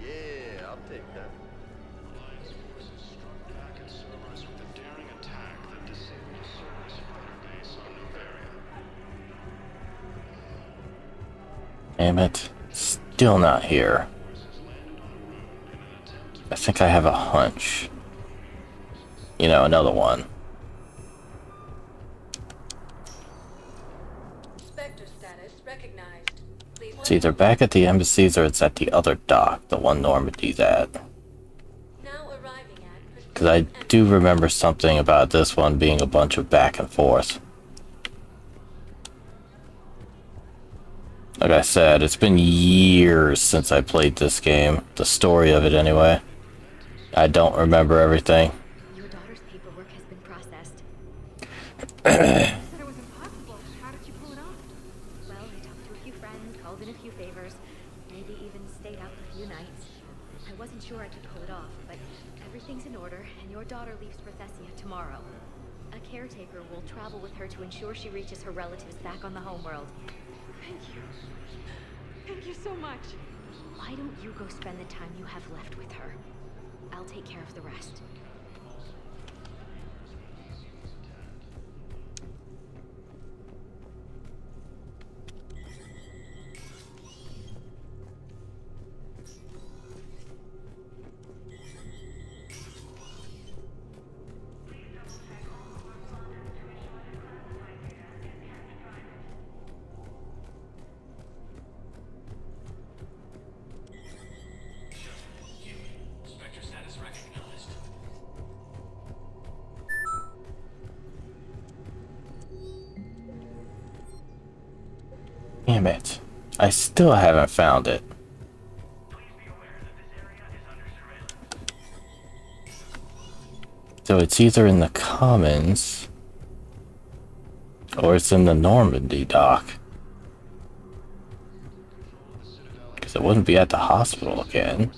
Yeah, I'll take that. Alliance forces struck back at Cerberus with a daring attack that disabled a Cerberus fighter base on Novaria. Damn it. Still not here. I think I have a hunch. You know, another one. Spectre status recognized. Please. It's either back at the embassies or it's at the other dock, the one Normandy's at. Now arriving at. Because I do remember something about this one being a bunch of back and forth. Like I said, it's been years since I played this game. The story of it, anyway. I don't remember everything. Your daughter's paperwork has been processed. You said it was impossible. How did you pull it off? Well, I talked to a few friends, called in a few favors, maybe even stayed out a few nights. I wasn't sure I could pull it off, but everything's in order, and your daughter leaves for Thessia tomorrow. A caretaker will travel with her to ensure she reaches her relatives back on the homeworld. Thank you. Thank you so much. Why don't you go spend the time you have left with her? I'll take care of the rest. Spectre status recognized. Damn it. I still haven't found it. So it's either in the Commons or it's in the Normandy dock. Because it wouldn't be at the hospital again.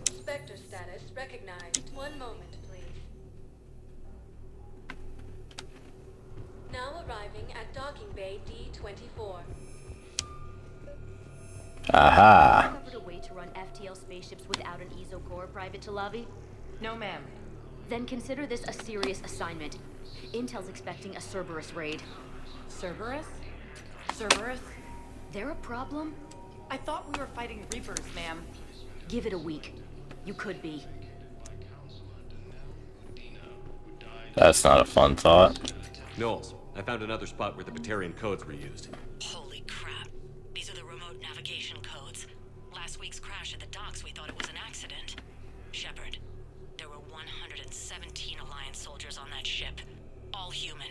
Spectre status recognized. One moment, please. Now arriving at docking bay D-24. Aha! Discovered a way to run FTL spaceships without an ESO core, Private Talavi? No, ma'am. Then consider this a serious assignment. Intel's expecting a Cerberus raid. Cerberus? Cerberus? They're a problem? I thought we were fighting Reapers, ma'am. Give it a week. You could be. That's not a fun thought. Knowles, I found another spot where the Batarian codes were used. Holy crap. These are the remote navigation codes. Last week's crash at the docks, we thought it was an accident. Shepard, there were 117 Alliance soldiers on that ship. All human.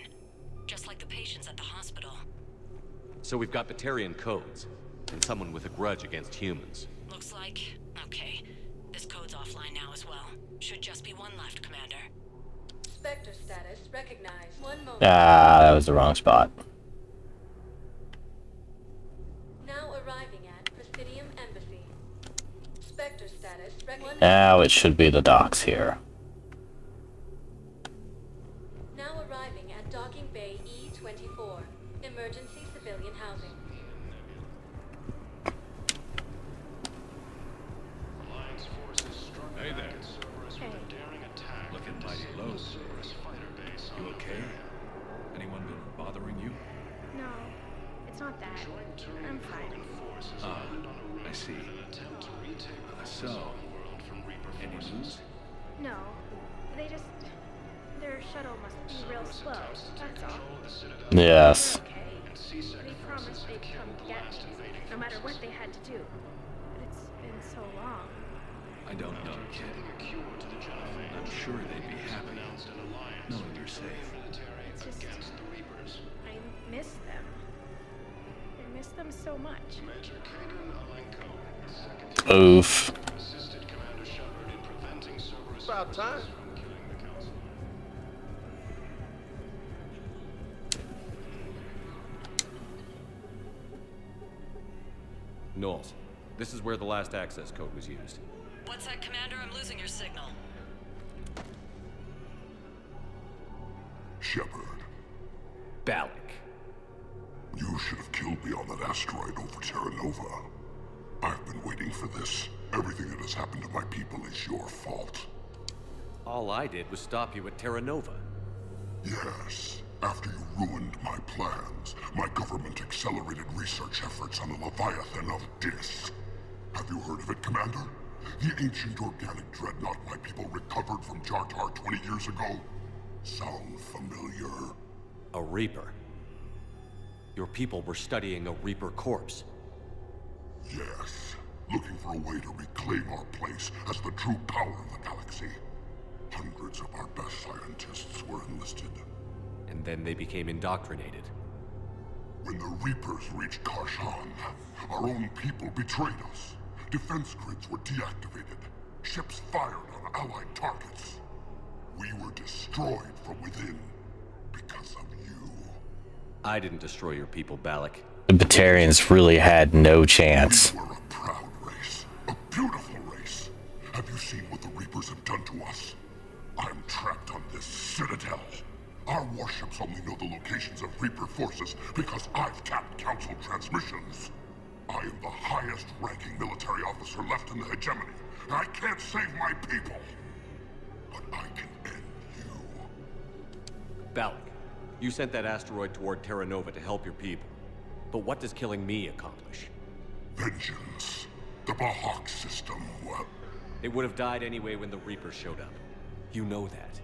Just like the patients at the hospital. So we've got Batarian codes, and someone with a grudge against humans. Looks like... okay. This code's offline now as well. Should just be one left, Commander. Spectre status recognized. One moment. Ah, that was the wrong spot. Now arriving at Presidium Embassy. Spectre status recognized. Now it should be the docks here. Now arriving at docking bay E-24. Emergency civilian housing. Alliance forces struck Hey back there. at Cerberus with a daring attack. Looking that mighty disabled low. a Cerberus fighter base on You okay? Novaria. Anyone been bothering you? No, it's not that. I'm fine. Forces Ah, landed on shuttle must be real slow, that's all. Yes. They promised they'd come get me, no matter what they had to do. But it's been so long. I don't know, kid. I'm sure they'd be happy knowing you're safe. It's just... I miss them. I miss them so much. Oof. It's about time. Knowles, this is where the last access code was used. What's that, Commander? I'm losing your signal. Shepard. Balak. You should have killed me on that asteroid over Terra Nova. I've been waiting for this. Everything that has happened to my people is your fault. All I did was stop you at Terra Nova. Yes. After you ruined my plans, my government accelerated research efforts on the Leviathan of Dis. Have you heard of it, Commander? The ancient organic dreadnought my people recovered from Jartar 20 years ago? Sound familiar? A Reaper. Your people were studying a Reaper corpse. Yes. Looking for a way to reclaim our place as the true power of the galaxy. Hundreds of our best scientists were enlisted. And then they became indoctrinated. When the Reapers reached Karshan, our own people betrayed us. Defense grids were deactivated. Ships fired on Allied targets. We were destroyed from within because of you. I didn't destroy your people, Balak. The Batarians really had no chance. We were a proud race. A beautiful race. Have you seen what the Reapers have done to us? I'm trapped on this citadel. Our warships only know the locations of Reaper forces because I've tapped Council transmissions. I am the highest-ranking military officer left in the hegemony. I can't save my people. But I can end you. Balak, you sent that asteroid toward Terra Nova to help your people. But what does killing me accomplish? Vengeance. The Bahak system, what? They would have died anyway when the Reapers showed up. You know that.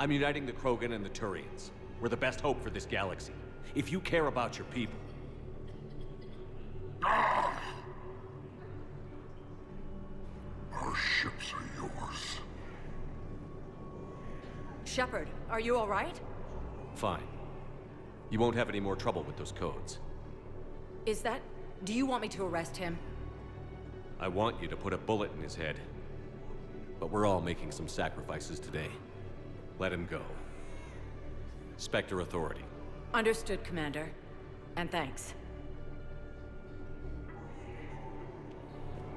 I'm uniting the Krogan and the Turians. We're the best hope for this galaxy. If you care about your people... Ah! Our ships are yours. Shepard, are you all right? Fine. You won't have any more trouble with those codes. Is that... Do you want me to arrest him? I want you to put a bullet in his head. But we're all making some sacrifices today. Let him go. Spectre Authority. Understood, Commander. And thanks.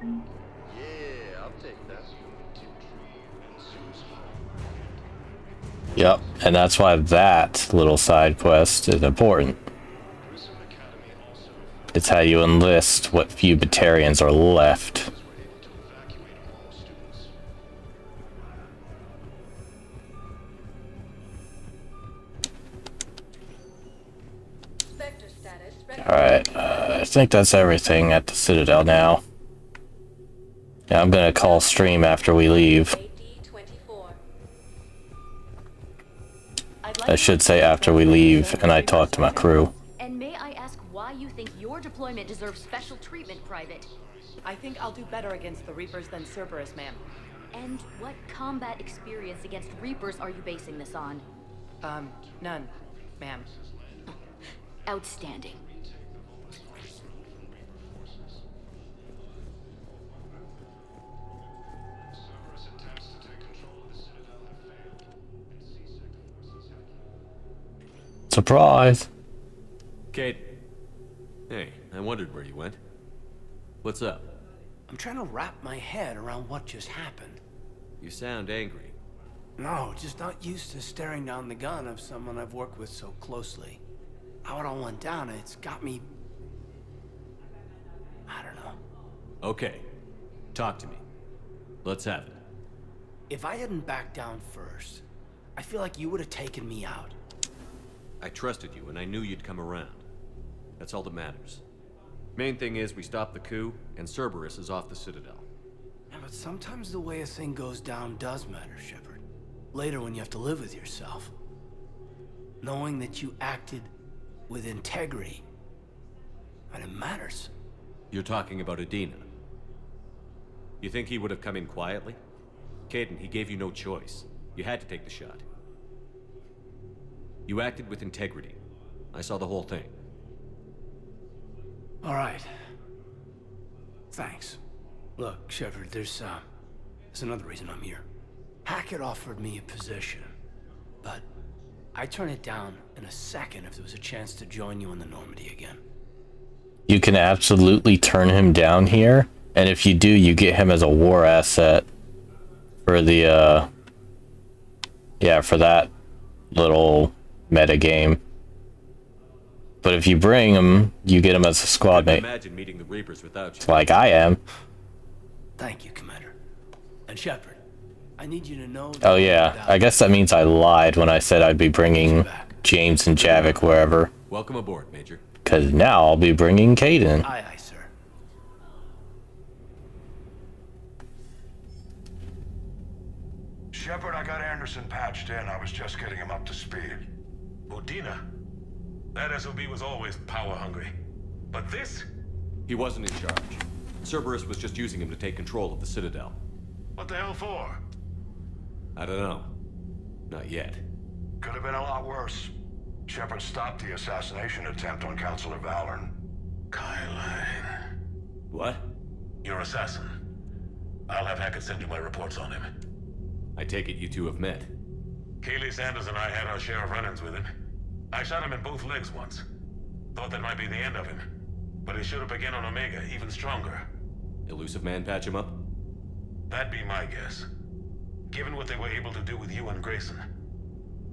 Yeah, I'll take that. Yep, and that's why that little side quest is important. It's how you enlist what few Batarians are left. Alright, I think that's everything at the Citadel now. Yeah, I'm gonna call stream after we leave. I should say after we leave and I talk to my crew. And may I ask why you think your deployment deserves special treatment, Private? I think I'll do better against the Reapers than Cerberus, ma'am. And what combat experience against Reapers are you basing this on? None, ma'am. Outstanding. Surprise! Kate. Hey, I wondered where you went. What's up? I'm trying to wrap my head around what just happened. You sound angry. No, just not used to staring down the gun of someone I've worked with so closely. How it all went down, it's got me... I don't know. Okay. Talk to me. Let's have it. If I hadn't backed down first, I feel like you would have taken me out. I trusted you, and I knew you'd come around. That's all that matters. Main thing is we stopped the coup, and Cerberus is off the Citadel. Yeah, but sometimes the way a thing goes down does matter, Shepard. later when you have to live with yourself. Knowing that you acted with integrity. And it matters. You're talking about Adina. You think he would have come in quietly? Caden, he gave you no choice. You had to take the shot. You acted with integrity. I saw the whole thing. All right. Thanks. Look, Shepard, there's another reason I'm here. Hackett offered me a position, but I'd turn it down in a second if there was a chance to join you in the Normandy again. You can absolutely turn him down here, and if you do, you get him as a war asset for the, yeah, for that little meta game. But if you bring him, you get him as a squad mate. Imagine meeting the Reapers without you. Like I am. Thank you, Commander. And Shepard, I need you to know... Oh yeah, I guess that means I lied when I said I'd be bringing James and Javik wherever. Welcome aboard, Major. Because now I'll be bringing Caden. Aye, aye, sir. Shepard, I got Anderson patched in. I was just getting him up to speed. Udina? That SOB was always power-hungry. But this? He wasn't in charge. Cerberus was just using him to take control of the Citadel. What the hell for? I don't know. Not yet. Could have been a lot worse. Shepard stopped the assassination attempt on Councilor Valorn. Kyline. What? Your assassin. I'll have Hackett send you my reports on him. I take it you two have met. Kaylee Sanders and I had our share of run-ins with him. I shot him in both legs once. Thought that might be the end of him. But he showed up again on Omega, even stronger. Elusive Man patch him up? That'd be my guess. Given what they were able to do with you and Grayson,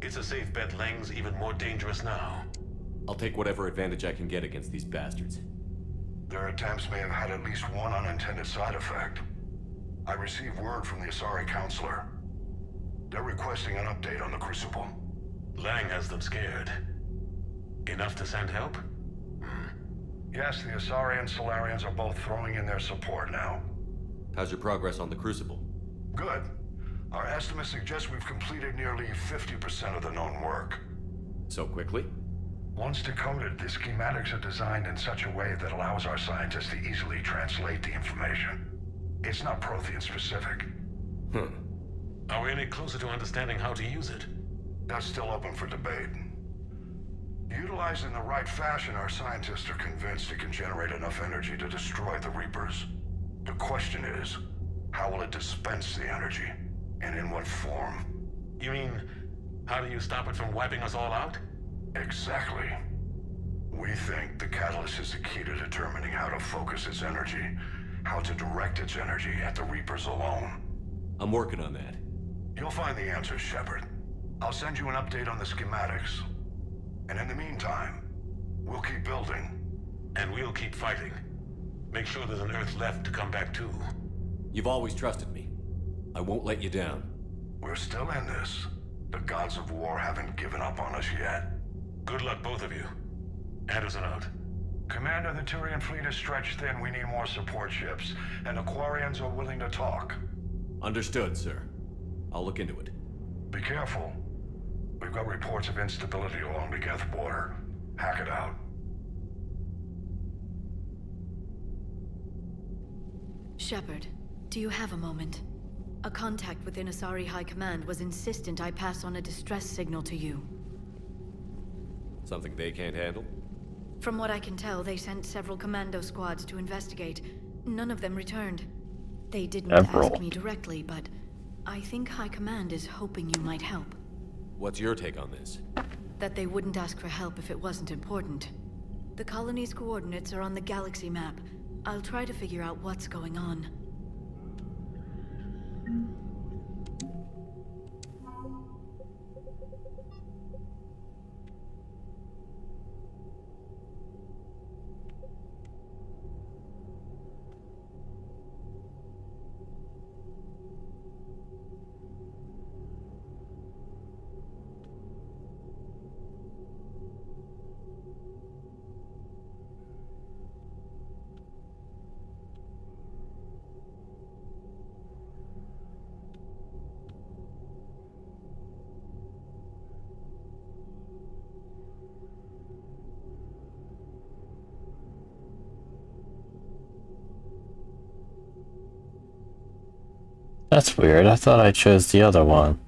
it's a safe bet Lang's even more dangerous now. I'll take whatever advantage I can get against these bastards. Their attempts may have had at least one unintended side effect. I received word from the Asari Councilor. They're requesting an update on the Crucible. Lang has them scared. Enough to send help? Yes, the Asari and Solarians are both throwing in their support now. How's your progress on the Crucible? Good. Our estimates suggest we've completed nearly 50% of the known work. So quickly? Once decoded, the schematics are designed in such a way that allows our scientists to easily translate the information. It's not Prothean specific. Are we any closer to understanding how to use it? That's still open for debate. Utilized in the right fashion, our scientists are convinced it can generate enough energy to destroy the Reapers. The question is, how will it dispense the energy? And in what form? You mean, how do you stop it from wiping us all out? Exactly. We think the catalyst is the key to determining how to focus its energy, how to direct its energy at the Reapers alone. I'm working on that. You'll find the answers, Shepard. I'll send you an update on the schematics. And in the meantime, we'll keep building. And we'll keep fighting. Make sure there's an Earth left to come back to. You've always trusted me. I won't let you down. We're still in this. The gods of war haven't given up on us yet. Good luck, both of you. Anderson out. Commander, the Turian fleet is stretched thin. We need more support ships. And Aquarians are willing to talk. Understood, sir. I'll look into it. Be careful. We've got reports of instability along the Geth border. Hack it out. Shepard, do you have a moment? A contact within Asari High Command was insistent I pass on a distress signal to you. Something they can't handle? From what I can tell, they sent several commando squads to investigate. None of them returned. They didn't ask me directly, but I think High Command is hoping you might help. What's your take on this? That they wouldn't ask for help if it wasn't important. The colony's coordinates are on the galaxy map. I'll try to figure out what's going on. That's weird. I thought I chose the other one.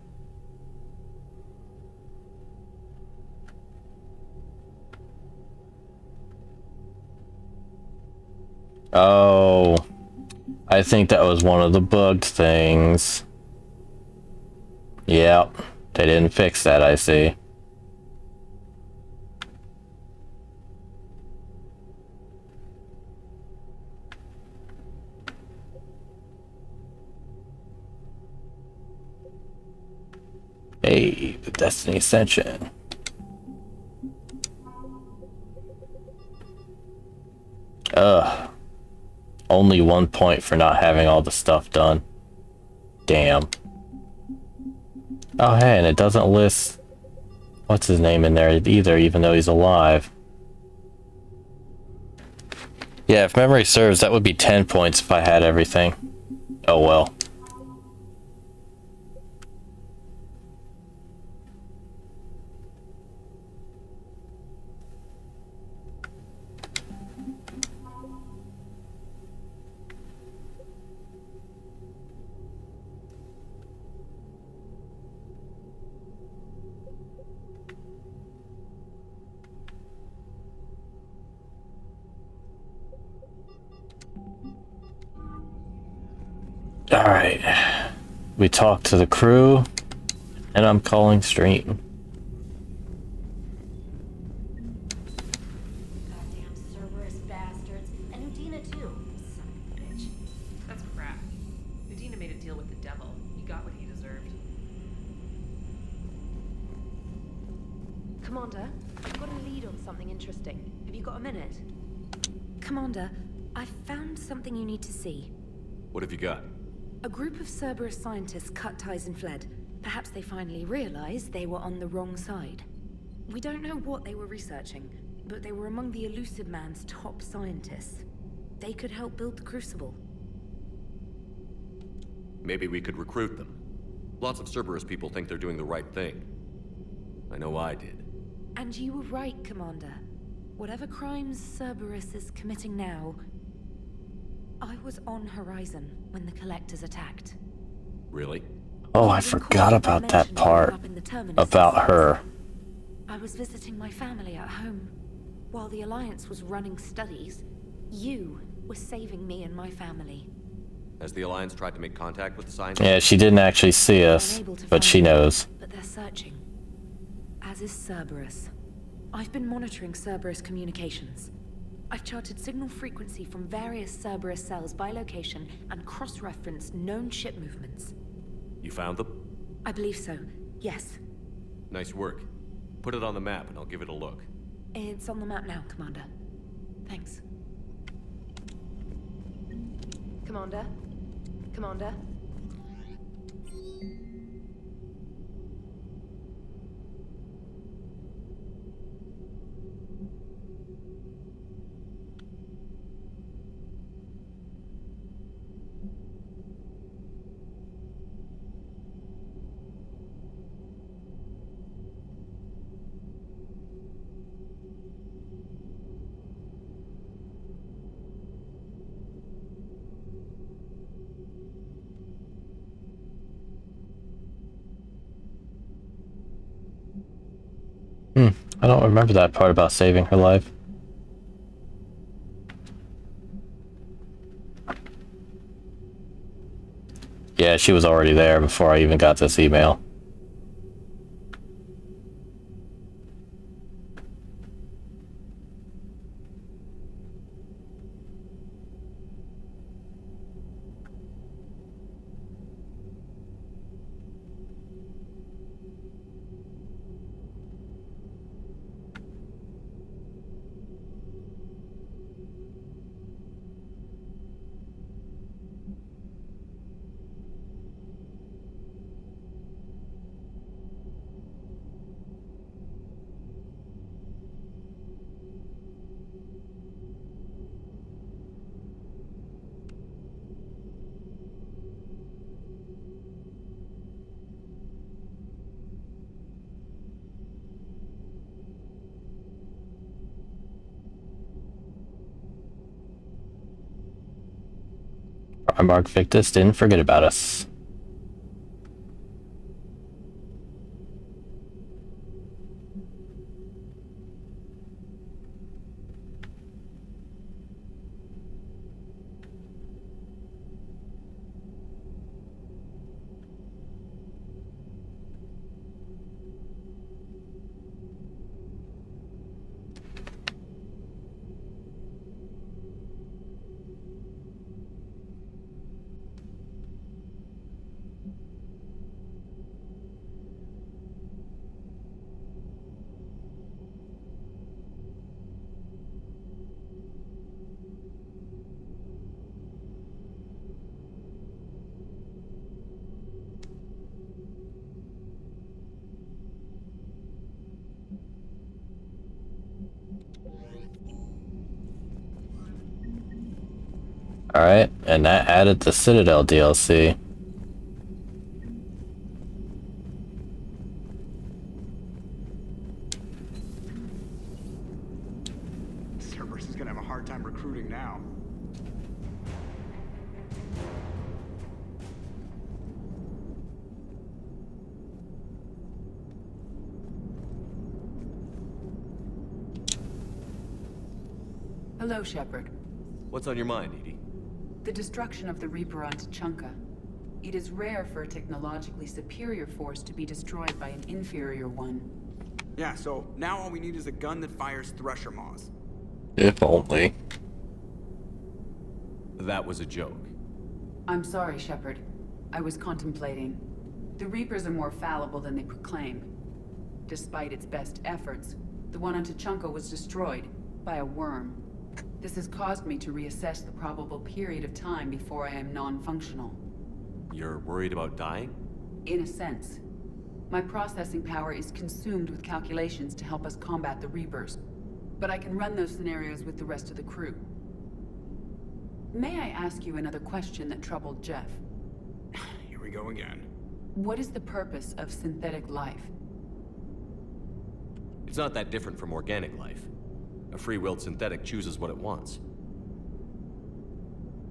Oh, I think that was one of the bugged things. Yep, they didn't fix that, I see. Hey, the Destiny Ascension. Ugh. Only 1 point for not having all the stuff done. Damn. Oh, hey, and it doesn't list what's his name in there either, even though he's alive. Yeah, if memory serves, that would be 10 points if I had everything. Oh well. Alright. We talked to the crew, and I'm calling stream. Goddamn Cerberus bastards. And Udina too. Son of a bitch. That's crap. Udina made a deal with the devil. He got what he deserved. Commander, I've got a lead on something interesting. Have you got a minute? Commander, I found something you need to see. What have you got? A group of Cerberus scientists cut ties and fled. Perhaps they finally realized they were on the wrong side. We don't know what they were researching, but they were among the Elusive Man's top scientists. They could help build the Crucible. Maybe we could recruit them. Lots of Cerberus people think they're doing the right thing. I know I did. And you were right, Commander. Whatever crimes Cerberus is committing now, I was on Horizon when the Collectors attacked. Really? Oh, I forgot about that part. About her. I was visiting my family at home. While the Alliance was running studies, you were saving me and my family. Has the Alliance tried to make contact with the scientists? Yeah, she didn't actually see us, but she knows. But they're searching. As is Cerberus. I've been monitoring Cerberus communications. I've charted signal frequency from various Cerberus cells by location and cross-referenced known ship movements. You found them? I believe so, yes. Nice work. Put it on the map and I'll give it a look. It's on the map now, Commander. Thanks. Commander? Commander? I don't remember that part about saving her life. Yeah, she was already there before I even got this email. Mark Victus didn't forget about us. Alright, and that added the Citadel DLC. Cerberus is gonna have a hard time recruiting now. Hello, Shepard. What's on your mind, Edie? The destruction of the Reaper on Tuchanka. It is rare for a technologically superior force to be destroyed by an inferior one. Yeah, so now all we need is a gun that fires Thresher Maws. If only. That was a joke. I'm sorry, Shepard. I was contemplating. The Reapers are more fallible than they proclaim. Despite its best efforts, the one on Tuchanka was destroyed by a worm. This has caused me to reassess the probable period of time before I am non-functional. You're worried about dying? In a sense. My processing power is consumed with calculations to help us combat the Reapers. But I can run those scenarios with the rest of the crew. May I ask you another question that troubled Jeff? Here we go again. What is the purpose of synthetic life? It's not that different from organic life. A free-willed synthetic chooses what it wants.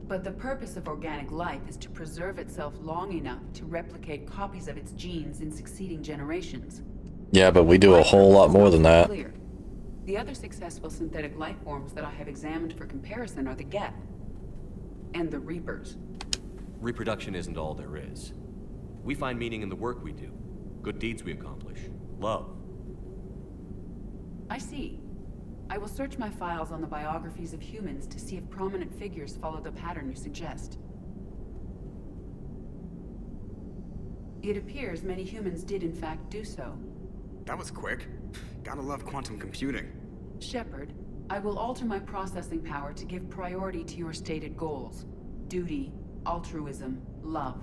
But the purpose of organic life is to preserve itself long enough to replicate copies of its genes in succeeding generations. Yeah, but we do a whole lot more than that. Clear. The other successful synthetic life forms that I have examined for comparison are the Geth and the Reapers. Reproduction isn't all there is. We find meaning in the work we do, good deeds we accomplish, love. I see. I will search my files on the biographies of humans to see if prominent figures follow the pattern you suggest. It appears many humans did in fact do so. That was quick. Gotta love quantum computing. Shepard, I will alter my processing power to give priority to your stated goals. Duty, altruism, love.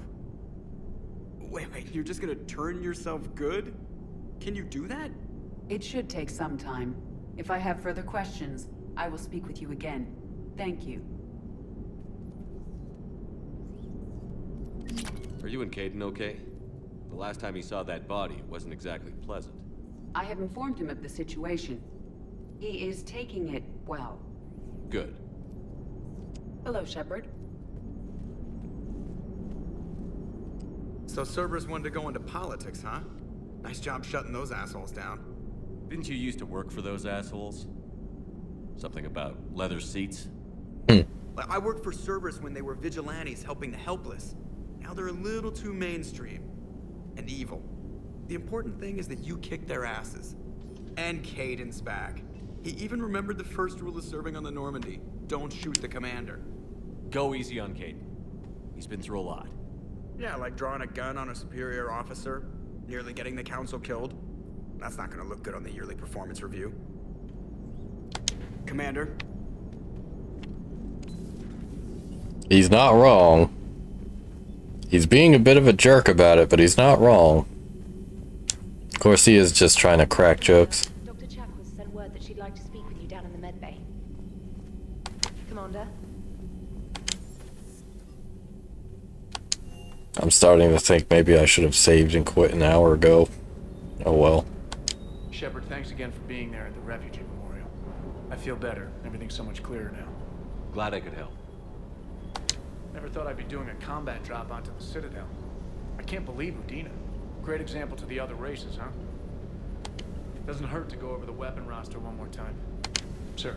Wait, you're just gonna turn yourself good? Can you do that? It should take some time. If I have further questions, I will speak with you again. Thank you. Are you and Caden okay? The last time he saw that body, it wasn't exactly pleasant. I have informed him of the situation. He is taking it well. Good. Hello, Shepard. So Cerberus wanted to go into politics, huh? Nice job shutting those assholes down. Didn't you used to work for those assholes? Something about leather seats? I worked for Cerberus when they were vigilantes helping the helpless. Now they're a little too mainstream. And evil. The important thing is that you kicked their asses. And Caden's back. He even remembered the first rule of serving on the Normandy. Don't shoot the commander. Go easy on Caden. He's been through a lot. Yeah, like drawing a gun on a superior officer, nearly getting the council killed. That's not gonna look good on the yearly performance review. Commander? He's not wrong. He's being a bit of a jerk about it, but he's not wrong. Of course, he is just trying to crack jokes. Dr. Chapels sent word that she'd like to speak with you down in the med bay. Commander? I'm starting to think maybe I should have saved and quit an hour ago. Oh well. Shepard, thanks again for being there at the refugee memorial. I feel better. Everything's so much clearer now. Glad I could help. Never thought I'd be doing a combat drop onto the Citadel. I can't believe Udina. Great example to the other races, huh? Doesn't hurt to go over the weapon roster one more time. Sir.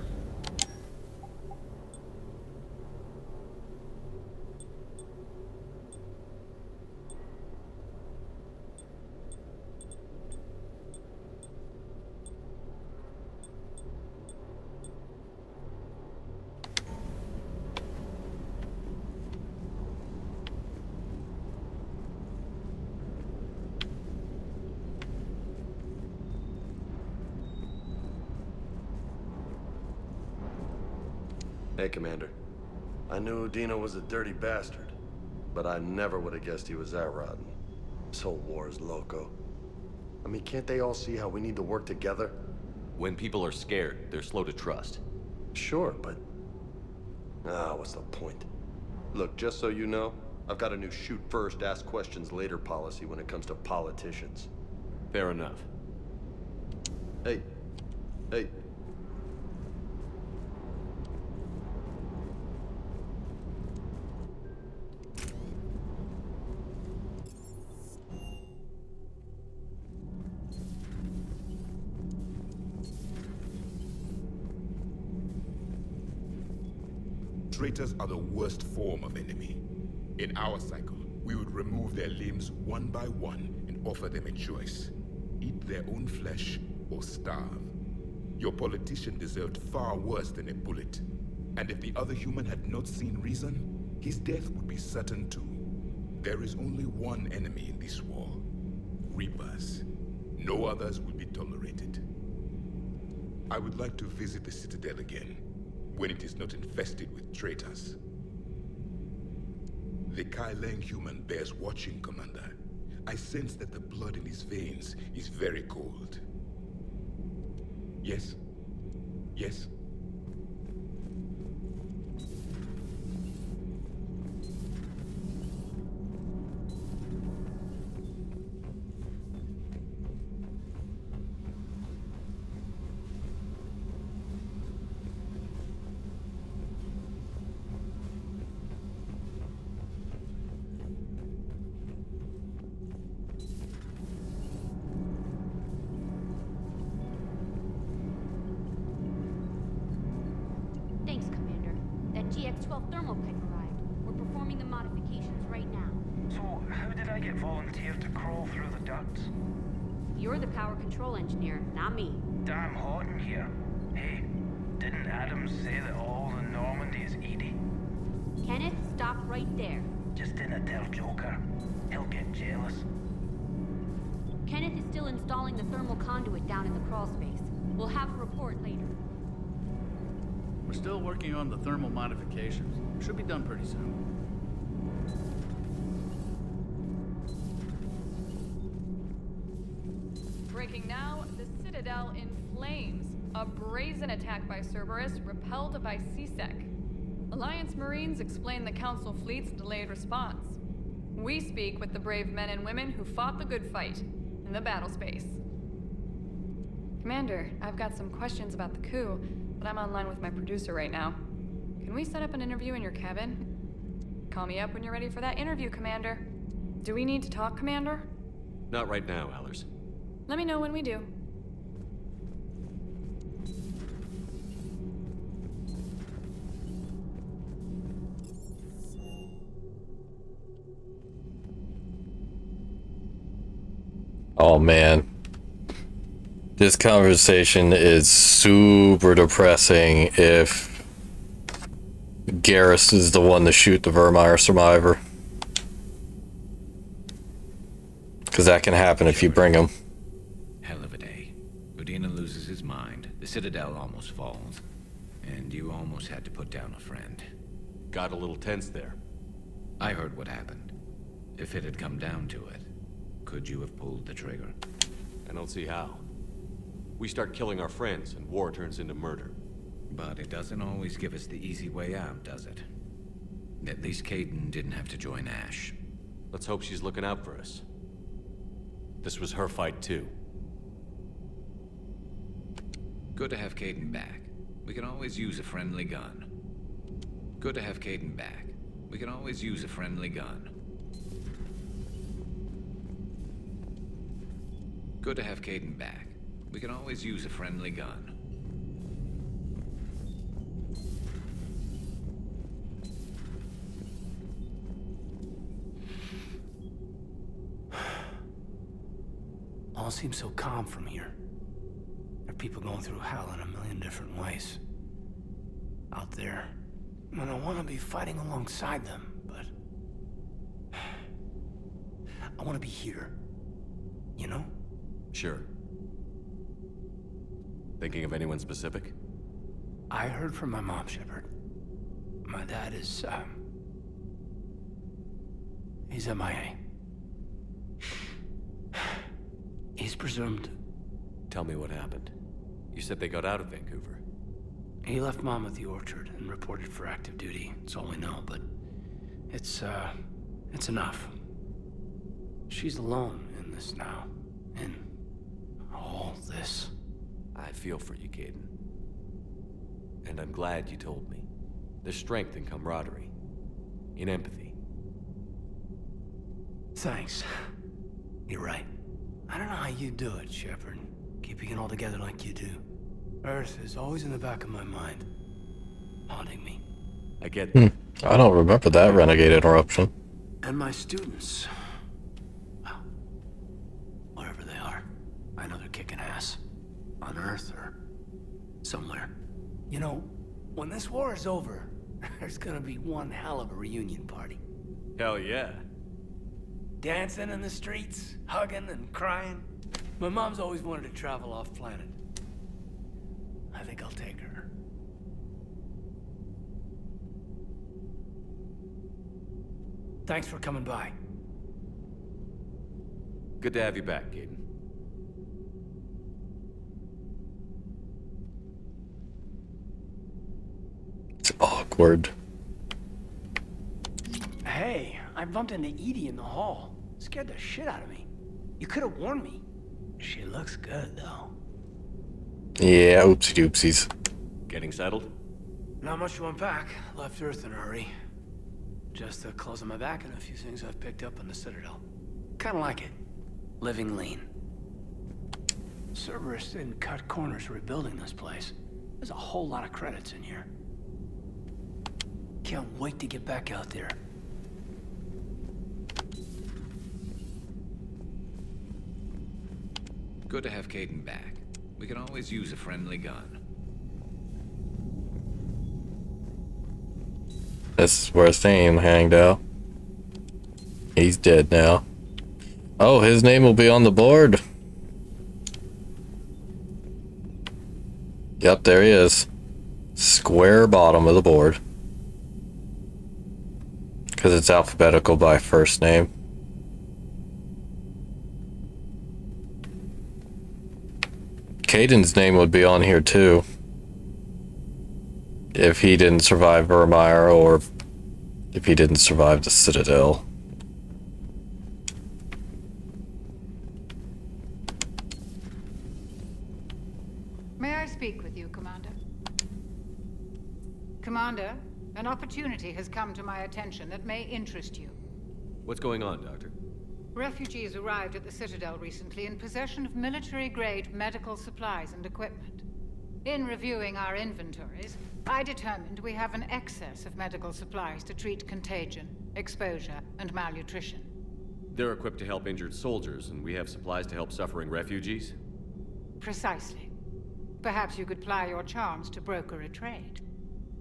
Hey, Commander. I knew Udina was a dirty bastard, but I never would have guessed he was that rotten. This whole war is loco. I mean, can't they all see how we need to work together? When people are scared, they're slow to trust. Sure, but... what's the point? Look, just so you know, I've got a new shoot first, ask questions later policy when it comes to politicians. Fair enough. Hey. Hey. Traitors are the worst form of enemy. In our cycle, we would remove their limbs one by one and offer them a choice. Eat their own flesh or starve. Your politician deserved far worse than a bullet. And if the other human had not seen reason, his death would be certain too. There is only one enemy in this war. Reapers. No others will be tolerated. I would like to visit the Citadel again, when it is not infested with traitors. The Kai Leng human bears watching, Commander. I sense that the blood in his veins is very cold. Yes? Yes? Thanks, Commander. That GX-12 thermal pick arrived. We're performing the modifications right now. So, how did I get volunteered to crawl through the ducts? You're the power control engineer, not me. Damn hot in here. Hey, didn't Adams say that all the Normandy is Edie? Kenneth, stop right there. Just didn't tell Joker. He'll get jealous. Kenneth is still installing the thermal conduit down in the crawl space. We'll have a report later. We're still working on the thermal modifications. Should be done pretty soon. Breaking now, the Citadel in flames. A brazen attack by Cerberus repelled by CSEC. Alliance Marines explain the Council fleet's delayed response. We speak with the brave men and women who fought the good fight in the battle space. Commander, I've got some questions about the coup, but I'm online with my producer right now. Can we set up an interview in your cabin? Call me up when you're ready for that interview, Commander. Do we need to talk, Commander? Not right now, Allers. Let me know when we do. Oh man. This conversation is super depressing if Garrus is the one to shoot the Vermeer survivor. Because that can happen if you bring him. Hell of a day. Udina loses his mind, the Citadel almost falls, and you almost had to put down a friend. Got a little tense there. I heard what happened. If it had come down to it, could you have pulled the trigger? I don't see how. We start killing our friends, and war turns into murder. But it doesn't always give us the easy way out, does it? At least Kaidan didn't have to join Ash. Let's hope she's looking out for us. This was her fight, too. Good to have Kaidan back. We can always use a friendly gun. Good to have Kaidan back. We can always use a friendly gun. Good to have Kaidan back. We can always use a friendly gun. All seems so calm from here. There are people going through hell in a million different ways. Out there. And I want to be fighting alongside them, but... I want to be here. You know? Sure. Thinking of anyone specific? I heard from my mom, Shepard. My dad is, he's MIA. He's presumed. Tell me what happened. You said they got out of Vancouver. He left Mom at the orchard and reported for active duty. That's all we know, but It's enough. She's alone in this now. In all this. I feel for you, Caden. And I'm glad you told me. There's strength in camaraderie. In empathy. Thanks. You're right. I don't know how you do it, Shepard. Keeping it all together like you do. Earth is always in the back of my mind. Haunting me. I get that. I don't remember that renegade interruption. And my students. Well, wherever they are. I know they're kicking ass. On Earth or somewhere. You know, when this war is over, there's gonna be one hell of a reunion party. Hell yeah. Dancing in the streets, hugging and crying. My mom's always wanted to travel off planet. I think I'll take her. Thanks for coming by. Good to have you back, Caden. It's awkward. Hey, I bumped into Edie in the hall. Scared the shit out of me. You could have warned me. She looks good, though. Yeah, oopsie doopsies. Getting settled? Not much to unpack. Left Earth in a hurry. Just the clothes on my back and a few things I've picked up on the Citadel. Kinda like it. Living lean. Cerberus didn't cut corners rebuilding this place. There's a whole lot of credits in here. Can't wait to get back out there. Good to have Caden back. We can always use a friendly gun. This is where Thane hanged out. He's dead now. Oh, his name will be on the board. Yep, there he is. Square bottom of the board. Because it's alphabetical by first name. Caden's name would be on here too. If he didn't survive Vermeer, or if he didn't survive the Citadel. May I speak with you, Commander? Commander, an opportunity has come to my attention that may interest you. What's going on, Doctor? Refugees arrived at the Citadel recently in possession of military-grade medical supplies and equipment. In reviewing our inventories, I determined we have an excess of medical supplies to treat contagion, exposure, and malnutrition. They're equipped to help injured soldiers, and we have supplies to help suffering refugees? Precisely. Perhaps you could ply your charms to broker a trade.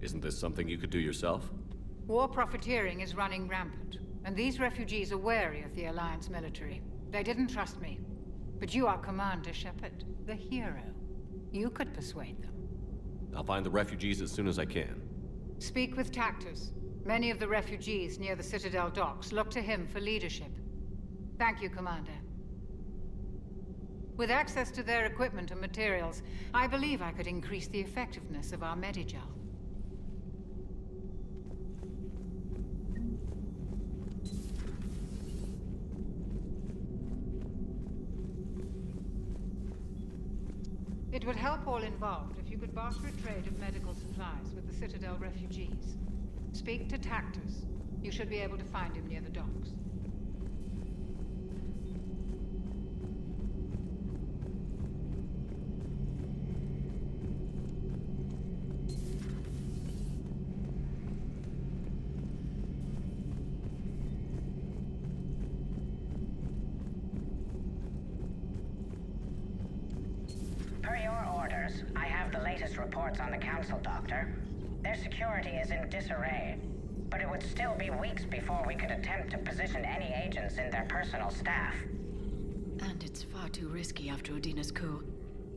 Isn't this something you could do yourself? War profiteering is running rampant, and these refugees are wary of the Alliance military. They didn't trust me. But you are Commander Shepard, the hero. You could persuade them. I'll find the refugees as soon as I can. Speak with Tactus. Many of the refugees near the Citadel docks look to him for leadership. Thank you, Commander. With access to their equipment and materials, I believe I could increase the effectiveness of our Medigel. It would help all involved if you could barter a trade of medical supplies with the Citadel refugees. Speak to Tactus. You should be able to find him near the docks. Per your orders, I have the latest reports on the Council, Doctor. Their security is in disarray, but it would still be weeks before we could attempt to position any agents in their personal staff. And it's far too risky after Udina's coup.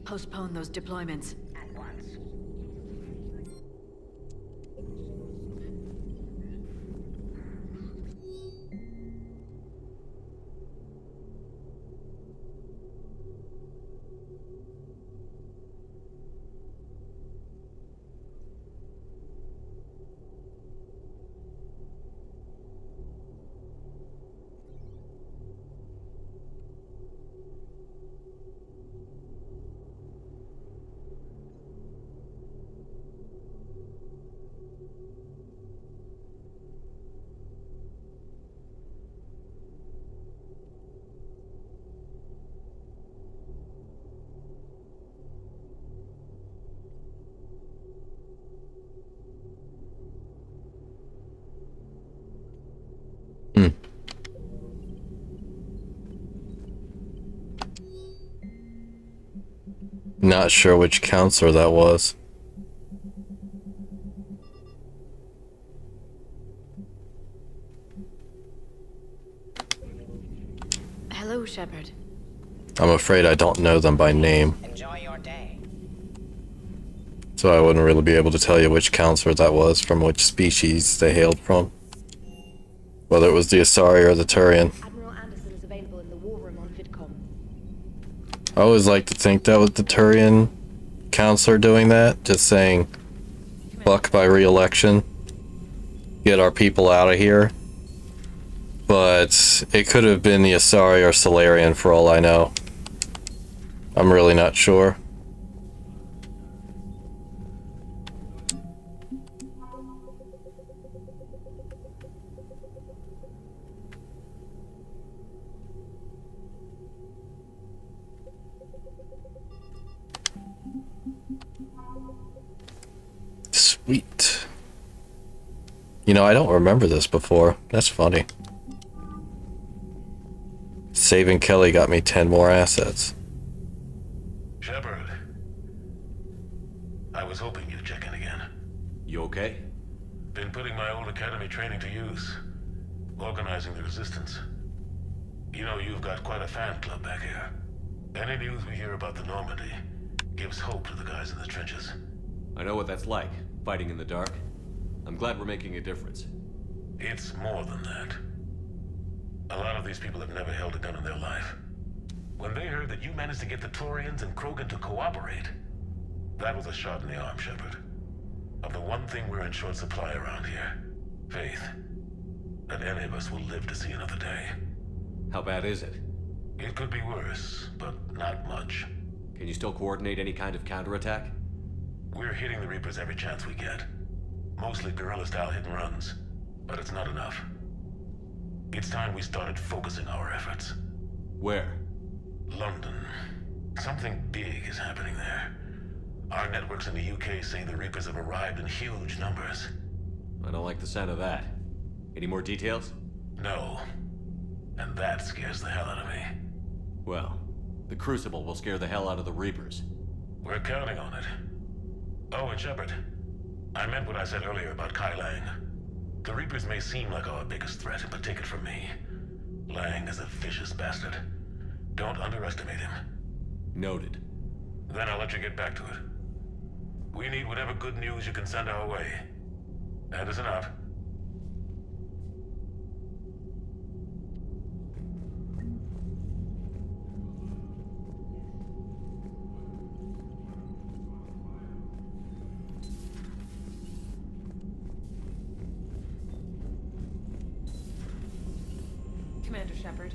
Postpone those deployments. At once. Not sure which counselor that was. Hello, Shepard. I'm afraid I don't know them by name. Enjoy your day. So I wouldn't really be able to tell you which counselor that was, from which species they hailed from. Whether it was the Asari or the Turian. Admiral Anderson is available in the war room on VidCom. I always like to think that was the Turian counselor doing that, just saying, fuck by re-election, get our people out of here. But it could have been the Asari or Solarian for all I know. I'm really not sure. Sweet. You know, I don't remember this before. That's funny. Saving Kelly got me 10 more assets. Shepard. I was hoping you'd check in again. You okay? Been putting my old academy training to use. Organizing the resistance. You know, you've got quite a fan club back here. Any news we hear about the Normandy gives hope to the guys in the trenches. I know what that's like, fighting in the dark. I'm glad we're making a difference. It's more than that. A lot of these people have never held a gun in their life. When they heard that you managed to get the Turians and Krogan to cooperate, that was a shot in the arm, Shepard. Of the one thing we're in short supply around here, faith. That any of us will live to see another day. How bad is it? It could be worse, but not much. Can you still coordinate any kind of counterattack? We're hitting the Reapers every chance we get. Mostly guerrilla-style hit-and-runs, but it's not enough. It's time we started focusing our efforts. Where? London. Something big is happening there. Our networks in the UK say the Reapers have arrived in huge numbers. I don't like the sound of that. Any more details? No. And that scares the hell out of me. Well, the Crucible will scare the hell out of the Reapers. We're counting on it. Oh, and Shepard, I meant what I said earlier about Kai Lang. The Reapers may seem like our biggest threat, but take it from me. Lang is a vicious bastard. Don't underestimate him. Noted. Then I'll let you get back to it. We need whatever good news you can send our way. That is enough. Commander Shepard.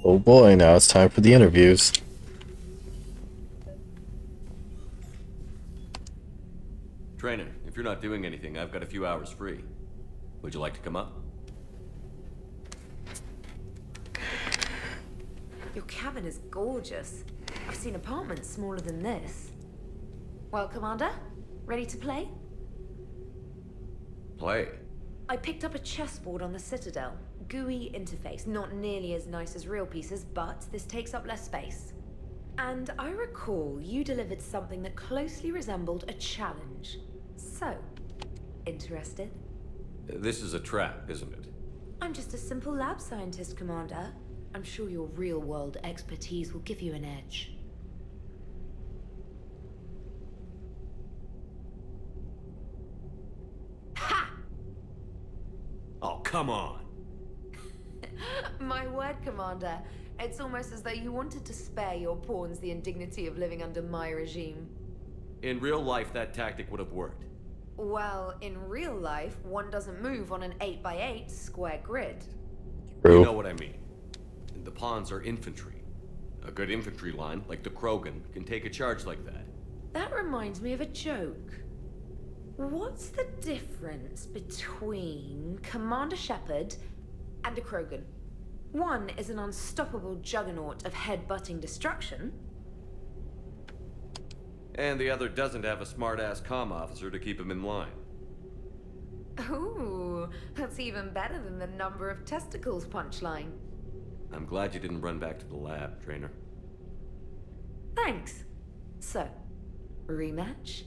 Oh boy, now it's time for the interviews. Trainer, if you're not doing anything, I've got a few hours free. Would you like to come up? Your cabin is gorgeous. I've seen apartments smaller than this. Well, Commander, ready to play? Play? I picked up a chessboard on the Citadel. GUI interface, not nearly as nice as real pieces, but this takes up less space. And I recall you delivered something that closely resembled a challenge. So, interested? This is a trap, isn't it? I'm just a simple lab scientist, Commander. I'm sure your real-world expertise will give you an edge. Ha! Oh, come on! My word, Commander. It's almost as though you wanted to spare your pawns the indignity of living under my regime. In real life, that tactic would have worked. Well, in real life, one doesn't move on an 8x8 square grid. You know what I mean. The pawns are infantry. A good infantry line, like the Krogan, can take a charge like that. That reminds me of a joke. What's the difference between Commander Shepard and a Krogan? One is an unstoppable juggernaut of head-butting destruction. And the other doesn't have a smart-ass comm officer to keep him in line. Ooh, that's even better than the number of testicles punchline. I'm glad you didn't run back to the lab, Trainer. Thanks. So, rematch?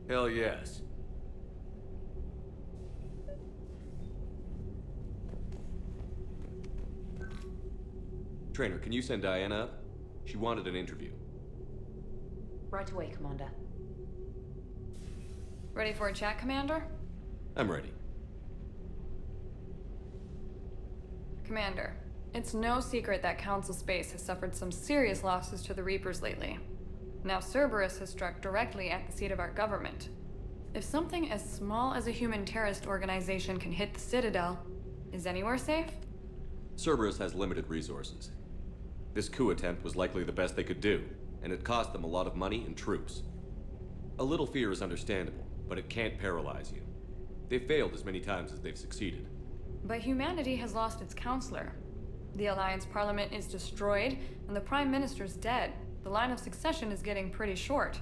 Hell yes. Trainer, can you send Diana up? She wanted an interview. Right away, Commander. Ready for a chat, Commander? I'm ready. Commander, it's no secret that Council Space has suffered some serious losses to the Reapers lately. Now Cerberus has struck directly at the seat of our government. If something as small as a human terrorist organization can hit the Citadel, is anywhere safe? Cerberus has limited resources. This coup attempt was likely the best they could do, and it cost them a lot of money and troops. A little fear is understandable, but it can't paralyze you. They've failed as many times as they've succeeded. But humanity has lost its counselor. The Alliance Parliament is destroyed, and the Prime Minister's dead. The line of succession is getting pretty short.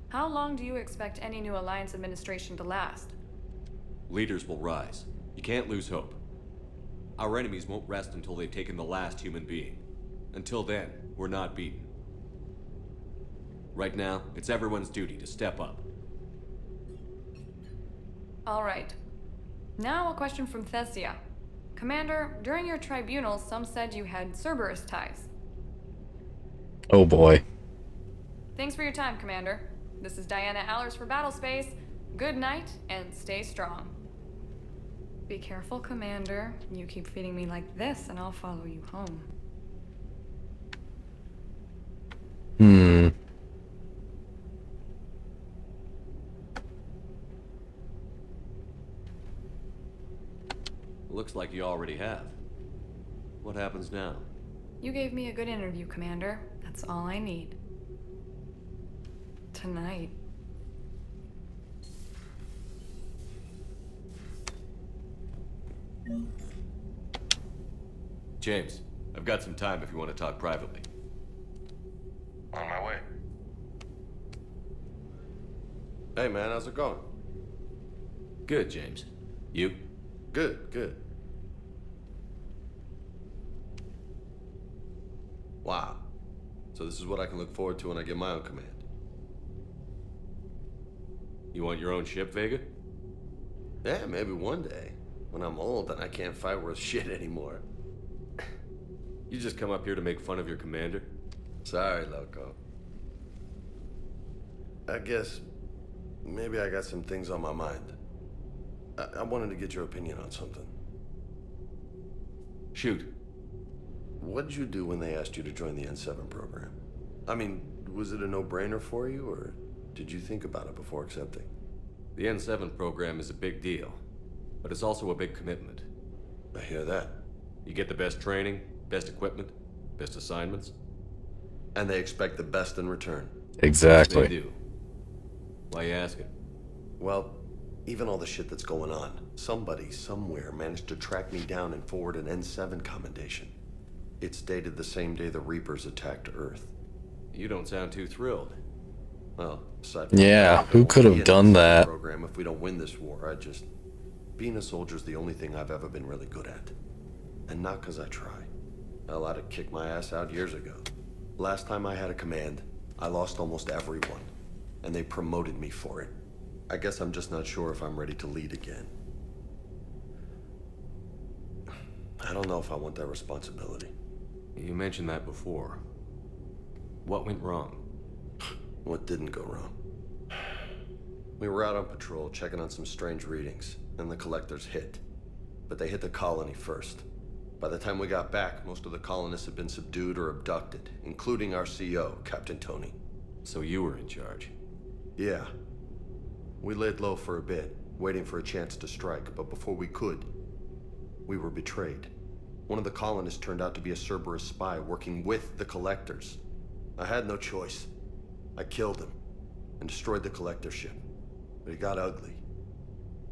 How long do you expect any new Alliance administration to last? Leaders will rise. You can't lose hope. Our enemies won't rest until they've taken the last human being. Until then, we're not beaten. Right now, it's everyone's duty to step up. All right. Now a question from Thessia. Commander, during your tribunal, some said you had Cerberus ties. Oh boy. Thanks for your time, Commander. This is Diana Allers for Battlespace. Good night, and stay strong. Be careful, Commander. You keep feeding me like this, and I'll follow you home. Looks like you already have. What happens now? You gave me a good interview, Commander. That's all I need. Tonight. James, I've got some time if you want to talk privately. On my way. Hey man, how's it going? Good, James. You? Good. Wow. So this is what I can look forward to when I get my own command. You want your own ship, Vega? Yeah, maybe one day. When I'm old and I can't fight worth shit anymore. You just come up here to make fun of your commander? Sorry, Loco. I guess maybe I got some things on my mind. I wanted to get your opinion on something. Shoot. What did you do when they asked you to join the N7 program? I mean, was it a no-brainer for you, or did you think about it before accepting? The N7 program is a big deal, but it's also a big commitment. I hear that. You get the best training, best equipment, best assignments. And they expect the best in return. Exactly. They do. Why you asking? Well, even all the shit that's going on, somebody somewhere managed to track me down and forward an N7 commendation. It's dated the same day the Reapers attacked Earth. You don't sound too thrilled. Well, aside from yeah, who could have done that? Program if we don't win this war, being a soldier's the only thing I've ever been really good at. And not because I try. Hell, I'd have kicked my ass out years ago. Last time I had a command, I lost almost everyone. And they promoted me for it. I guess I'm just not sure if I'm ready to lead again. I don't know if I want that responsibility. You mentioned that before. What went wrong? What didn't go wrong? We were out on patrol, checking on some strange readings, and the collectors hit. But they hit the colony first. By the time we got back, most of the colonists had been subdued or abducted, including our CO, Captain Tony. So you were in charge? Yeah. We laid low for a bit, waiting for a chance to strike, but before we could, we were betrayed. One of the colonists turned out to be a Cerberus spy working with the collectors. I had no choice. I killed him and destroyed the collector ship. But it got ugly.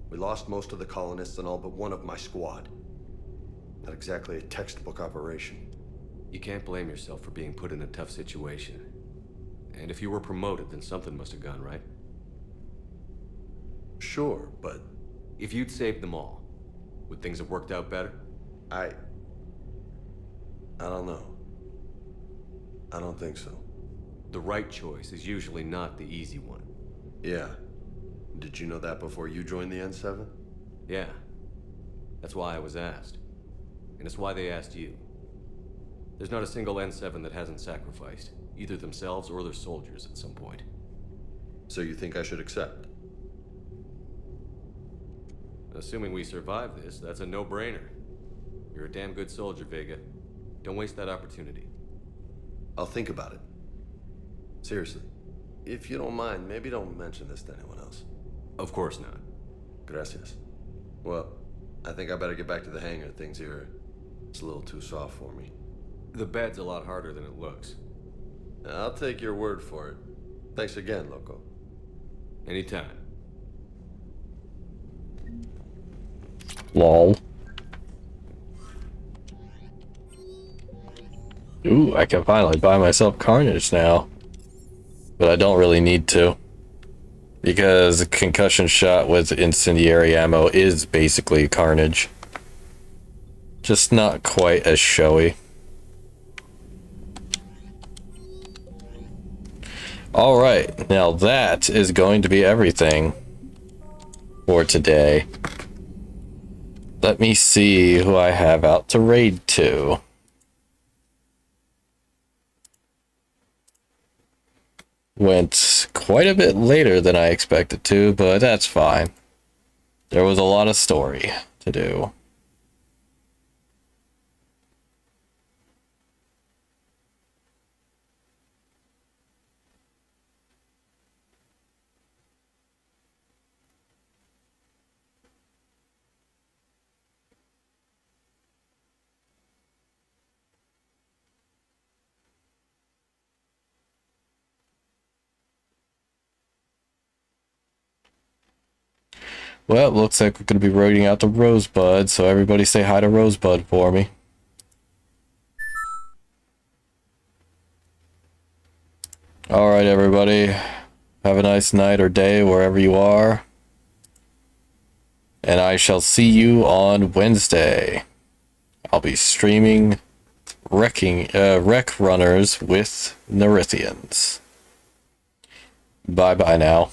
We lost most of the colonists and all but one of my squad. Not exactly a textbook operation. You can't blame yourself for being put in a tough situation. And if you were promoted, then something must have gone right. Sure, but If you'd saved them all, would things have worked out better? I don't know. I don't think so. The right choice is usually not the easy one. Yeah. Did you know that before you joined the N7? Yeah. That's why I was asked. And it's why they asked you. There's not a single N7 that hasn't sacrificed, either themselves or their soldiers at some point. So you think I should accept? Assuming we survive this, that's a no-brainer. You're a damn good soldier, Vega. Don't waste that opportunity. I'll think about it. Seriously. If you don't mind, maybe don't mention this to anyone else. Of course not. Gracias. Well, I think I better get back to the hangar. Things here, it's a little too soft for me. The bed's a lot harder than it looks. I'll take your word for it. Thanks again, Loco. Anytime. Lol. Ooh, I can finally buy myself Carnage now. But I don't really need to. Because a concussion shot with incendiary ammo is basically Carnage. Just not quite as showy. Alright, now that is going to be everything for today. Let me see who I have out to raid to. Went quite a bit later than I expected to, but that's fine. There was a lot of story to do. Well, looks like we're going to be raiding out the Rosebud, so everybody say hi to Rosebud for me. Alright, everybody. Have a nice night or day wherever you are. And I shall see you on Wednesday. I'll be streaming Wreck Runners with Nerithians. Bye-bye now.